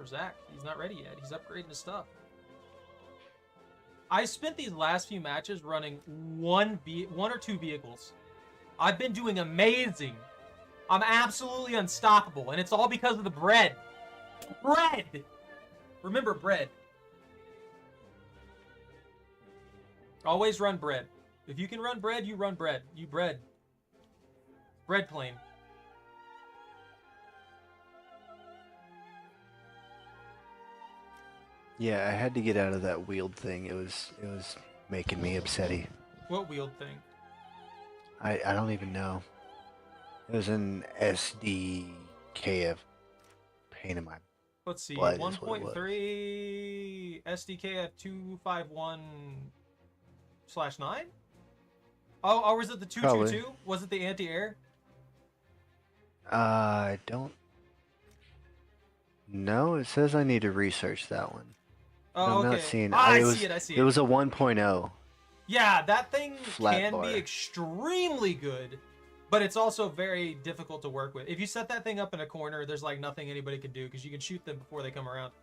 Zach. He's not ready yet. He's upgrading his stuff. I spent these last few matches running one or two vehicles. I've been doing amazing. I'm absolutely unstoppable, and it's all because of the bread. Bread! Remember, bread. Always run bread. If you can run bread, you run bread. You bread. Bread plane. Yeah, I had to get out of that wheeled thing. It was making me upsetty. What wheeled thing? I don't even know. It was an SDKF pain in my. Let's see. Blood is what it was. 1.3 SDK at 251/9. Oh, or was it the 222? Was it the anti-air? I don't. No, it says I need to research that one. Oh, I'm okay. not seeing. I was, see it. I see it it. was a 1.0. Yeah, that thing Flat can bar. be extremely good, but it's also very difficult to work with. If you set that thing up in a corner, there's like nothing anybody can do because you can shoot them before they come around.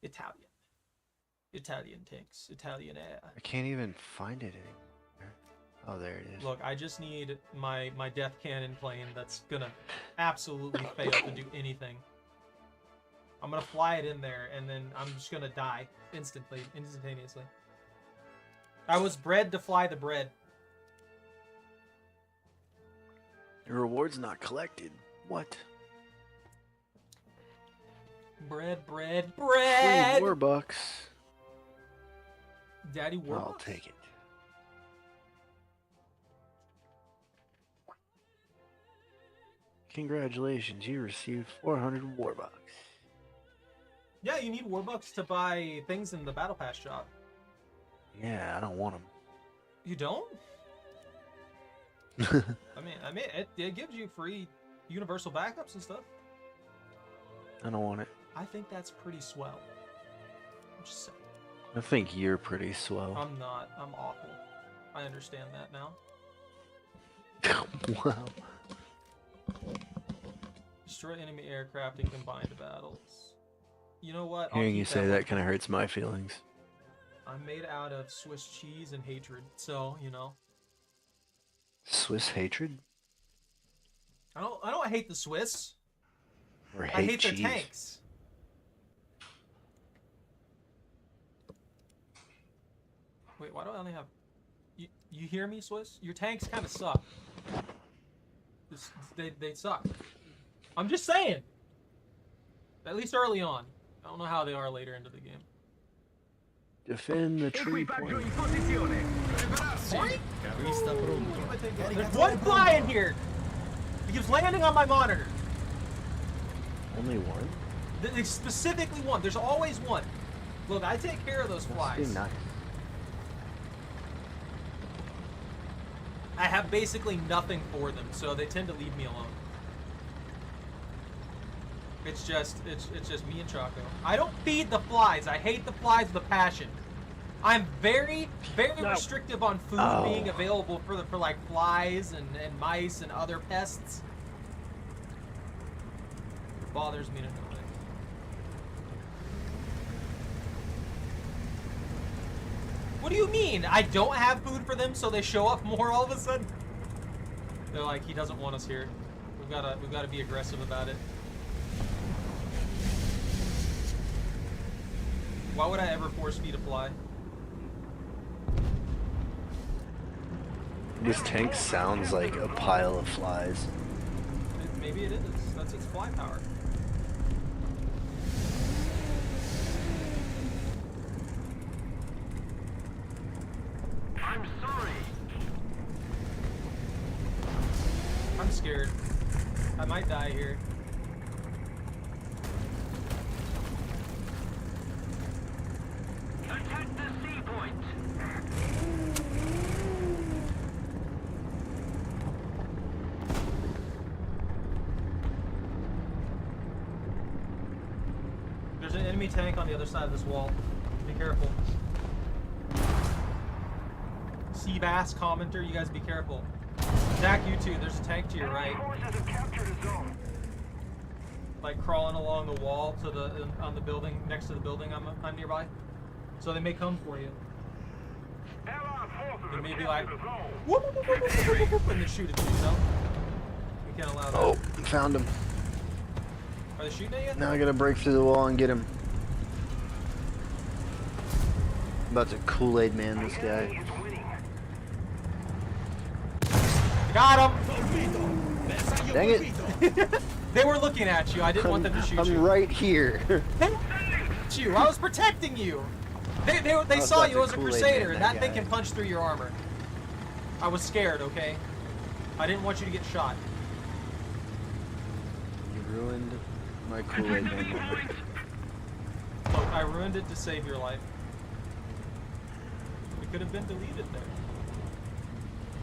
Italian tanks, Italian air. I can't even find it anymore. Oh, there it is. Look, I just need my death cannon plane that's gonna absolutely fail to do anything. I'm gonna fly it in there, and then I'm just gonna die instantaneously. I was bred to fly the bread. The reward's not collected. What? Bread. Free Warbucks. Daddy Warbucks? I'll take it. Congratulations, you received 400 Warbucks. Yeah, you need Warbucks to buy things in the Battle Pass shop. Yeah, I don't want them. You don't? I mean, it gives you free universal backups and stuff. I don't want it. I think that's pretty swell. I'm just saying. I think you're pretty swell. I'm not. I'm awful. I understand that now. Wow. Destroy enemy aircraft in combined battles. You know what? I'll Hearing keep you say one. that kind of hurts my feelings. I'm made out of Swiss cheese and hatred, so you know. Swiss hatred? I don't hate the Swiss. Or I hate hate cheese? their tanks. Wait, why do I only have? You hear me, Swiss? Your tanks kind of suck. They suck. I'm just saying. At least early on. I don't know how they are later into the game. Defend the tree Equipaggio point. in posizione. There's one fly in here. He keeps landing on my monitor. Only one? There's specifically one. There's always one. Look, I take care of those Must flies. be nice. I have basically nothing for them, so they tend to leave me alone. It's just me and Choco. I don't feed the flies. I hate the flies with a passion. I'm very restrictive on food being available for like flies and mice and other pests. It bothers me to no end. What do you mean? I don't have food for them, so they show up more all of a sudden? They're like, he doesn't want us here. We've gotta be aggressive about it. Why would I ever force feed a fly? This tank sounds like a pile of flies. Maybe it is. That's its fly power. I'm sorry. I'm scared. I might die here. Attack the sea point. There's an enemy tank on the other side of this wall. Be careful. Sea bass commenter, you guys be careful. Zach, you too. There's a tank to your right, Enemy forces have captured a zone. like crawling along the wall to the on the building next to the building I'm nearby. So they may come for you. Allied forces They have may be like, captured a zone. whoop, whoop, whoop, whoop, whoop, whoop, whoop, and then shoot at you. You know? We can't allow that. Oh, found him. Are they shooting at you? Now I gotta break through the wall and get him. I'm about to Kool-Aid man this The enemy guy. is winning. Got him. Dang it. They were looking at you. I didn't want them to shoot I'm you. right here. They were at you. I was protecting you. They was saw about you to as a Kool-Aid crusader, man and that that thing guy. can punch through your armor. I was scared, okay? I didn't want you to get shot. Ruined my Kool-Aid Man moment. Look, I ruined it to save your life. It could have been deleted there.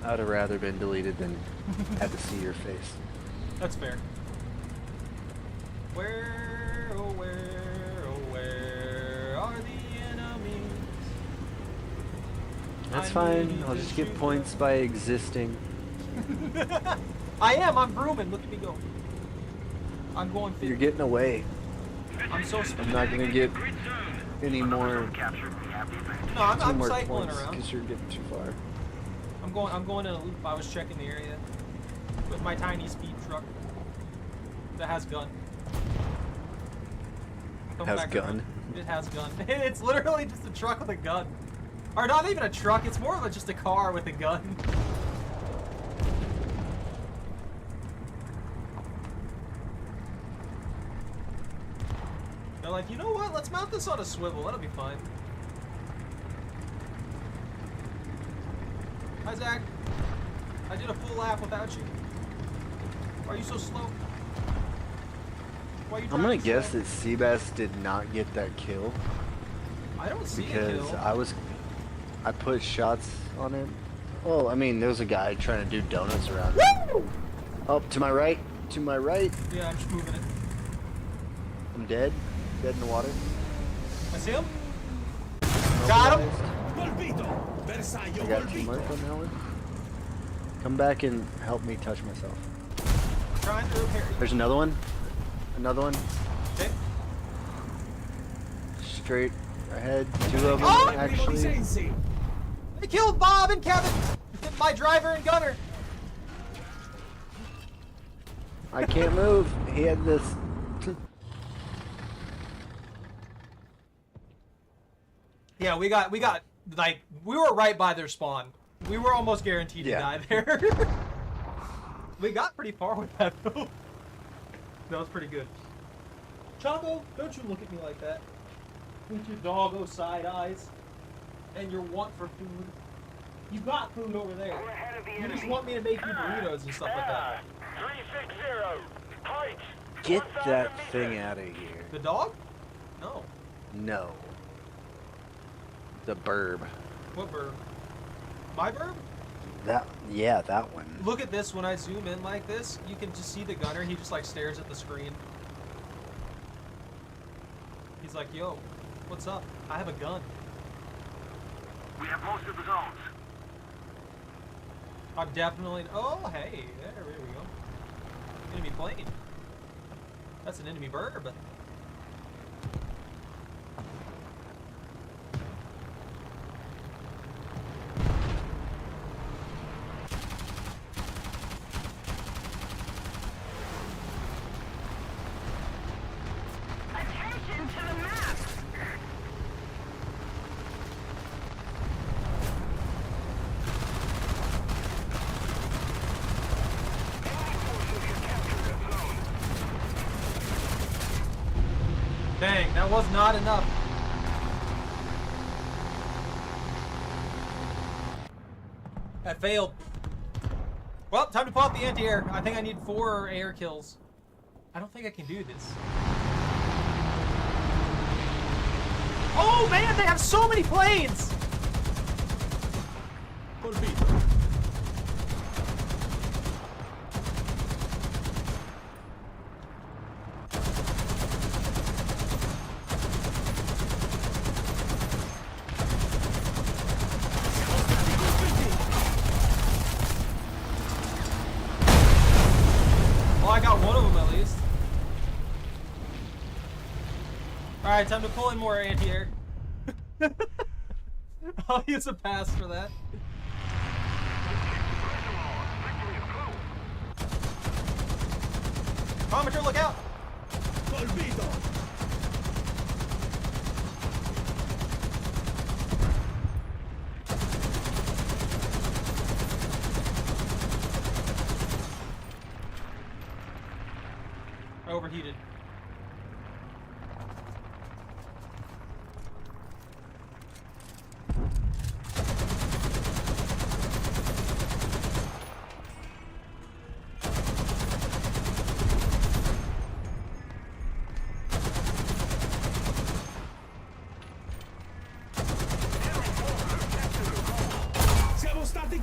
I would have rather been deleted than had to see your face. That's fair. Where, oh where are the enemies? That's I fine. need I'll to just get shoot points by existing. I'm grooming. Look at me go. I'm going 50. You're getting away. I'm so I'm speedy. not gonna get any more No, I'm teamwork cycling points around. because you're getting too far. I'm going in a loop. I was checking the area with my tiny speed truck that has gun. Come Has back gun? around. It has gun. It's literally just a truck with a gun. Or not even a truck. It's more of just a car with a gun. They're like, you know what? Let's mount this on a swivel. That'll be fine. Hi, Zach. I did a full lap without you. Why are you so slow? Why are you I'm gonna driving guess slow? that Seabass did not get that kill I don't see a because kill. I put shots on him. Well, I mean, there was a guy trying to do donuts around him. Woo! Oh, to my right, to my right. Yeah, I'm just moving it. I'm dead, dead in the water. I see him. Got him. Colpito! Bersaglio I got 2 colpito! marks on that one. Come back and help me touch myself. Trying to repair you. There's another one. Another one. Okay. Straight ahead. 2 of them, Oh! actually. Sensi! They killed Bob and Kevin. My driver and gunner. I can't move. He had this. Yeah, we got like we were right by their spawn. We were almost guaranteed to Yeah. die there. We got pretty far with that though. That was pretty good. Choco, don't you look at me like that. With your doggo side eyes and your want for food. You got food over there. We're ahead of the You enemy. just want me to make you burritos and stuff like that. 360. Heights. Get 1,000 that meters. thing out of here. The dog? No. No. The burb. What bird? My bird? Yeah, that one. Look at this, when I zoom in like this, you can just see the gunner, he just like stares at the screen. He's like, yo, what's up? I have a gun. We have most of the zones. I'm definitely, oh, hey, there we go. Enemy plane. That's an enemy burb. Attention to the map! Dang, that was not enough. That failed. Well, time to pull out the anti-air. I think I need 4 air kills. I don't think I can do this. Oh man, they have so many planes! Colpito! Well, I got one of them at least. Alright, time to pull in more anti-air. I'll use a pass for that. Chronometer, look out! Colpito! I overheated.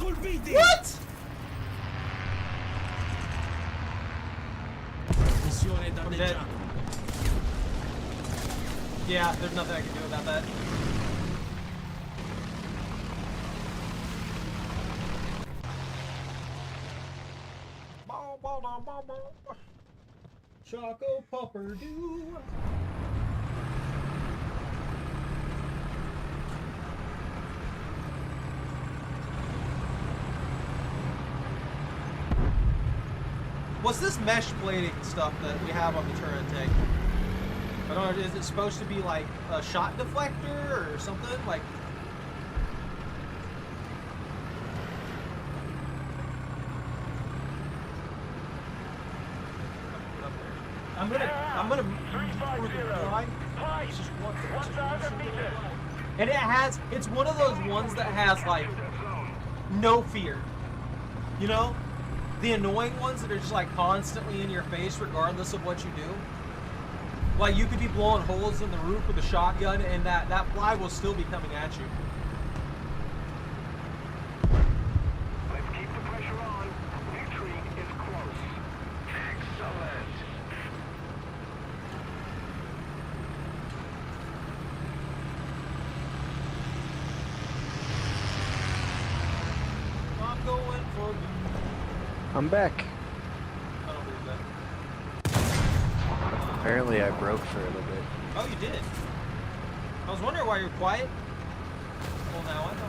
colpiti! What? Missione dead. danneggiata. Yeah, there's nothing I can do about that. Choco Popper do. What's this mesh plating stuff that we have on the turret tank? I don't know, is it supposed to be like a shot deflector or something? Like, I'm gonna 350. Pipe. 1,000 meters. and it's one of those ones that has like no fear. You know? The annoying ones that are just like constantly in your face regardless of what you do. Like you could be blowing holes in the roof with a shotgun and that fly will still be coming at you. Let's keep the pressure on. Victory is close. Excellent. I'm going for you. I'm back. I don't believe that. Apparently I broke for a little bit. Oh, you did? I was wondering why you're quiet. Well, now I know.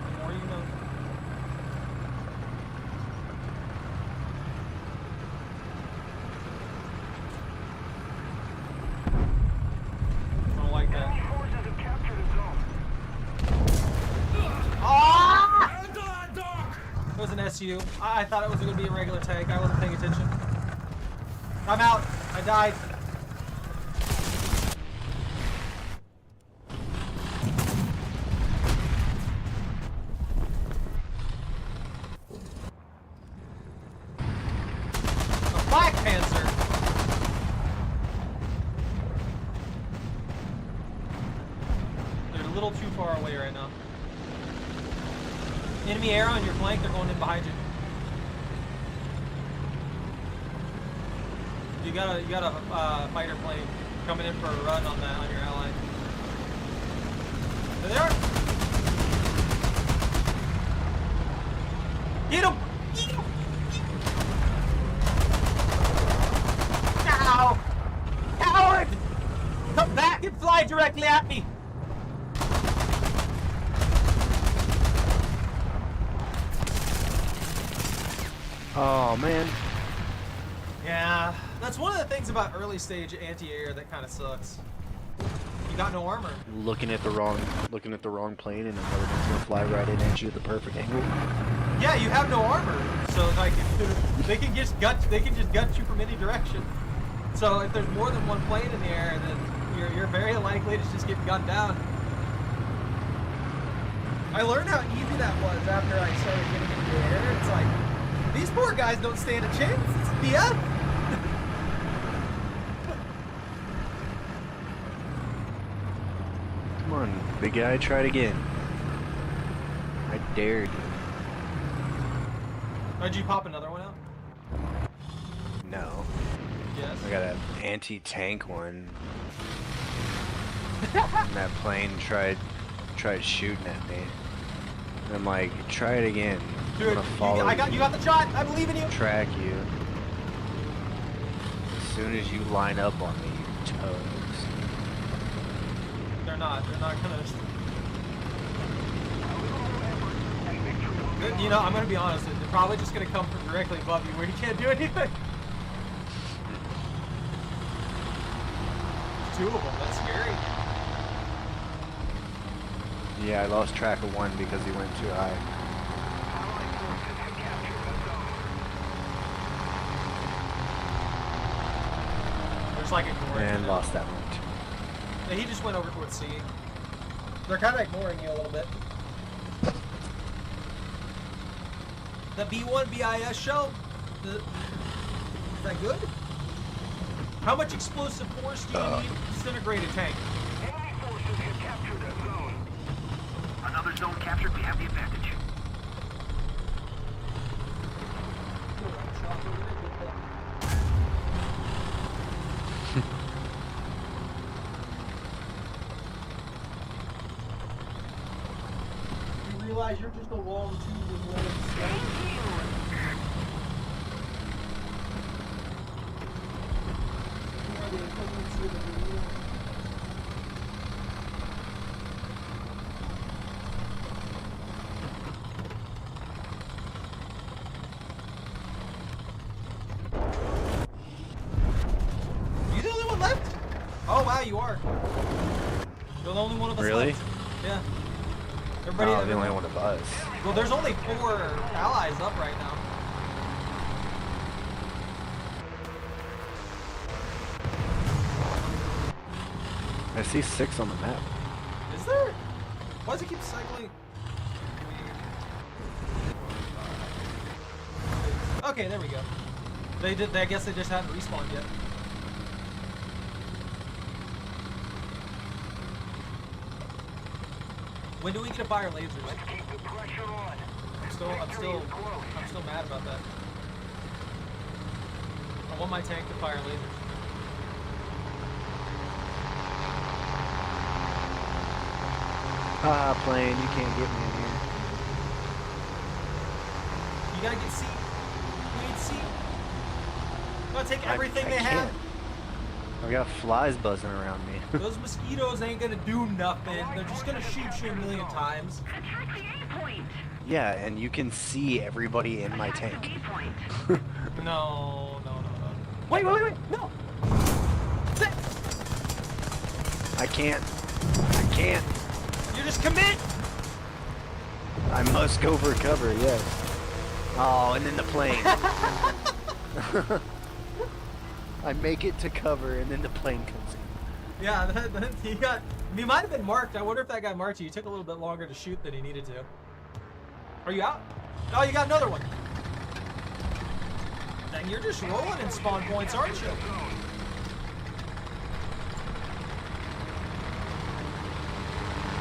The more you know. I don't like that. Enemy forces have captured a zone. Ah! Doc! It was an SU. I thought it was going to be a regular tank. I wasn't paying attention. I'm out. I died. A Black Panzer. They're a little too far away right now. Enemy air on your flank, they're going in behind you. You got a fighter plane coming in for a run on your ally. There they are. Get him! Get him! Ow! Coward! Come back and fly directly at me! Oh man. Yeah, that's one of the things about early stage anti-air that kind of sucks. You got no armor. Looking at the wrong plane and another one's gonna fly right in at you at the perfect angle. Yeah, you have no armor, so like they can just gut you from any direction. So if there's more than one plane in the air, then you're very likely to just get gunned down. I learned how easy that was after I started getting into the air. It's like these poor guys don't stand a chance. It's BF. Come on, big guy, try it again. I dared you. Oh, did you pop another one out? No. Yes. I got an anti-tank one. And that plane tried shooting at me. And I'm like, try it again. Dude, I'm gonna follow you got the shot. I believe in you. track you. As soon as you line up on me, you toes. They're not gonna. You know, I'm gonna be honest. They're probably just gonna come from directly above you where you can't do anything. There's two of them. That's scary. Yeah, I lost track of one because he went too high. Allied forces have captured a zone. There's like ignoring And you. lost that one too. Yeah, he just went over towards C. They're kind of ignoring you a little bit. The B1 BIS show? Is that good? How much explosive force do you need to disintegrate a tank? Enemy forces have captured a zone. Another zone captured. We have the advantage. realize you're just a long tube with legs. Thank you. You are the equivalency of a wheel. You the only one left? Oh wow, you are. You're the only one of us Really? left. Yeah. Everybody. Oh, the only one of us. Well, there's only 4 allies up right now. I see 6 on the map. Is there? Why does it keep cycling? Okay, there we go. They did. I guess they just haven't respawned yet. When do we get to fire lasers? Keep the pressure on. I'm still mad about that. I want my tank to fire lasers. Ah, plane, you can't get me in here. You gotta get C. We need C. I'm gonna take everything I they have. can't. I've got flies buzzing around me. Those mosquitoes ain't gonna do nothing. They're just gonna shoot you a million times. Attack the A point. Yeah, and you can see everybody in my Attack tank. the B point. No. Wait, no! I can't. You just commit! I must go for cover, yes. Oh, and then the plane. I make it to cover, and then the plane comes in. Yeah, he might have been marked. I wonder if that guy marked you. He took a little bit longer to shoot than he needed to. Are you out? Oh, you got another one. Dang, you're just rolling in spawn points, aren't you?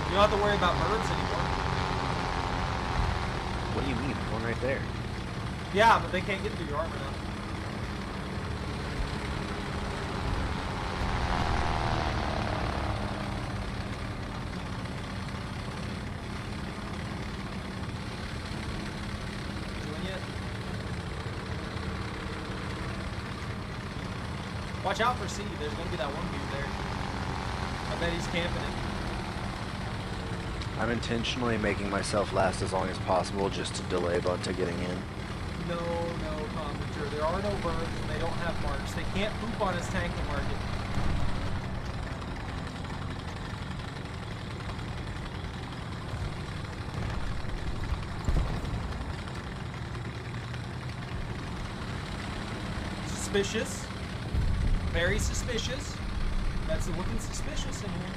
You don't have to worry about birds anymore. What do you mean? One right there. Yeah, but they can't get through your armor now. Doing it. Watch out for C. There's gonna be that one dude there. I bet he's camping it. I'm intentionally making myself last as long as possible just to delay Bunta getting in. No, commenter. There are no birds and they don't have marks. They can't poop on his tank to mark it. Suspicious. Very suspicious. That's looking suspicious in here.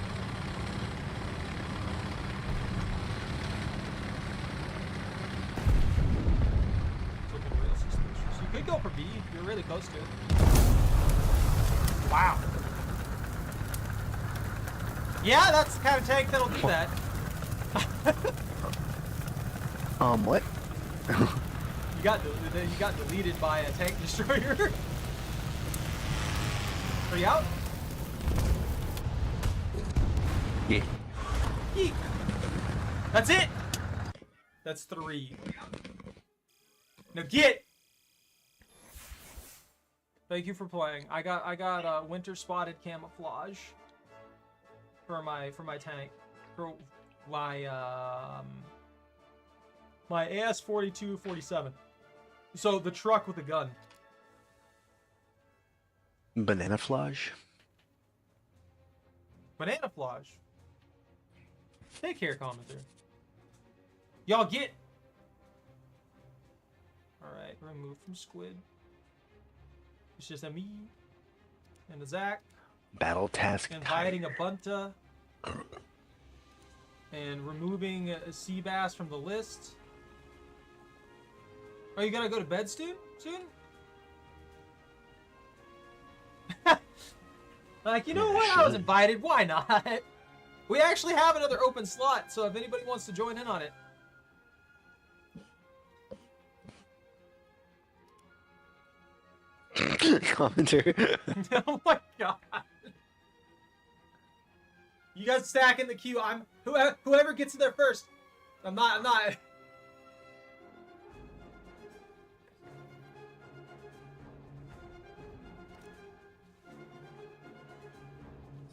Looking real suspicious. You could go for B. You're really close to it. Wow. Yeah, that's the kind of tank that'll do that. What? You got deleted by a tank destroyer. Are you out? Yeah. Yeet. That's it. That's 3. Now get. Thank you for playing. I got winter spotted camouflage for my tank, for my my AS-42-47. So the truck with the gun. Banana flage? Banana flage. Take care, commenter. Y'all get. Alright, remove from squid. It's just a me and a Zach. Battle task. Inviting a bunta. And removing a sea bass from the list. Oh, you gotta go to bed soon? Like, you know what? I was invited. Why not? We actually have another open slot, so if anybody wants to join in on it. Commenter. Oh my god. You guys stack in the queue. Whoever gets there first. I'm not.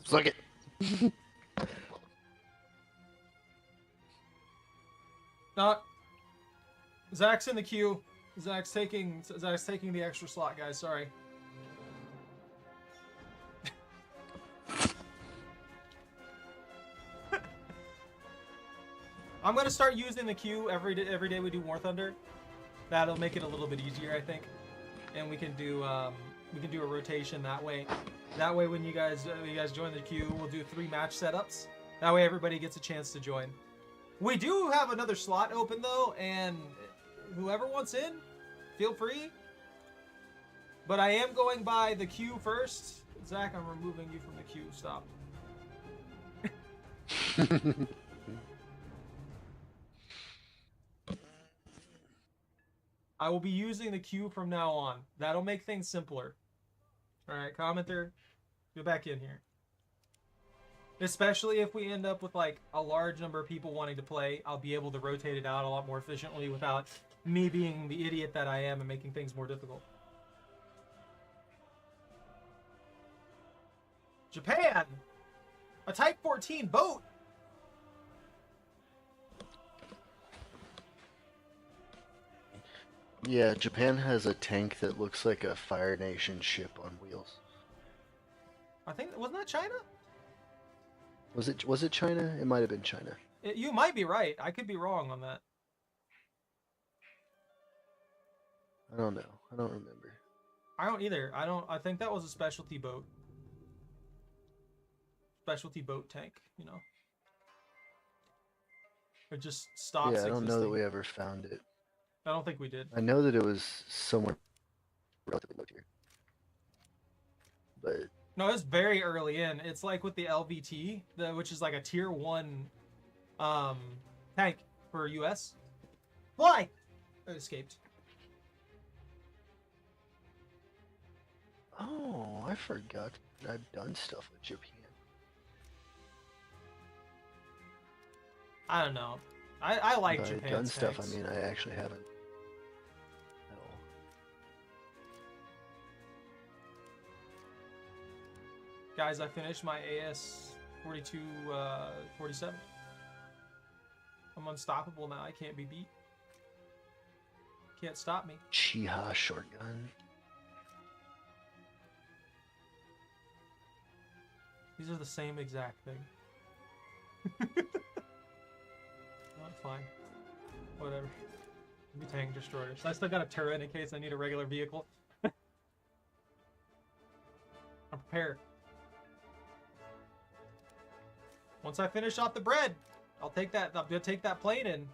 Suck it. Not. Zach's in the queue. Zach's taking the extra slot, guys. Sorry. I'm gonna start using the queue every day we do War Thunder. That'll make it a little bit easier, I think, and we can do a rotation that way. That way, when you guys join the queue, we'll do 3 match setups. That way, everybody gets a chance to join. We do have another slot open though, and whoever wants in, feel free. But I am going by the queue first. Zach, I'm removing you from the queue. Stop. I will be using the queue from now on. That'll make things simpler. Alright, commenter, go back in here. Especially if we end up with like a large number of people wanting to play, I'll be able to rotate it out a lot more efficiently without me being the idiot that I am and making things more difficult. Japan! A Type 14 boat! Yeah, Japan has a tank that looks like a Fire Nation ship on wheels. I think, wasn't that China? Was it China? It might have been China. You might be right. I could be wrong on that. I don't know. I don't remember. I don't either. I think that was a specialty boat. Specialty boat tank, you know. It just stops Yeah, I don't know that existing. we ever found it. I don't think we did. I know that it was somewhere relatively low tier. But No, it's very early in. It's like with the LVT, which is like a tier 1 tank for US. Why? It escaped. oh, I forgot that I've done stuff with Japan. I don't know. I like By Japan's done stuff, tanks. I mean I actually haven't at all. Guys, I finished my AS 42 47. I'm unstoppable now. I can't be beat. Can't stop me. Chiha shotgun. These are the same exact thing. Not fine. Whatever. Be tank destroyers. I still got a turret in case I need a regular vehicle. I'm prepared. Once I finish off the bread, I'll take that. I'm gonna take that plane in.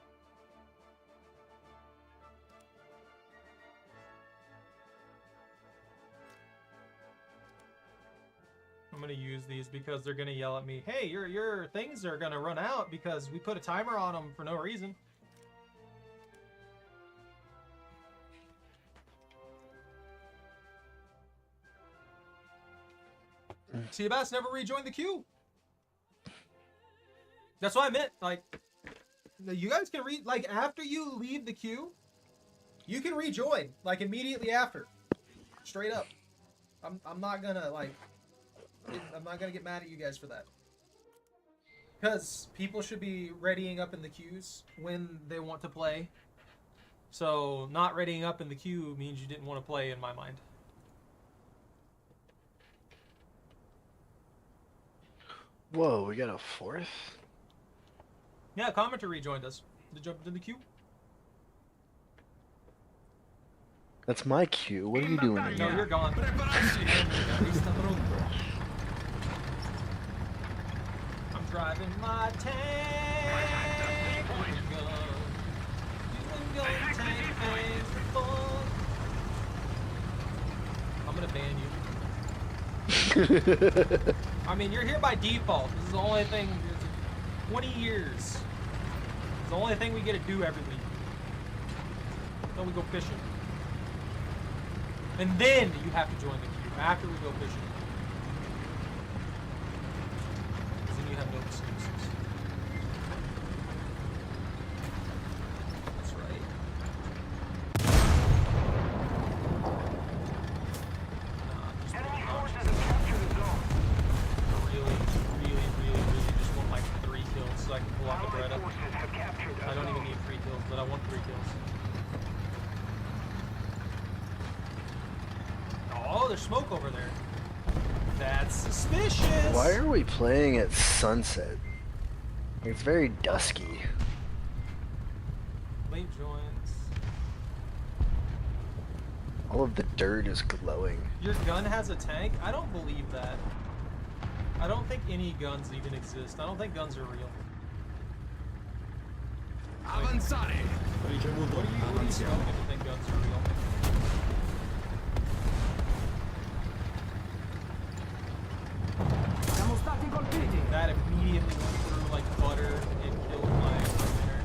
I'm gonna use these because they're gonna yell at me, hey, your things are gonna run out because we put a timer on them for no reason. Seabass never rejoined the queue. That's what I meant. Like, you guys can like after you leave the queue, you can rejoin like immediately after, straight up. I'm not gonna like. I'm not gonna get mad at you guys for that. Because people should be readying up in the queues when they want to play. So not readying up in the queue means you didn't want to play in my mind. Whoa, we got a 4th? Yeah, commenter rejoined us. Did you jump into the queue? That's my cue. What are you doing No, here? you're gone. I'm driving my tank. I'm gonna ban you. I mean, you're here by default. This is the only thing. 20 years. It's the only thing we get to do every week. Then we go fishing. And then you have to join the queue after we go fishing. Because then you have no excuses. kills. Oh, there's smoke over there. That's suspicious. Why are we playing at sunset? It's very dusky. Late joints. All of the dirt is glowing. Your gun has a tank? I don't believe that. I don't think any guns even exist. I don't think guns are real. Avanzare. What do you smoke if you think guns are real? Siamo stati colpiti. That immediately went through like butter and killed my dinner.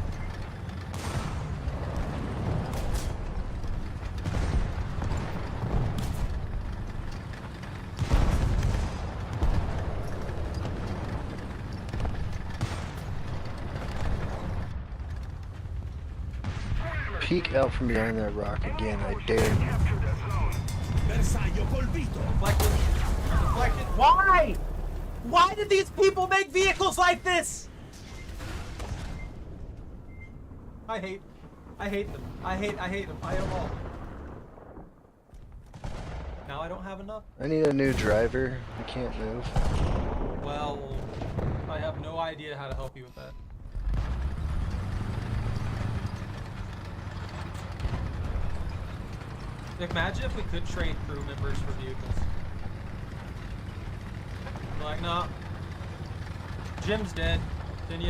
Peek out from behind that rock again, I dare. Capture that zone. Bersaglio colpito. Deflected. Deflected. Why? Why did these people make vehicles like this? I hate them. I hate them. I hate them. I hate them all. Now I don't have enough. I need a new driver. I can't move. Well, I have no idea how to help you with that. Imagine if we could trade crew members for vehicles. Like, nah. Jim's dead. Can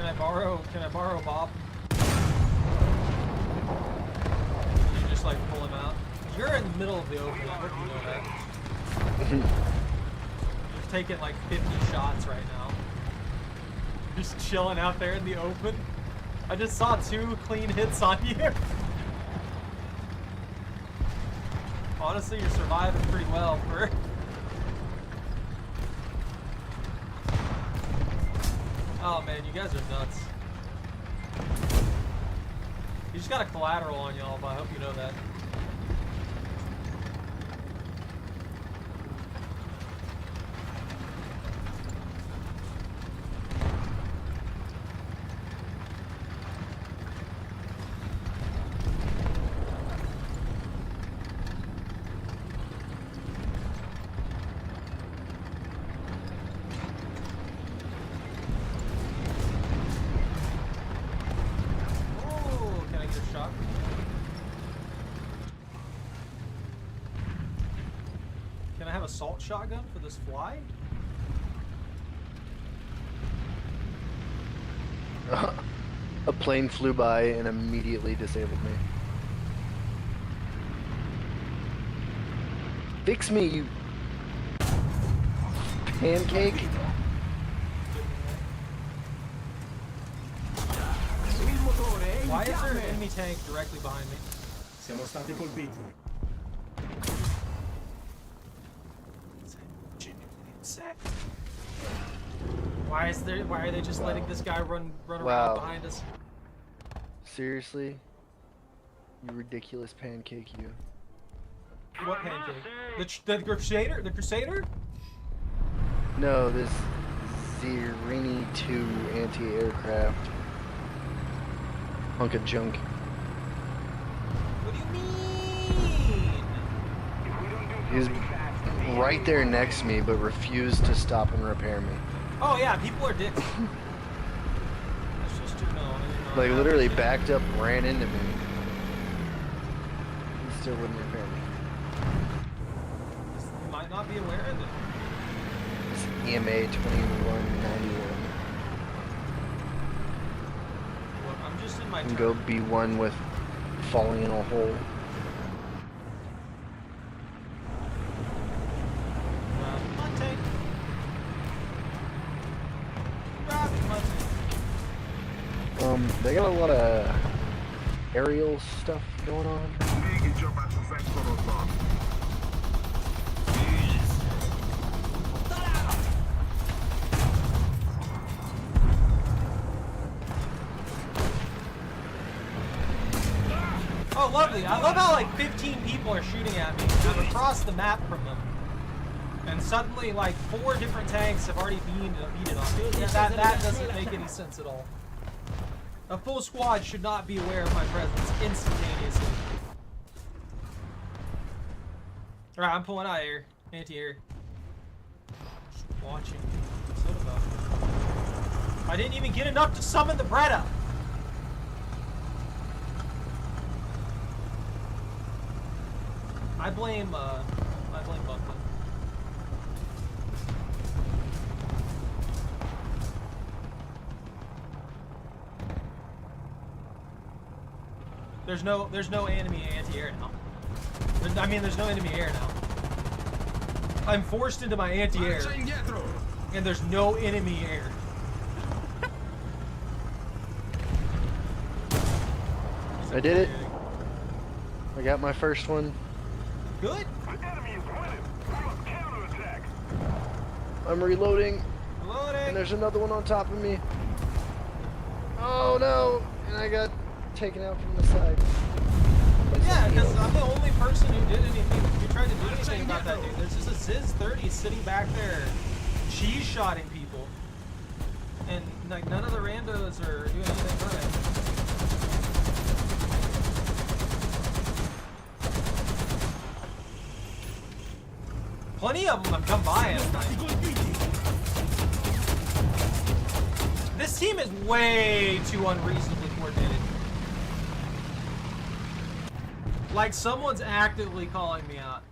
I borrow Bob? You just like pull him out. You're in the middle of the open. I hope you know that. You've taken like 50 shots right now. Just chilling out there in the open. I just saw 2 clean hits on you. Honestly, you're surviving pretty well for. Oh man, you guys are nuts. You just got a collateral on y'all, but I hope you know that. Can I have a assault shotgun for this fly? A plane flew by and immediately disabled me. Fix me, you pancake. Why is there an enemy tank directly behind me? Siamo stati colpiti. Why are they just letting this guy run around behind us? Seriously? You ridiculous pancake, you. What pancake? The Crusader? The Crusader? No, this Zirini 2 anti-aircraft. Hunk of junk. What do you mean? He was right there next to me, but refused to stop and repair me. Oh yeah, people are dicks. That's just too Like literally backed up, ran into me. He still wouldn't repair me. You might not be aware of it. It's EMA 2191. Look, I'm just in my And turn. go be one with falling in a hole. My tank. Grab my tank. They got a lot of aerial stuff going on. Oh, lovely. I love how like 15 people are shooting at me. I'm across the map from them. And suddenly like 4 different tanks have already beaten on me. Yeah, that doesn't make any sense at all. A full squad should not be aware of my presence instantaneously. Alright, I'm pulling out air. Anti-air. Just watching. What's that about? I didn't even get enough to summon the Bretta! I blame Buckland. There's no enemy anti-air now. I mean, there's no enemy air now. I'm forced into my anti-air, and there's no enemy air. I did it. I got my first one. Good. The enemy is winning. Pull up counterattack. I'm reloading, and Loading. there's another one on top of me. Oh no! And I got taken out from the side. Yeah, because I'm the only person who did anything, who tried to do anything about that dude. There's just a Ziz 30 sitting back there, cheese-shotting people. And, like, none of the randos are doing anything about it. Plenty of them have come by and, like, this team is way too unreasonably coordinated. Like, someone's actively calling me out.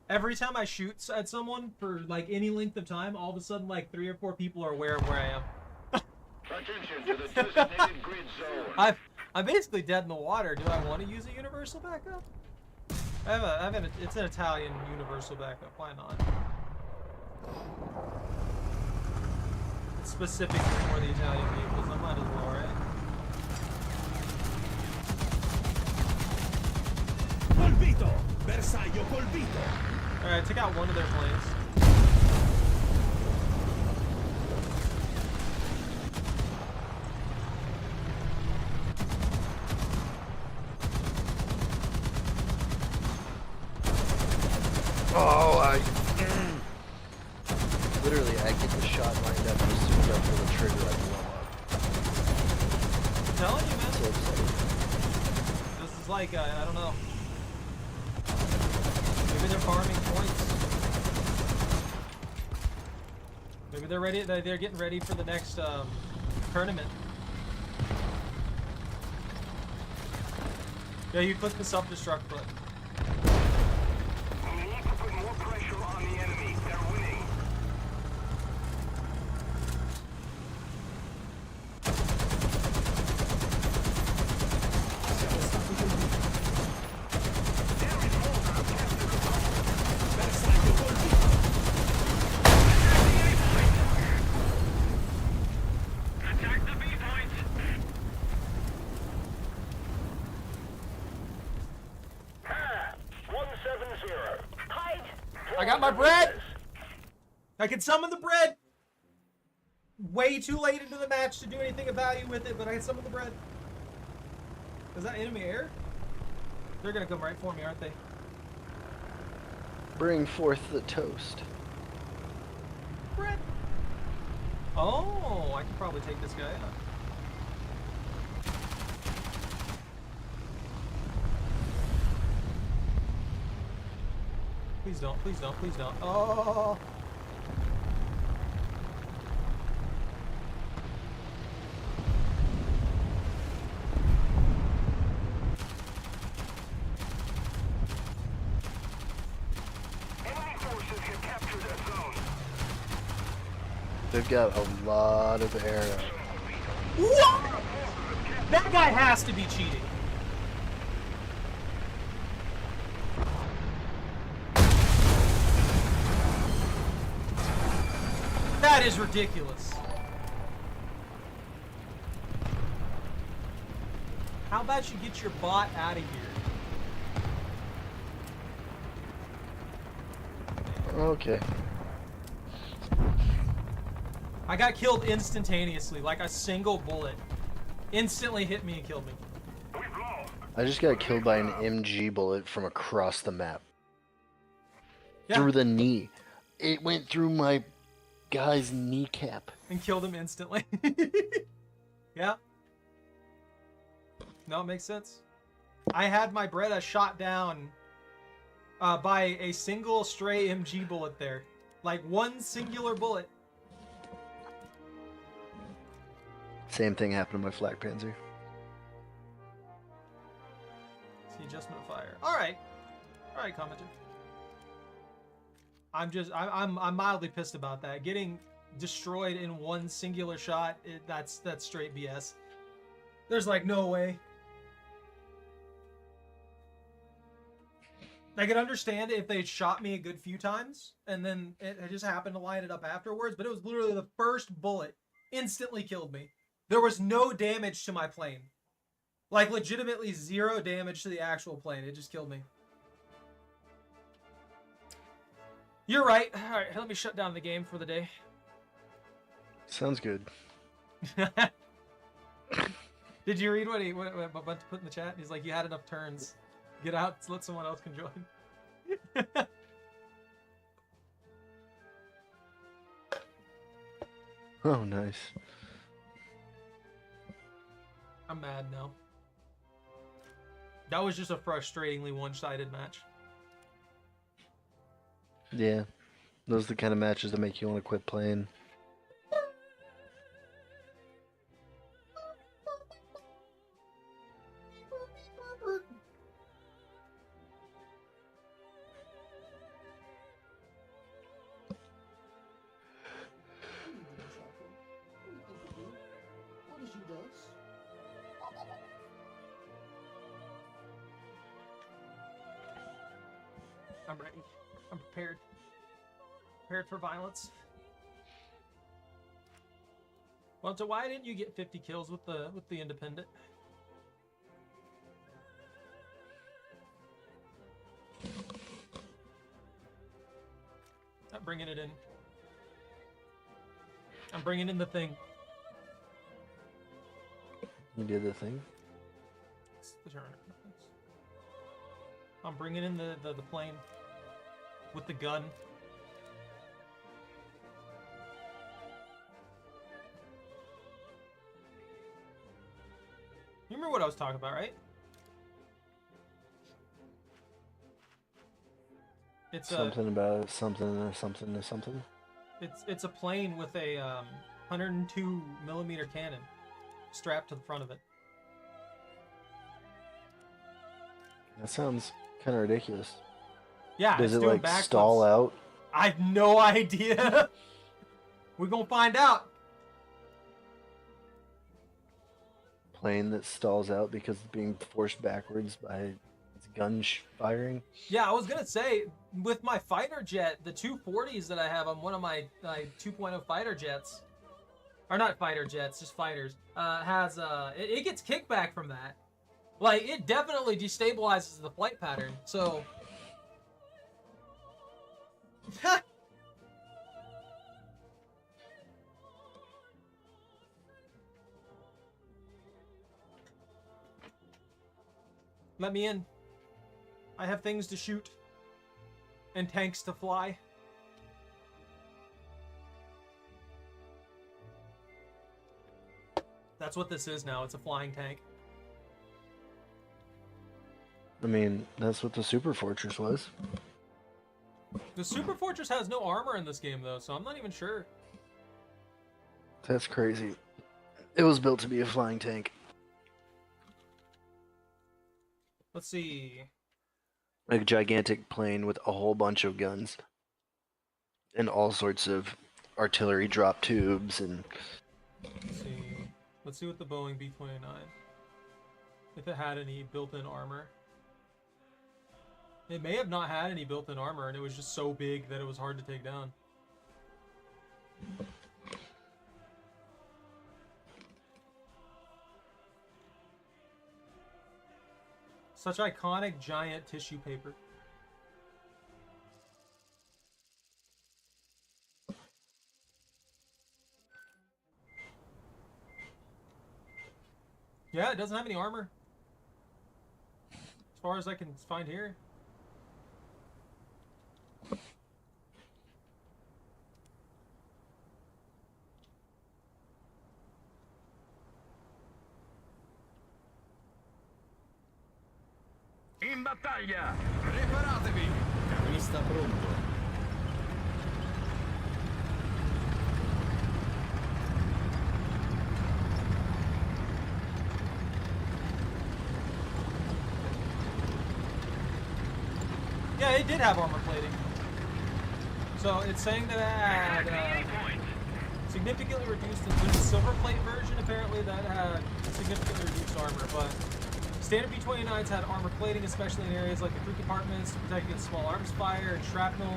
Every time I shoot at someone for, like, any length of time, all of a sudden, like, 3 or 4 people are aware of where I am. Attention to the designated grid zone. I'm basically dead in the water. Do I want to use a universal backup? It's an Italian universal backup. Why not? It's specifically for the Italian vehicles. I might as well, right? Colpito! Bersaglio colpito! Alright, took out one of their planes. Oh, literally, I get the shot lined up as soon as I pull the trigger, I blow up. I'm telling you, man. So excited. This is like, I don't know. Maybe they're farming points. Maybe they're ready. They're getting ready for the next tournament. Yeah, you click the self-destruct button. We need to put more pressure on the enemy. They're winning. Bersaglio colpito! Attack the B point. Ha! 170. Hide. I got my bread! I can summon the bread! Way too late into the match to do anything of value with it, but I can summon the bread. Is that enemy air? They're gonna come right for me, aren't they? Bring forth the toast. Bread. Oh, I can probably take this guy out. Please don't, please don't, please don't. Oh! Enemy forces have captured a zone. They've got a lot of air. What? That guy has to be cheating. That is ridiculous. How about you get your bot out of here? Okay. I got killed instantaneously, like a single bullet. Instantly hit me and killed me. We've lost. I just got killed by an MG bullet from across the map. Yeah. Through the knee. It went through my guy's kneecap. And killed him instantly. Yeah. No, it makes sense. I had my Beretta shot down by a single stray MG bullet there. Like one singular bullet. Same thing happened to my Flak Panzer. See adjustment of fire. Alright. Alright, commenter. I'm mildly pissed about that. Getting destroyed in one singular shot, that's straight BS. There's like no way. I could understand if they shot me a good few times and then it just happened to line it up afterwards, but it was literally the first bullet instantly killed me. There was no damage to my plane. Like legitimately 0 damage to the actual plane. It just killed me. You're right. All right, let me shut down the game for the day. Sounds good. Did you read what Bunt put in the chat? He's like, you had enough turns. Get out, let someone else can join. Oh, nice. I'm mad now. That was just a frustratingly one-sided match. Yeah. Those are the kind of matches that make you want to quit playing. I'm ready. I'm prepared. Prepared for violence. Well, so why didn't you get 50 kills with the independent? I'm bringing it in. I'm bringing in the thing. You did the thing? It's the turn. I'm bringing in the plane with the gun. You remember what I was talking about, right? It's something about something or something or something. It's a plane with a 102mm cannon strapped to the front of it. That sounds kind of ridiculous. Yeah, does it's it doing like backflips. stall out? I have no idea. We're gonna find out. Plane that stalls out because it's being forced backwards by its gun firing. Yeah, I was gonna say with my fighter jet, the 240s that I have on one of my 2.0 fighter jets, or not fighter jets, just fighters, has it gets kickback from that. Like it definitely destabilizes the flight pattern. So. Let me in. I have things to shoot. And tanks to fly. That's what this is now. It's a flying tank. I mean, that's what the Super Fortress was. The Super Fortress has no armor in this game, though, so I'm not even sure. That's crazy. It was built to be a flying tank. Let's see. A gigantic plane with a whole bunch of guns. And all sorts of artillery drop tubes and... Let's see what the Boeing B-29... if it had any built-in armor. It may have not had any built-in armor, and it was just so big that it was hard to take down. Such iconic giant tissue paper. Yeah, it doesn't have any armor. As far as I can find here. in battaglia! Preparatevi! Carnista pronto. Yeah, it did have armor plating. So it's saying that it had significantly reduced. There's a silver plate version apparently that had significantly reduced armor, but standard B-29s had armor plating, especially in areas like the crew compartments to protect against small arms fire and shrapnel.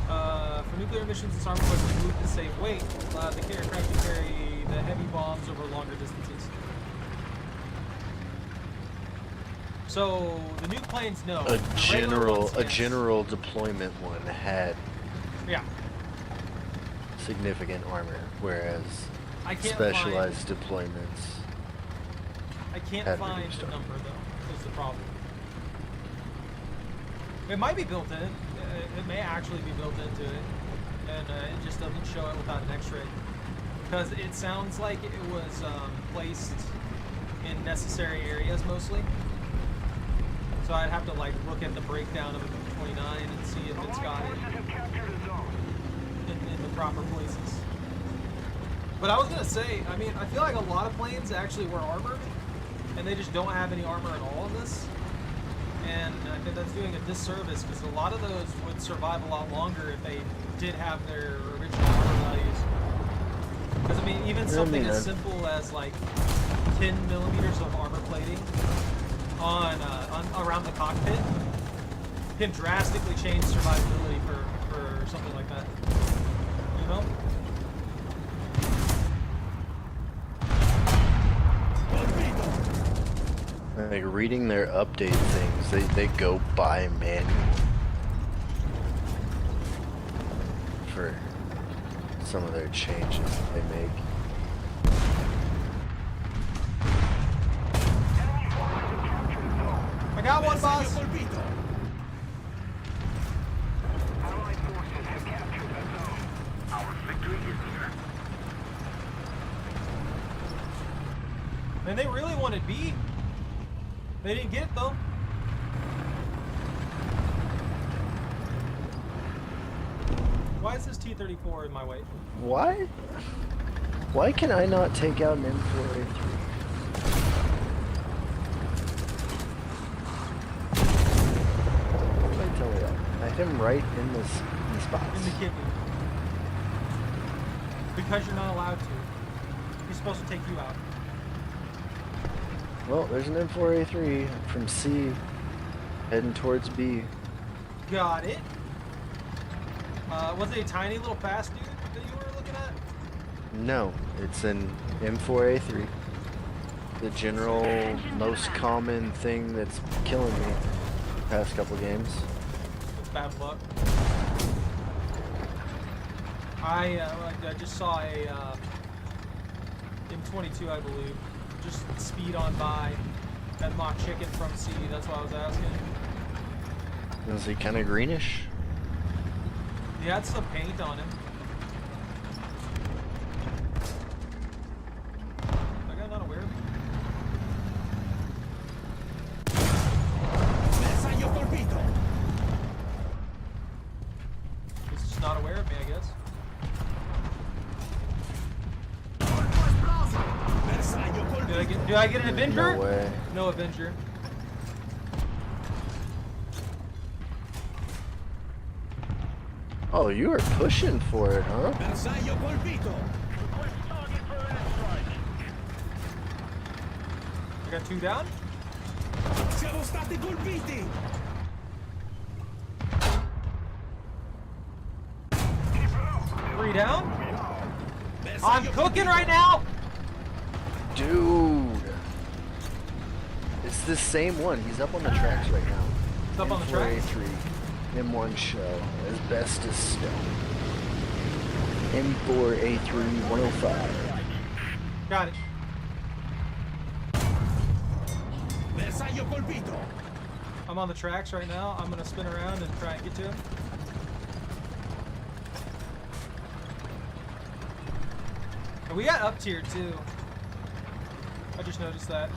For nuclear missions, this armor was removed to save weight, allowed the aircraft to carry the heavy bombs over longer distances. So the new planes know. A general deployment one had Yeah. significant armor, whereas I can't specialized deployments. I can't had find reduced the armor. number though. Is the problem? It might be built in. It may actually be built into it, and it just doesn't show it without an X-ray. Because it sounds like it was placed in necessary areas mostly. So I'd have to like look at the breakdown of a B-29 and see if it's got it Forces have captured a zone. in the proper places. But I was gonna say, I mean, I feel like a lot of planes actually were armored, and they just don't have any armor at all in this. And I think that's doing a disservice because a lot of those would survive a lot longer if they did have their original armor values. Because I mean, even something as simple as like 10 millimeters of armor plating on around the cockpit can drastically change survivability for something like that. You know? Like reading their update things, they go by manual for some of their changes that they make. I got one, boss. Allied forces have captured a zone. Our victory is near. And they really wanted B. They didn't get it though. Why is this T-34 in my way? Why? Why can I not take out an M4A3? What did I tell you that? I hit him right in these spots. In the kidney. Because you're not allowed to. He's supposed to take you out. Well, there's an M4A3 from C heading towards B. Got it. Was it a tiny little fast dude that you were looking at? No, it's an M4A3. The general, most common thing that's killing me the past couple games. It's bad luck. I just saw a M22, I believe, just speed on by that mock chicken from C. That's why I was asking. Is he kind of greenish? He had some paint on him. That guy not aware of me? He's just not aware of me, I guess. Do I get an Avenger? No way. No Avenger. Oh, you were pushing for it, huh? Bersaglio colpito! Request target for an airstrike. I got 2 down. Siamo stati colpiti! 3 down. I'm cooking right now. Dude. It's the same one. He's up on the tracks right now. It's up on the tracks. M4A3. M1 shell. Asbestos stone. M4A3 105. Got it. Bersaglio colpito! I'm on the tracks right now. I'm gonna spin around and try and get to him. And we got up tier too. I just noticed that.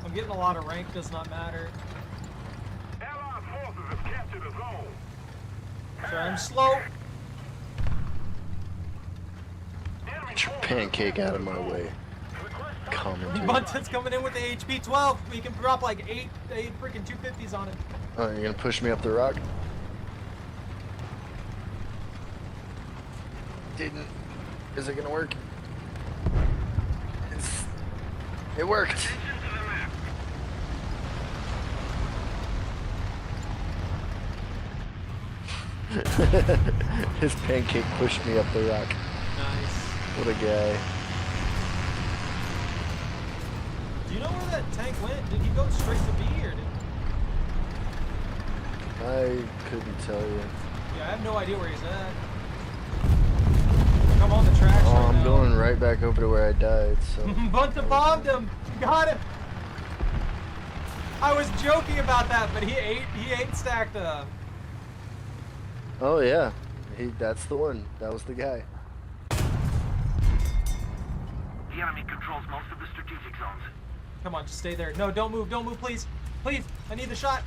I'm getting a lot of rank, does not matter. to the zone. Sorry, I'm slow. Enemy Get your forces pancake have out of my captured the way. zone. Request Commentary. Bunton's coming in with the HP 12. We can drop like eight freaking 250s on it. Oh, you're gonna push me up the rock? Didn't. Is it gonna work? It worked. attention to the map. His pancake pushed me up the rock. Nice. What a guy. Do you know where that tank went? Did he go straight to B or did... I couldn't tell you. Yeah, I have no idea where he's at. Come on the tracks Oh, right I'm now. going right back over to where I died, so. Bunta bombed him. Got him. I was joking about that, but he ate stacked up. Oh yeah, that's the one. That was the guy. The enemy controls most of the strategic zones. Come on, just stay there. No, don't move, please. Please, I need the shot.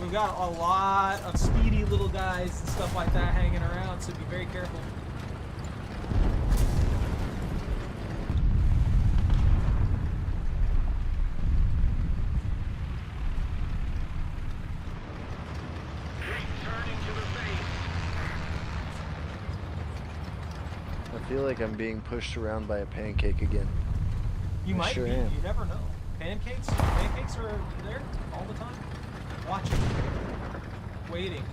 We've got a lot of speedy little guys and stuff like that hanging around, so be very careful. Returning to the base. I feel like I'm being pushed around by a pancake again. You I might sure be. am. You never know. Pancakes are there all the time. Watching, waiting.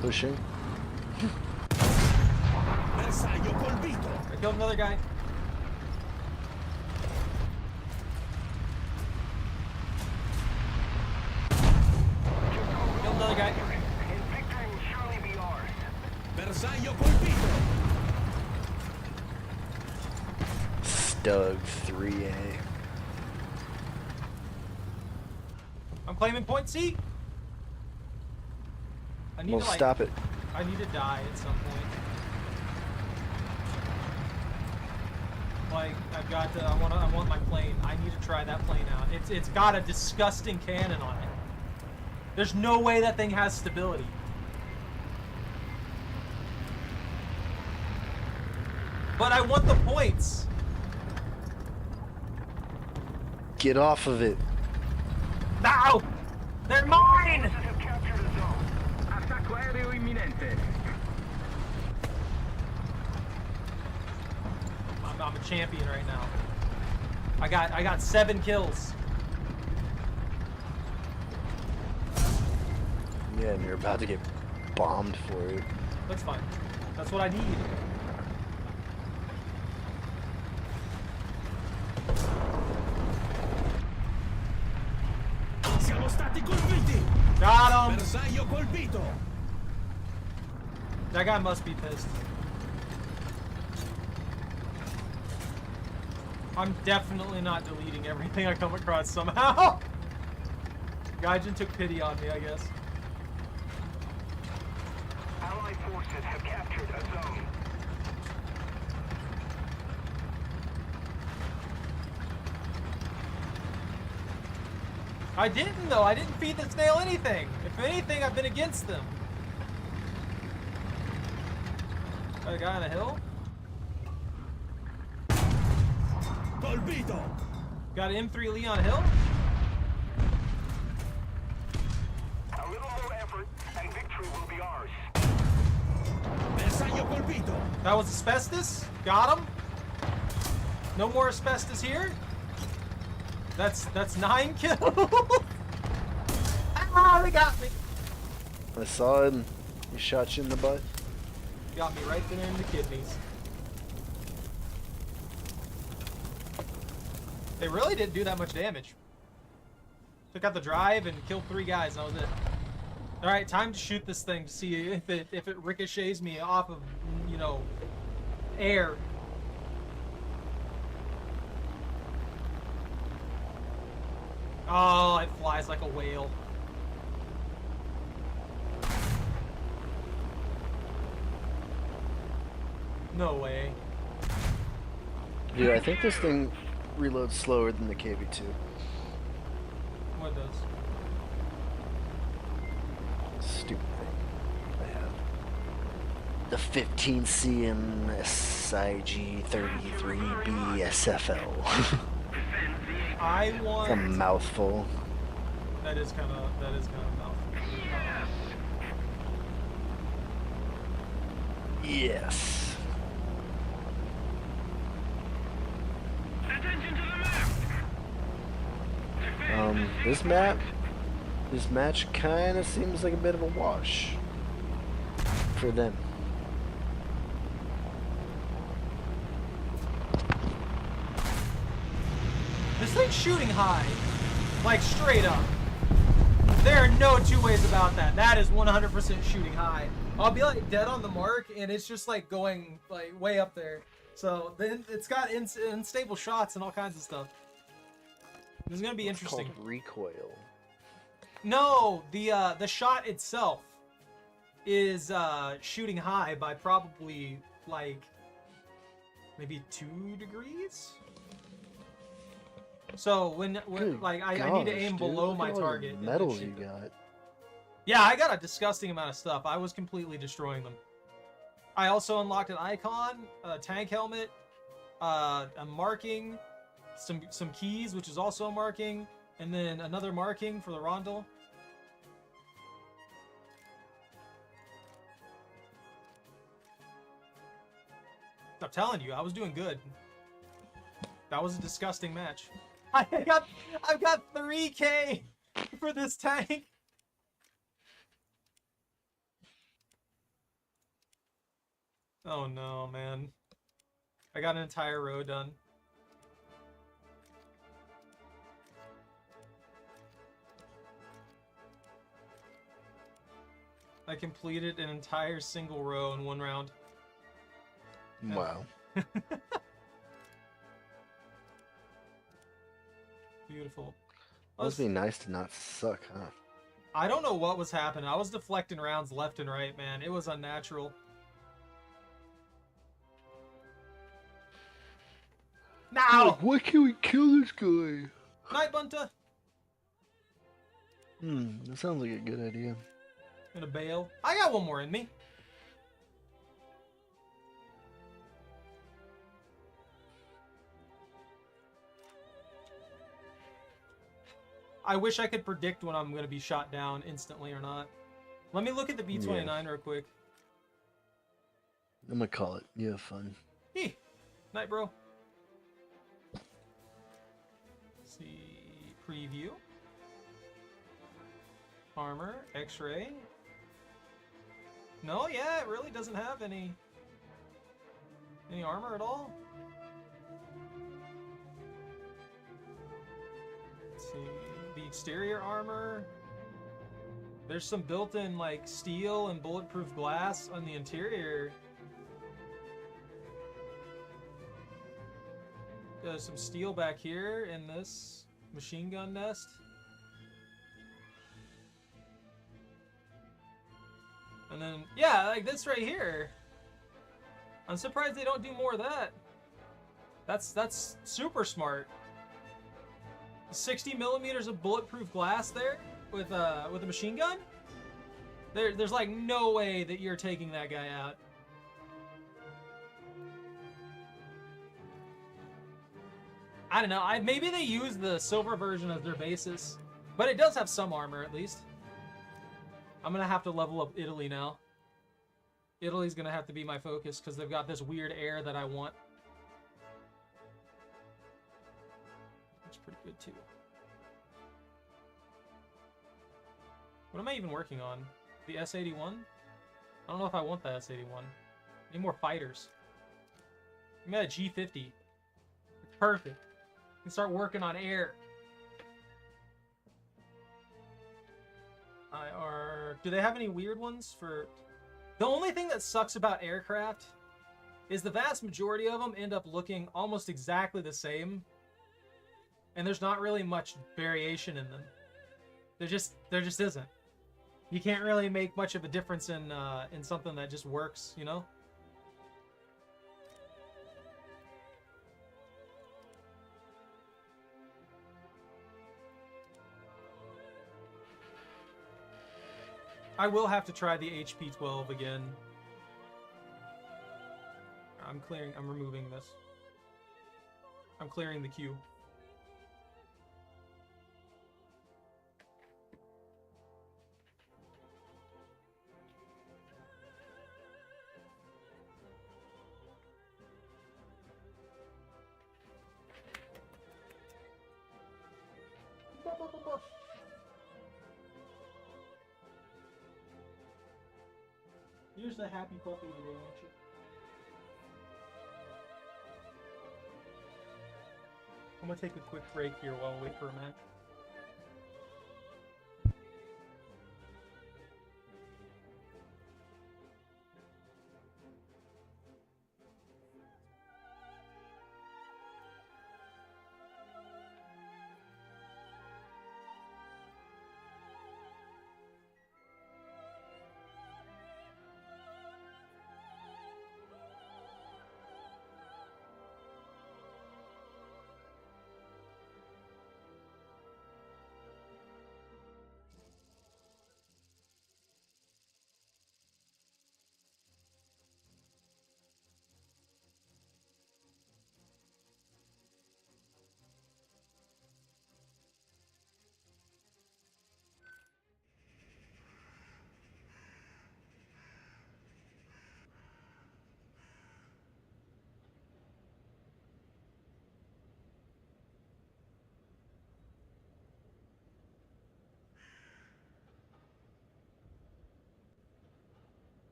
Pushing. Bersaglio colpito. I killed another guy. Killed another guy. And victory will surely be ours. Bersaglio colpito. Stug 3A. I'm claiming point C. I need Well, to like. stop it. I need to die at some point. Like I've got to. I want my plane. I need to try that plane out. It's got a disgusting cannon on it. There's no way that thing has stability. But I want the points. Get off of it. No! They're mine! Forces have captured a zone. Attacco aereo imminente. I'm a champion right now. I got 7 kills. Yeah, and you're about to get bombed for it. That's fine. That's what I need. Siamo stati colpiti. Got him! Bersaglio colpito. That guy must be pissed. I'm definitely not deleting everything I come across somehow. Gaijin took pity on me, I guess. Allied forces have captured a zone. I didn't though. I didn't feed the snail anything. If anything, I've been against them. Got a guy on a hill. Colpito. Got an M3 Lee on a hill. A little more effort and victory will be ours. Bersaglio colpito. That was asbestos. Got him. No more asbestos here. That's 9 kills. Ah, they got me. I saw him. He shot you in the butt. Got me right there in the kidneys. They really didn't do that much damage. Took out the drive and killed 3 guys, and that was it. Alright, time to shoot this thing to see if it ricochets me off of, you know, air. Oh, it flies like a whale. No way. Dude, I think this thing reloads slower than the KV2. What does? Stupid thing I have. The 15CM SIG 33B SFL. I It's a want. mouthful. That is kind of a mouthful. Yes. Attention to the map. This match kind of seems like a bit of a wash for them. This thing's shooting high, like straight up. There are no two ways about that. That is 100% shooting high. I'll be like dead on the mark, and it's just like going like way up there. So then it's got unstable shots and all kinds of stuff. This is gonna be interesting. It's called recoil. No, the shot itself is shooting high by probably like maybe 2 degrees. So when Good like I need to gosh, aim dude, below look my at all the target. and medals shoot you them. got. Yeah, I got a disgusting amount of stuff. I was completely destroying them. I also unlocked an icon, a tank helmet, a marking, some keys, which is also a marking, and then another marking for the rondel. I'm telling you, I was doing good. That was a disgusting match. I've got 3K for this tank. Oh no, man. I got an entire row done. I completed an entire single row in one round. Wow. Beautiful. Must be nice to not suck, huh? I don't know what was happening. I was deflecting rounds left and right, man. It was unnatural. Now! Why can't we kill this guy? Night Bunta! That sounds like a good idea. Gonna bail. I got one more in me. I wish I could predict when I'm gonna be shot down instantly or not. Let me look at the B-29 Yeah. real quick. I'm gonna call it. You have fun. Hey, night, bro. Let's see, preview. Armor, X-ray. No, yeah, it really doesn't have any armor at all. Let's see, the exterior armor. There's some built-in like steel and bulletproof glass on the interior. There's some steel back here in this machine gun nest. And then, yeah, like this right here. I'm surprised they don't do more of that. That's super smart. 60 millimeters of bulletproof glass there with a machine gun. There's like no way that you're taking that guy out. I don't know. Maybe they use the silver version as their basis, but it does have some armor at least. I'm gonna have to level up Italy now. Italy's gonna have to be my focus because they've got this weird air that I want. That's pretty good too. What am I even working on? The S-81? I don't know if I want the S-81. I need more fighters. Give me that G50. Perfect. I can start working on air. Do they have any weird ones for... The only thing that sucks about aircraft is the vast majority of them end up looking almost exactly the same. And there's not really much variation in them. There just isn't. You can't really make much of a difference in something that just works, you know? I will have to try the HP 12 again. I'm removing this. I'm clearing the queue. Here's the happy puppy today, won't you? I'm gonna take a quick break here while we wait for a match.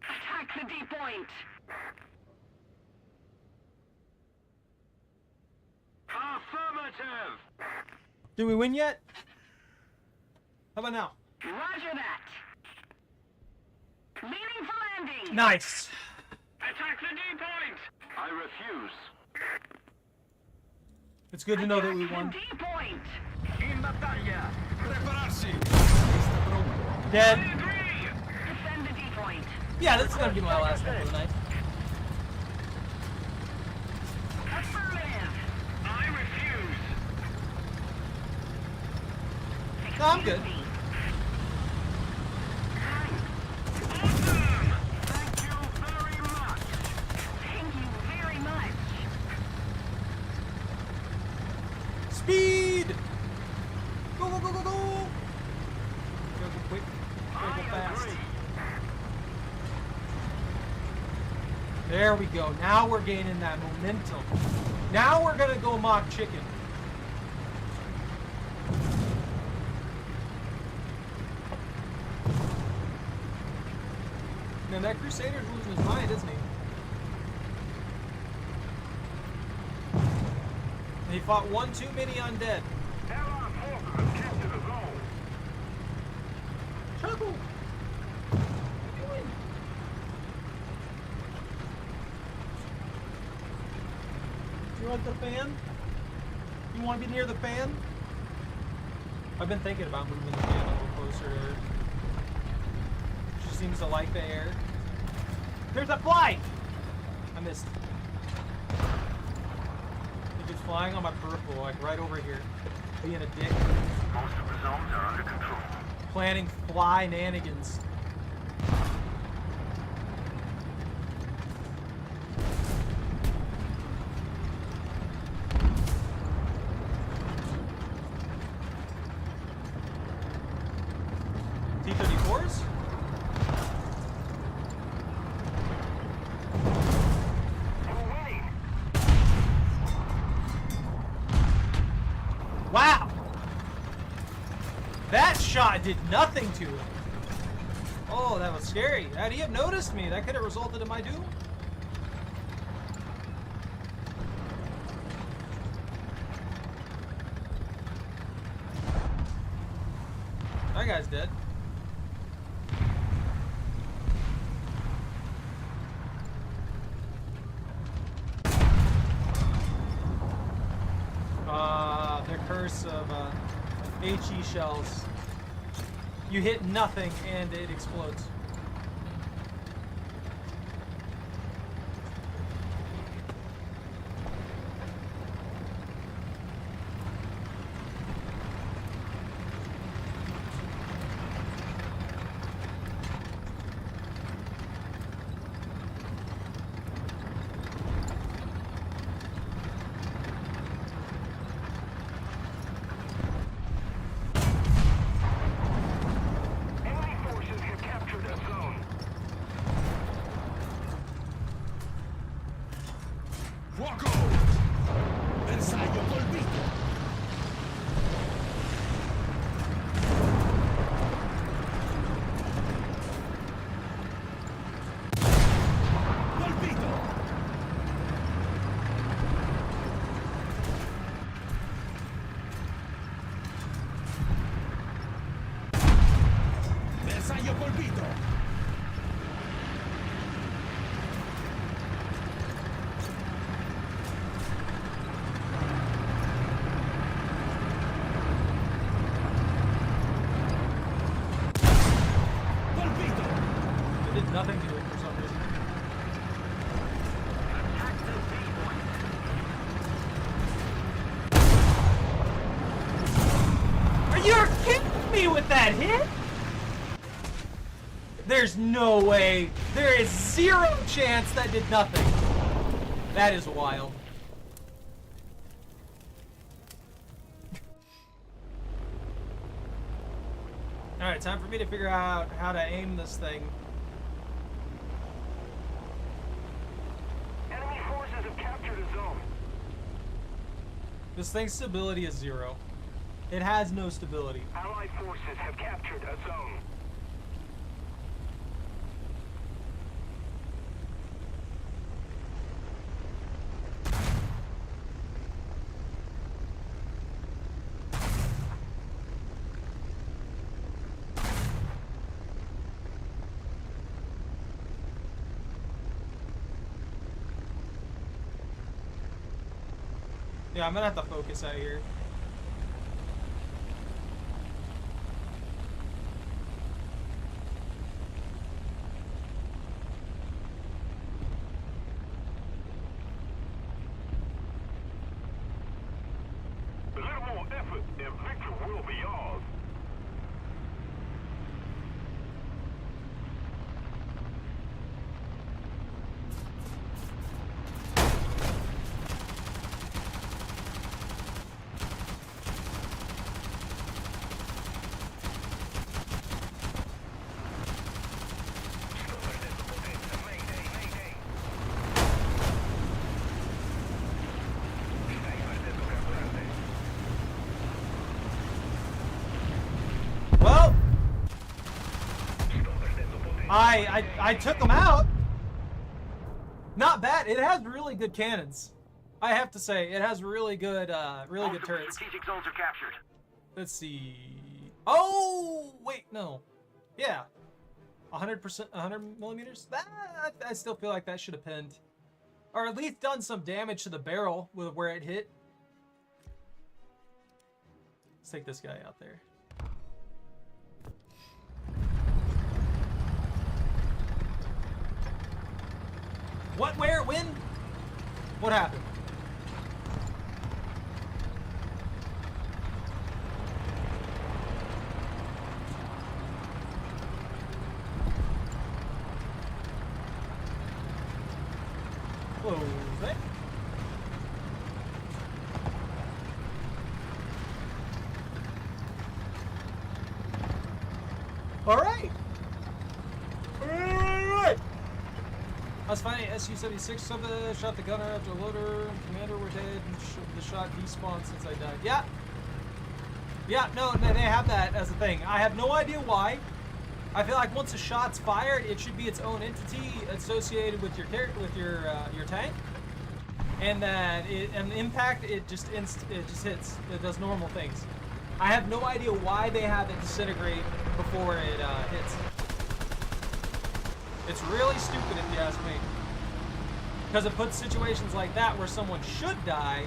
Attack the D point. Affirmative! Did we win yet? How about now? Roger that. Leaning for landing. Nice. Attack the D point! I refuse. It's good to know that we Attack won. the D point. In battaglia! Prepararsi! Dead. I agree! Defend the D point. Yeah, that's gonna be my last one for the night. Affirmative. I refuse! No, I'm good. Excuse me. Awesome! Thank you very much! Thank you very much. Speed! Go, go, go, go, go! Gotta go quick. Gotta go fast. There we go. Now we're gaining that momentum. Now we're gonna go mock chicken. Man, that Crusader's losing his mind, isn't he? And he fought one too many undead. Allied forces have captured the zone. Trouble! What are you doing? You like the fan? You want to be near the fan? I've been thinking about moving the fan a little closer to her. She seems to like the air. There's a fly! I missed. If it's flying on my peripheral, like right over here. Being a dick. Most of the zones are under control. Planning fly nanigans. T-34s? We're winning. Wow! That shot did nothing to him. Oh, that was scary. Had he have noticed me, that could have resulted in my doom. That guy's dead. The curse of HE shells. You hit nothing and it explodes. Fuoco! Bersaglio colpito! Colpito! Bersaglio colpito! Colpito! It did nothing to it for some reason. Attack the B point. Are you kidding me with that hit? There's no way. There is zero chance that did nothing. That is wild. Alright, time for me to figure out how to aim this thing. Enemy forces have captured a zone. This thing's stability is 0. It has no stability. Allied forces have captured a zone. Yeah, I'm gonna have to focus out here. A little more effort and victory will be ours. Well, I took them out. Not bad. It has really good cannons. I have to say, it has really good turrets. Strategic zones are captured. Let's see. Oh, wait, no. Yeah. 100%, 100 millimeters? That, I still feel like that should have pinned. Or at least done some damage to the barrel with where it hit. Let's take this guy out there. What, where, when? What happened? Close it. All right. I was finding SU-76 shot the gunner after loader. Commander were dead. The shot despawned since I died. Yeah. Yeah, no, they have that as a thing. I have no idea why. I feel like once a shot's fired, it should be its own entity associated with your tank, and that an impact it just hits. It does normal things. I have no idea why they have it disintegrate before it hits. It's really stupid if you ask me, because it puts situations like that where someone should die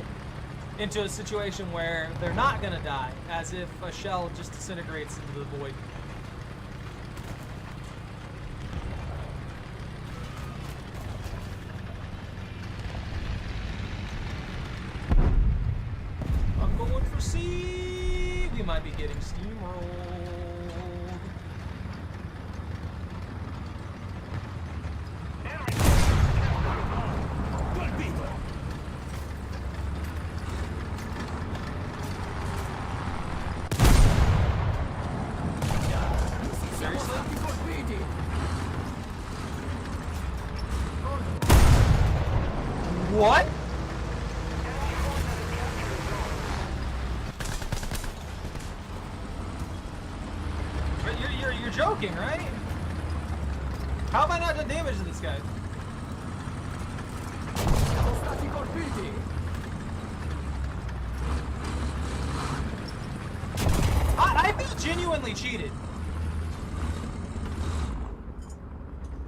into a situation where they're not gonna die, as if a shell just disintegrates into the void. I'm going for C. We might be getting steamrolled. What? joking, right? How have I not done damage to this guy? Sono stati colpiti. I feel genuinely cheated.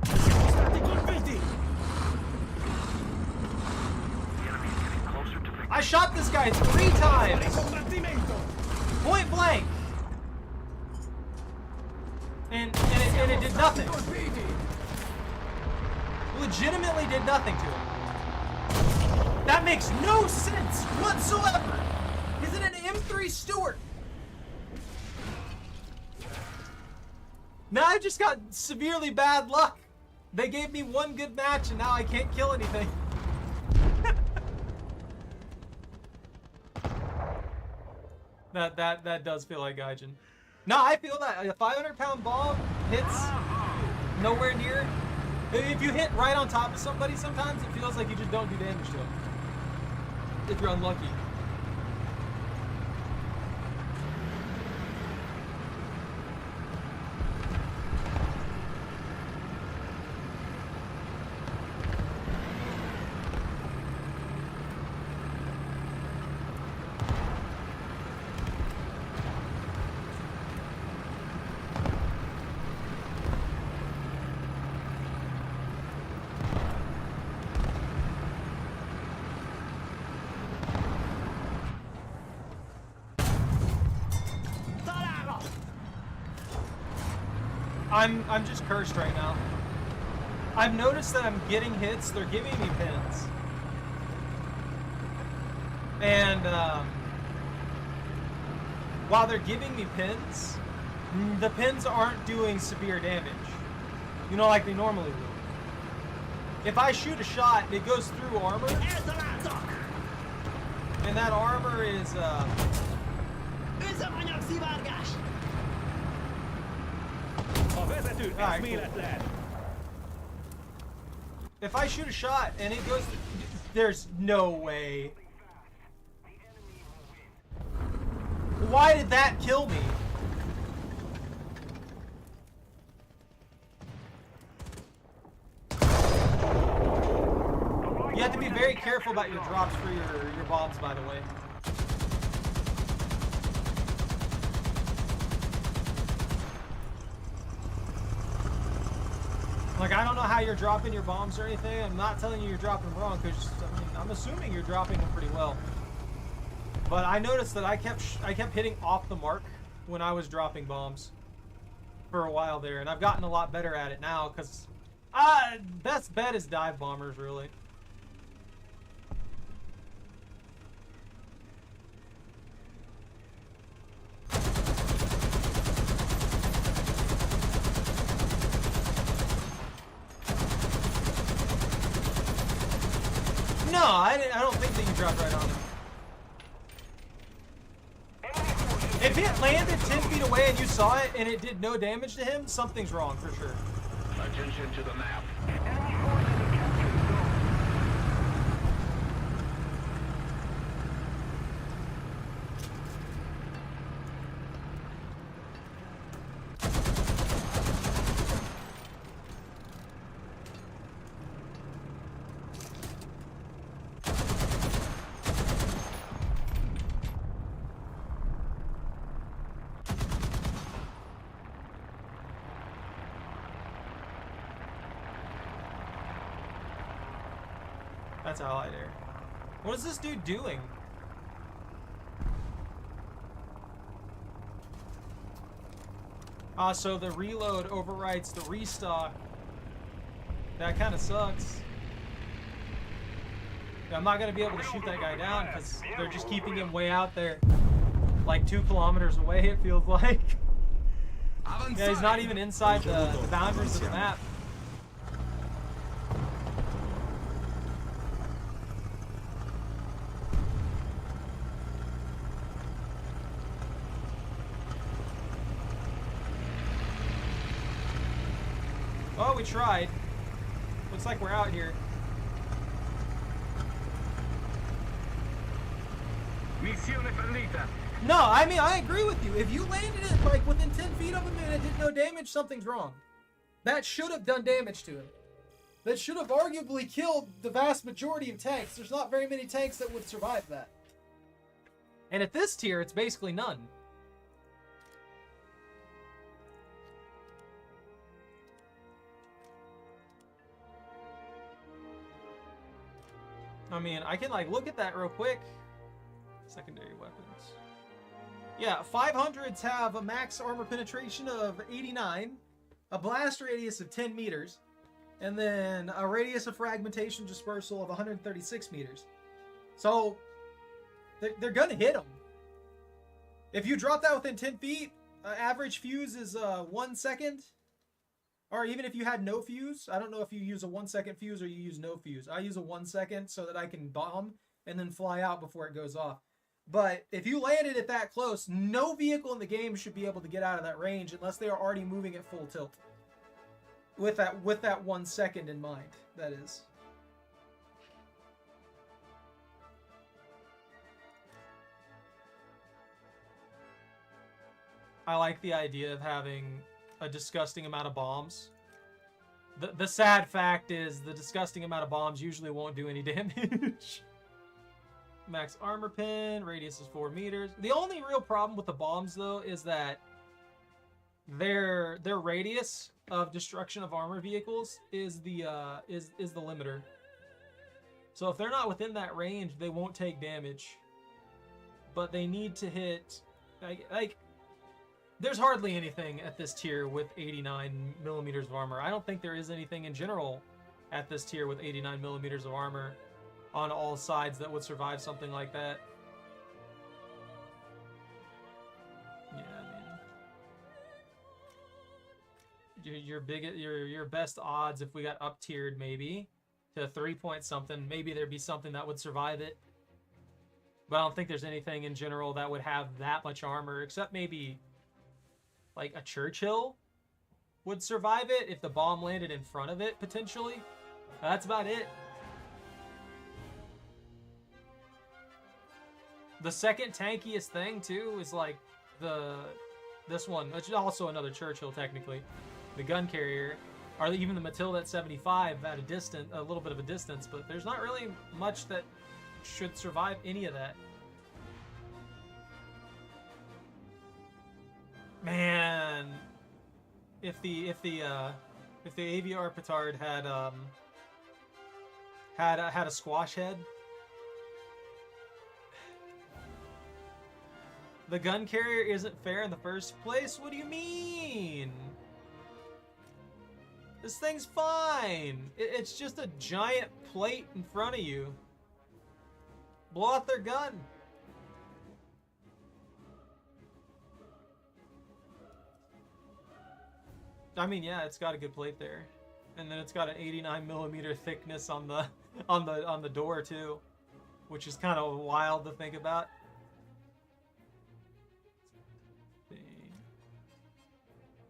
Sono stati colpiti. I shot this guy 3 times. Combattimento. Point blank. And it did nothing. Colpiti. Legitimately did nothing to him. That makes no sense whatsoever. Is it an M3 Stewart? Now I just got severely bad luck. They gave me one good match and now I can't kill anything. That does feel like Gaijin. No, I feel that a 500-pound ball hits nowhere near. If you hit right on top of somebody, sometimes it feels like you just don't do damage to them. If you're unlucky. I'm just cursed right now. I've noticed that I'm getting hits. They're giving me pins. And while they're giving me pins, the pins aren't doing severe damage. You know, like they normally would. If I shoot a shot, it goes through armor. And that armor is A vezető Alright, eszméletlen! if I shoot a shot and it goes, there's no way. Why did that kill me? You have to be very careful about your drops for your bombs, by the way. Like, I don't know how you're dropping your bombs or anything. I'm not telling you you're dropping them wrong, because I mean, I'm assuming you're dropping them pretty well. But I noticed that I kept hitting off the mark when I was dropping bombs for a while there, and I've gotten a lot better at it now, because best bet is dive bombers, really. No, I don't think that you dropped right on him. If it landed 10 feet away and you saw it and it did no damage to him, something's wrong for sure. Attention to the map. Enemy forces have captured the zone. That's a highlight there. What is this dude doing? So the reload overwrites the restock. That kind of sucks. I'm not gonna be able to shoot that guy down because they're just keeping him way out there, like 2 kilometers away. It feels like. Yeah, he's not even inside the boundaries of the map. Oh, we tried. Looks like we're out here. Missione fallita. No, I mean, I agree with you. If you landed it like within 10 feet of him and it did no damage, something's wrong. That should have done damage to him. That should have arguably killed the vast majority of tanks. There's not very many tanks that would survive that. And at this tier, it's basically none. I mean, I can like look at that real quick. Secondary weapons. Yeah, 500s have a max armor penetration of 89, a blast radius of 10 meters, and then a radius of fragmentation dispersal of 136 meters. So, they're gonna hit them. If you drop that within 10 feet, average fuse is 1 second. Or even if you had no fuse, I don't know if you use a 1 second fuse or you use no fuse. I use a 1 second so that I can bomb and then fly out before it goes off. But if you landed it that close, no vehicle in the game should be able to get out of that range unless they are already moving at full tilt. With that 1 second in mind, that is. I like the idea of having a disgusting amount of bombs. The sad fact is the disgusting amount of bombs usually won't do any damage. Max armor pen, radius is 4 meters. The only real problem with the bombs though is that their radius of destruction of armor vehicles is the limiter. So if they're not within that range, they won't take damage. But they need to hit like there's hardly anything at this tier with 89 millimeters of armor. I don't think there is anything in general at this tier with 89 millimeters of armor on all sides that would survive something like that. Yeah, I mean, your best odds if we got up tiered maybe to 3 point something, maybe there'd be something that would survive it. But I don't think there's anything in general that would have that much armor, except maybe like a Churchill would survive it if the bomb landed in front of it, potentially. That's about it. The second tankiest thing, too, is like this one, which is also another Churchill, technically. The gun carrier, or even the Matilda at 75 at a little bit of a distance, but there's not really much that should survive any of that. Man, if the AVR petard had a squash head, the gun carrier isn't fair in the first place. What do you mean? This thing's fine. It's just a giant plate in front of you. Blow out their gun. I mean, yeah, it's got a good plate there, and then it's got an 89 millimeter thickness on the door too, which is kind of wild to think about.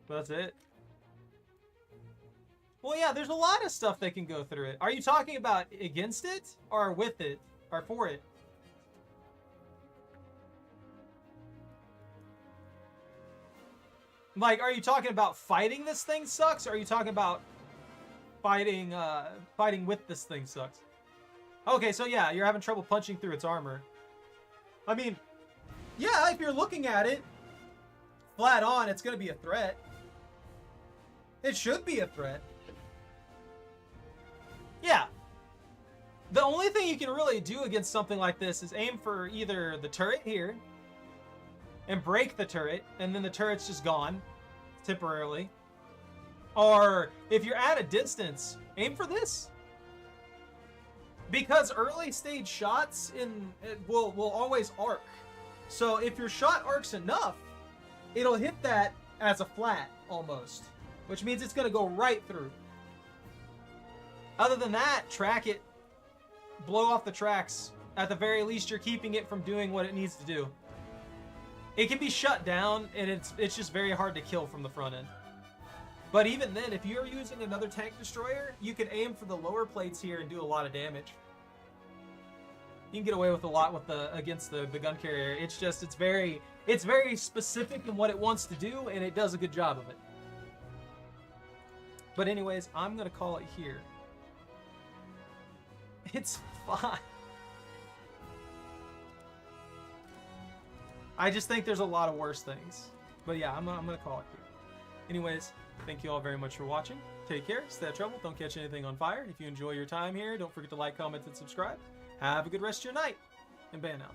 But that's it. Well, yeah, there's a lot of stuff that can go through it. Are you talking about against it, or with it, or for it? Like, are you talking about fighting this thing sucks, or are you talking about fighting with this thing sucks? Okay, so yeah, you're having trouble punching through its armor. I mean, yeah, if you're looking at it flat on, it's gonna be a threat. It should be a threat. Yeah. The only thing you can really do against something like this is aim for either the turret here and break the turret, and then the turret's just gone temporarily. Or if you're at a distance, aim for this. Because early stage shots will always arc. So if your shot arcs enough, it'll hit that as a flat almost, which means it's going to go right through. Other than that, track it, blow off the tracks. At the very least, you're keeping it from doing what it needs to do. It can be shut down, and it's just very hard to kill from the front end. But even then, if you're using another tank destroyer, you can aim for the lower plates here and do a lot of damage. You can get away with a lot with against the gun carrier. It's just it's very specific in what it wants to do, and it does a good job of it. But anyways, I'm gonna call it here. It's fine. I just think there's a lot of worse things. But yeah, I'm gonna call it here. Anyways, thank you all very much for watching. Take care, stay out of trouble, don't catch anything on fire. If you enjoy your time here, don't forget to like, comment, and subscribe. Have a good rest of your night, and ban out.